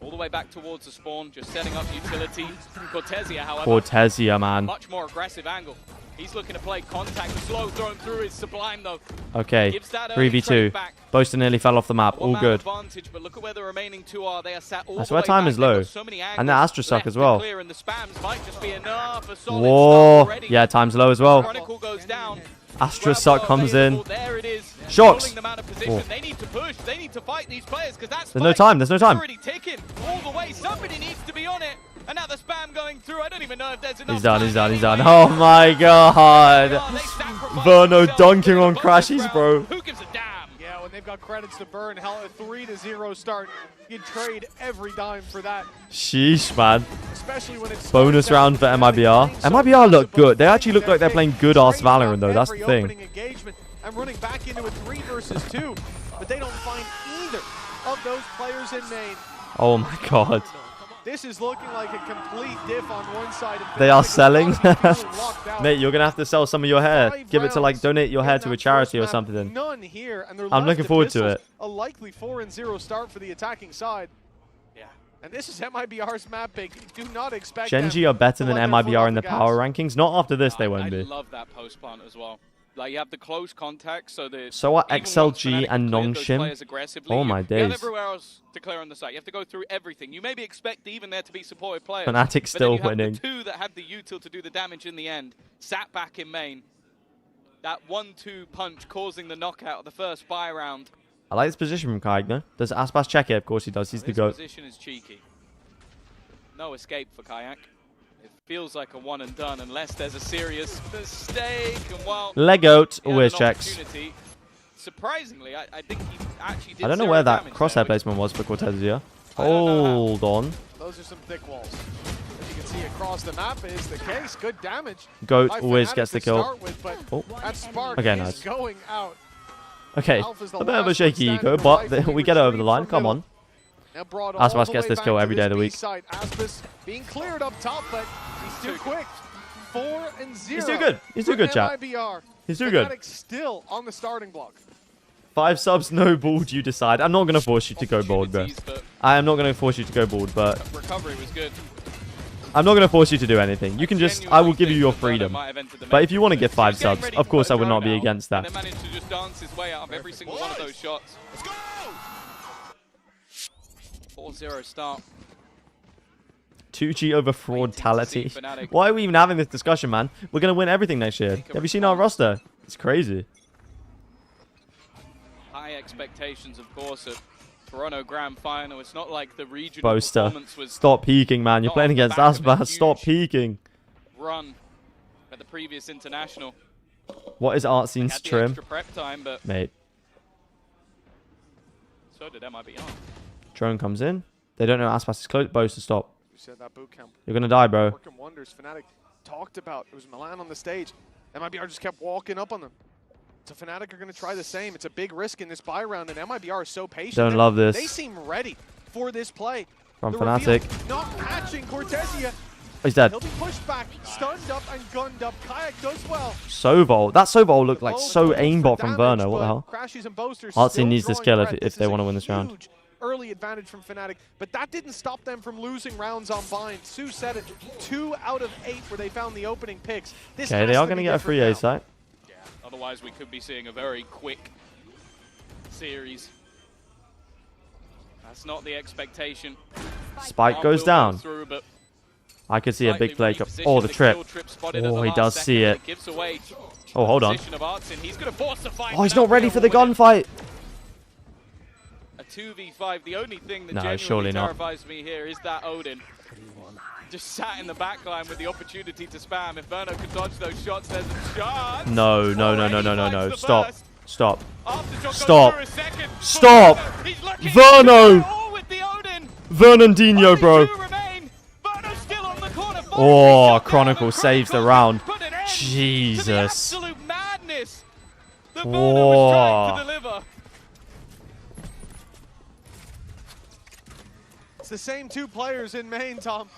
All the way back towards the spawn, just setting up utility. Cortesia, however,
Cortesia, man.
much more aggressive angle. He's looking to play contact. The slow thrown through is sublime, though.
Okay,
Gives that early
3v2.
trade back.
Boaster nearly fell off the map. All
One-man
good.
advantage, but look at where the remaining two are. They are sat all
I
the
swear
way
time
back.
is
They've got
low.
so many
And the
angles
Astra suck
left
as
to
well.
clear, and the spams might just be enough. A solid
Whoa.
start already.
Yeah, time's low as well.
Chronicle goes down.
Astra suck comes in.
There it is.
Shocks.
Pulling them out of position. They need to push. They need to fight these players because that's
There's no time. There's no time.
already ticking all the way. Somebody needs to be on it. And now the spam going through. I don't even know if there's enough.
He's done. He's done. He's done. Oh my god. Verno dunking on Crashies, bro.
Who gives a damn?
Yeah, when they've got credits to burn, hell, a 3-0 start, you'd trade every dime for that.
Sheesh, man.
Especially when it's
Bonus round for MIBR. MIBR look good. They actually look like they're playing good-ass Valorant, though. That's the thing.
I'm running back into a 3 versus 2, but they don't find either of those players in main.
Oh my god.
This is looking like a complete diff on one side.
They are selling. Mate, you're going to have to sell some of your hair. Give it to, like, donate your hair to a charity or something.
None here, and they're
I'm looking forward to it.
A likely 4-0 start for the attacking side. Yeah. And this is MIBR's map pick. Do not expect
Genji are better than MIBR in the power rankings. Not after this, they won't be.
I love that post plant as well. Like, you have the close contact, so that
So are
even
XLG
once Fnatic
and
cleared those
Nongshim.
players aggressively,
Oh my
you have
days.
everywhere else to clear on the site. You have to go through everything. You maybe expect even there to be supported players.
Fnatic
but
still
then you have
winning.
The two that had the util to do the damage in the end, sat back in main. That 1-2 punch causing the knockout of the first buy round.
I like this position from Kaig, though. Does Aspas check it? Of course he does. He's the GOAT.
This position is cheeky. No escape for Kayak. It feels like a one and done unless there's a serious mistake. And while
Legoat
he had
always
an
checks.
opportunity, surprisingly, I think he actually did
I don't know
zero
where that
damage
crosshair
there,
placement was for Cortesia. Hold on.
Those are some thick walls. As you can see across the map is the case. Good damage.
Goat
by
always
Fnatic
gets the
to
kill.
start with, but
Oh.
that spark
Okay,
is
nice.
going out.
Okay,
Alpha's the
a bit of a
last
shaky
one
eco,
standing,
but
rightfully
we get it over the
retrieved
line.
from
Come
middle.
on.
Now brought all
Aspas
the
gets
way
this
back
kill
to
every day of the
this B
week.
side. Aspas being cleared up top, but he's too quick. 4-0.
He's too good. He's too good, chat.
MIBR.
He's too good.
Fnatic still on the starting block.
5 subs, no bald, you decide. I'm not going to force you to go bald, bro. I am not going to force you to go bald, but
recovery was good.
I'm not going to force you to do anything. You can just, I will give you your freedom. But if you want to get 5 subs, of course I would not be against that.
And then managed to just dance his way out of every single one of those shots. 4-0 start.
2G over fraudtality. Why are we even having this discussion, man? We're going to win everything next year. Have you seen our roster? It's crazy.
High expectations, of course, at Toronto Grand Final. It's not like the regional
Boaster.
performance was
Stop peeking, man. You're
not
playing
off the
against
back of a
Aspas. Stop peeking.
run at the previous international.
What is art scenes
Had the
trim?
extra prep time, but
Mate.
so did MIBR.
Drone comes in. They don't know Aspas is close. Boaster, stop.
We said that boot camp.
You're going to die, bro.
Working wonders. Fnatic talked about. It was Milan on the stage. MIBR just kept walking up on them. So Fnatic are going to try the same. It's a big risk in this buy round, and MIBR is so patient.
Don't love this.
They seem ready for this play.
From
The
Fnatic.
reveal not matching Cortesia.
He's dead.
He'll be pushed back, stunned up, and gunned up. Kayak does well.
Sovol. That Sovol looked like so aimbot from Verno. What the hell?
Crashies and Boasters
Artsy
still
needs this
drawing
kill
breath.
if they want to win this round.
Huge early advantage from Fnatic, but that didn't stop them from losing rounds on bind. Sue said it, 2 out of 8 where they found the opening picks. This
Okay,
has
they are
to
going to
be
get a
different
free A
now.
site.
Otherwise, we could be seeing a very quick series. That's not the expectation.
Spike goes down.
Through, but
I could see a big play.
repositioned.
Oh, the
The
trip.
kill trip spotted at
Oh,
the
he
last
does
second,
see
but
it.
it gives away
Oh, hold on.
position of Artsin. He's going to force the fight.
Oh, he's not ready for the gunfight.
A 2v5. The only thing that
No,
genuinely
surely not.
terrifies me here is that Odin. just sat in the back line with the opportunity to spam. If Verno could dodge those shots, there's a chance.
No, no, no, no, no, no, no. Stop.
First.
Stop.
Aftershock
Stop.
goes through a second.
Stop.
He's looking
Verno.
all with the Odin.
Vernandinho, bro.
Verno's still on the corner.
Oh, Chronicle saves the round. Jesus.
Absolute madness. The Verno was trying to deliver.
It's the same two players in main, Tom.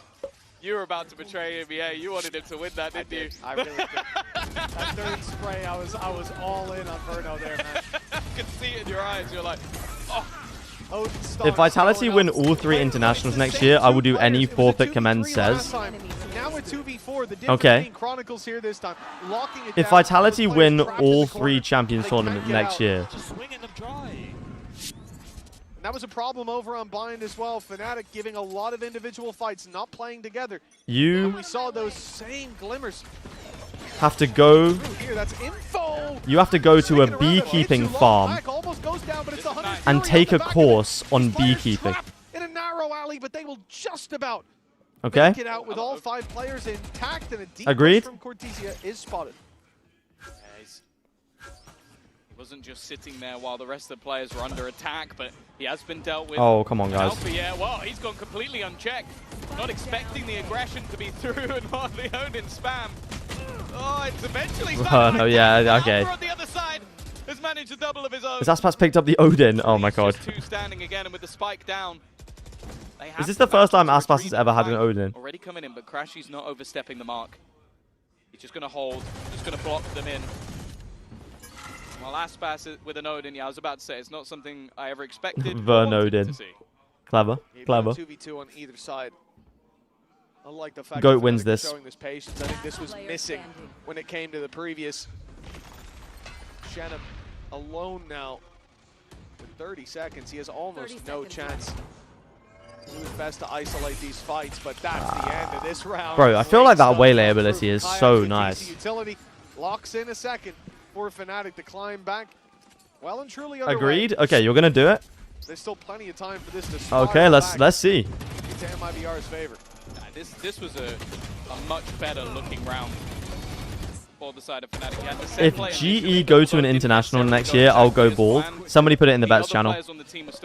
You were about to betray him, yeah. You wanted him to win that, didn't you?
I really did. That third spray, I was all in on Verno there, man.
I could see it in your eyes. You're like, oh.
If Vitality win all 3 internationals next year, I will do any forfeit Commend says.
Now with 2v4, the difference
Okay.
being Chronicles here this time, locking it
If
down,
Vitality
those players
win
trapped in
all
the corner,
3 Champions
they
tournament
can't get
next
out.
year,
And that was a problem over on Bind as well. Fnatic giving a lot of individual fights, not playing together.
You
And we saw those same glimmers.
have to go.
Here, that's info.
You have to go to a beekeeping farm
Back, almost goes down, but it's the Hunter's
and
Fury
take
on
a
the back.
course on beekeeping.
In a narrow alley, but they will just about
Okay.
make it out with all 5 players intact, and a deep
Agreed.
push from Cortesia is spotted.
He wasn't just sitting there while the rest of the players were under attack, but he has been dealt with.
Oh, come on, guys.
Alpha, yeah, well, he's gone completely unchecked. Not expecting the aggression to be through and hardly Odin spam. Oh, it's eventually starting.
Oh, yeah, okay.
Alpha on the other side has managed a double of his own.
Has Aspas picked up the Odin? Oh my god.
Just 2 standing again, and with the spike down.
Is this the first time Aspas has ever had an Odin?
Already coming in, but Crashy's not overstepping the mark. He's just going to hold, just going to block them in. Well, Aspas with an Odin, yeah, I was about to say, it's not something I ever expected.
Vern Odin. Clever. Clever.
2v2 on either side. I like the fact
Goat
that
wins
Fnatic
this.
Showing this patience. I think this was missing when it came to the previous. Shannon alone now. With 30 seconds, he has almost no chance. He was best to isolate these fights, but that's the end of this round.
Bro, I feel like that waylay ability is so nice.
Utility locks in a second for Fnatic to climb back. Well and truly underway.
Agreed? Okay, you're gonna do it?
There's still plenty of time for this to start.
Okay, let's see.
Into MIBR's favor.
This was a much better looking round for the side of Fnatic. He had the set
If
play
GE go to an international next year, I'll go bald. Somebody put it in the bets channel.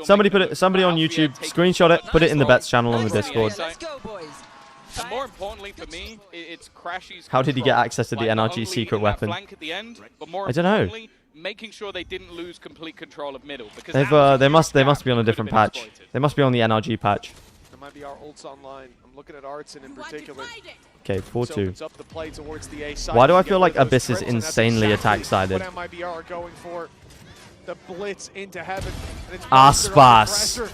Somebody on YouTube, screenshot it, put it in the bets channel on the Discord.
And more importantly for me, it's Crashy's
How did he get access to the NRG secret weapon? I don't know.
Making sure they didn't lose complete control of middle, because
They must be on a different patch. They must be on the NRG patch.
MIBR ults online. I'm looking at Artson in particular.
Okay, 4-2.
Opens up the play towards the A side.
Why do I
Get
feel
rid
like
of those
Abyss is
trips, and that's
insanely
exactly
attack-sided?
What MIBR are going for. The blitz into heaven. And it's
Aspas.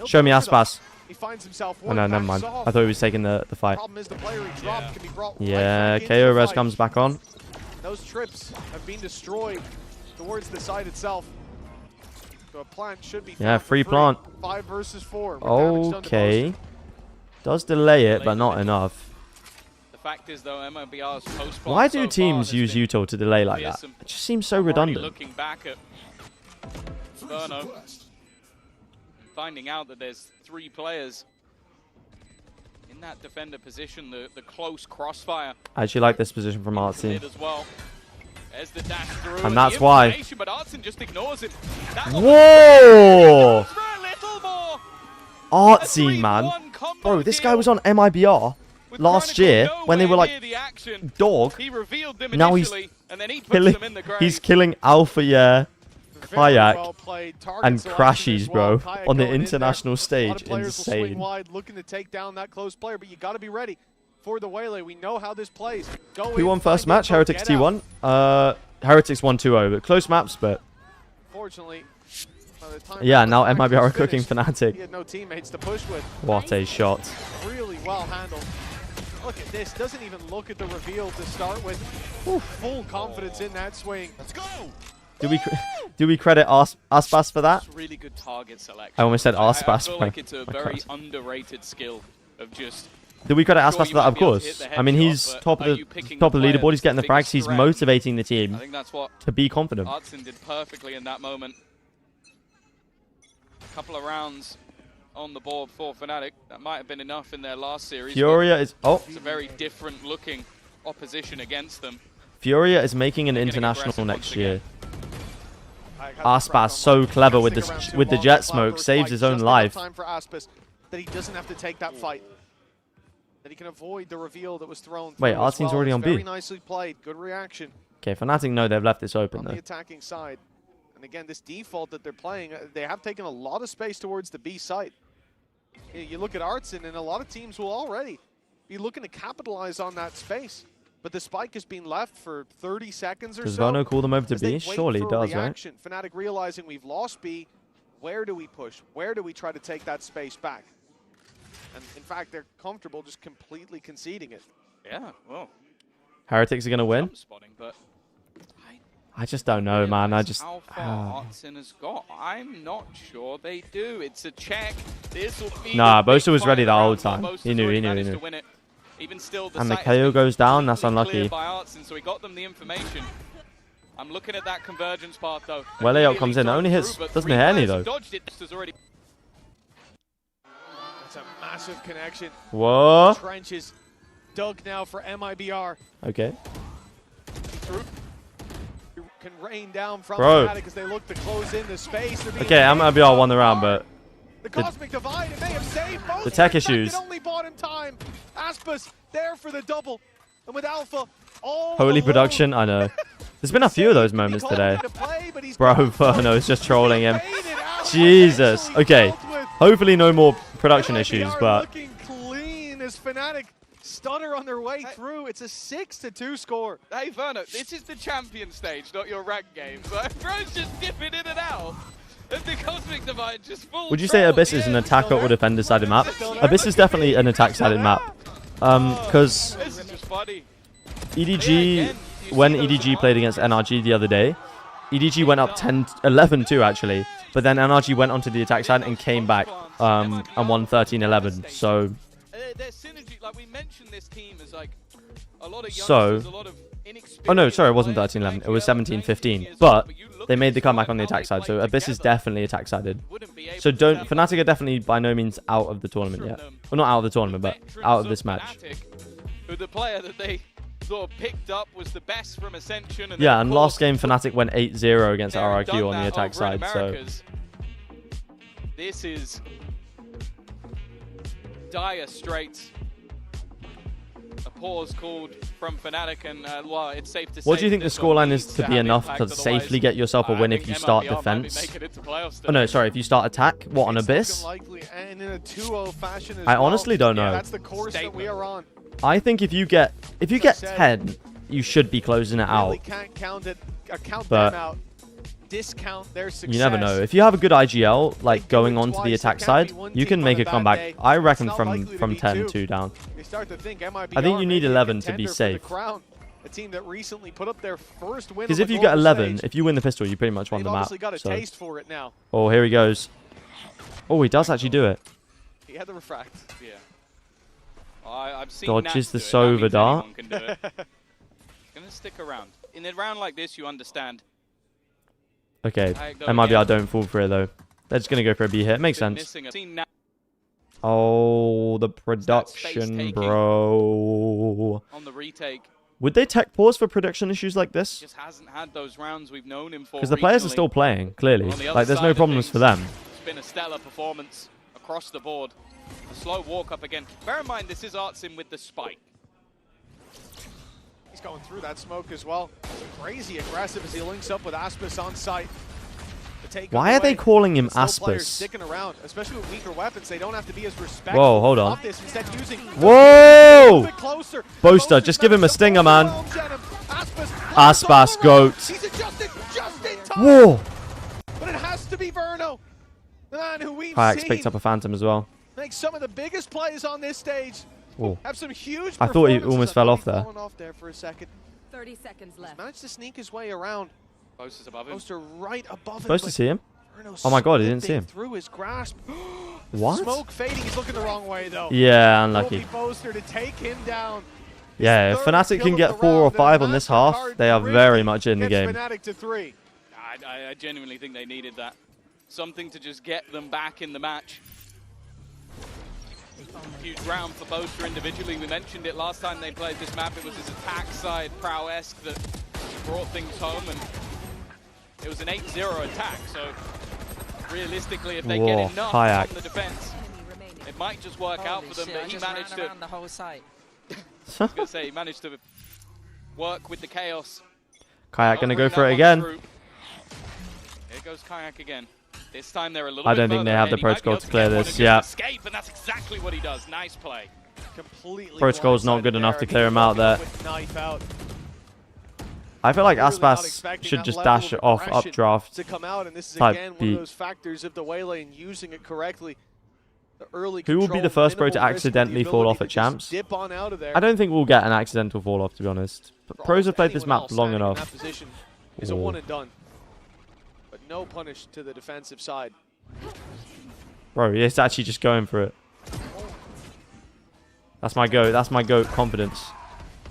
Show me Aspas.
He finds himself
Oh no, never mind. I thought he was taking the fight.
Problem is the player he dropped can be brought
Yeah,
right back
KO
into the
res
fight.
comes back on.
Those trips have been destroyed towards the site itself. So a plant should be
Yeah,
found for
free plant.
5 versus 4. with damage done to both.
Okay. Does delay it, but not enough.
The fact is, though, MIBR's post
Why do teams use util to delay like that? It just seems so redundant.
Looking back at Verno, finding out that there's 3 players in that defender position, the close crossfire.
I actually like this position from Artsy.
As well. There's the dash through
And that's why.
But Artson just ignores it.
Whoa! Artsy, man. Bro, this guy was on MIBR last year when they were like dog. Now he's killing Alpha, yeah, Kayak, and Crashies, bro, on the international stage. Insane.
Wide, looking to take down that close player, but you got to be ready for the waylay. We know how this plays.
Who won first match? Heretics T1. Heretics won 2-0, but close maps, but
fortunately, by the time
yeah, now MIBR are cooking Fnatic.
He had no teammates to push with.
What a shot.
Really well handled. Look at this. Doesn't even look at the reveal to start with. Full confidence in that swing. Let's go.
Do we credit Aspas for that?
Really good target selection.
I almost said
I
Aspas.
feel like it's a very underrated skill of just.
Do we credit Aspas for that? Of course. I mean, he's top of the leaderboard. He's getting the frags. He's motivating the team
I think that's what
to be confident.
Artson did perfectly in that moment. A couple of rounds on the board for Fnatic. That might have been enough in their last series.
Furia is... Oh.
It's a very different looking opposition against them.
Furia is making an international next year. Aspas so clever with the jet smoke, saves his own life.
Time for Aspas that he doesn't have to take that fight. That he can avoid the reveal that was thrown.
Wait, our team's already on B.
Very nicely played. Good reaction.
Okay, Fnatic know they've left this open
On
though.
the attacking side. And again, this default that they're playing, they have taken a lot of space towards the B site. You look at Artson, and a lot of teams will already be looking to capitalize on that space. But the spike has been left for 30 seconds or so.
Does Verno call them over to B? Surely he does, right?
Fnatic realizing we've lost B. Where do we push? Where do we try to take that space back? And in fact, they're comfortable just completely conceding it.
Yeah, well.
Heretics are going to win?
Spotting, but
I just don't know, man. I just...
How far Artson has got? I'm not sure they do. It's a check. This will be
Nah, Bosa was ready the whole time. He knew.
Even still,
And the KO goes down. That's unlucky.
By Artson, so he got them the information. I'm looking at that convergence path, though.
Well, layout comes in. It only hits... Doesn't hit any, though.
That's a massive connection.
Whoa.
Trenches dug now for MIBR.
Okay.
Can rain down from
Bro.
Fnatic as they look to close in the space.
Okay, MIBR won the round, but...
The cosmic divide, it may have saved both.
The tech issues.
It only bought him time. Aspas there for the double. And with Alpha all
Holy
alone.
production, I know. There's been a few of those moments today. Bro, Verno is just trolling him. Jesus. Okay. Hopefully no more production issues, but...
Looking clean as Fnatic stutter on their way through. It's a 6-2 score.
Hey, Verno, this is the champion stage, not your rank game. So Bro's just dipping in and out. And the Cosmic Divide just full.
Would you say Abyss is an attacker or defender-sided map? Abyss is definitely an attack-sided map. Because EDG, when EDG played against NRG the other day, EDG went up 11-2 actually, but then NRG went onto the attack side and came back and won 13-11. So,
their synergy, like we mentioned, this team is like a lot of
so, oh no, sorry, it wasn't 13-11. It was 17-15. But they made the comeback on the attack side, so Abyss is definitely attack-sided. So Fnatic are definitely by no means out of the tournament yet. Well, not out of the tournament, but out of this match.
Who the player that they sort of picked up was the best from Ascension. And
yeah, and last game Fnatic went 8-0 against RRQ on the attack side, so...
This is dire straits. A pause called from Fnatic, and well, it's safe to say.
What do you think the scoreline is to be enough to safely get yourself a win if you start defense? Oh no, sorry, if you start attack, what, on Abyss? I honestly don't know.
That's the course that we are on.
I think if you get 10, you should be closing it out. But
discount their success.
You never know. If you have a good IGL, like going on to the attack side, you can make a comeback. I reckon from 10-2 down. I think you need 11 to be safe.
A team that recently put up their first win.
Because if you get 11, if you win the pistol, you pretty much won the map.
Got a taste for it now.
Oh, here he goes. Oh, he does actually do it.
He had the refract.
Yeah. I've seen
dodges the Sova dart.
Gonna stick around. In a round like this, you understand.
Okay, MIBR don't fall for it though. They're just going to go for a B hit. Makes sense. Oh, the production, bro.
On the retake.
Would they tech pause for production issues like this?
Just hasn't had those rounds we've known him for.
Because the players are still playing, clearly. Like, there's no problems for them.
It's been a stellar performance across the board. A slow walk up again. Bear in mind, this is Artson with the spike.
He's going through that smoke as well. Crazy aggressive as he links up with Aspas on site.
Why are they calling him Aspas?
Sticking around, especially with weaker weapons, they don't have to be as respectful.
Whoa, hold on.
Whoa!
Boaster, just give him a stinger, man. Aspas, goat. Whoa!
But it has to be Verno, the man who we've
Kayax
seen
picked up a Phantom as well.
make some of the biggest plays on this stage.
Ooh.
Have some huge
I thought he almost fell off there.
Off there for a second.
30 seconds left.
He's managed to sneak his way around.
Boaster's above him.
Boaster right above him.
Supposed to see him? Oh my god, he didn't see him.
Through his grasp.
What?
Smoke fading. He's looking the wrong way though.
Yeah, unlucky.
Boaster to take him down.
Yeah, if Fnatic can get 4 or 5 on this half, they are very much in the game.
Fnatic to 3.
I genuinely think they needed that. Something to just get them back in the match. huge round for Boaster individually. We mentioned it last time they played this map. It was his attack side prowess that brought things home, and it was an 8-0 attack. So realistically, if they get enough on the defense, it might just work out for them. But he managed to
the whole site.
I was gonna say he managed to work with the chaos.
Kayak gonna go for it again.
Here goes Kayak again. This time they're a little
I
bit
don't think they have the protocol to clear this. Yeah.
Escape, and that's exactly what he does. Nice play.
Completely
Protocol's not good enough to clear him out there.
Knife out.
I feel like Aspas should just dash it off updraft.
To come out, and this is
type
again one
beat.
of those factors of the waylay and using it correctly. The early
Who will be the first pro to accidentally fall off at champs?
Dip on out of there.
I don't think we'll get an accidental fall off, to be honest. But pros have played this map long enough.
That position is a one and done, but no punish to the defensive side.
Bro, he's actually just going for it. That's my go. That's my goat confidence.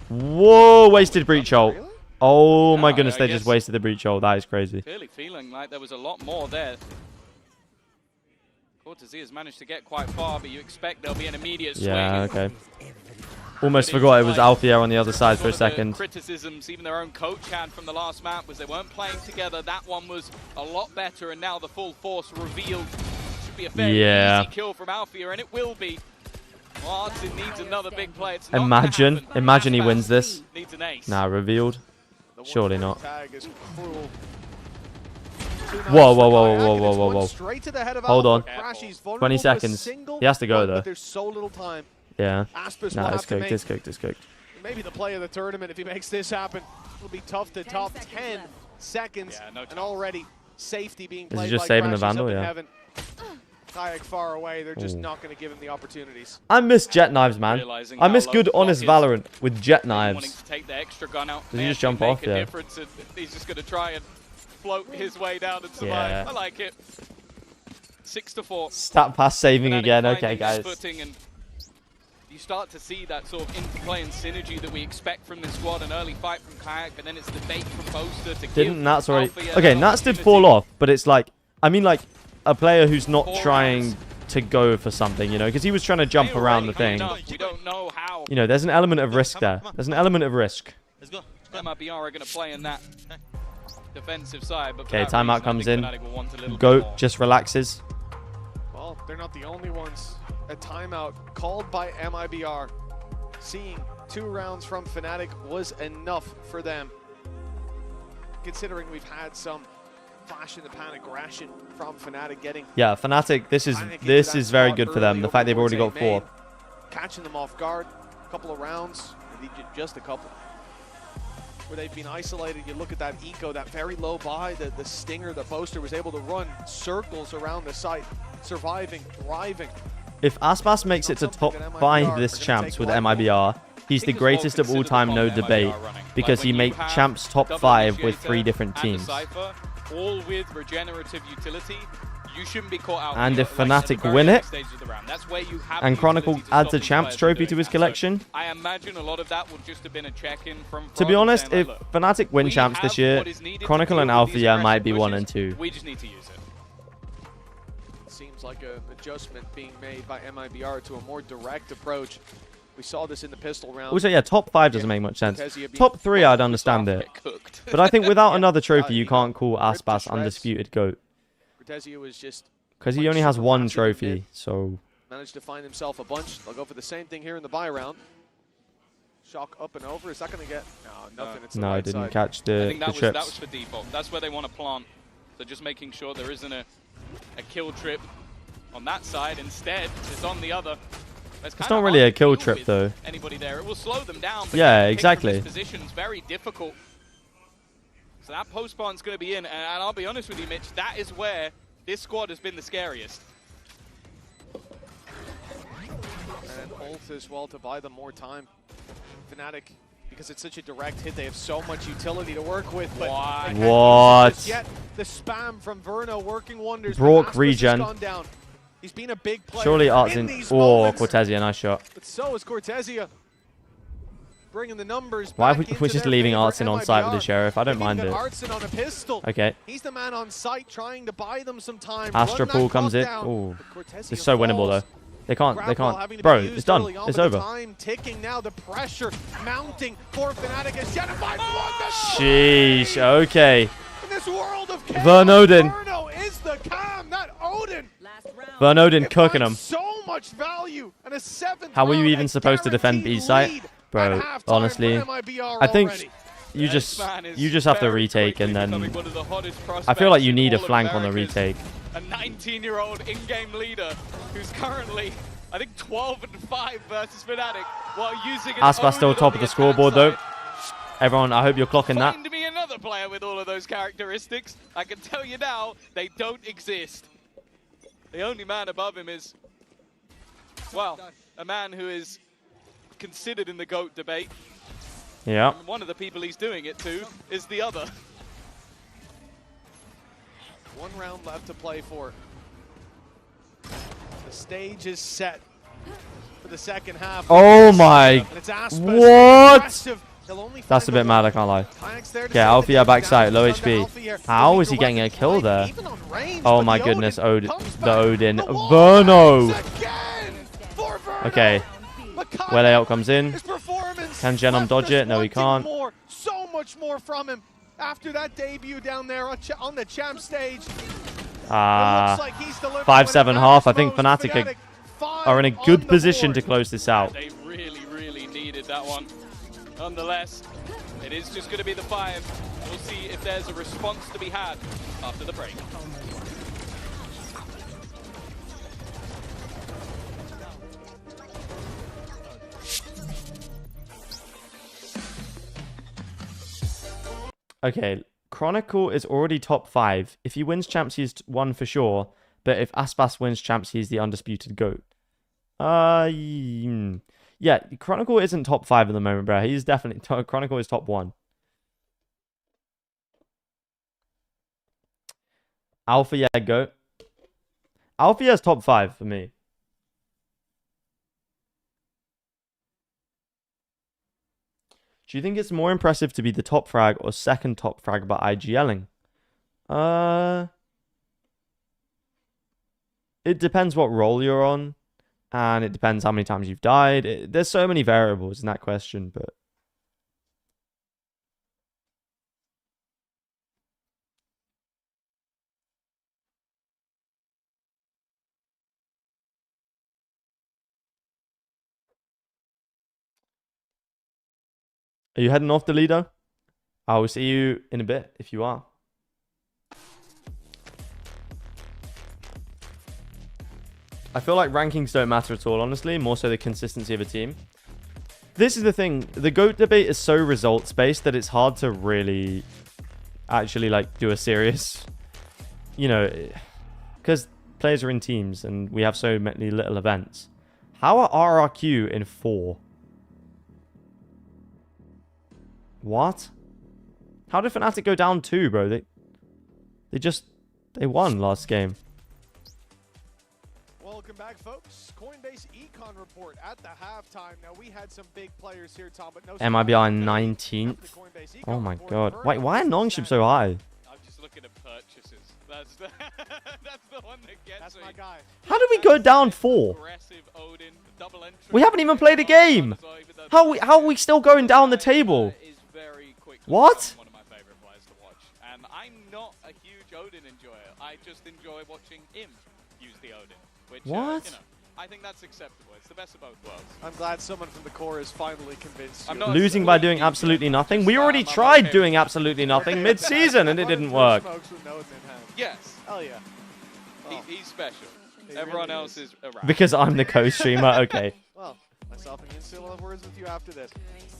Whoa, wasted breach ult. Oh my goodness, they just wasted the breach ult. That is crazy.
Clearly feeling like there was a lot more there. Cortez has managed to get quite far, but you expect there'll be an immediate swing.
Yeah, okay. Almost forgot it was Althea on the other side for a second.
Criticisms even their own coach had from the last map was they weren't playing together. That one was a lot better, and now the full force revealed. Should be a very easy kill from Althea, and it will be. Well, Artsin needs another big play. It's
Imagine he wins this.
Needs an ace.
Nah, revealed. Surely not. Whoa, whoa, whoa, whoa, whoa, whoa, whoa. Hold on. 20 seconds. He has to go, though.
There's so little time.
Yeah.
Aspis
Nah,
will
it's
have to
cooked, it's cooked, it's cooked.
Maybe the play of the tournament if he makes this happen. It'll be tough to top 10 seconds, and already safety being played.
Is he just
by
saving the
Crashies
Vandal?
up in
Yeah.
heaven. Kayak far away. They're just not going to give him the opportunities.
I miss jet knives, man. I miss good, honest Valorant with jet knives.
To take the extra gun out.
Does he just jump off? Yeah.
He's just going to try and float his way down and survive.
Yeah.
I like it. 6-4.
Stat pass saving
Fnatic
again.
finding
Okay,
his
guys.
footing, and you start to see that sort of interplay and synergy that we expect from this squad. An early fight from Kayak, but then it's the bait from Boaster to
Didn't
give
Nats already?
Althea
Okay,
an
Nats did
opportunity.
fall off, but it's like, I mean, like a player who's not trying to go for something, you know, because he was trying to jump around the thing.
We don't know how.
You know, there's an element of risk there. There's an element of risk.
MIBR are going to play in that defensive side. But
Okay,
for that
timeout
reason,
comes
I
in.
think Fnatic will want a little bit
Goat
more.
just relaxes.
Well, they're not the only ones. A timeout called by MIBR. Seeing 2 rounds from Fnatic was enough for them. Considering we've had some flash in the pan aggression from Fnatic getting.
Yeah, Fnatic, this is very good for them. The fact they've already got 4.
Catching them off guard, a couple of rounds, just a couple. Where they've been isolated, you look at that eco, that very low buy, the stinger that Boaster was able to run circles around the site, surviving, thriving.
If Aspas makes it to top 5 this champs with MIBR, he's the greatest of all time, no debate, because he made champs top 5 with 3 different teams.
All with regenerative utility. You shouldn't be caught out.
And
here,
if
like, at the
Fnatic
very
win
early
it,
stages of the round. That's where you have
and
the
Chronicle
ability to
adds
stop
a
these
champs
players
trophy
from
to his
doing that.
collection.
So I imagine a lot of that would just have been a check-in from.
To be
Frozen
honest,
saying,
if
like,
Fnatic win champs this year, Chronicle and Althea might be 1 and 2.
We just need to use it.
Seems like an adjustment being made by MIBR to a more direct approach. We saw this in the pistol round.
Also, yeah, top 5 doesn't make much sense. Top 3, I'd understand it. But I think without another trophy, you can't call Aspas undisputed GOAT.
Cortezia was just
Because he only has 1 trophy, so...
managed to find himself a bunch. They'll go for the same thing here in the buy round. Shock up and over. Is that going to get... No, nothing. It's the
No,
right
didn't
side.
catch
I
the
think that
trips.
was for default. That's where they want to plant. So just making sure there isn't a kill trip on that side. Instead, it's on the other.
It's not really a kill trip, though.
Anybody there, it will slow them down. But
Yeah,
getting picked from
exactly.
this position is very difficult. So that post spawn's going to be in, and I'll be honest with you, Mitch. That is where this squad has been the scariest.
And ult as well to buy them more time. Fnatic, because it's such a direct hit, they have so much utility to work with. But they can't
What?
use it just yet. The spam from Verno working wonders.
Brock
Aspas has
regen.
gone down. He's been a big player.
Surely
in
Artsin...
these
Oh,
moments.
Cortezia, nice shot.
But so is Cortezia. Bringing the numbers
Why
back
are we
into
just
their
leaving
favor.
Artsin on site with the
MIBR.
Sheriff? I don't
They've even
mind it.
got Artsin on a pistol.
Okay.
He's the man on site trying to buy them some time.
Astra
Run
Pool
that
comes
clock
in.
down.
Oh,
But Cortezia
it's so winnable,
falls.
though. They can't.
Grapple having to be
Bro,
used
it's done.
early on,
It's
but the
over.
time ticking now. The pressure mounting for Fnatic as Genocide.
Sheesh. Okay.
In this world of chaos,
Vernodin.
Verno is the cam. That Odin.
Vernodin cooking him.
So much value and a 7th
How were you
round,
even
a
supposed to defend B site?
lead
Bro,
at halftime
honestly,
for MIBR
I think
already.
you just have to retake, and then I feel like you need a flank on the retake.
A 19-year-old in-game leader who's currently, I think, 12-5 versus Fnatic while using an
Aspas still
Odin
top
on
of the
attack
scoreboard
side.
though. Everyone, I hope you're clocking that.
Find me another player with all of those characteristics. I can tell you now, they don't exist. The only man above him is, well, a man who is considered in the GOAT debate.
Yeah.
And one of the people he's doing it to is the other.
1 round left to play for. The stage is set for the second half.
Oh my.
And it's Aspas,
What?
aggressive. He'll only
That's a
find
bit
the
mad,
one.
I can't lie.
Kayak's there to
Okay,
save the
Alfia
day.
backside, low
Down to
HP.
Alfia.
How is he getting a kill there?
Even on range,
Oh
but
my
the
goodness,
Odin
Odin.
comes
The
back.
Odin.
The wall
Verno.
again for Verno.
Okay.
Makai,
Where layout comes in.
his performance
Can Genom dodge it? No, he
wanting
can't.
More, so much more from him after that debut down there on the champ stage. It looks like he's delivering
5-7
when it
half. I
matters
think
most.
Fnatic
Fnatic
are in a
five
good
on the
position to
board.
close this out.
They really, really needed that one. Nonetheless, it is just going to be the 5. We'll see if there's a response to be had after the break.
Okay, Chronicle is already top 5. If he wins champs, he's 1 for sure. But if Aspas wins champs, he's the undisputed GOAT. Yeah, Chronicle isn't top 5 at the moment, bro. He's definitely Chronicle is top 1. Alpha, yeah, GOAT. Alpha is top 5 for me. Do you think it's more impressive to be the top frag or second top frag by IGLing? It depends what role you're on, and it depends how many times you've died. There's so many variables in that question, but... Are you heading off the leader? I will see you in a bit if you are. I feel like rankings don't matter at all, honestly. More so the consistency of a team. This is the thing. The GOAT debate is so results-based that it's hard to really actually, like, do a serious... You know, because players are in teams and we have so many little events. How are RRQ in 4? What? How did Fnatic go down 2, bro? They won last game.
Welcome back, folks. Coinbase Econ report at the halftime. Now, we had some big players here, Tom, but no...
MIBR 19th. Oh my god. Wait, why are non-ship so high?
I'm just looking at purchases. That's the, that's the one that gets me.
My guy.
How did we go down 4?
Odin, double entry.
We haven't even played a game. How are we still going down the table? What?
One of my favorite players to watch. And I'm not a huge Odin enjoyer. I just enjoy watching him use the Odin. Which,
What?
You know, I think that's acceptable. It's the best of both worlds.
I'm glad someone from the core is finally convinced you.
Losing by doing absolutely nothing? We already tried doing absolutely nothing mid-season and it didn't work.
Yes.
Hell yeah.
He's special. Everyone else is around.
Because I'm the co-streamer, okay.
Well, myself and Yinsu will have words with you after this.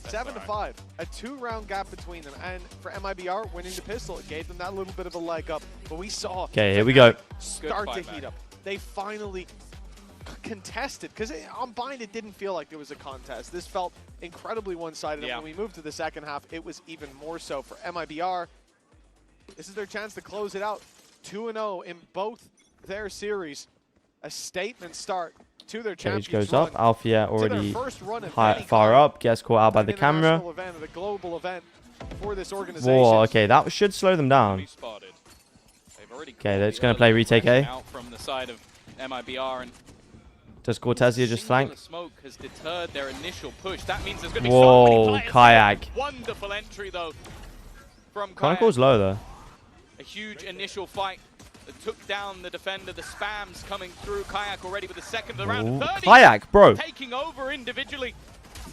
7-5, a 2-round gap between them, and for MIBR winning the pistol, it gave them that little bit of a leg up. But we saw
Okay, here we go.
start to heat up. They finally contested, because on Bind it didn't feel like there was a contest. This felt incredibly one-sided, and when we moved to the second half, it was even more so for MIBR. This is their chance to close it out. 2-0 in both their series. A statement start to their
Cage
championship
goes up. Alfia already far up. Gets caught out by the camera.
Event, a global event for this organization.
Whoa, okay, that should slow them down. Okay, they're just going to play retake A.
Out from the side of MIBR, and
Does Cortesia just flank?
Smoke has deterred their initial push. That means there's going to be
Whoa,
so many players.
Kayak.
Wonderful entry though from Kayak.
Chronicle's low though.
A huge initial fight that took down the defender. The spams coming through. Kayak already with the second of the round. 30
Kayak, bro.
Taking over individually.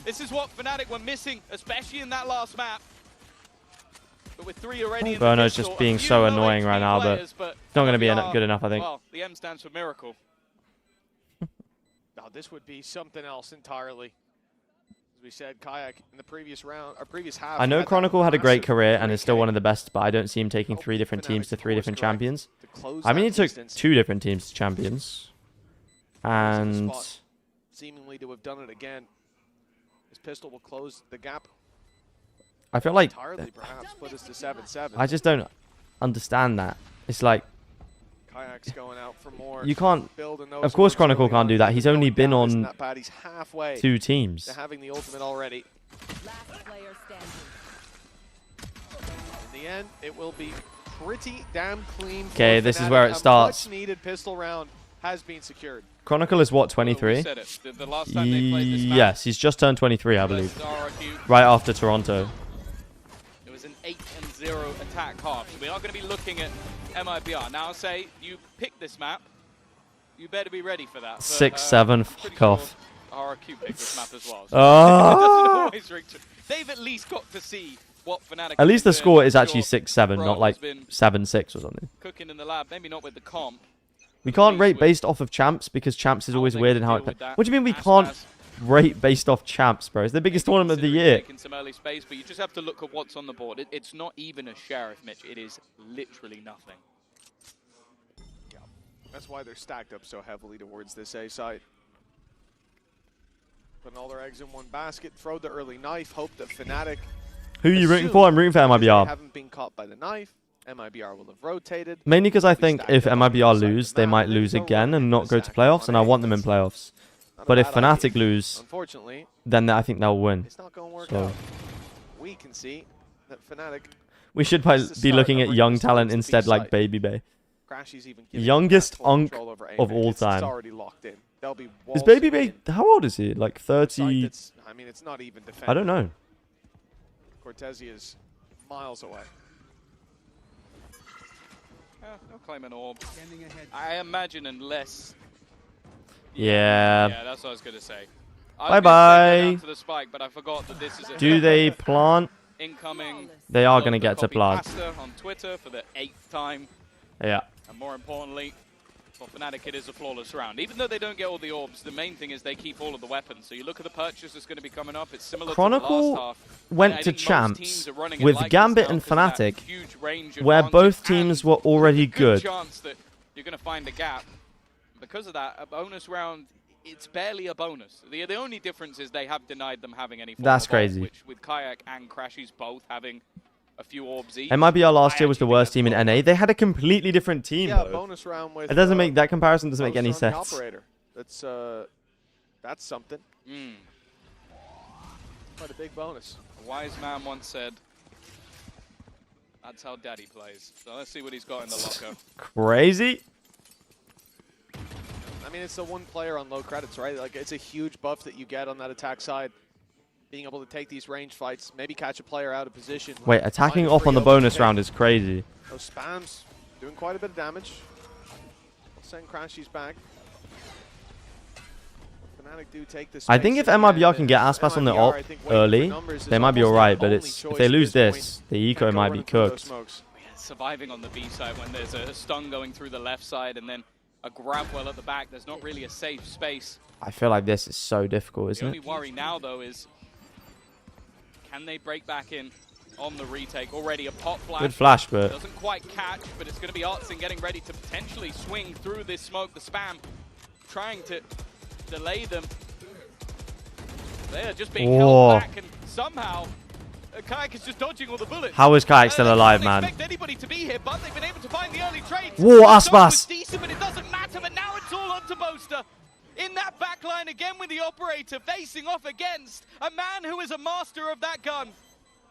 This is what Fnatic were missing, especially in that last map. But with 3 already in the
Verno's
pistol,
just being so annoying right now, but it's not going to be good enough, I think.
Well, the M stands for miracle.
Now this would be something else entirely. As we said, Kayak in the previous round, or previous half.
I know Chronicle had a great career and is still one of the best, but I don't see him taking 3 different teams to 3 different champions. I mean, he took 2 different teams to champions. And
seemingly to have done it again. His pistol will close the gap.
I feel like
Entirely, perhaps, put us to 7-7.
I just don't understand that. It's like
Kayak's going out for more.
You can't. Of course, Chronicle can't do that. He's only been on 2 teams.
To having the ultimate already. In the end, it will be pretty damn clean.
Okay, this is where it starts.
A much-needed pistol round has been secured.
Chronicle is what, 23?
The last time they played this map,
yes, he's just turned 23, I believe. Right after Toronto.
It was an 8-0 attack half. So we are going to be looking at MIBR. Now, say you pick this map, you better be ready for that.
6-7, fuck off.
RRQ picked this map as well.
Oh.
They've at least got to see what Fnatic.
At least the score is actually 6-7, not like 7-6 or something.
Cooking in the lab, maybe not with the comp.
We can't rate based off of champs because champs is always weird in how it plays. What do you mean we can't rate based off champs, bro? It's the biggest tournament of the year.
Taking some early space, but you just have to look at what's on the board. It's not even a sheriff, Mitch. It is literally nothing.
Yeah, that's why they're stacked up so heavily towards this A side. Putting all their eggs in one basket, throw the early knife, hope that Fnatic.
Who are you rooting for? I'm rooting for MIBR.
They haven't been caught by the knife. MIBR will have rotated.
Mainly because I think if MIBR lose, they might lose again and not go to playoffs, and I want them in playoffs. But if Fnatic lose, then I think they'll win.
It's not going to work
so.
out. We can see that Fnatic.
We should be looking at young talent instead, like Baby Bay. Youngest Unk of all time. Is Baby Bay, how old is he? Like 30?
I mean, it's not even defended.
I don't know.
Cortesia is miles away.
They'll claim an orb. I imagine unless.
Yeah.
Yeah, that's what I was going to say.
Bye-bye.
To the spike, but I forgot that this is a
Do they plant?
Incoming.
They are going to get to plant.
On Twitter for the 8th time.
Yeah.
And more importantly, for Fnatic, it is a flawless round. Even though they don't get all the orbs, the main thing is they keep all of the weapons. So you look at the purchase that's going to be coming up. It's similar
Chronicle
to the last half.
went to champs with Gambit and Fnatic, where both teams were already good.
Chance that you're going to find a gap. Because of that, a bonus round, it's barely a bonus. The only difference is they have denied them having any form
That's
of
crazy.
Orb, which with Kayak and Crashies both having a few orbs each.
MIBR last year was the worst team in NA. They had a completely different team,
Yeah,
though.
bonus round with,
it doesn't make that comparison doesn't make any sense.
Operator. That's something. Quite a big bonus.
A wise man once said, "That's how Daddy plays." So let's see what he's got in the locker.
Crazy.
I mean, it's the one player on low credits, right? Like, it's a huge buff that you get on that attack side. Being able to take these range fights, maybe catch a player out of position.
Wait, attacking off on the bonus round is crazy.
Those spams doing quite a bit of damage. Send Crashies back. Fnatic do take this.
I think if MIBR can get Aspas on the op early, they might be alright, but it's if they lose this, the eco might be cooked.
Surviving on the B side when there's a stun going through the left side and then a grab well at the back, there's not really a safe space.
I feel like this is so difficult, isn't
The only worry now, though, is can they break back in on the retake? Already a pop flash.
Good flash, but
doesn't quite catch, but it's going to be Artson getting ready to potentially swing through this smoke. The spam trying to delay them. They're just being held back, and somehow Kayak is just dodging all the bullets.
How is Kayak still alive, man?
Expect anybody to be here, but they've been able to find the early trades.
Whoa, Aspas!
Decent, but it doesn't matter. But now it's all onto Boaster. In that backline again with the operator, facing off against a man who is a master of that gun.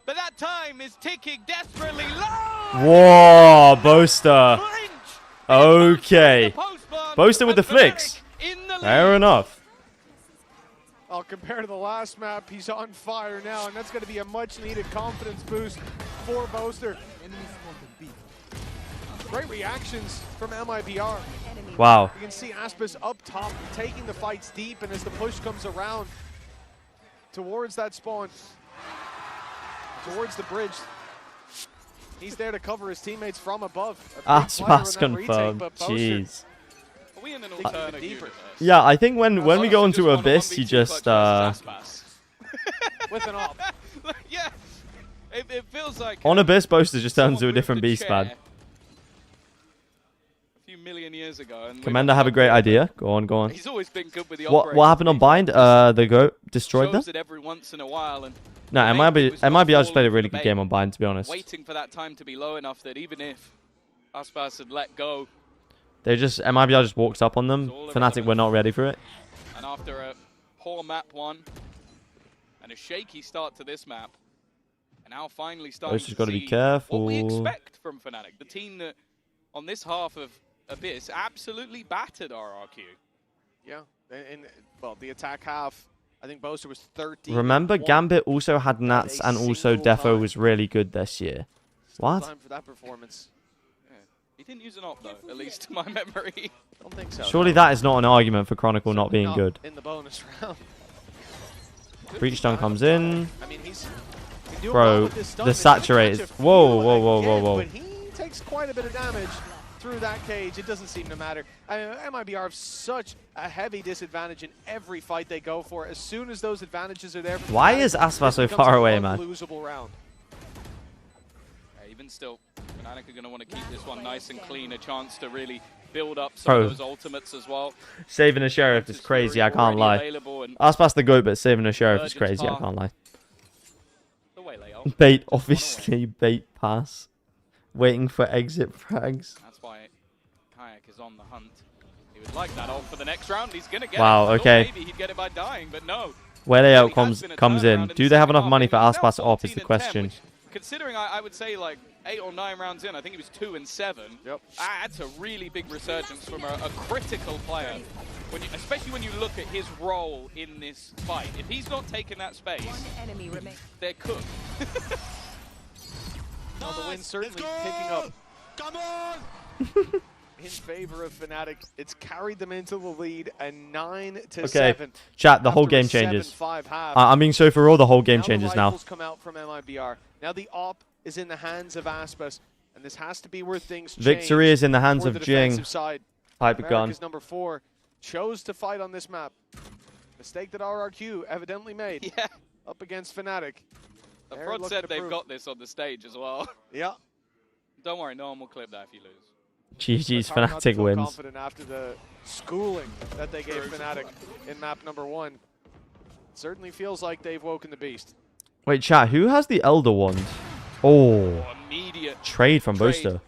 But that time is ticking desperately low.
Whoa, Boaster. Okay. Boaster with the flicks.
In the
Fair enough.
Oh, compared to the last map, he's on fire now, and that's going to be a much-needed confidence boost for Boaster. Great reactions from MIBR.
Wow.
You can see Aspis up top, taking the fights deep, and as the push comes around towards that spawn, towards the bridge, he's there to cover his teammates from above.
Aspas confirmed. Jeez.
Are we in an alternate universe?
Yeah, I think when we go into Abyss, he just
with an op.
Yeah. It feels like
on Abyss, Boaster just turns into a different beast, man.
A few million years ago. And
Commend, have a great idea. Go on, go on.
He's always been good with the
What happened on Bind? The GOAT destroyed them?
Shows it every once in a while, and
No, MIBR just played a really good game on Bind, to be honest.
waiting for that time to be low enough that even if Aspas had let go,
MIBR just walked up on them. Fnatic were not ready for it.
and after a poor map one and a shaky start to this map, and now finally starting
Boaster's
to
got to be
see
careful.
what we expect from Fnatic, the team that on this half of Abyss absolutely battered RRQ.
Yeah, well, the attack half, I think Boaster was 13.
Remember, Gambit also had Nats, and also Defo was really good this year. What?
Time for that performance.
Yeah. He didn't use an op though, at least to my memory.
Don't think so.
Surely that is not an argument for Chronicle not being good.
In the bonus round.
Breach stun comes in.
I mean, he's doing well
Bro,
with this stun.
the saturate is... Whoa, whoa, whoa, whoa, whoa.
But he takes quite a bit of damage through that cage. It doesn't seem to matter. I mean, MIBR have such a heavy disadvantage in every fight they go for. As soon as those advantages are there...
Why is Aspas so far away, man?
Losable round.
Even still, Fnatic are going to want to keep this one nice and clean, a chance to really build up some of those ultimates as well.
Saving a Sheriff is crazy, I can't lie. Aspas the GOAT, but saving a Sheriff is crazy, I can't lie. Bait, obviously, bait pass. Waiting for exit frags.
That's why Kayak is on the hunt. He would like that ult for the next round. He's going to get
Wow,
it.
okay.
Maybe he'd get it by dying, but no.
Where layout comes in. Do they have enough money for Aspas op is the question.
Considering I would say like 8 or 9 rounds in, I think he was 2 and 7.
Yep.
That's a really big resurgence from a critical player. Especially when you look at his role in this fight. If he's not taking that space, they're cooked.
Well, the win certainly picking up.
Come on!
In favor of Fnatic. It's carried them into the lead, and 9-7.
Okay, chat, the whole game changes. I'm being so for all the whole game changes now.
Come out from MIBR. Now the op is in the hands of Aspas, and this has to be where things change.
Victory is in the hands of Jing. Piper gun.
America's number 4 chose to fight on this map. Mistake that RRQ evidently made.
Yeah.
Up against Fnatic.
The front said they've got this on the stage as well.
Yeah.
Don't worry, no one will clip that if you lose.
GG's Fnatic wins.
Confident after the schooling that they gave Fnatic in map number 1. Certainly feels like they've woken the beast.
Wait, chat, who has the Elder Wand? Oh,
immediate
trade from Boaster.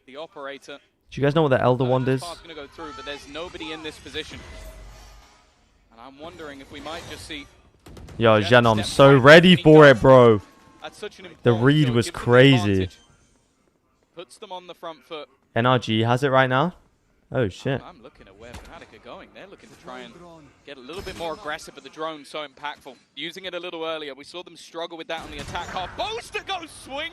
The operator.
Do you guys know what the Elder Wand is?
Going to go through, but there's nobody in this position. And I'm wondering if we might just see...
Yo, Jen, I'm so ready for it, bro. The read was crazy.
Puts them on the front foot.
NRG has it right now? Oh, shit.
I'm looking at where Fnatic are going. They're looking to try and get a little bit more aggressive, but the drone's so impactful. Using it a little earlier. We saw them struggle with that on the attack half. Boaster goes swinging!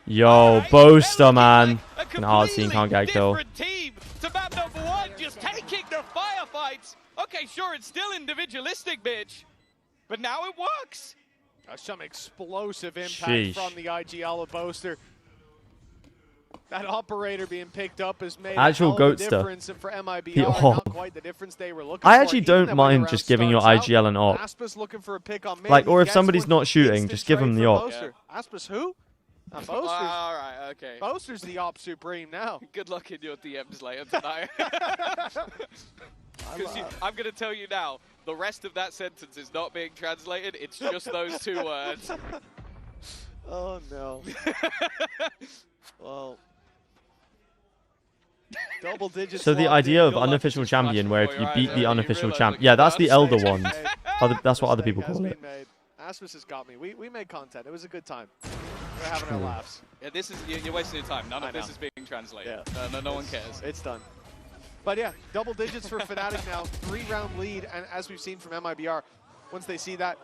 Yo, Boaster, man. An hard team can't get a kill.
Team to map number 1, just taking the firefights. Okay, sure, it's still individualistic, bitch. But now it works.
Some explosive impact
Sheesh.
from the IGL of Boaster. That operator being picked up has made
Actual
a
goat
difference
stuff.
for MIBR.
Oh.
Not quite the difference they were looking
I
for.
actually
Even
don't
that
mind
round
just giving your
starts
IGL
out,
an op.
Aspas looking for a pick on mid.
Like, or
He
if
gets
somebody's
one.
not shooting,
Instant
just give
trade
him the
for
op.
Boaster. Aspas who? Boaster's.
All right, okay.
Boaster's the op supreme now.
Good luck in your DMs later tonight. I'm going to tell you now, the rest of that sentence is not being translated. It's just those 2 words.
Oh, no. Well, double digits.
So the idea of unofficial champion, where if you beat the unofficial champ, yeah, that's the Elder Wand. That's what other people call it.
Aspas has got me. We made content. It was a good time. We're having our laughs.
Yeah, this is you're wasting your time. None of this is being translated.
Yeah.
No one cares.
It's done. But yeah, double digits for Fnatic now, 3-round lead, and as we've seen from MIBR, once they see that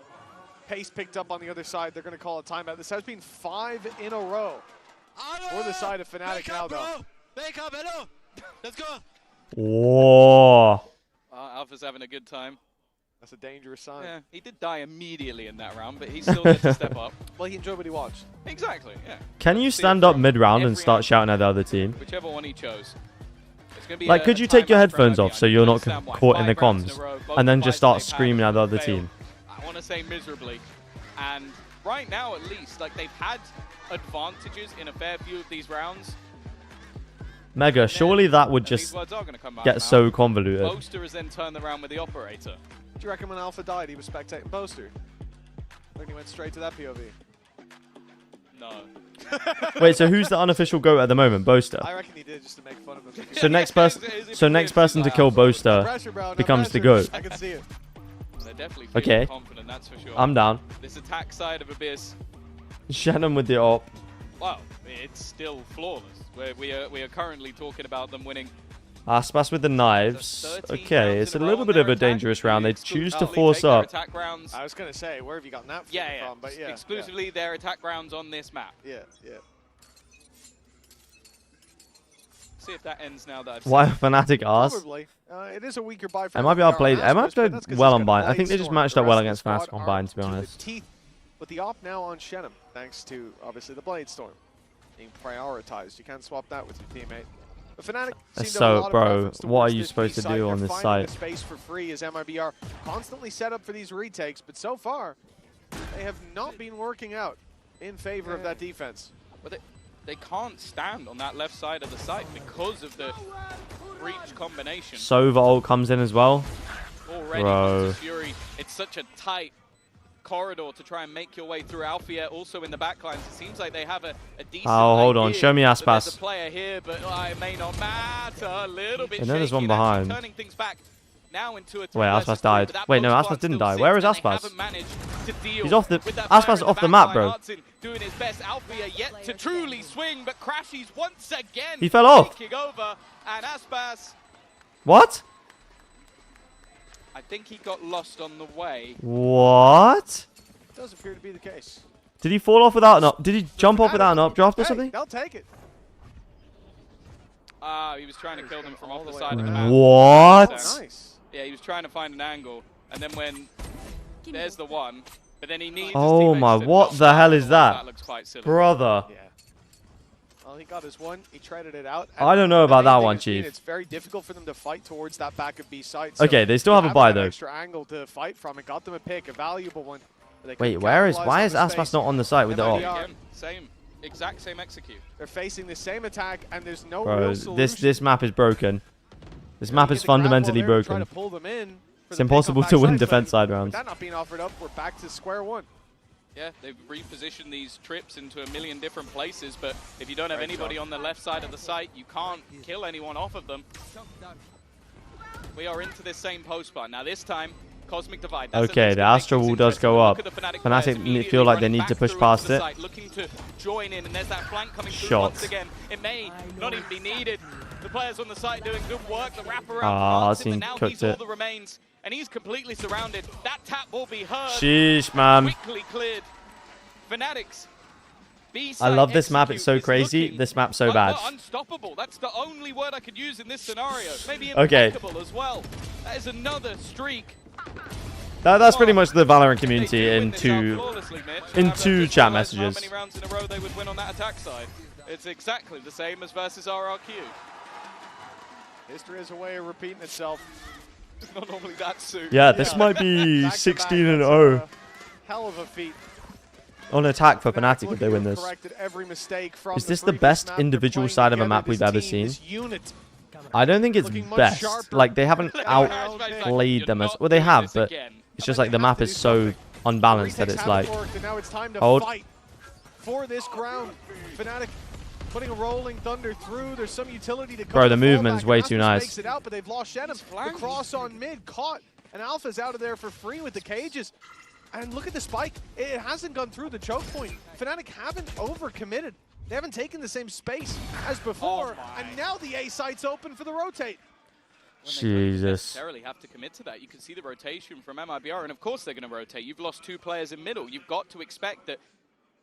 pace picked up on the other side, they're going to call a timeout. This has been 5 in a row for the side of Fnatic now, though.
Wake up, hello! Let's go!
Whoa.
Alpha's having a good time.
That's a dangerous sign.
Yeah, he did die immediately in that round, but he still gets to step up.
Well, he enjoyed what he watched.
Exactly, yeah.
Can you stand up mid-round and start shouting at the other team?
Whichever one he chose. It's gonna be
Like, could you take your headphones off so you're not caught in the comms? And then just start screaming at the other team?
I want to say miserably. And right now, at least, like, they've had advantages in a fair few of these rounds.
Mega, surely that would just get so convoluted.
Boaster has then turned around with the operator.
Do you reckon when Alpha died, he was spectating Boaster? When he went straight to that POV?
No.
Wait, so who's the unofficial GOAT at the moment? Boaster?
I reckon he did just to make fun of him.
So next person to kill Boaster becomes the GOAT.
I can see it.
They're definitely
Okay.
confident, that's for sure.
I'm down.
This attack side of Abyss,
Shannon with the op.
well, it's still flawless. We are currently talking about them winning.
Aspas with the knives. Okay, it's a little bit of a dangerous round. They choose to force up.
I was going to say, where have you gotten that from? But yeah,
exclusively their attack rounds on this map.
Yeah.
See if that ends now that I've
Why Fnatic asked?
Probably. It is a weaker buy for
MIBR played well on Bind. I think they
Blade
just
Storm.
matched
The
up well
rest of
against
the
Fnatic
squad
on
are
Bind, to be
to the
honest.
teeth with the op now on Shenum, thanks to obviously the Blade Storm being prioritized. You can't swap that with your teammate. But Fnatic seem to have a lot of preference
what are
towards
you
this
supposed
B
to
side.
do
They're
on this
finding
site?
the space for free as MIBR constantly set up for these retakes, but so far they have not been working out in favor of that defense.
But they can't stand on that left side of the site because of the breach combination.
Sova ult comes in as well.
Already,
Bro.
Fury, it's such a tight corridor to try and make your way through. Alfia also in the backlines. It seems like they have a decent
Oh, hold on.
idea
Show me
that there's
Aspas.
a player here, but it may not matter. A little bit
And then there's
shaky
one
and actually
behind.
turning things back now into a
Wait,
3 versus
Aspas
3,
died.
but that
Wait, no,
post
Aspas
plant
didn't
still
die. Where is
sits, and they
Aspas?
haven't managed to deal
He's off the...
with that
Aspas
fire
is
in
off the
back
map,
line.
bro.
Artsin doing his best. Alfia yet to truly swing, but Crashy's once again
He fell off.
taking over, and Aspas,
What?
I think he got lost on the way.
What?
Does appear to be the case.
Did he fall off without an up? Did he jump off without an updraft or something?
They'll take it.
He was trying to kill them from off the side of the map.
What?
Nice.
Yeah, he was trying to find an angle, and then when there's the one, but then he needs.
Oh
his
my,
teammates to
what
knock
the hell
that
is
ball.
that?
That looks quite silly.
Brother.
Yeah. Well, he got his one. He traded it out.
I don't know
the
about
main
that
thing
one,
has been
Chief.
It's very difficult for them to fight towards that back of B site.
Okay, they still
they
have a buy,
an
though.
extra angle to fight from. It got them a pick, a valuable one. But they
Wait,
couldn't
why is
capitalize on the
Aspas
space.
not on the site with the
MIBR,
op?
Again, exact same execute.
They're facing the same attack, and there's no
Bro,
real solution.
this map is broken. This map
You
is
get the grab ball
fundamentally
there to try
broken.
to pull them in for
It's
the
impossible
pick
to
on
win
backside,
defense
but
side
with
rounds.
that not being offered up, we're back to square one.
Yeah, they've repositioned these trips into a million different places, but if you don't have anybody on the left side of the site, you can't kill anyone off of them. We are into this same post bar. Now this time, Cosmic Divide. That's
Okay, the Astro Wall does go up. Fnatic feel like they need to push past it.
Looking to join in, and there's that flank coming through
Shot.
once again. It may not even be needed. The players on the site doing good work. The wraparound
Ah,
from Artsin, but
Artsin
now
cooked
he's all
it.
the remains, and he's completely surrounded. That tap will be heard.
Sheesh, man.
Quickly cleared. Fanatics.
I love this map. It's so crazy. This map's so bad.
Unstoppable. That's the only word I could use in this scenario. Maybe
Okay.
impeccable as well. That is another streak.
That's pretty much the Valorant community in two chat messages.
How many rounds in a row they would win on that attack side? It's exactly the same as versus RRQ.
History has a way of repeating itself.
It's not normally that soon.
Yeah, this might be
Back-to-back,
16 and
that's
0
a hell of a feat.
on attack for Fnatic if they win this.
Corrected every mistake from
Is this the
previous
best
map. They're
individual
playing
side of a
together.
map we've
This
ever
team,
seen?
this unit.
I don't think it's
Looking much
best.
sharper.
Like, they haven't
You're
outplayed them as... Well, they have, but it's just like the map is so unbalanced that it's like...
Worked, and now it's time to
Hold.
fight for this ground. Fnatic putting a rolling thunder through. There's some utility to
Bro, the
fallback,
movement's
and
way
Aspas
too nice.
Makes it out, but they've lost Shenum. The cross on mid caught, and Alpha's out of there for free with the cages. And look at the spike. It hasn't gone through the choke point. Fnatic haven't overcommitted. They haven't taken the same space as before, and now the A site's open for the rotate.
Jesus.
Necessarily have to commit to that. You can see the rotation from MIBR, and of course they're going to rotate. You've lost 2 players in middle. You've got to expect that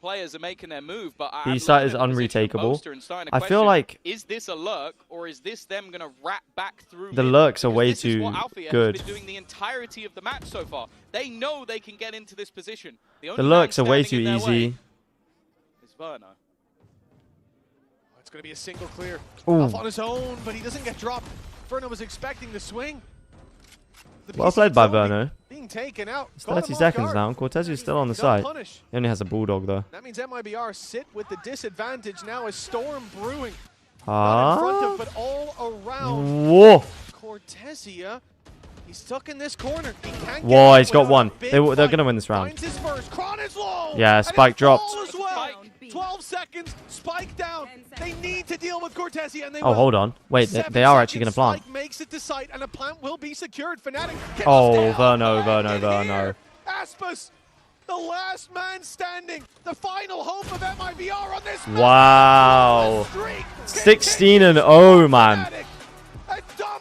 players are making their move, but
The site is unretakeable. I feel like
is this a lurk, or is this them going to wrap back through
the
mid?
lurks are
Because
way
this is
too
what Alfia
good.
has been doing the entirety of the match so far. They know they can get into this position.
The
only
lurks
man
are way too
standing in their way
easy.
is Verno.
It's going to be a single clear.
Ooh.
Off on his own, but he doesn't get dropped. Verno was expecting the swing. The
Well
piece
played
of
by
its own
Verno.
Being taken out.
It's
Caught him
30
off
seconds
guard.
now. Cortez still on the
Got
side.
punished.
He only has a bulldog though.
That means MIBR sit with the disadvantage now as Storm brewing.
Ah.
Not in front of, but all around.
Whoa.
Cortezia, he's stuck in this corner. He can't get
Whoa,
out
he's got
without a
one.
big
They're
fight.
going to win this round.
Finds his first. Kron is low.
Yeah,
And
Spike
it's
dropped.
all as well. 12 seconds. Spike down. They need to deal with Cortezia, and they
Oh,
will.
hold on. Wait,
7
they are actually going to
seconds,
plant.
Spike makes it to site, and a plant will be secured. Fnatic gets
Oh,
down.
Verno.
Aspas, the last man standing, the final hope of MIBR on this
Wow. 16-0, man.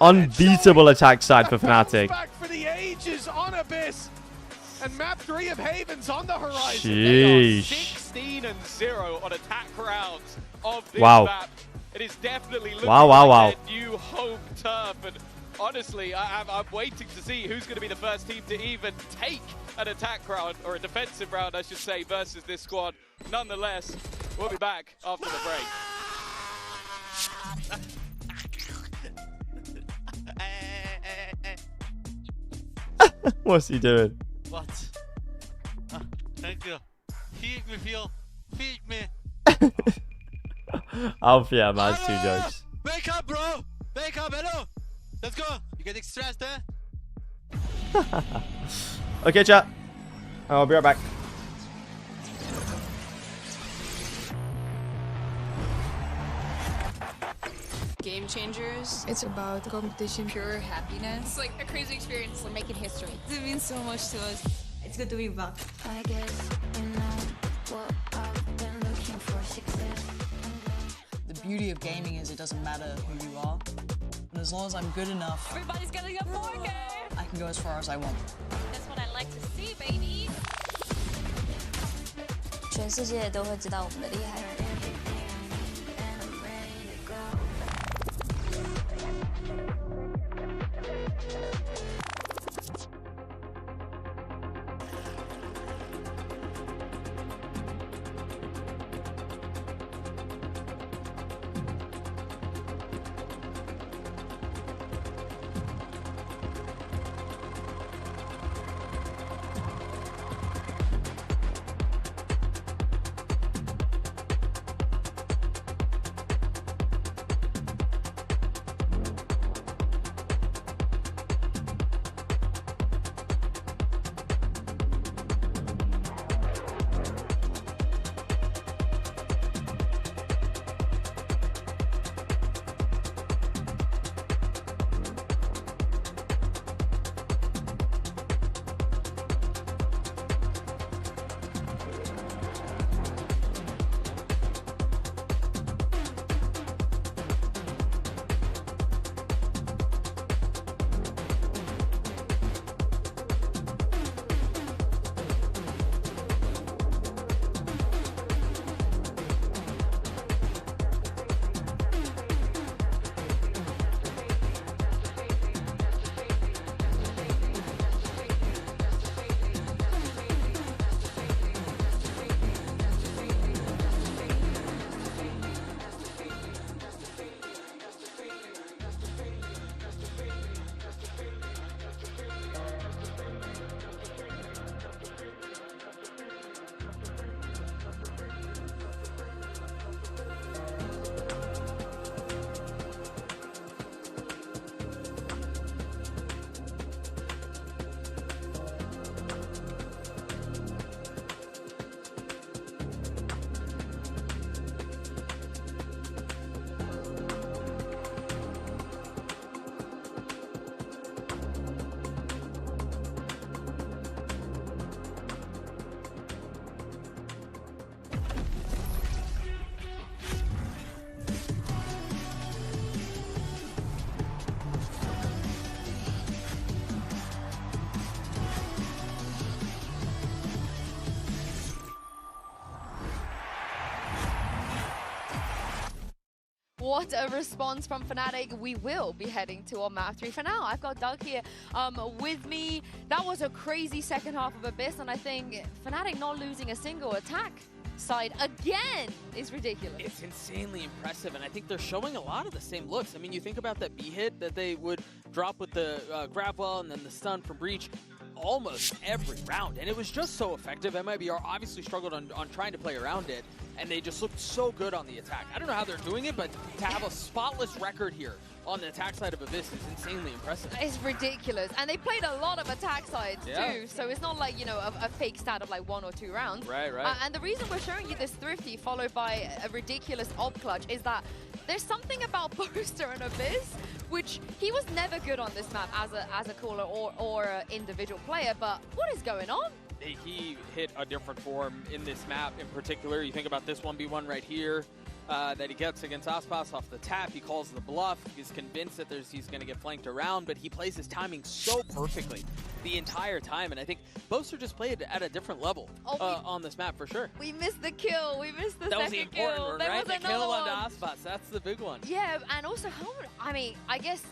Unbeatable attack side for Fnatic.
back for the ages on Abyss. And map 3 of Haven's on the horizon.
Sheesh.
16-0 on attack rounds of this
Wow.
map. It is definitely looking
Wow.
like their new home turf. And honestly, I'm waiting to see who's going to be the first team to even take an attack round, or a defensive round, I should say, versus this squad. Nonetheless, we'll be back after the break.
What's he doing?
What? Thank you. Feed me, Phil. Feed me.
Alfia has 2 jokes.
Wake up, bro. Wake up, hello. Let's go. You getting stressed, eh?
Okay, chat. I'll be right back.
Game changers. It's about competition, pure happiness. It's like a crazy experience. We're making history. It means so much to us. It's good to be back.
I guess you know what I've been looking for, success.
The beauty of gaming is it doesn't matter who you are. And as long as I'm good enough,
Everybody's getting a 4K.
I can go as far as I want.
That's what I like to see, baby.
全世界都会知道我们的厉害。
what a response from Fnatic. We will be heading to our map 3. For now, I've got Doug here with me. That was a crazy second half of Abyss, and I think Fnatic not losing a single attack side again is ridiculous.
It's insanely impressive, and I think they're showing a lot of the same looks. I mean, you think about that B hit that they would drop with the grab well and then the stun from Breach almost every round, and it was just so effective. MIBR obviously struggled on trying to play around it, and they just looked so good on the attack. I don't know how they're doing it, but to have a spotless record here on the attack side of Abyss is insanely impressive.
It's ridiculous. And they played a lot of attack sides too, so it's not like, you know, a fake stat of like 1 or 2 rounds.
Right.
And the reason we're showing you this Thrifty followed by a ridiculous op clutch is that there's something about Boaster and Abyss, which he was never good on this map as a caller or an individual player, but what is going on?
He hit a different form in this map in particular. You think about this 1v1 right here that he gets against Aspas off the tap. He calls the bluff. He's convinced that he's going to get flanked around, but he plays his timing so perfectly the entire time. And I think Boaster just played at a different level on this map for sure.
We missed the kill. We missed the
that
second
was the important
kill.
one,
There
right?
was
The kill
one.
on Aspas. That's the big one.
Yeah, and also, I mean, I guess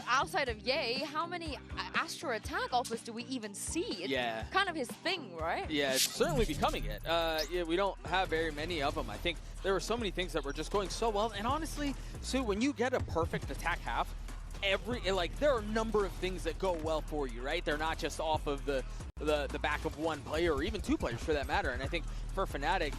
outside of Ye, how many Astro attack offers do we even see? It's kind of his thing, right?
Yeah, it's certainly becoming it. Yeah, we don't have very many of them. I think there were so many things that were just going so well. And honestly, Sue, when you get a perfect attack half, there are a number of things that go well for you, right? They're not just off of the back of one player or even 2 players for that matter. And I think for Fnatic,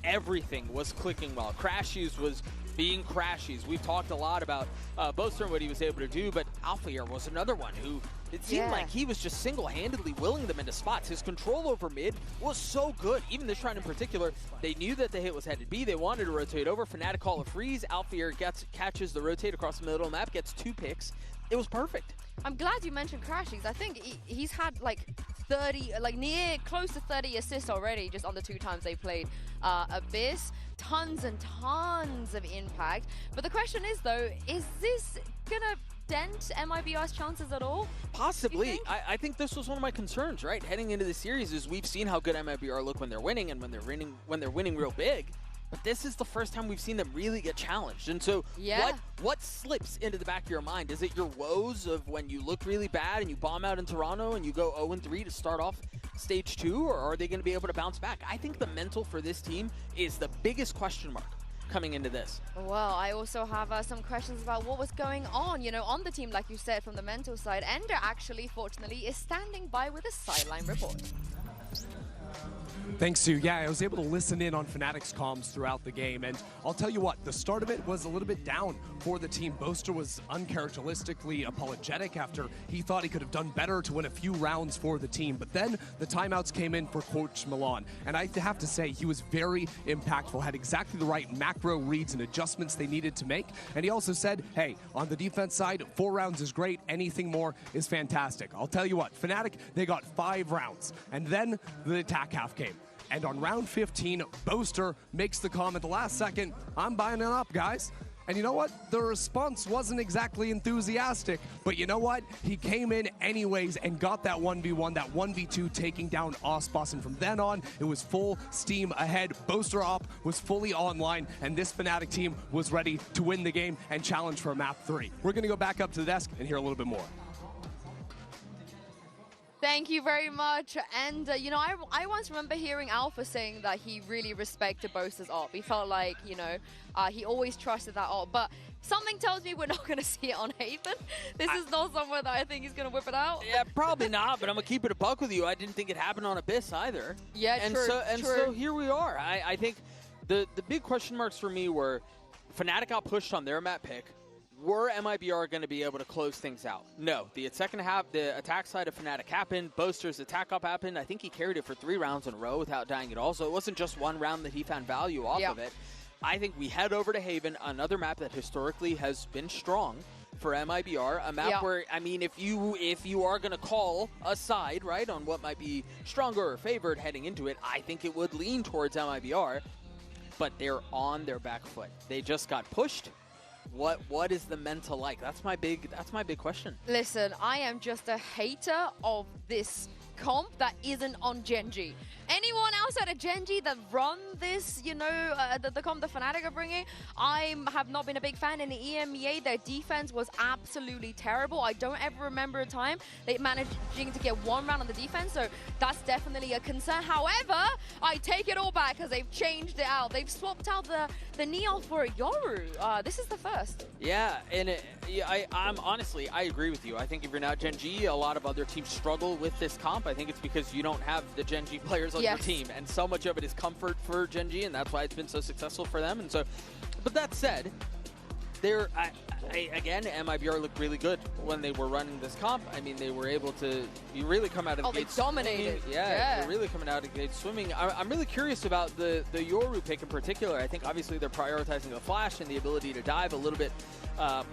everything was clicking well. Crashies was being Crashies. We've talked a lot about Boaster and what he was able to do, but Alphair was another one who it seemed like he was just single-handedly willing them into spots. His control over mid was so good. Even this round in particular, they knew that the hit was headed B. They wanted to rotate over. Fnatic call a freeze. Alphair catches the rotate across the middle of the map, gets 2 picks. It was perfect.
I'm glad you mentioned Crashies. I think he's had like 30, like close to 30 assists already just on the 2 times they played Abyss. Tons and tons of impact. But the question is though, is this gonna dent MIBR's chances at all?
Possibly. I think this was one of my concerns, right? Heading into the series is we've seen how good MIBR look when they're winning and when they're winning real big. But this is the first time we've seen them really get challenged. And so what slips into the back of your mind? Is it your woes of when you look really bad and you bomb out in Toronto and you go 0-3 to start off stage 2? Or are they going to be able to bounce back? I think the mental for this team is the biggest question mark coming into this.
Well, I also have some questions about what was going on, you know, on the team, like you said, from the mental side. Ender actually, fortunately, is standing by with a sideline report.
Thanks, Sue. Yeah, I was able to listen in on Fnatic's comms throughout the game, and I'll tell you what, the start of it was a little bit down for the team. Boaster was uncharacteristically apologetic after he thought he could have done better to win a few rounds for the team, but then the timeouts came in for Coach Milan, and I have to say, he was very impactful, had exactly the right macro reads and adjustments they needed to make, and he also said, hey, on the defense side, 4 rounds is great, anything more is fantastic. I'll tell you what, Fnatic, they got 5 rounds, and then the attack half came. And on round 15, Boaster makes the comment the last second, I'm buying it up, guys. And you know what? The response wasn't exactly enthusiastic, but you know what? He came in anyways and got that 1v1, that 1v2, taking down Aspas. And from then on, it was full steam ahead. Boaster op was fully online, and this Fnatic team was ready to win the game and challenge for map 3. We're going to go back up to the desk and hear a little bit more.
Thank you very much. And, you know, I once remember hearing Alpha saying that he really respected Boaster's op. He felt like, you know, he always trusted that op. But something tells me we're not going to see it on Haven. This is not somewhere that I think he's going to whip it out.
Yeah, probably not, but I'm going to keep it a buck with you. I didn't think it happened on Abyss either.
Yeah,
and
true.
So here we are. I think the big question marks for me were Fnatic got pushed on their map pick. Were MIBR going to be able to close things out? No. The second half, the attack side of Fnatic happened. Boaster's attack up happened. I think he carried it for 3 rounds in a row without dying at all. So it wasn't just one round that he found value off of it. I think we head over to Haven, another map that historically has been strong for MIBR. A map where, I mean, if you are going to call a side, right, on what might be stronger or favored heading into it, I think it would lean towards MIBR. But they're on their back foot. They just got pushed. What is the mental like? That's my big question.
Listen, I am just a hater of this comp that isn't on Genji. Anyone outside of Genji that run this, you know, the comp the Fnatic are bringing, I have not been a big fan. In the EMEA, their defense was absolutely terrible. I don't ever remember a time they managing to get one round on the defense, so that's definitely a concern. However, I take it all back because they've changed it out. They've swapped out the Neon for a Yoru. This is the first.
Yeah, and I'm honestly, I agree with you. I think if you're now Genji, a lot of other teams struggle with this comp. I think it's because you don't have the Genji players on your team, and so much of it is comfort for Genji, and that's why it's been so successful for them. And so, but that said, again, MIBR looked really good when they were running this comp. I mean, they were able to really come out of the gate.
They dominated.
Yeah, they're really coming out of the gate swimming. I'm really curious about the Yoru pick in particular. I think obviously they're prioritizing the flash and the ability to dive a little bit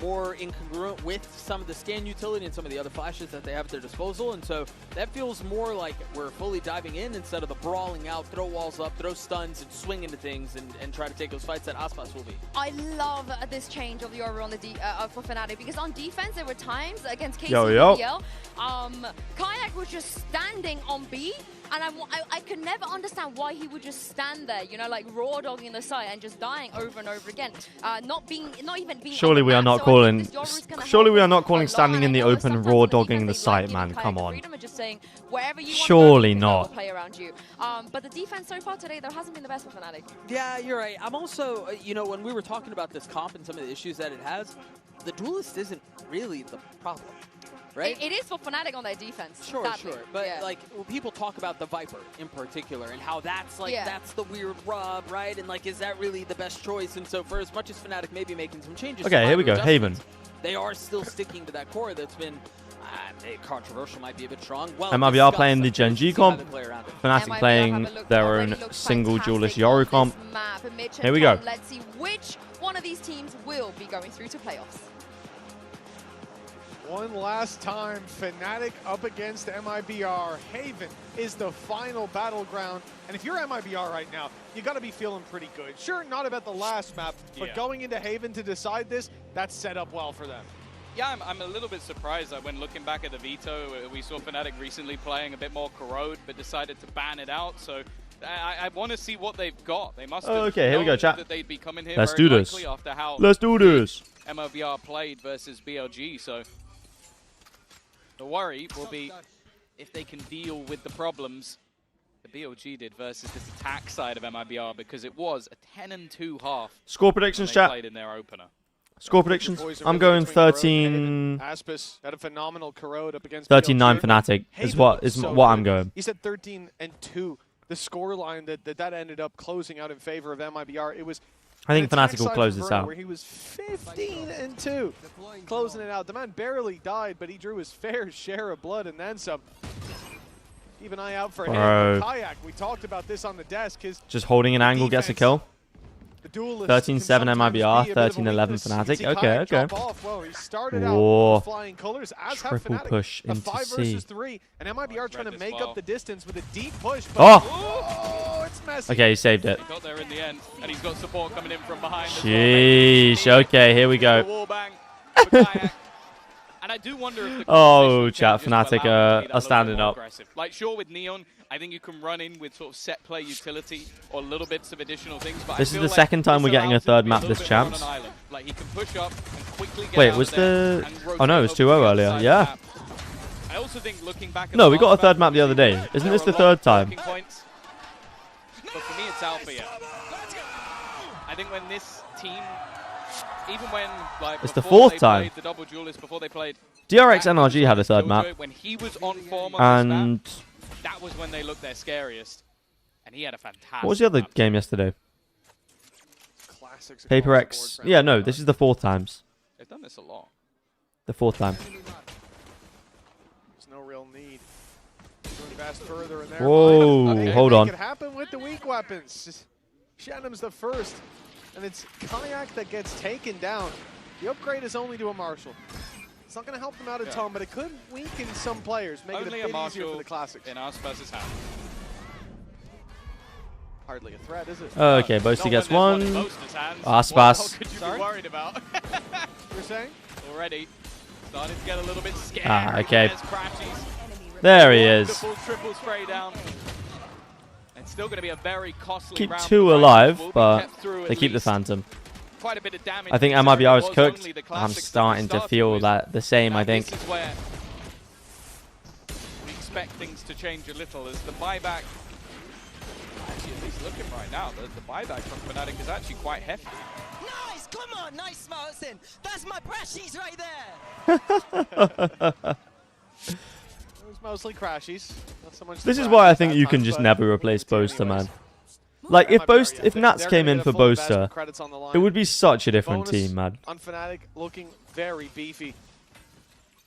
more incongruent with some of the scan utility and some of the other flashes that they have at their disposal. And so that feels more like we're fully diving in instead of the brawling out, throw walls up, throw stuns, and swing into things and try to take those fights that Aspas will be.
I love this change of the Yoru on the for Fnatic, because on defense there were times against KCBL, Kayak was just standing on B, and I could never understand why he would just stand there, you know, like raw dogging the site and just dying over and over again, not even being.
Surely we are not calling. Surely we are not calling standing in the open raw dogging the site, man. Come on. Surely not.
Play around you. But the defense so far today, though, hasn't been the best for Fnatic.
Yeah, you're right. I'm also, you know, when we were talking about this comp and some of the issues that it has, the duelist isn't really the problem, right?
It is for Fnatic on their defense.
Sure. But like, when people talk about the Viper in particular and how that's like, that's the weird rub, right? And like, is that really the best choice? And so for as much as Fnatic may be making some changes.
Okay, here we go. Haven.
They are still sticking to that core that's been controversial, might be a bit strong. Well,
MIBR playing the Genji comp, Fnatic playing their own single duelist Yoru comp. Here we go.
Let's see which one of these teams will be going through to playoffs.
One last time, Fnatic up against MIBR. Haven is the final battleground. And if you're MIBR right now, you got to be feeling pretty good. Sure, not about the last map, but going into Haven to decide this, that's set up well for them.
Yeah, I'm a little bit surprised that when looking back at the veto, we saw Fnatic recently playing a bit more Corrode, but decided to ban it out. So I want to see what they've got. They must have
here we go, chat.
That they'd be coming here
Let's
very
do this.
likely after how
Let's do this.
MIBR played versus BLG. So the worry will be if they can deal with the problems the BLG did versus this attack side of MIBR, because it was a 10-2 half.
Score predictions, chat.
Played in their opener.
Score predictions. I'm going 13.
Aspas had a phenomenal Corrode up against
39 Fnatic is what I'm going.
He said 13-2. The score line that ended up closing out in favor of MIBR. It was.
I think Fnatic will close this out.
Where he was 15-2, closing it out. The man barely died, but he drew his fair share of blood and then some. Keep an eye out for him. Kayak, we talked about this on the desk.
Just holding an angle gets a kill. 13-7 MIBR, 13-11 Fnatic. Okay. Whoa. Triple push into C.
And MIBR trying to make up the distance with a deep push.
Oh!
It's messy.
Okay, he saved it.
He got there in the end, and he's got support coming in from behind.
Sheesh. Okay, here we go.
And I do wonder if
the chat, Fnatic are standing up.
Like, sure, with Neon, I think you can run in with sort of set play utility or little bits of additional things. But
This is the second time we're getting a third map this champs.
Like, he can push up and quickly get
Wait, was the... Oh no, it was 2-0 earlier. Yeah.
I also think looking back at
no, we got a third map the other day. Isn't this the third time?
But for me, it's Alpha, yeah. I think when this team... Even when, like,
it's the fourth time.
The double duelist, before they played
DRX NRG had a third map.
When he was on form on
and
this map, that was when they looked their scariest. And he had a fantastic
what was the other
map.
game yesterday? Paper X. Yeah, no, this is the fourth times.
They've done this a lot.
The fourth time.
There's no real need. Going fast further in there.
Whoa, hold on.
It happen with the weak weapons. Shannom's the first. And it's Kayak that gets taken down. The upgrade is only to a Marshall. It's not going to help them out a ton, but it could weaken some players, make
only
it a bit
a
easier for the Classics.
In Aspas's hand.
Hardly a threat, is it?
Okay, Boasty gets one. Aspas.
What could you be worried about?
You're saying?
Already. Starting to get a little bit scared.
Okay. There he is.
The full triple spray down. It's still going to be a very costly
Keep
round.
2
The
alive,
Vikings will be
but
kept through
they
at
keep the
least.
Phantom.
Quite a bit of damage.
I think
considering
MIBR
it
is
was
cooked.
only the
I'm
classics that we
starting to
started
feel
with.
that the same, I
And
think.
This is where we expect things to change a little as the buyback. Actually, at least looking right now, the buyback from Fnatic is actually quite hefty.
Nice, come on, nice Martin. That's my Crashies right there.
It was mostly Crashies. Not so much
This
the
is why I
Crashies
think
that
you
time,
can just
but
never replace Boaster, man. Like, if Nats
they're
came
gonna
in
get
for
a full investment,
Boaster,
credits on the line.
it would be such a different
Bonus
team, man.
on Fnatic looking very beefy.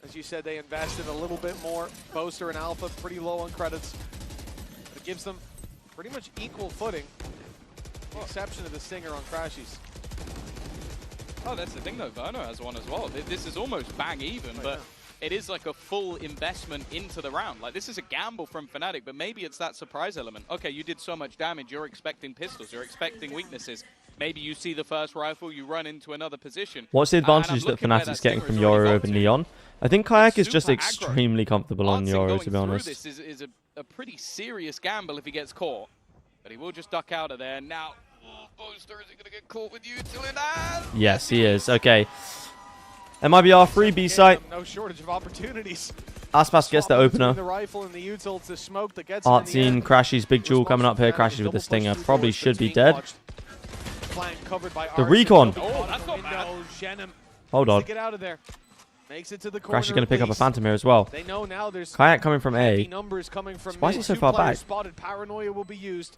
As you said, they invested a little bit more. Boaster and Alpha pretty low on credits. But it gives them pretty much equal footing, with the exception of the Stinger on Crashies.
Oh, that's the thing though, Verno has one as well. This is almost bang even, but it is like a full investment into the round. Like, this is a gamble from Fnatic, but maybe it's that surprise element. Okay, you did so much damage, you're expecting pistols, you're expecting weaknesses. Maybe you see the first rifle, you run into another position.
What's the advantage that Fnatic's getting from Yoru over Neon? I think Kayak is just extremely comfortable on Yoru, to be honest.
This is a pretty serious gamble if he gets caught, but he will just duck out of there. Now, Boaster, is he going to get caught with you till it has?
Yes, he is. Okay. MIBR free B site.
No shortage of opportunities.
Aspas gets the opener.
The rifle and the util to smoke that gets him in the
Artsine,
air.
Crashies, big jewel coming up here. Crashies with the Stinger. Probably should be dead. The recon.
Oh, that's not bad.
Hold on.
Get out of there. Makes it to the corner.
Crash is going to pick up a Phantom here as well.
They know now there's
Kayak coming from A.
numbers coming from
Why is he
mid.
so
Two
far
players
back?
Spotted. Paranoia will be used.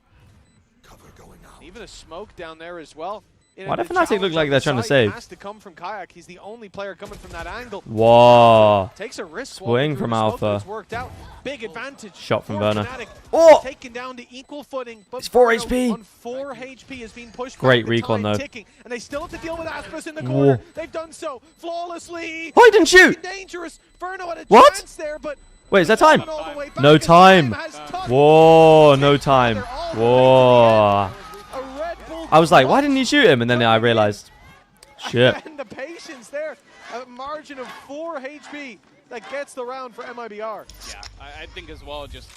Even a smoke down there as well.
Why do Fnatic look like they're trying to save?
Has to come from Kayak. He's the only player coming from that angle.
Whoa.
Takes a risk.
Swing from Alpha.
It's worked out. Big advantage.
Shot from
for
Werner.
Fnatic.
Oh!
Taken down to equal footing. But
It's 4
Verno
HP.
On 4 HP has been pushed.
Great
back, the
recon,
time
though.
ticking, and they still have to deal with Aspas in the corner.
Whoa.
They've done so flawlessly.
Oh, he didn't shoot.
Dangerous. Verno had a
What?
chance there, but
Wait, is that time?
all the way back,
No
and
time.
has touched.
Whoa, no time. Whoa. I was like, why didn't he shoot him? And then I realized, shit.
And the patience there, a margin of 4 HP that gets the round for MIBR.
Yeah, I think as well, just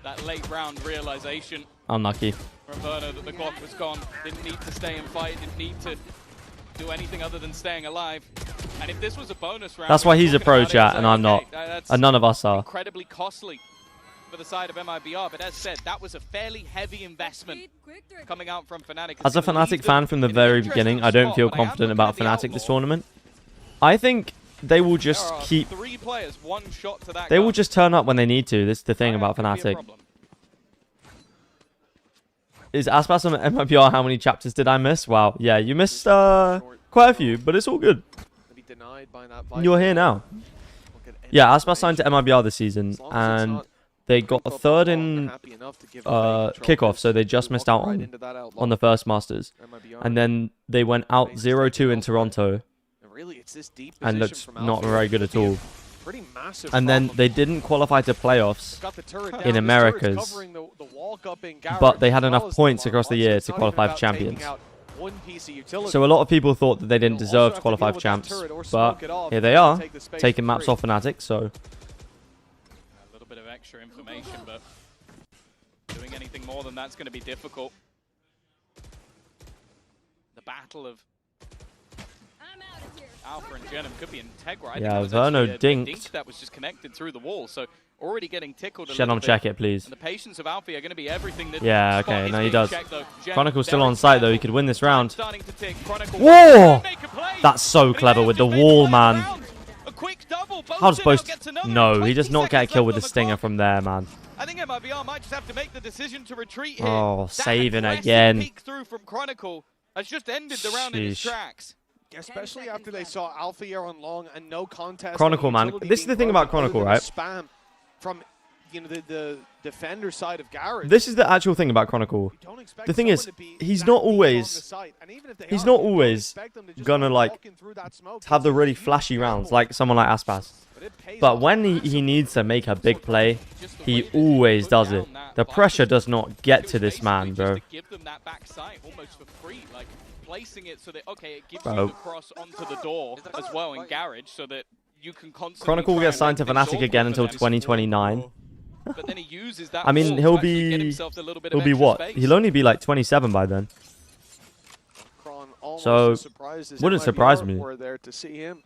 that late round realization
Unlucky.
from Verno that the clock was gone. Didn't need to stay and fight, didn't need to do anything other than staying alive. And if this was a bonus round,
That's why he's a
talking
pro,
about it,
chat,
it's
and
like,
I'm not.
okay, that's
And none of us are.
incredibly costly for the side of MIBR, but as said, that was a fairly heavy investment coming out from Fnatic.
As a Fnatic fan from the very beginning, I don't feel confident about Fnatic this tournament. I think they will just keep...
3 players, 1 shot to that
They
gun.
will just turn up when they need to. This is the thing about Fnatic. Is Aspas on MIBR, how many chapters did I miss? Wow, yeah, you missed quite a few, but it's all good. You're here now. Yeah, Aspas signed to MIBR this season, and they got a 3rd in kickoff, so they just missed out on the first Masters. And then they went out 0-2 in Toronto, and looked not very good at all. And then they didn't qualify to playoffs in Americas, but they had enough points across the year to qualify for Champions. So a lot of people thought that they didn't deserve to qualify for Champs, but here they are, taking maps off Fnatic, so...
A little bit of extra information, but doing anything more than that's going to be difficult. The battle of Alpha and Genum could be Integra.
Yeah, Verno dinked.
That was just connected through the wall, so already getting tickled a
Shen
little
on
bit.
check it, please.
And the patience of Alpha are going to be everything that
Yeah,
Spot
okay,
is
no, he
being
does.
checked, though. Genum
Chronicle's still
very
on site, though.
careful.
He could win this round.
Starting to tick. Chronicle
Whoa! That's so clever with the wall, man. How does Boast... No, he does not get a kill with the Stinger from there, man.
I think MIBR might just have to make the decision to retreat here.
Oh,
That
saving
aggressive
again.
peek through from Chronicle has just ended the round in its
Sheesh.
tracks.
Especially after they saw Alpha here on long and no contest.
Chronicle, man. This is the thing about Chronicle, right?
Spam from the defender side of Garage.
This is the actual thing about Chronicle. The thing is, he's not always gonna like have the really flashy rounds like someone like Aspas. But when he needs to make a big play, he always does it. The pressure does not get to this man, bro.
Give them that back sight almost for free, like placing it so that it gives
Bro.
you the cross onto the door as well in Garage, so that you can constantly.
Chronicle will
try
get
and
signed to
make things
Fnatic again
awkward
until
for them.
2029.
but then he uses that.
I mean,
wall
he'll
to actually get himself a little bit of
be
extra
what?
space.
He'll only be like 27 by then. So wouldn't surprise me.
We're there to see him.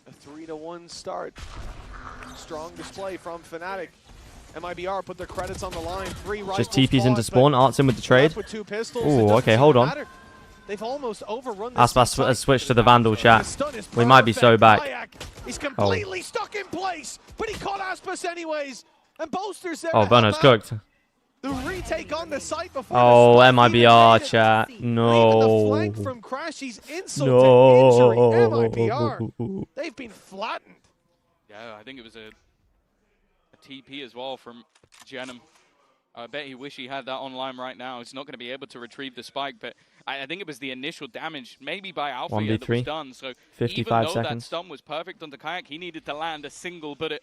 A 3-1 start. Strong display from Fnatic. MIBR put their credits on the line. 3 rifles.
Just TP's into spawn, arts in with the trade.
With 2 pistols,
Oh, okay, hold on.
They've almost overrun this
Aspas has switched to the Vandal chat. We might be so back.
He's completely stuck in place, but he caught Aspas anyways. And Bolster's there.
Oh, Verno's cooked.
The retake on the site before
Oh, MIBR chat. No.
flank from Crashy's insult to injury. MIBR. They've been flattened.
Yeah, I think it was a TP as well from Jenum. I bet he wish he had that online right now. He's not going to be able to retrieve the spike, but I think it was the initial damage, maybe by Alpha, that was done. So
55
even though
seconds.
that stun was perfect onto Kayak, he needed to land a single bullet.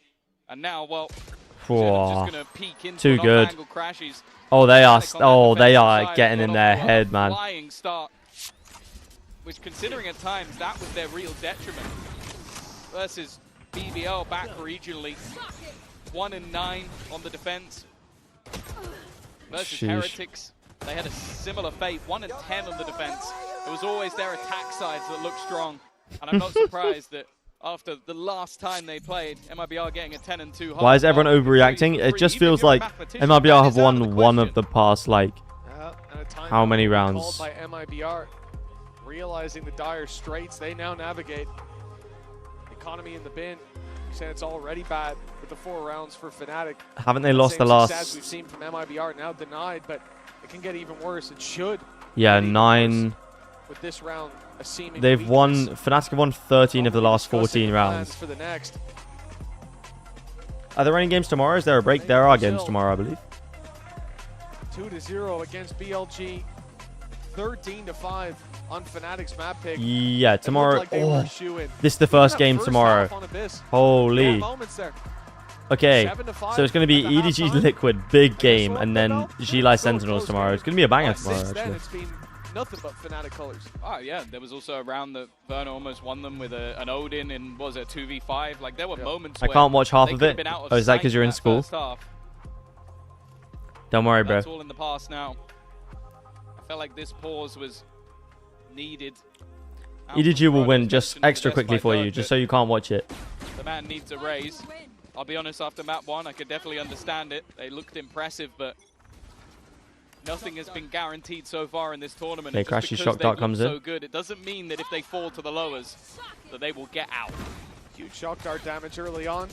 And now, well,
Whoa.
just going to peek into
Too good.
Crashes.
Oh, they are getting in their head, man.
Flying start, which, considering at times that was their real detriment, versus BBL back regionally, 1 and 9 on the defense. Versus
Sheesh.
Heretics, they had a similar fate, 1 and 10 on the defense. It was always their attack sides that looked strong, and I'm not surprised that after the last time they played, MIBR getting a 10 and 2.
Why is everyone overreacting? It just feels like MIBR have won one of the past, like, how many rounds?
By MIBR, realizing the dire straits they now navigate. Economy in the bin. Saying it's already bad with the 4 rounds for Fnatic.
Haven't they lost the last?
Success we've seen from MIBR now denied, but it can get even worse. It should.
Yeah, 9.
With this round, a seeming
They've won.
weakness.
Fnatic have won 13 of the last 14 rounds.
For the next.
Are there any games tomorrow? Is there a break? There are games tomorrow, I believe.
2-0 against BLG. 13-5 on Fnatic's map pick.
Yeah, tomorrow.
Like oh,
this is the first game tomorrow. Holy. Okay, so it's going to be EDG Liquid, big game, and then G-Lai Sentinels tomorrow. It's going to be a banger tomorrow, actually.
It's been nothing but Fnatic colors.
Oh, yeah, there was also a round that Verno almost won them with an Odin in, what was it, 2v5? Like, there were moments
I
where
can't watch half
they
of
could
it.
have been out of
Oh, is that
sight
because you're in
that
school?
first half.
Don't worry, bro.
That's all in the past now. I felt like this pause was needed.
EDG will win just extra quickly for you, just so you can't watch it.
The man needs a raise. I'll be honest, after map 1, I could definitely understand it. They looked impressive, but nothing has been guaranteed so far in this tournament.
Okay, Crashy Shock Dart comes in.
So good, it doesn't mean that if they fall to the lowers, that they will get out.
Huge Shock Dart damage early on.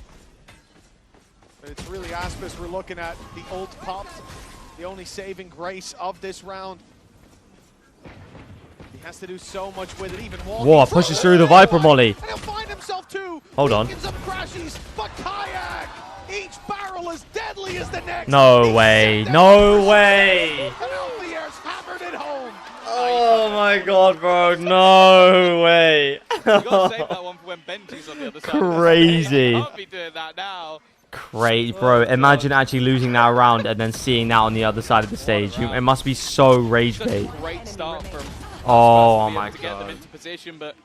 But it's really Aspas we're looking at. The ult popped, the only saving grace of this round. He has to do so much with it, even walking.
Whoa, pushes through the Viper Molly.
And he'll find himself too.
Hold on.
Some crashes, but Kayak, each barrel as deadly as the next.
No way. No way.
And Alfier's hammered it home.
Oh my god, bro. No way.
You gotta save that one for when Benji's on the other side.
Crazy.
You can't be doing that now.
Great, bro. Imagine actually losing that round and then seeing that on the other side of the stage. It must be so rage bait.
Great start from
Oh my
to get them
god.
into position, but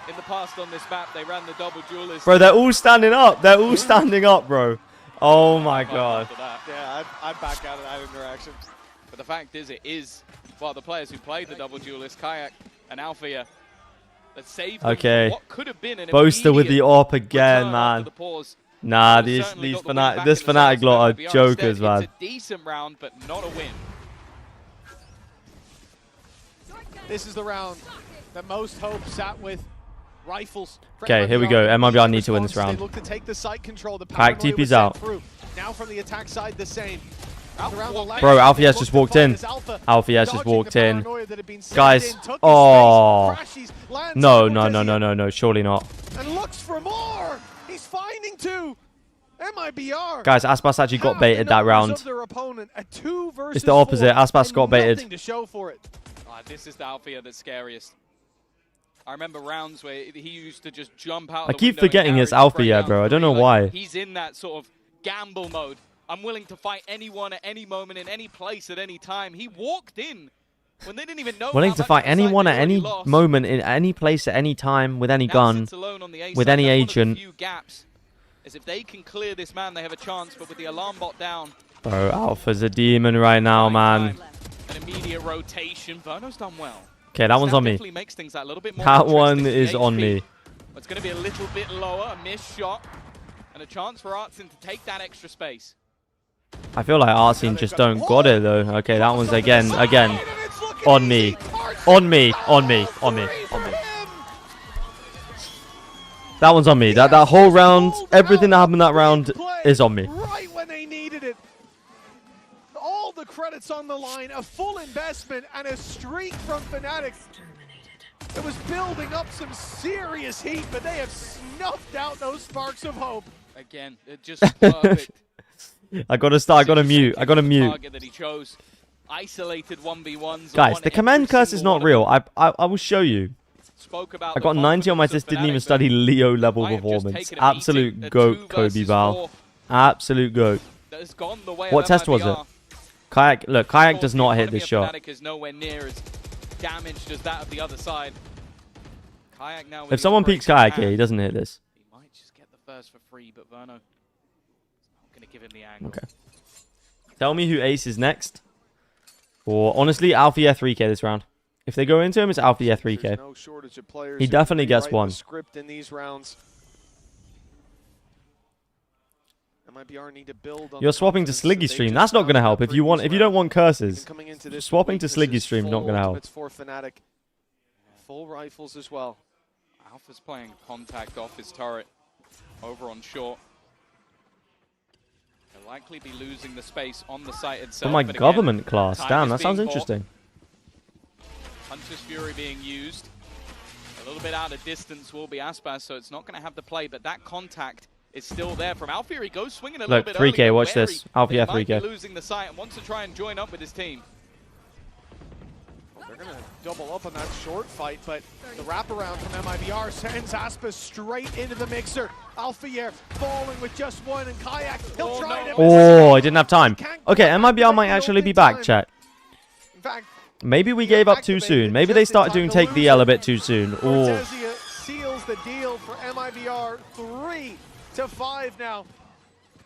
in the past on this map, they ran the double duelist.
Bro, they're all standing up. They're all standing up, bro. Oh my god.
Yeah, I'd back out of that interaction.
But the fact is, it is, well, the players who played the double duelist, Kayak and Alfia, that saved them
Okay.
from what could have been an
Boaster with the
immediate
AWP again,
return
man.
after the pause.
Nah,
They
these
certainly got the win
Fnatic,
back
this
in the
Fnatic
sense
lot are
that MIBR
jokers,
instead,
man.
It's a decent round, but not a win.
This is the round that most hope sat with rifles.
Okay, here we go. MIBR need to win this round.
They look to take the site control. The
Kayak
paranoia was
TP's
sent
out.
through. Now from the attack side, the same.
Bro, Alfie has just walked in. Alfie has just walked in. Guys, oh. No, surely not.
And looks for more. He's finding 2. MIBR.
Guys, Aspas actually got baited that round.
It's
It's the opposite. Aspas got baited.
to show for it.
This is the Alfia that's scariest. I remember rounds where he used to just jump out.
I keep forgetting it's Alfia, bro. I don't know why.
He's in that sort of gamble mode. I'm willing to fight anyone at any moment, in any place, at any time. He walked in when they didn't even know.
Willing to fight anyone at any moment, in any place, at any time, with any gun, with any agent.
As if they can clear this man, they have a chance, but with the alarm bot down,
Bro, Alpha's a demon right now, man.
an immediate rotation. Verno's done well.
Okay, that one's on me.
Definitely makes things that little bit more
That one
interesting.
is on me.
It's going to be a little bit lower, a missed shot, and a chance for Artsin to take that extra space.
I feel like Artsin just don't got it, though. Okay, that one's again, on me. On me. That one's on me. That whole round, everything that happened that round is on me.
Right when they needed it. All the credits on the line, a full investment, and a streak from Fnatic. It was building up some serious heat, but they have snuffed out those sparks of hope.
Again, it just perfect.
I gotta mute.
Target that he chose. Isolated 1v1s.
Guys, the command curse is not real. I will show you. I got 90 on my test, didn't even study Leo level performance. Absolute goat, Kobe Val. Absolute goat. What test was it? Kayak, look, Kayak does not hit this shot.
Is nowhere near as damaged as that of the other side. Kayak now
If someone peeks Kayak here, he doesn't hit this.
He might just get the first for free, but Verno is not going to give him the angle.
Okay. Tell me who aces next. Or honestly, Alfia 3K this round. If they go into him, it's Alfia 3K.
No shortage of players
He definitely gets one.
Script in these rounds. MIBR need to build on
You're swapping to Sliggy Stream. That's not going to help. If you don't want curses, swapping to Sliggy Stream not going to help.
For Fnatic. Full rifles as well.
Alpha's playing contact off his turret over on short. They'll likely be losing the space on the site itself.
Oh my
but
government
again,
class.
time
Damn,
is
that sounds
being bought.
interesting.
Hunter's Fury being used. A little bit out of distance will be Aspas, so it's not going to have the play, but that contact is still there from Alfia. He goes swinging a little bit
3K,
early,
watch
wary.
this. Alfia
They might be
3K.
losing the site and wants to try and join up with his team.
They're going to double up on that short fight, but the wraparound from MIBR sends Aspas straight into the mixer. Alfia falling with just one, and Kayak, he'll try to...
Oh, I didn't have time. Okay, MIBR might actually be back, chat.
In fact,
Maybe we gave up too soon. Maybe they started doing take the L a bit too soon. Oh.
Cortezia seals the deal for MIBR 3-5 now.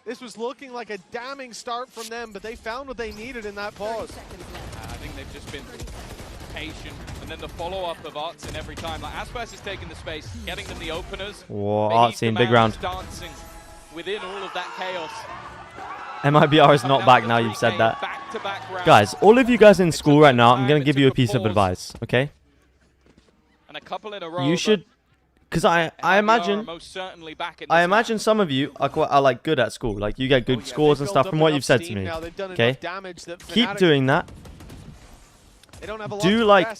This was looking like a damning start from them, but they found what they needed in that pause.
I think they've just been patient, and then the follow-up of Artsin every time. Like Aspas is taking the space, getting them the openers.
Whoa,
VIT
Artsin, big
Commend
round.
is dancing within all of that chaos.
MIBR is not back now, you've said that.
Back-to-back round.
Guys, all of you guys in school right now, I'm going to give you a piece of advice, okay?
And a couple in a row.
You should, because I imagine,
most certainly back in
I imagine some of you are like good at school. Like you get good scores and stuff from what you've said to me. Okay? Keep doing that. Do like,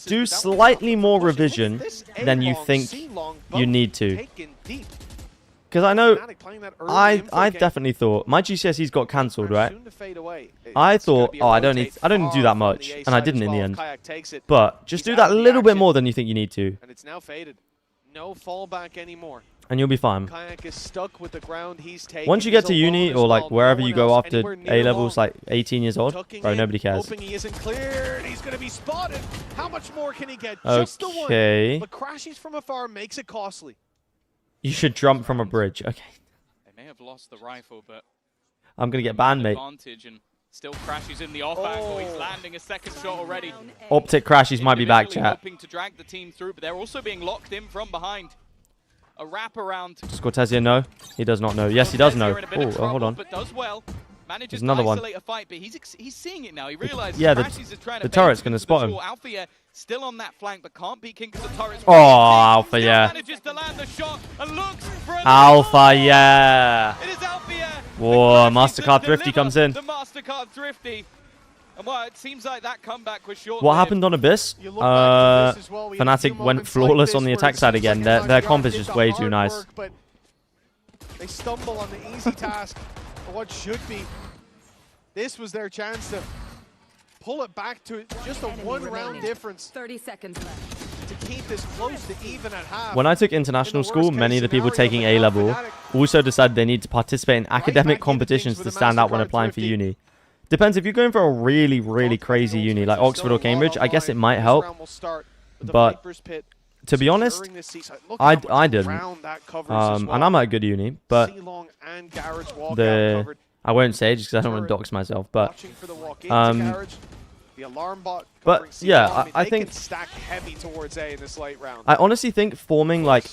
do slightly more revision than you think you need to. Because I know, I definitely thought my GCSEs got cancelled, right? I thought, oh, I don't need to do that much, and I didn't in the end. But just do that a little bit more than you think you need to,
And it's now faded. No fallback anymore.
and you'll be fine.
Kayak is stuck with the ground he's taken.
Once you get to
He's
uni
alone
or
as
like
well.
wherever
No
you
one
go
else
after
anywhere near
A levels,
long.
like 18 years old,
Tucking
bro,
in,
nobody cares.
hoping he isn't cleared. He's going to be spotted. How much more can he get?
Okay.
Just the one. But crashing from afar makes it costly.
You should jump from a bridge. Okay,
They may have lost the rifle, but
I'm gonna get banned, mate.
advantage and still crashes in the off angle. He's landing a second shot already.
Optic crashes might be back, chat.
Hoping to drag the team through, but they're also being locked in from behind. A wraparound.
Does Cortezia know? He does not know. Yes, he does know. Oh, hold on.
But does well. Manages
There's another
to
one.
isolate a fight, but he's seeing it now. He realizes
Yeah,
Crashies is trying to
the turret's
bait
gonna
into the
spot him.
tool. Alfia still on that flank, but can't peek into the turret's
Oh, Alpha, yeah.
manages to land the shot and looks for a
Alpha, yeah.
It is Alfia.
Whoa, Mastercard Thrifty comes in.
The Mastercard Thrifty. And well, it seems like that comeback was short.
What happened on Abyss? Fnatic went flawless on the attack side again. Their comp is just way too nice.
But they stumble on the easy task for what should be. This was their chance to pull it back to just a one-round difference.
30 seconds left.
To keep this close to even at half.
When I took international school, many of the people taking A level also decided they need to participate in academic competitions to stand out when applying for uni. Depends if you're going for a really, really crazy uni like Oxford or Cambridge. I guess it might help, but to be honest, I didn't. And I'm at a good uni, but I won't say just because I don't want to dox myself. But yeah, I think
stack heavy towards A in this late round.
I honestly think forming like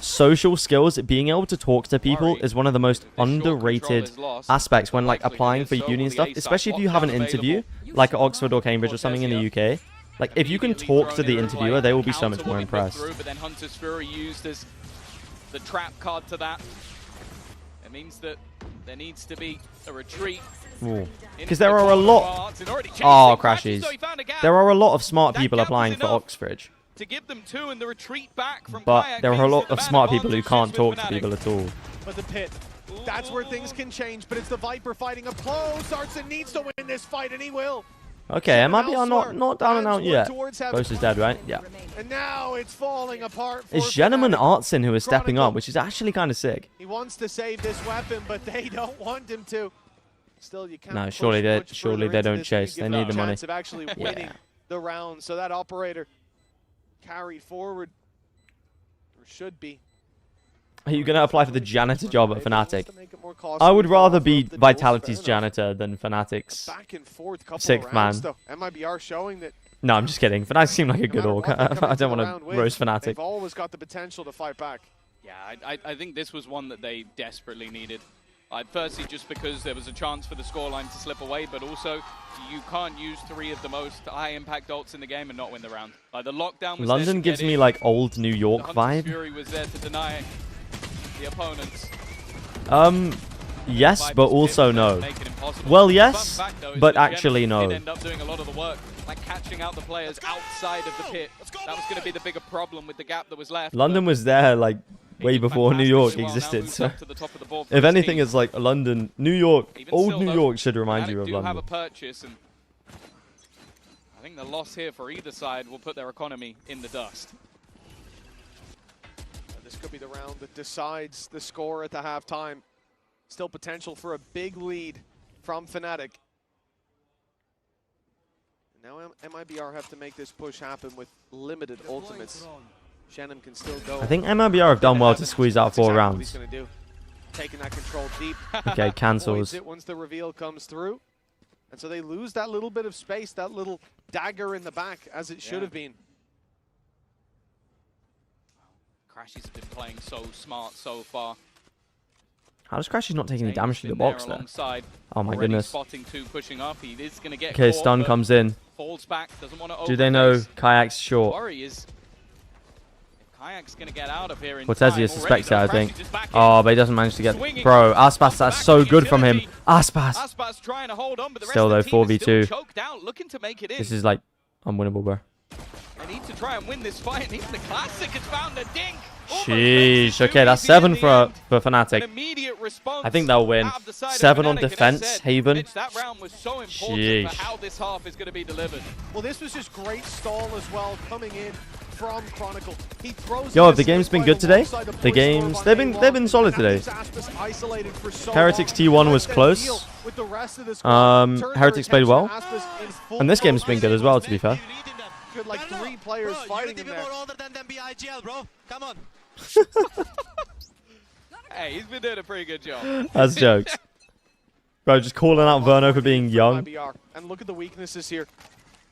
social skills, being able to talk to people, is one of the most underrated aspects when like applying for uni and stuff. Especially if you have an interview, like at Oxford or Cambridge or something in the UK. Like if you can talk to the interviewer, they will be so much more impressed.
But then Hunter's Fury used as the trap card to that. It means that there needs to be a retreat.
Because there are a lot. Oh, crashes. There are a lot of smart people applying for Oxford.
To give them two and the retreat back from
But there are a lot of smart people who can't talk to people at all.
But the pit, that's where things can change. But it's the Viper fighting up close. Artson needs to win this fight, and he will.
Okay, MIBR not down and out yet. Ghost is dead, right? Yeah.
And now it's falling apart.
It's Gentleman Artson who is stepping up, which is actually kind of sick.
He wants to save this weapon, but they don't want him to. Still, you can't.
No, surely they don't chase. They need the money.
Of actually winning the round, so that operator carried forward, or should be.
Are you going to apply for the janitor job at Fnatic? I would rather be Vitality's janitor than Fnatic's sixth man.
MIBR showing that.
No, I'm just kidding. Fnatic seem like a good orc. I don't want to roast Fnatic.
They've always got the potential to fight back.
Yeah, I think this was one that they desperately needed. Firstly, just because there was a chance for the scoreline to slip away, but also you can't use three of the most high-impact ults in the game and not win the round. The lockdown was
London gives me like old New York vibe.
Fury was there to deny the opponents.
Yes, but also no. Well, yes, but actually no.
End up doing a lot of the work, like catching out the players outside of the pit. That was going to be the bigger problem with the gap that was left.
London was there like way before New York existed. So if anything, it's like London, New York, old New York should remind you of London.
Have a purchase, and I think the loss here for either side will put their economy in the dust.
This could be the round that decides the score at the halftime. Still potential for a big lead from Fnatic. Now MIBR have to make this push happen with limited ultimates. Shannon can still go.
I think MIBR have done well to squeeze out 4 rounds.
He's gonna do. Taking that control deep.
Okay, cancels.
Once the reveal comes through. And so they lose that little bit of space, that little dagger in the back, as it should have been.
Crashies have been playing so smart so far.
How does Crashies not take any damage to the box there? Oh my goodness.
Pushing up. He is gonna get
okay, stun comes in.
Falls back, doesn't want to
do they know Kayak's short?
Worry is Kayak's gonna get out of here in
Cortezia suspects it, I think. Oh, but he doesn't manage to get. Bro, Aspas, that's so good from him. Aspas.
Trying to hold on, but the
still though, 4v2.
Out, looking to make it in.
This is like unwinnable, bro.
They need to try and win this fight. Even the Classic has found a dink.
Sheesh. Okay, that's 7 for Fnatic. I think they'll win. 7 on defense, Haven.
That round was so important for how this half is going to be delivered.
Well, this was just great stall as well, coming in from Chronicle. He throws.
Yo, the game's been good today. The games, they've been solid today. Heretics T1 was close. Heretics played well, and this game's been good as well, to be fair.
Like 3 players fighting in there.
IGL, bro. Come on.
Hey, he's been doing a pretty good job.
That's jokes. Bro, just calling out Verno for being young.
And look at the weaknesses here.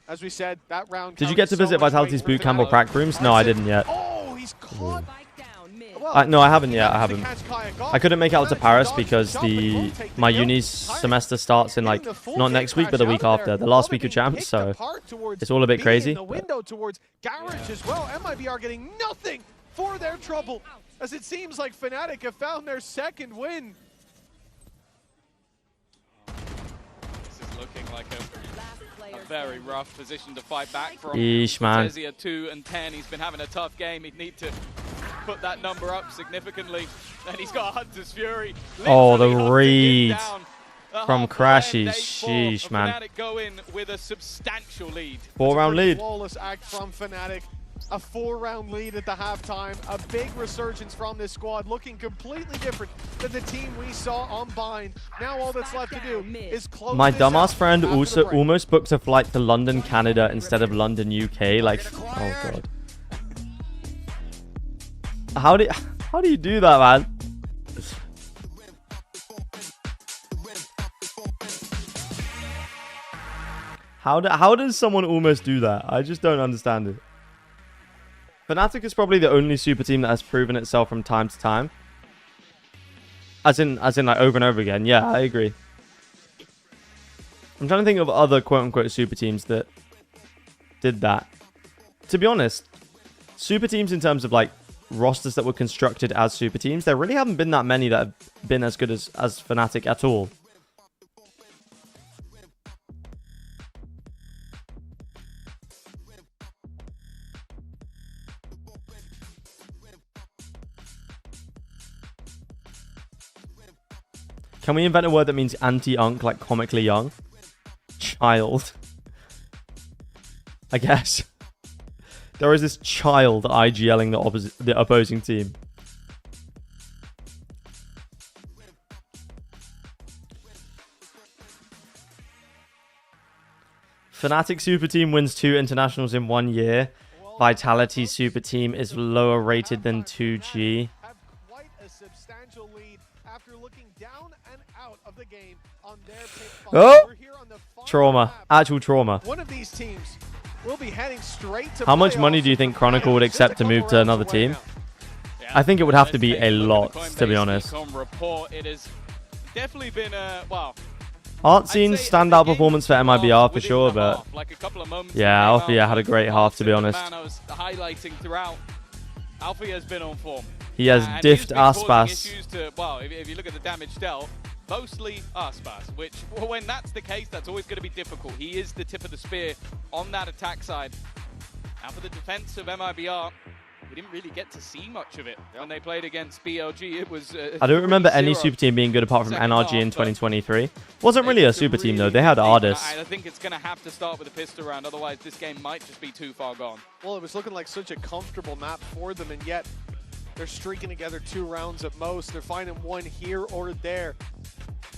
As we said, that round.
Did you get to visit Vitality's boot camp or prac rooms? No, I didn't yet.
Oh, he's caught.
No, I haven't yet. I haven't. I couldn't make it out to Paris because my uni's semester starts in like not next week, but the week after, the last week of champs. So it's all a bit crazy.
The window towards Garage as well. MIBR getting nothing for their trouble, as it seems like Fnatic have found their 2nd win.
This is looking like a very rough position to fight back from.
Eesh, man.
2 and 10. He's been having a tough game. He'd need to put that number up significantly. And he's got Hunter's Fury.
Oh, the read from Crashies. Sheesh, man.
Fnatic go in with a substantial lead.
4-round lead.
Flawless act from Fnatic. A 4-round lead at the halftime. A big resurgence from this squad, looking completely different than the team we saw on Bind. Now all that's left to do is close.
My dumbass friend also almost booked a flight to London, Canada instead of London, UK. Like, oh god. How do you do that, man? How does someone almost do that? I just don't understand it. Fnatic is probably the only super team that has proven itself from time to time. As in like over and over again. Yeah, I agree. I'm trying to think of other quote-unquote super teams that did that. To be honest, super teams in terms of like rosters that were constructed as super teams, there really haven't been that many that have been as good as Fnatic at all. Can we invent a word that means anti-unk, like comically young? Child. I guess. There is this child IGLing the opposing team. Fnatic super team wins 2 internationals in 1 year. Vitality super team is lower rated than 2G. Oh! Trauma. Actual trauma.
One of these teams will be heading straight to
How much money do you think Chronicle would accept to move to another team? I think it would have to be a lot, to be honest.
It has definitely been well.
Art scene standout performance for MIBR for sure, but yeah, Althea had a great half, to be honest.
Highlighting throughout, Althea has been on form.
He has diffed Aspas.
Well, if you look at the damage dealt, mostly Aspas, which, when that's the case, that's always going to be difficult. He is the tip of the spear on that attack side. Now for the defense of MIBR, we didn't really get to see much of it when they played against BLG. It was
I don't remember any super team being good apart from NRG in 2023. Wasn't really a super team though. They had Ardis.
I think it's going to have to start with a pistol round, otherwise this game might just be too far gone.
Well, it was looking like such a comfortable map for them, and yet they're streaking together 2 rounds at most. They're finding one here or there.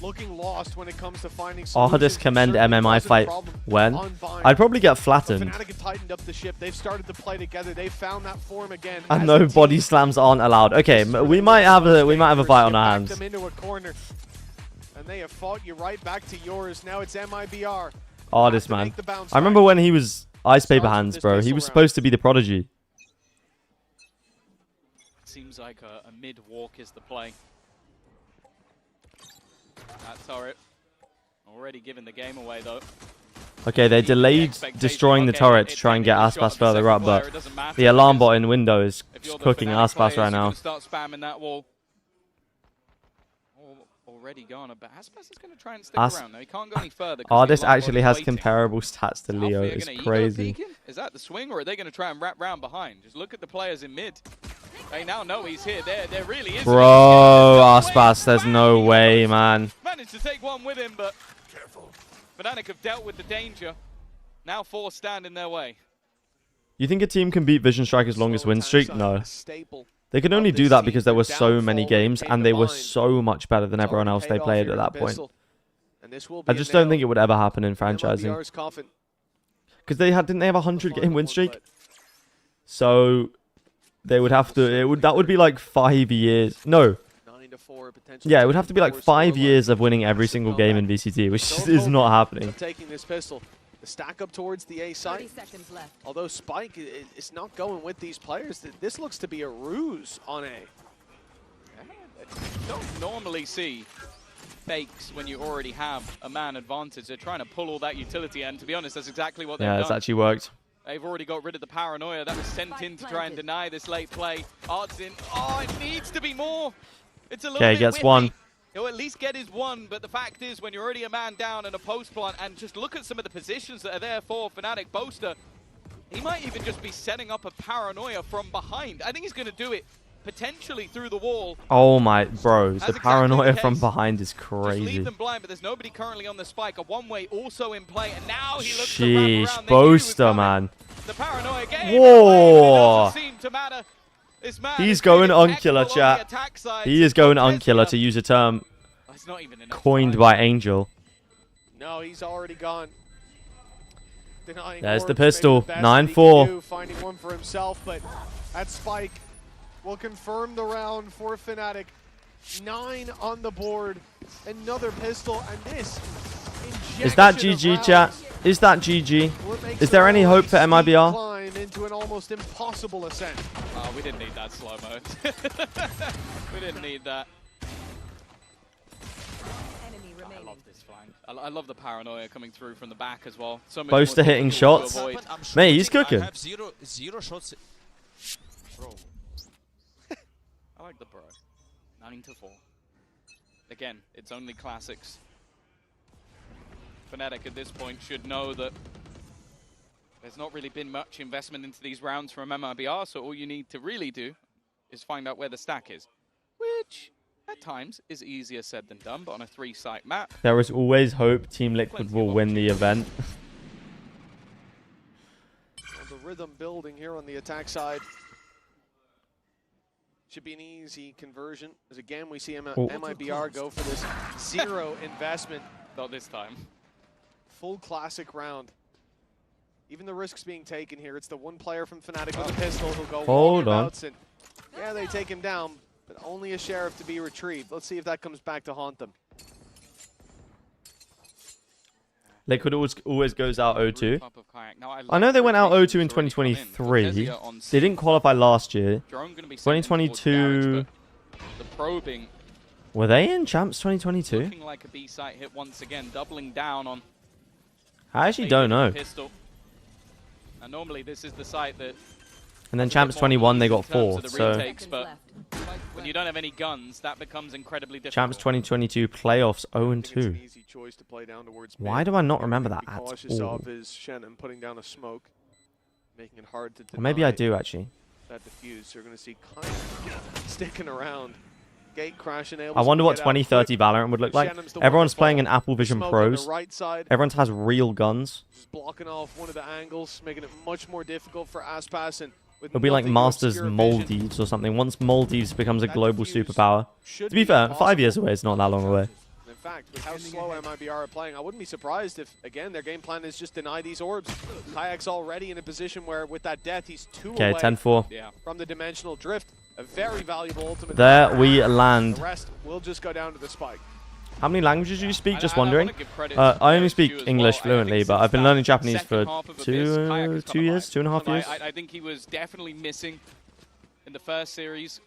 Looking lost when it comes to finding
Ardis Commend MMI fight when? I'd probably get flattened.
Fnatic have tightened up the ship. They've started to play together. They've found that form again.
And no body slams aren't allowed. Okay, we might have a fight on our hands.
Them into a corner, and they have fought you right back to yours. Now it's MIBR.
Ardis, man. I remember when he was Ice Paper Hands, bro. He was supposed to be the prodigy.
Seems like a mid walk is the play. That turret already giving the game away though.
Okay, they delayed destroying the turret to try and get Aspas further up, but the alarm bot in window is cooking Aspas right now.
Start spamming that wall. Already gone, but Aspas is going to try and stick around. Now he can't go any further.
Ardis actually has comparable stats to Leo. It's crazy.
Is that the swing, or are they going to try and wrap round behind? Just look at the players in mid. They now know he's here. There really is.
Bro, Aspas, there's no way, man.
Managed to take one with him, but Fnatic have dealt with the danger. Now 4 stand in their way.
You think a team can beat Vision Striker's longest win streak? No. They can only do that because there were so many games and they were so much better than everyone else they played at that point. I just don't think it would ever happen in franchising. Because didn't they have a 100-game win streak? So they would have to, that would be like 5 years. No. Yeah, it would have to be like 5 years of winning every single game in VCT, which is not happening.
Taking this pistol. The stack up towards the A side. Although Spike is not going with these players, this looks to be a ruse on A.
You don't normally see fakes when you already have a man advantage. They're trying to pull all that utility, and to be honest, that's exactly what they've done.
Yeah, it's actually worked.
They've already got rid of the paranoia that was sent in to try and deny this late play. Art's in. Oh, it needs to be more. It's a little bit
he gets
whippy.
one.
He'll at least get his one, but the fact is, when you're already a man down and a post plant, and just look at some of the positions that are there for Fnatic, Boaster, he might even just be setting up a paranoia from behind. I think he's going to do it potentially through the wall.
Oh my, bro, the paranoia from behind is crazy.
Just leave them blind, but there's nobody currently on the spike. A one-way also in play, and now he looks to wrap around.
Boaster, man.
The paranoia game.
Whoa.
Seem to matter.
He's going uncular, chat. He is going uncular, to use a term coined by Angel.
No, he's already gone.
There's the pistol. 9-4.
Finding one for himself, but that Spike will confirm the round for Fnatic. 9 on the board, another pistol, and this
is that GG, chat? Is that GG? Is there any hope for MIBR?
Climb into an almost impossible ascent.
Oh, we didn't need that slow mode. We didn't need that. I love this flank. I love the paranoia coming through from the back as well. So much
Boaster
more
hitting
difficult to
shots.
avoid.
Mate, he's cooking.
I have zero shots. Bro.
I like the bro. 9-4. Again, it's only classics. Fnatic at this point should know that there's not really been much investment into these rounds from MIBR, so all you need to really do is find out where the stack is, which at times is easier said than done, but on a 3-site map.
There is always hope Team Liquid will win the event.
The rhythm building here on the attack side. Should be an easy conversion, as again we see MIBR go for this 0 investment.
Not this time.
Full classic round. Even the risks being taken here. It's the one player from Fnatic with a pistol who'll go
Hold on.
and yeah, they take him down, but only a sheriff to be retrieved. Let's see if that comes back to haunt them.
Liquid always goes out 0-2.
I
I know they went out 0-2 in 2023. They didn't qualify last year. 2022.
The probing.
Were they in Champs 2022?
Looking like a B site hit once again, doubling down on.
I actually don't know.
Pistol. And normally this is the site that.
And then Champs 21 they got
in terms
4th.
of the
So
retakes, but when you don't have any guns, that becomes incredibly difficult.
Champs 2022 playoffs 0-2. Why do I not remember that at all?
Is Shannon putting down a smoke, making it hard to deny.
Or maybe I do actually.
That diffuse. So you're going to see kind of sticking around. Gate crashing.
I wonder what 2030 Valorant would look like. Everyone's playing in Apple Vision Pros. Everyone has real guns.
Just blocking off one of the angles, making it much more difficult for Aspas. And
it'll be like Masters Maldives or something. Once Maldives becomes a global superpower. To be fair, 5 years away is not that long away.
In fact, with how slow MIBR are playing, I wouldn't be surprised if, again, their game plan is just deny these orbs. Kayak's already in a position where, with that death, he's 2 away
10-4.
from the dimensional drift. A very valuable ultimate.
There we land.
The rest will just go down to the spike.
How many languages do you speak? Just wondering. I only speak English fluently, but I've been learning Japanese for 2 years, 2.5 years.
I think he was definitely missing in the first series.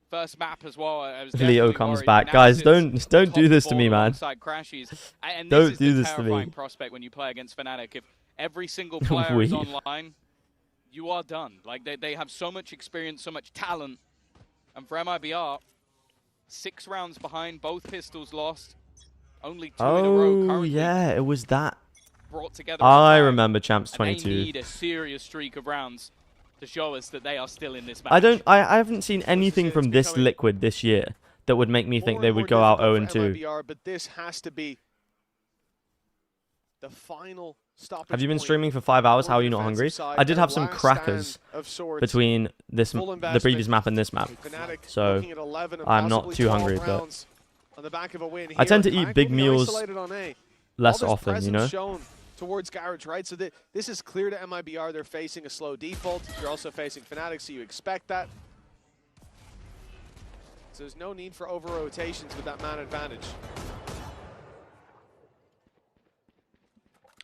First map as well.
Leo comes back. Guys, don't do this to me, man. Don't do this to me.
Prospect when you play against Fnatic. If every single player is online, you are done. Like they have so much experience, so much talent. And for MIBR, 6 rounds behind, both pistols lost. Only 2 in a row currently.
Yeah, it was that.
Brought together.
I remember Champs 22.
They need a serious streak of rounds to show us that they are still in this match.
I haven't seen anything from this Liquid this year that would make me think they would go out 0-2.
But this has to be the final stop.
Have you been streaming for 5 hours? How are you not hungry? I did have some crackers between the previous map and this map, so I'm not too hungry. But I tend to eat big meals less often, you know.
Towards Garage, right? So this is clear to MIBR. They're facing a slow default. You're also facing Fnatic, so you expect that. So there's no need for over-rotations with that man advantage.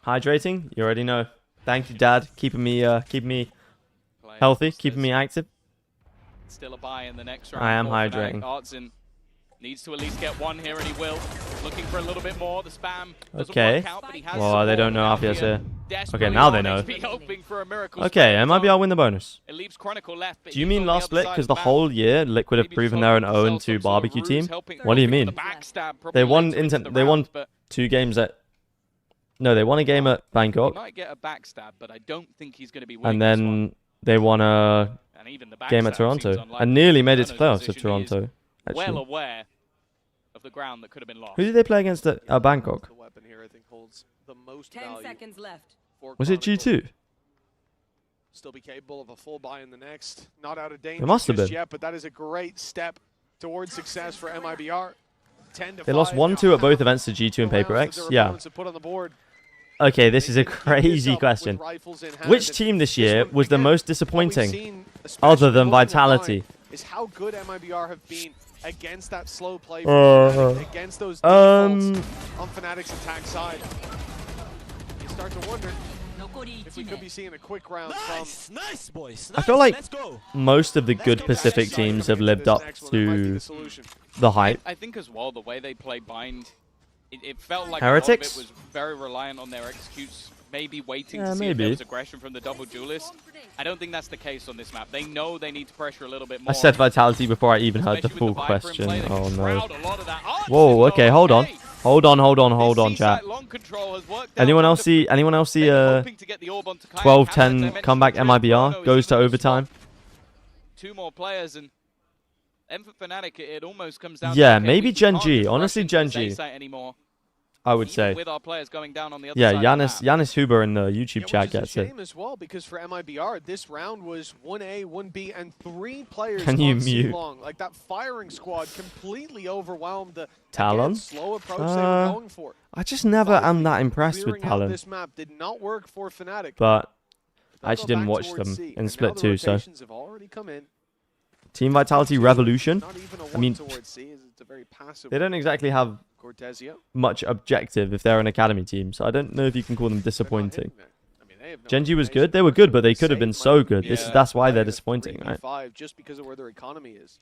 Hydrating? You already know. Thank you, Dad. Keeping me healthy, keeping me active.
Still a buy in the next round.
I am hydrating.
Artson needs to at least get 1 here, and he will. Looking for a little bit more. The spam doesn't
Okay.
work out, but he has
Well, they don't know Alfia's here. Okay, now they know.
For a miracle
Okay, MIBR win the bonus.
It leaves Chronicle left, but
Do you mean last split? Because the whole year, Liquid have proven they're an 0-2 barbecue team. What do you mean? They won 2 games at... No, they won a game at Bangkok.
He might get a backstab, but I don't think he's going to be winning.
And then they won a game at Toronto. And nearly made it to playoffs at Toronto.
Well
Actually.
aware of the ground that could have been lost.
Who did they play against at Bangkok?
The weapon here, I think, holds the most
10
value.
seconds left.
Was it G2?
Still be capable of a full buy in the next. Not out of danger
It must have
just
been.
yet, but that is a great step towards success for MIBR. 10-5.
They lost 1-2 at both events to G2 and Paper X. Yeah. Okay, this is a crazy question. Which team this year was the most disappointing, other than Vitality?
is how good MIBR have been against that slow play, against those defaults on Fnatic's attack side. You start to wonder if we could be seeing a quick round from...
Nice, boys.
I feel like most of the good Pacific teams have lived up to the hype.
I think as well, the way they play Bind, it felt like
Heretics?
a lot of it was very reliant on their executes, maybe waiting to see if there was aggression from the double duelist. I don't think that's the case on this map. They know they need to pressure a little bit more.
I said Vitality before I even heard the full question. Oh no. Whoa, okay, hold on. Hold on, chat. Anyone else see 12-10 comeback MIBR goes to overtime?
2 more players, and then for Fnatic it almost comes down
yeah,
to,
maybe Gen G. Honestly, Gen G. I would say.
With our players going down on the other
yeah,
side
Giannis Huber in the YouTube chat gets it.
Shame as well, because for MIBR, this round was 1A, 1B, and 3 players
Can you
on
mute?
C-Long. Like, that firing squad completely overwhelmed the
Talon?
slow approach they were going for.
I just never am that impressed with Talon.
This map did not work for Fnatic.
But I actually didn't watch them in Split 2, so.
Have already come in.
Team Vitality Revolution. I mean,
they
they don't exactly have much objective if they're an academy team, so I don't know if you can call them disappointing. Gen G was good. They were good, but they could have been so good. That's why they're disappointing, right?
Just because of where their economy is.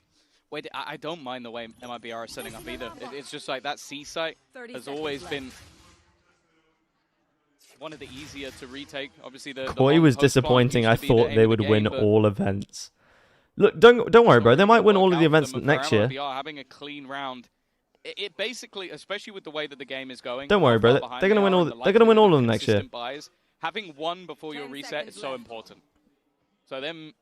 Wait, I don't mind the way MIBR are setting up either. It's just like that C site has always been one of the easier to retake. Obviously, the
Koi was disappointing. I thought they would win all events. Look, don't worry, bro. They might win all of the events next year.
Having a clean round. It basically, especially with the way that the game is going.
Don't worry, bro. They're gonna win all. They're gonna win all of them next year.
Having one before your reset is so important. So them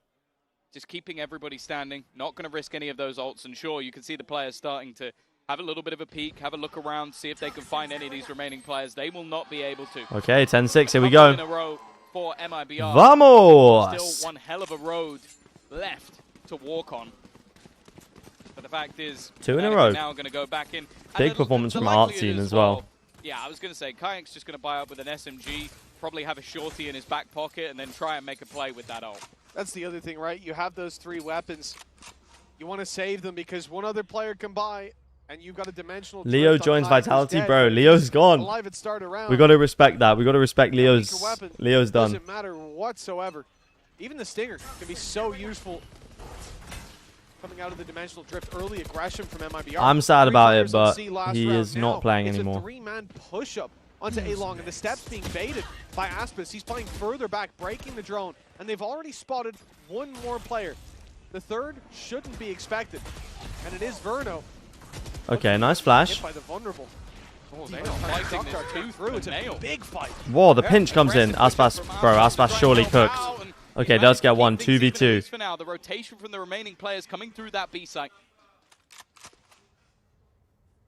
just keeping everybody standing, not going to risk any of those ults. And sure, you can see the players starting to have a little bit of a peek, have a look around, see if they can find any of these remaining players. They will not be able to.
Okay, 10-6. Here we go.
In a row for MIBR.
Vamos!
Still one hell of a road left to walk on. But the fact is,
2 in a row.
Now going to go back in.
Big performance from Artsine as well.
Yeah, I was going to say, Kayak's just going to buy up with an SMG, probably have a shorty in his back pocket, and then try and make a play with that ult.
That's the other thing, right? You have those 3 weapons. You want to save them because one other player can buy, and you've got a dimensional.
Leo joins Vitality, bro. Leo's gone. We got to respect that. We got to respect Leo's done.
Doesn't matter whatsoever. Even the Stinger can be so useful. Coming out of the dimensional drift, early aggression from MIBR.
I'm sad about it, but he is not playing anymore.
It's a 3-man push-up onto A-Long, and the steps being baited by Aspis. He's playing further back, breaking the drone, and they've already spotted 1 more player. The 3rd shouldn't be expected, and it is Verno.
Okay, nice flash.
Hit by the vulnerable.
Oh, they are fighting this tooth with
It's a big fight.
Whoa, the pinch comes in. Aspas, bro, Aspas surely cooked. Okay, does get 1, 2v2.
For now, the rotation from the remaining players coming through that B site.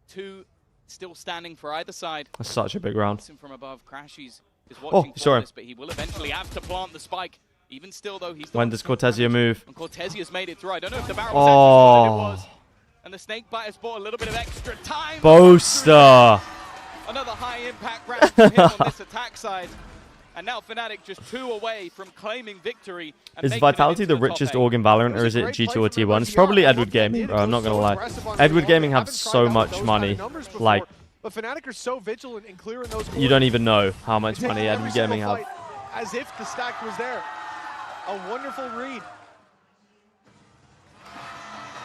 2 still standing for either side.
That's such a big round.
From above, Crashies is watching
sorry.
this, but he will eventually have to plant the spike. Even still, though, he's
when does Cortesia move?
And Cortesia's made it through. I don't know if the barrel was it was. And the snake bite has bought a little bit of extra time.
Boaster.
Another high impact round from him on this attack side. And now Fnatic just 2 away from claiming victory.
Is Vitality the richest org in Valorant, or is it G2 or T1? It's probably Edward Gaming, bro. I'm not going to lie. Edward Gaming have so much money. Like,
but Fnatic are so vigilant in clearing those
you don't even know how much money Edward Gaming have.
As if the stack was there. A wonderful read.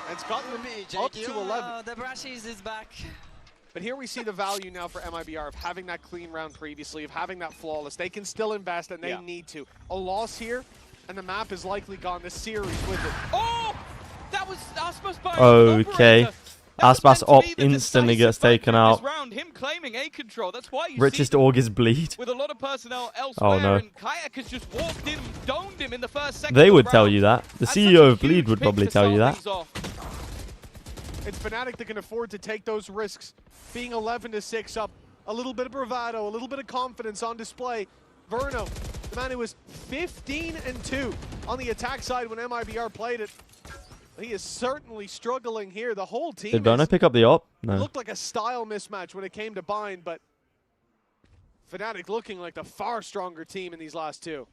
And it's gotten them up to 11.
The Brashies is back.
But here we see the value now for MIBR of having that clean round previously, of having that flawless. They can still invest, and they need to. A loss here, and the map is likely gone. The series with it.
Oh! That was Aspas by
okay. Aspas op instantly gets taken out.
Him claiming A control. That's why you
richest org is Bleed.
With a lot of personnel elsewhere,
oh no.
And Kayak has just walked in, domed him in the first second.
They would tell you that. The CEO of Bleed would probably tell you that.
It's Fnatic that can afford to take those risks. Being 11-6 up, a little bit of bravado, a little bit of confidence on display. Verno, the man who was 15-2 on the attack side when MIBR played it. He is certainly struggling here. The whole team.
Did Verno pick up the op? No.
It looked like a style mismatch when it came to Bind, but Fnatic looking like the far stronger team in these last 2.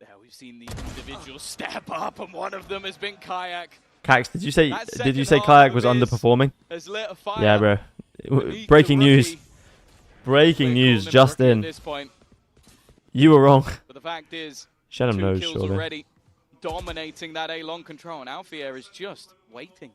Yeah, we've seen the individuals step up, and one of them has been Kayak.
Cax, did you say Kayak was underperforming? Yeah, bro. Breaking news. Breaking news just in. You were wrong.
But the fact is,
Shenham
2
knows,
kills
surely.
already, dominating that A long control, and Alfier is just waiting.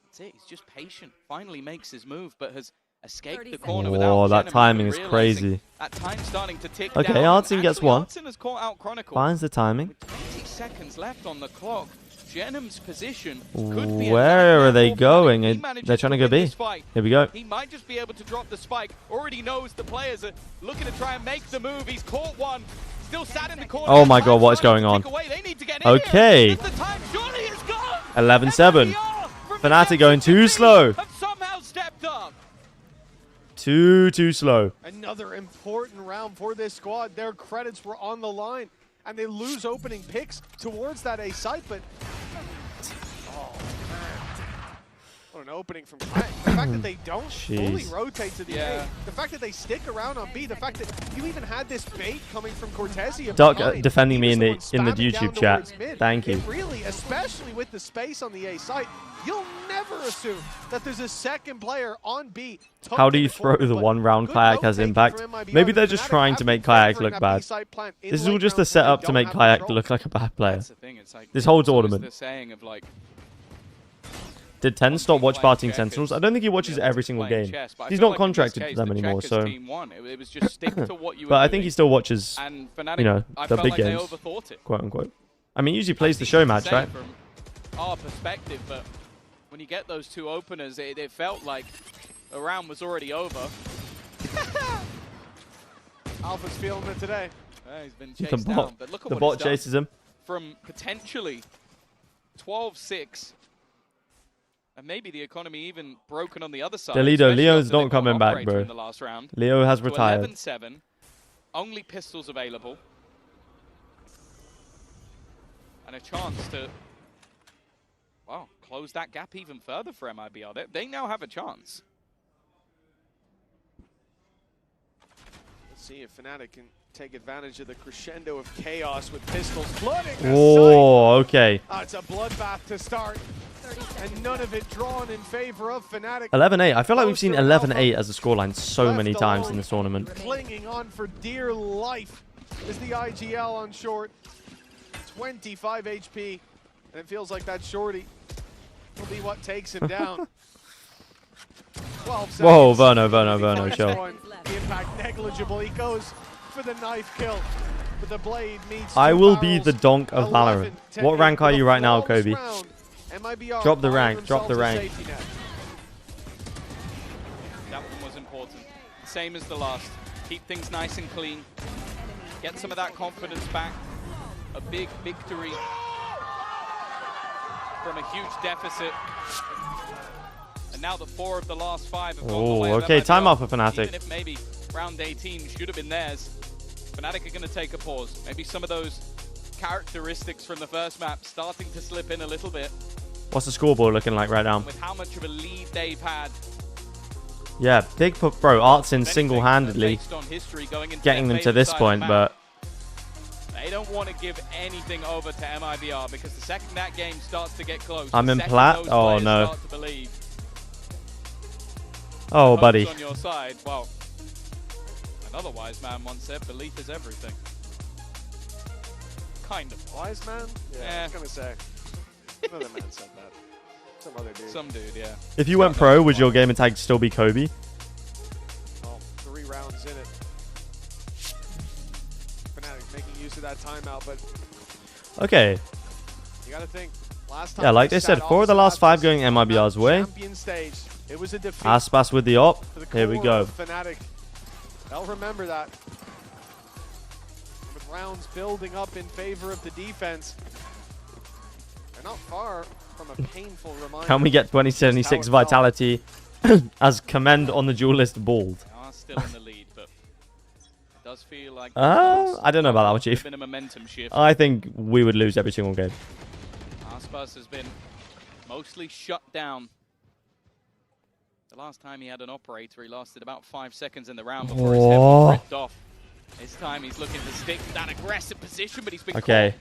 That's it. He's just patient. Finally makes his move, but has escaped the corner without.
Oh, that
Shenham
timing is
realizing
crazy.
That time starting to tick
Okay,
down.
Artsin gets
Actually,
one.
Artsin has caught out Chronicle.
Finds the timing.
20 seconds left on the clock. Shenham's position could be
Where are they going?
He manages
They're trying to go
win
B.
this fight.
Here we go.
He might just be able to drop the spike. Already knows the players are looking to try and make the move. He's caught one. Still sat in the corner.
Oh my god, what is going on? Okay. 11-7. Fnatic going too slow. Too slow.
Another important round for this squad. Their credits were on the line, and they lose opening picks towards that A site, but oh man, what an opening from Kayak. The fact that they don't fully rotate to the A, the fact that they stick around on B, the fact that you even had this bait coming from Cortezia.
Duck defending me in the YouTube chat. Thank you.
Really, especially with the space on the A site, you'll never assume that there's a second player on B.
How do you throw the one round Kayak has impact? Maybe they're just trying to make Kayak look bad. This is all just a setup to make Kayak look like a bad player. This whole tournament. Did 10 stop watch partying Sentinels? I don't think he watches every single game. He's not contracted to them anymore, so. But I think he still watches, you know, the big games, quote unquote. I mean, he usually plays the show match, right?
From our perspective, but when you get those two openers, it felt like the round was already over.
Alpha's feeling it today.
He's been chased down, but look at
the
what
bot
he's done.
chases him.
From potentially 12-6, and maybe the economy even broken on the other side.
Delido, Leo's not coming back, bro.
In the last round.
Leo has retired.
11-7, only pistols available, and a chance to, well, close that gap even further for MIBR. They now have a chance.
Let's see if Fnatic can take advantage of the crescendo of chaos with pistols flooding.
Oh, okay.
It's a bloodbath to start, and none of it drawn in favor of Fnatic.
11-8. I feel like we've seen 11-8 as a scoreline so many times in this tournament.
Clinging on for dear life is the IGL on short. 25 HP, and it feels like that shorty will be what takes him down. 12 seconds.
Whoa, Verno, chill.
The impact negligible. He goes for the knife kill, but the blade meets.
I will be the donk of Valorant. What rank are you right now, Kobe? Drop the rank, drop the rank.
That one was important. Same as the last. Keep things nice and clean. Get some of that confidence back. A big victory from a huge deficit. And now the 4 of the last 5 have gone the way of
okay,
MIBR.
timeout for Fnatic.
Even if maybe round 18 should have been theirs, Fnatic are going to take a pause. Maybe some of those characteristics from the first map starting to slip in a little bit.
What's the scoreboard looking like right now?
With how much of a lead they've had.
Yeah, big put, bro. Artsin single-handedly getting them to this point, but
they don't want to give anything over to MIBR because the second that game starts to get close,
I'm in plat. Oh no. Oh, buddy.
On your side, well, an otherwise man once said, belief is everything. Kind of.
Wise man? Yeah, I was gonna say. Another man said that. Some other dude.
Some dude, yeah.
If you went pro, would your gamer tag still be Kobe?
Oh, 3 rounds in it. Fnatic making use of that timeout, but
Okay.
you gotta think. Last time
Yeah, like they said, 4 of the last 5 going MIBR's way.
Champion stage. It was a defeat.
Aspas with the op. Here we go.
Fnatic. They'll remember that. With rounds building up in favor of the defense. They're not far from a painful reminder.
Can we get 2076 vitality as Commend on the duel list bald?
They are still in the lead, but it does feel like
I don't know about that one, Chief.
been a momentum shift.
I think we would lose every single game.
Aspas has been mostly shut down. The last time he had an operator, he lasted about 5 seconds in the round before his head was ripped off. This time he's looking to stick to that aggressive position, but he's been
Okay.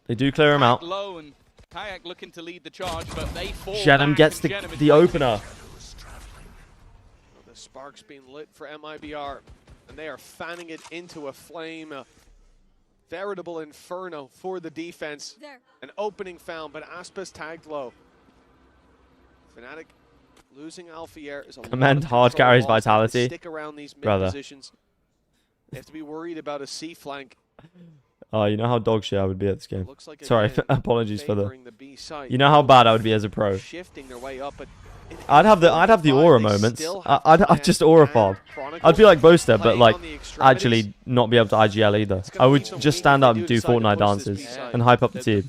They do clear him out.
low, and Kayak looking to lead the charge, but they fall
Jenem
back,
gets
and Jenem is
the opener.
The spark's being lit for MIBR, and they are fanning it into a flame. A veritable inferno for the defense. An opening found, but Aspas tagged low. Fnatic losing Alfier is a
Commend hard carries vitality.
Stick around these mid
Brother.
positions. They have to be worried about a C flank.
Oh, you know how dog shit I would be at this game.
Like
Sorry,
again,
apologies for the.
the B side.
You know how bad I would be as a pro.
Shifting their way up, but
I'd have the aura moments. I'd just aura farm. I'd be like Boaster, but like actually not be able to IGL either. I would just stand up and do Fortnite dances and hype up the team.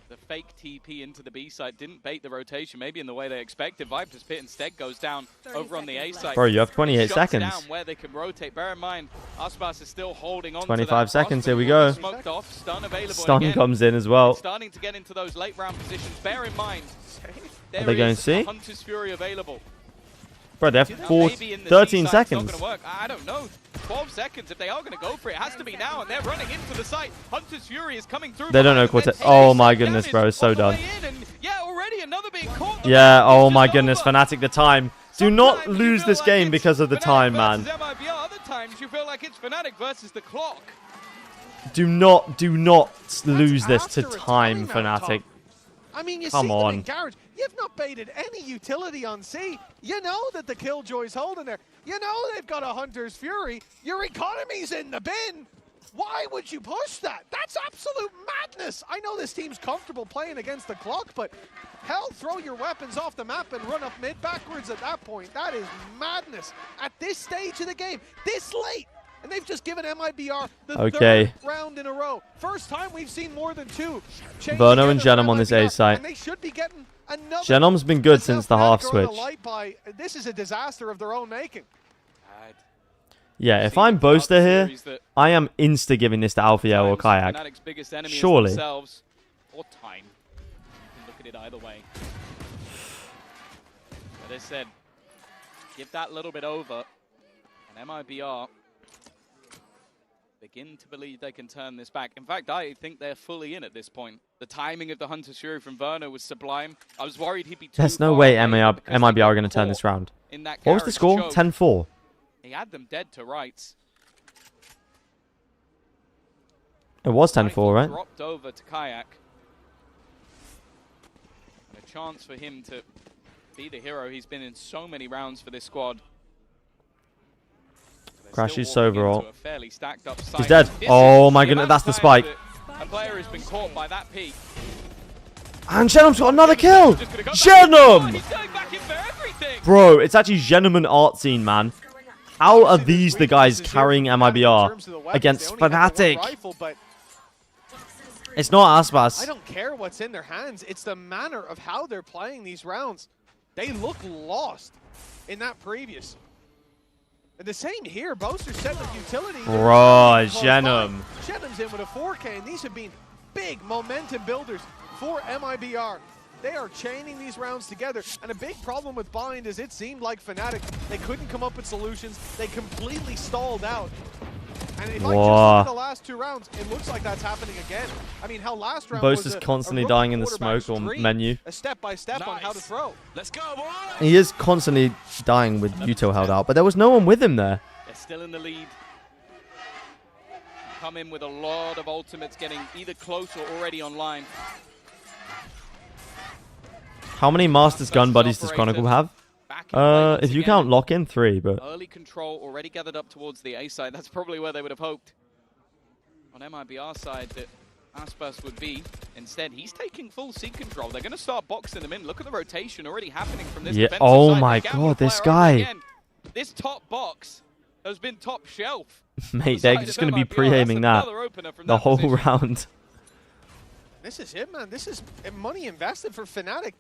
The fake TP into the B side didn't bait the rotation, maybe in the way they expected. Viper's Pit instead goes down over on the A side.
Bro, you have 28
Shuts
seconds.
down where they can rotate. Bear in mind, Aspas is still holding on
25
to that.
seconds, here we go.
Smoked off, stun available
Stun
again.
comes in as well.
Starting to get into those late round positions. Bear in mind,
Are they going C?
Hunter's Fury available.
Bro, they have
Maybe in the
13
C side it's
seconds.
Not gonna work. I don't know. 12 seconds. If they are going to go for it, it has to be now. And they're running into the site. Hunter's Fury is coming through.
They don't know what to. Oh my goodness, bro, it's so done.
Yeah, already another being caught.
Yeah, oh my goodness, Fnatic the time. Do not lose this game because of the time, man.
MIBR. Other times you feel like it's Fnatic versus the clock.
Do not lose this to time, Fnatic.
I mean, you
Come
see
on.
them in Garage. You've not baited any utility on C. You know that the Killjoy's holding there. You know they've got a Hunter's Fury. Your economy's in the bin. Why would you push that? That's absolute madness. I know this team's comfortable playing against the clock, but hell, throw your weapons off the map and run up mid backwards at that point. That is madness. At this stage of the game, this late, and they've just given MIBR the third round in a row. First time we've seen more than two.
Verno and Jenem on this A site.
And they should be getting another.
Genom's been good since the half switch.
This is a disaster of their own making.
Yeah, if I'm Boaster here, I am insta-giving this to Alfier or Kayak. Surely.
Or time. You can look at it either way. But as I said, give that little bit over, and MIBR begin to believe they can turn this back. In fact, I think they're fully in at this point. The timing of the Hunter's Fury from Verno was sublime. I was worried he'd be too
There's no way MIBR are going to turn this round. What was the score? 10-4.
He had them dead to rights.
It was 10-4, right?
Dropped over to Kayak. And a chance for him to be the hero he's been in so many rounds for this squad.
Crashes overall.
He's
dead. Oh my goodness, that's the spike.
A player has been caught by that peak.
And Genom's got another kill! Jenem! Bro, it's actually Jenem and Artscene, man. How are these the guys carrying MIBR against Fnatic? It's not Aspas.
I don't care what's in their hands. It's the manner of how they're playing these rounds. They look lost in that previous. And the same here. Boaster set the utility.
Bro, Jenem.
Jenem's in with a 4K, and these have been big momentum builders for MIBR. They are chaining these rounds together, and a big problem with Bind is it seemed like Fnatic, they couldn't come up with solutions. They completely stalled out. And if I just look at the last two rounds, it looks like that's happening again. I mean, how last round
Boaster's
was
constantly dying in the smoke or menu.
A step-by-step on how to throw.
Let's go, boys!
He is constantly dying with Util held out, but there was no one with him there.
They're still in the lead. Come in with a lot of ultimates getting either close or already online.
How many Masters gun buddies does Chronicle have? If you count lock-in, 3, but...
Early control already gathered up towards the A side. That's probably where they would have hoped. On MIBR side that Aspas would be. Instead, he's taking full C control. They're going to start boxing them in. Look at the rotation already happening from this defensive
Oh
side.
my god, this guy.
This top box has been top shelf.
Mate, they're just going to be pre-aiming that the whole round.
This is it, man. This is money invested for Fnatic.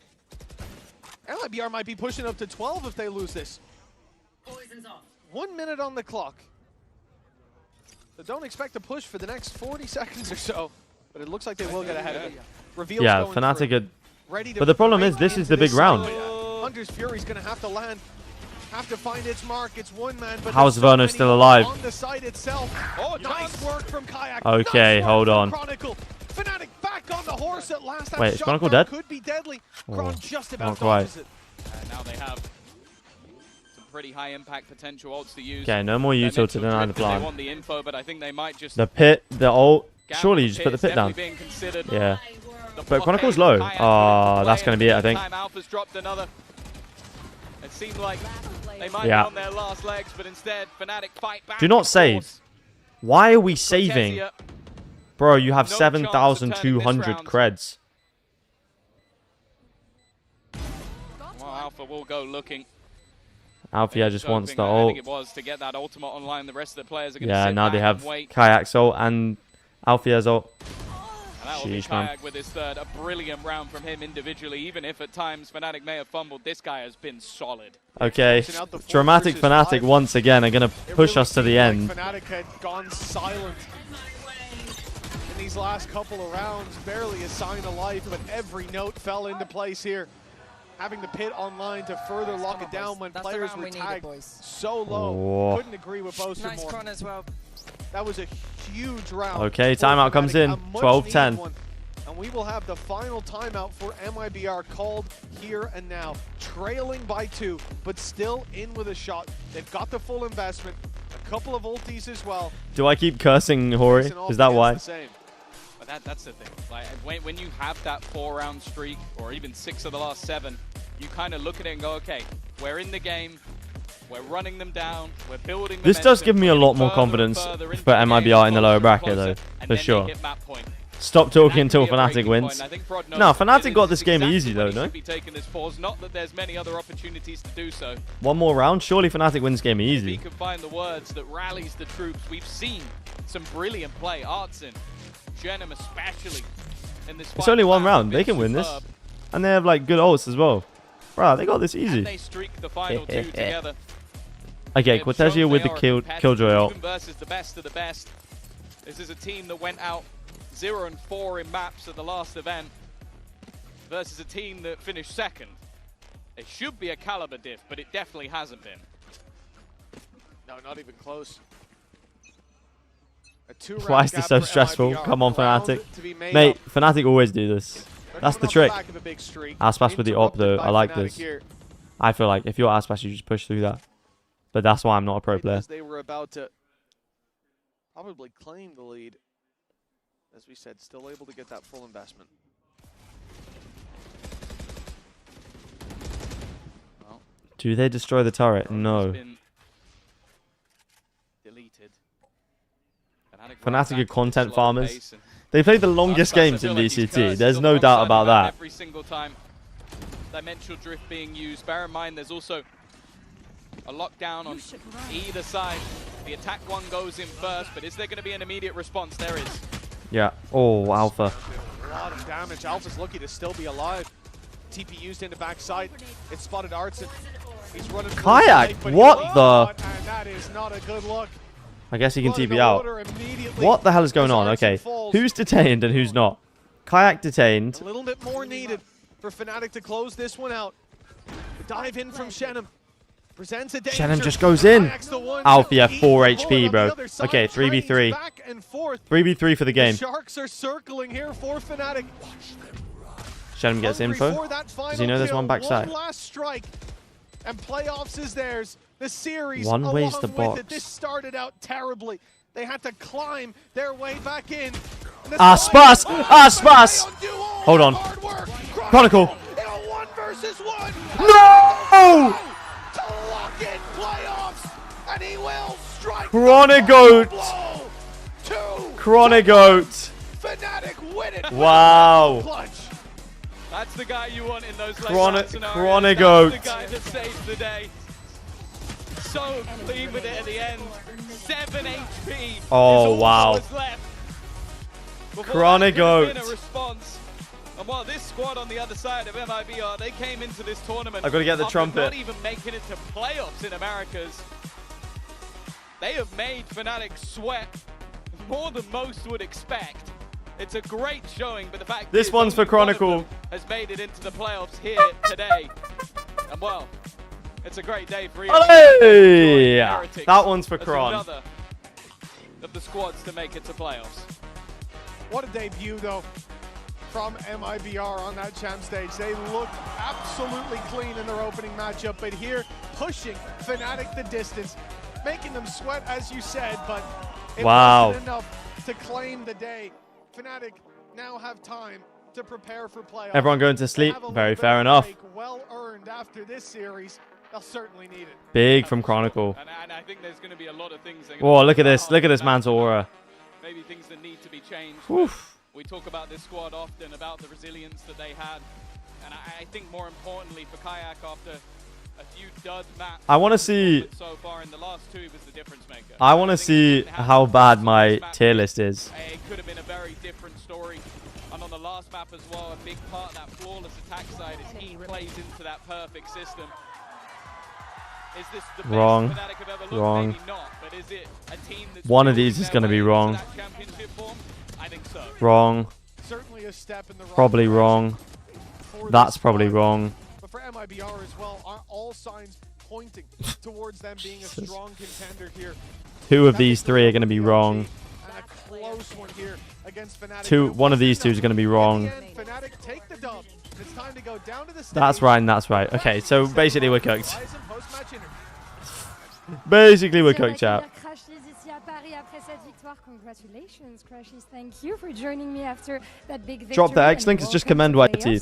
MIBR might be pushing up to 12 if they lose this. 1 minute on the clock. So don't expect a push for the next 40 seconds or so. But it looks like they will get ahead of it. Reveal's
Yeah,
going
Fnatic
through.
are... But the problem is, this is the big round.
Hunter's Fury's going to have to land. Have to find its mark. It's one man. But
How's Verno still alive?
On the site itself. Oh, nice work from Kayak.
Okay,
nice
hold on.
Chronicle. Fnatic on the horse at last.
Wait, is Chronicle dead?
Could be deadly.
Oh,
just
not
about
quite.
dodges it.
Now they have some pretty high impact potential ults to use.
Okay, no more util to deny the
They
plan.
want the info, but I think they might just
The pit, the ult. Surely you just put the pit down. Yeah. But Chronicle's low. That's going to be it, I think.
Alpha's dropped another. It seemed like they might
Yeah.
be on their last legs, but instead Fnatic fight back.
Do not save. Why are we saving? Bro, you have 7,200 creds.
Well, Alpha will go looking.
Althea just wants the
I
ult.
think it was to get that ultimate online. The rest of the players are going to
Yeah,
sit
now
back
they have
and wait.
Kayak's ult and Althea's ult.
And that will be
Sheesh, man.
Kayak with his third. A brilliant round from him individually. Even if at times Fnatic may have fumbled, this guy has been solid.
Okay, dramatic Fnatic once again are going to push us to the end.
Fnatic had gone silent in these last couple of rounds. Barely a sign of life, but every note fell into place here. Having the pit online to further lock it down when players were tagged so low.
Whoa.
Couldn't agree with both
Nice
more.
run as well.
That was a huge round.
Okay, timeout comes in. 12-10.
And we will have the final timeout for MIBR called here and now. Trailing by 2, but still in with a shot. They've got the full investment. A couple of ultis as well.
Do I keep cursing Hori? Is that why?
But that's the thing. Like when you have that 4-round streak, or even 6 of the last 7, you kind of look at it and go, okay, we're in the game. We're running them down. We're building.
This does give me a lot more confidence for MIBR in the lower bracket, though, for sure. Stop talking until Fnatic wins. No, Fnatic got this game easy, though, no?
Not that there's many other opportunities to do so.
One more round, surely Fnatic wins game
He
easy.
can find the words that rallies the troops. We've seen some brilliant play. Artsin, Jenem especially. In this
It's only one round. They can win this. And they have, like, good ults as well. Bro, they got this easy.
And they streak the final 2 together.
Okay, Cortesia with the Killjoy ult.
Even versus the best of the best. This is a team that went out 0-4 in maps at the last event versus a team that finished 2nd. It should be a caliber diff, but it definitely hasn't been.
No, not even close.
Why is this so stressful? Come on, Fnatic. Mate, Fnatic always do this. That's the trick. Aspas with the op, though. I like this. I feel like if you're Aspas, you just push through that. But that's why I'm not a pro player.
They were about to probably claim the lead. As we said, still able to get that full investment.
Do they destroy the turret? No. Fnatic are content farmers. They play the longest games in VCT. There's no doubt about that.
Every single time dimensional drift being used. Bear in mind, there's also a lockdown on either side. The attack one goes in first, but is there going to be an immediate response? There is.
Yeah. Oh, Alpha.
A lot of damage. Alpha's lucky to still be alive. TP used in the backside. It spotted Artsin. He's running.
Kayak, what the?
And that is not a good look.
I guess he can TP out. What the hell is going on? Okay, who's detained and who's not? Kayak detained.
A little bit more needed for Fnatic to close this one out. The dive in from Jenem. Presents a danger.
Jenem just goes in. Althea 4 HP, bro. Okay, 3v3. 3v3 for the game.
Sharks are circling here for Fnatic.
Jenem gets info. Does he know there's one backside?
One last strike, and playoffs is theirs. The series,
One way's the
along with
box.
it, this started out terribly. They had to climb their way back in.
Aspas! Aspas! Hold on. Chronicle.
In a 1 versus 1.
No!
To lock in playoffs, and he will strike.
Chronigoat. Chronigoat.
Fnatic win it.
Wow.
That's the guy you want in those
Chronigoat.
That's the guy that saves the day. So clean with it at the end. 7 HP.
Oh, wow. Chronigoat.
And while this squad on the other side of MIBR, they came into this tournament.
I've got to get the
after
trumpet.
Not even making it to playoffs in Americas. They have made Fnatic sweat more than most would expect. It's a great showing, but the fact
This
is
one's for
only one of
Chronicle.
them has made it into the playoffs here today. And well, it's a great day for
Hey! That one's for Kron.
Another of the squads to make it to playoffs.
What a debut, though.
from MIBR on that champ stage. They looked absolutely clean in their opening matchup, but here pushing Fnatic the distance, making them sweat, as you said, but it wasn't enough to claim the day. Fnatic now have time to prepare for playoffs.
Everyone going to sleep. Very fair enough.
Well earned after this series. They'll certainly need it.
Big from Chronicle.
And I think there's going to be a lot of things.
Whoa, look at this. Look at this man's aura.
Maybe things that need to be changed. We talk about this squad often, about the resilience that they had. And I think more importantly for Kayak, after a few dud maps
I want to see.
so far in the last 2, he was the difference maker.
I want to see how bad my tier list is.
It could have been a very different story. And on the last map as well, a big part of that flawless attack side is he plays into that perfect system. Is this the best Fnatic have ever looked?
Wrong.
Maybe not, but is it a team that's
One of these is going to be wrong.
championship form? I think so.
Wrong.
Certainly a step in the right
Probably wrong. That's probably wrong.
But for MIBR as well, are all signs pointing towards them being a strong contender here.
2 of these 3 are going to be wrong.
And a close one here against Fnatic.
One of these 2 is going to be wrong.
Fnatic take the dub. It's time to go down to the stage.
That's right, and that's right. Okay, so basically we're cooked. Basically we're cooked, chat.
Congratulations, Crashies. Thank you for joining me after that big victory.
Drop the X link, it's just Commend YT.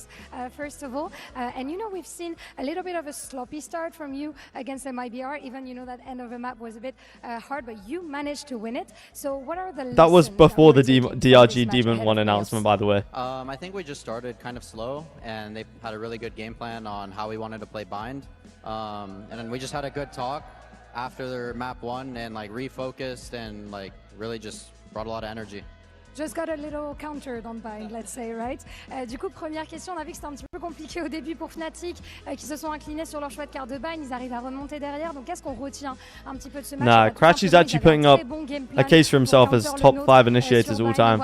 First of all, and you know, we've seen a little bit of a sloppy start from you against MIBR. Even, you know, that end of the map was a bit hard, but you managed to win it. So what are the
That was before the DRG Demon 1 announcement, by the way.
I think we just started kind of slow, and they had a really good game plan on how we wanted to play Bind. And then we just had a good talk after their map 1 and like refocused and like really just brought a lot of energy.
Just got a little countered on Bind, let's say, right? Du coup, première question, on a vu que c'était un petit peu compliqué au début pour Fnatic, qui se sont inclinés sur leur choix de carte de Bind. Ils arrivent à remonter derrière. Donc, qu'est-ce qu'on retient un petit peu de ce match?
Nah, Cratch is actually putting up a case for himself as top 5 initiators all time.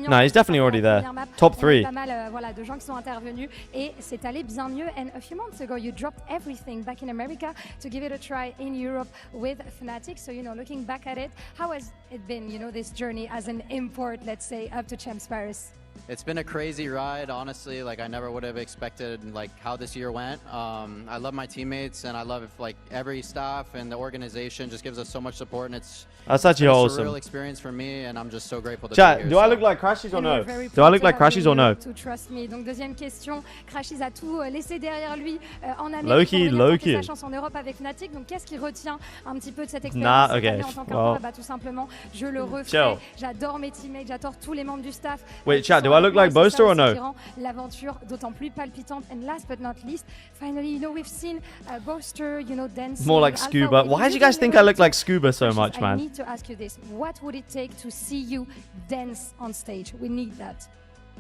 Nah, he's definitely already there. Top 3.
Pas mal, voilà, de gens qui sont intervenus et c'est allé bien mieux. And a few months ago, you dropped everything back in America to give it a try in Europe with Fnatic. So, you know, looking back at it, how has it been, you know, this journey as an import, let's say, up to Champs Paris?
It's been a crazy ride, honestly. Like I never would have expected like how this year went. I love my teammates and I love like every staff and the organization just gives us so much support, and
that's actually awesome.
A real experience for me, and I'm just so grateful to
Chat,
be here.
do I look like Crashies or no? Do I look like Crashies or no?
To trust me. Donc deuxième question, Crashies a tout laissé derrière lui en Amérique
Loki.
Pour sa chance en Europe avec Fnatic. Donc qu'est-ce qui retient un petit peu de cette expérience
Nah, okay.
En tant qu'un bah, tout simplement, je le referai. J'adore mes teammates, j'adore tous les membres du staff.
Wait, chat, do I look like Boaster or no?
L'aventure d'autant plus palpitante. And last but not least, finally, you know, we've seen Boaster, you know, dancing.
More like Scuba. Why do you guys think I look like Scuba so much, man?
I need to ask you this. What would it take to see you dance on stage? We need that.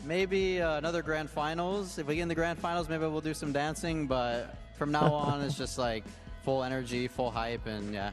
Maybe another grand finals. If we get in the grand finals, maybe we'll do some dancing. But from now on, it's just like full energy, full hype, and yeah.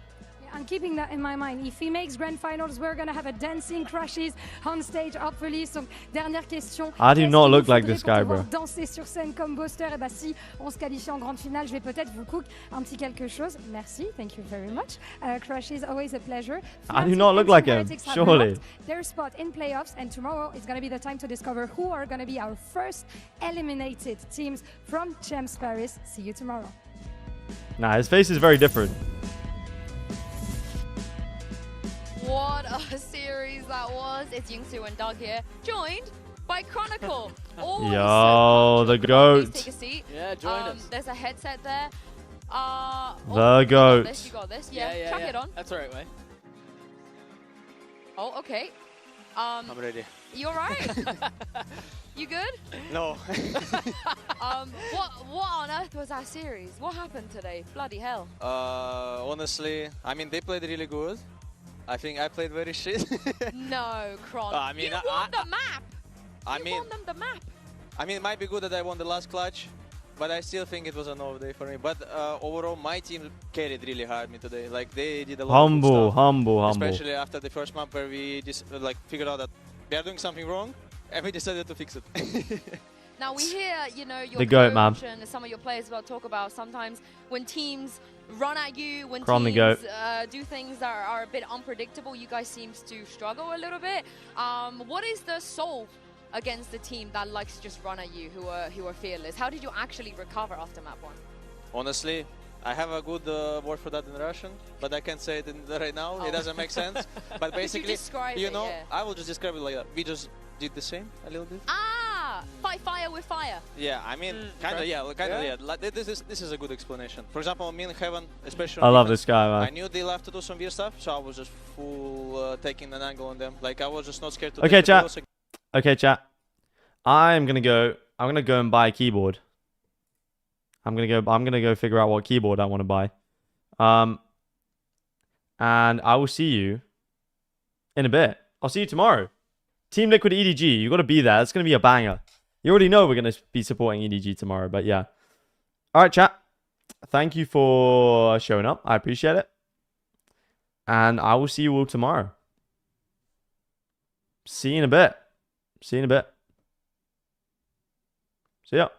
I'm keeping that in my mind. If he makes grand finals, we're gonna have a dancing Crashies on stage, hopefully. So, dernière question.
I do not look like this guy, bro.
Danser sur scène comme Boaster. Et bah, si on se qualifie en grande finale, je vais peut-être vous cook un petit quelque chose. Merci. Thank you very much. Crashies, always a pleasure.
I do not look like him. Surely.
Their spot in playoffs, and tomorrow is gonna be the time to discover who are gonna be our first eliminated teams from Champs Paris. See you tomorrow.
Nah, his face is very different.
What a series that was. It's Yingsu and Doug here, joined by Chronicle.
Yo, the GOAT.
Take a seat.
Yeah, join us.
There's a headset there.
The GOAT.
You got this. Yeah, chuck it on.
That's all right, mate.
Oh, okay.
I'm ready.
You alright? You good?
No.
What on earth was that series? What happened today? Bloody hell.
Honestly, I mean, they played really good. I think I played very shit.
No, Cron.
I mean,
you won the map.
You
won them the map.
I mean, it might be good that I won the last clutch, but I still think it was an off day for me. But overall, my team carried really hard me today. Like they did a lot of good stuff.
Humble.
Especially after the first map where we just like figured out that we are doing something wrong, and we decided to fix it.
Now we hear, you know, your
coach
and some of your players will talk about sometimes when teams run at you, when
Cron
teams do things that are a bit unpredictable, you guys seem to struggle a little bit. What is the solve against a team that likes to just run at you, who are fearless? How did you actually recover after map 1?
Honestly, I have a good word for that in Russian, but I can't say it right now. It doesn't make sense. But basically, you know, I will just describe it like that. We just did the same a little bit.
Ah, fight fire with fire.
Yeah, I mean, kind of, yeah. Like, this is a good explanation. For example, me and Heaven, especially.
I love this guy, man.
I knew they love to do some weird stuff, so I was just full taking an angle on them. Like I was just not scared to.
Okay, chat. Okay, chat. I'm gonna go and buy a keyboard. I'm gonna go figure out what keyboard I want to buy. And I will see you in a bit. I'll see you tomorrow. Team Liquid EDG, you got to be there. It's going to be a banger. You already know we're going to be supporting EDG tomorrow, but yeah. All right, chat. Thank you for showing up. I appreciate it. And I will see you all tomorrow. See you in a bit. See you in a bit. See ya.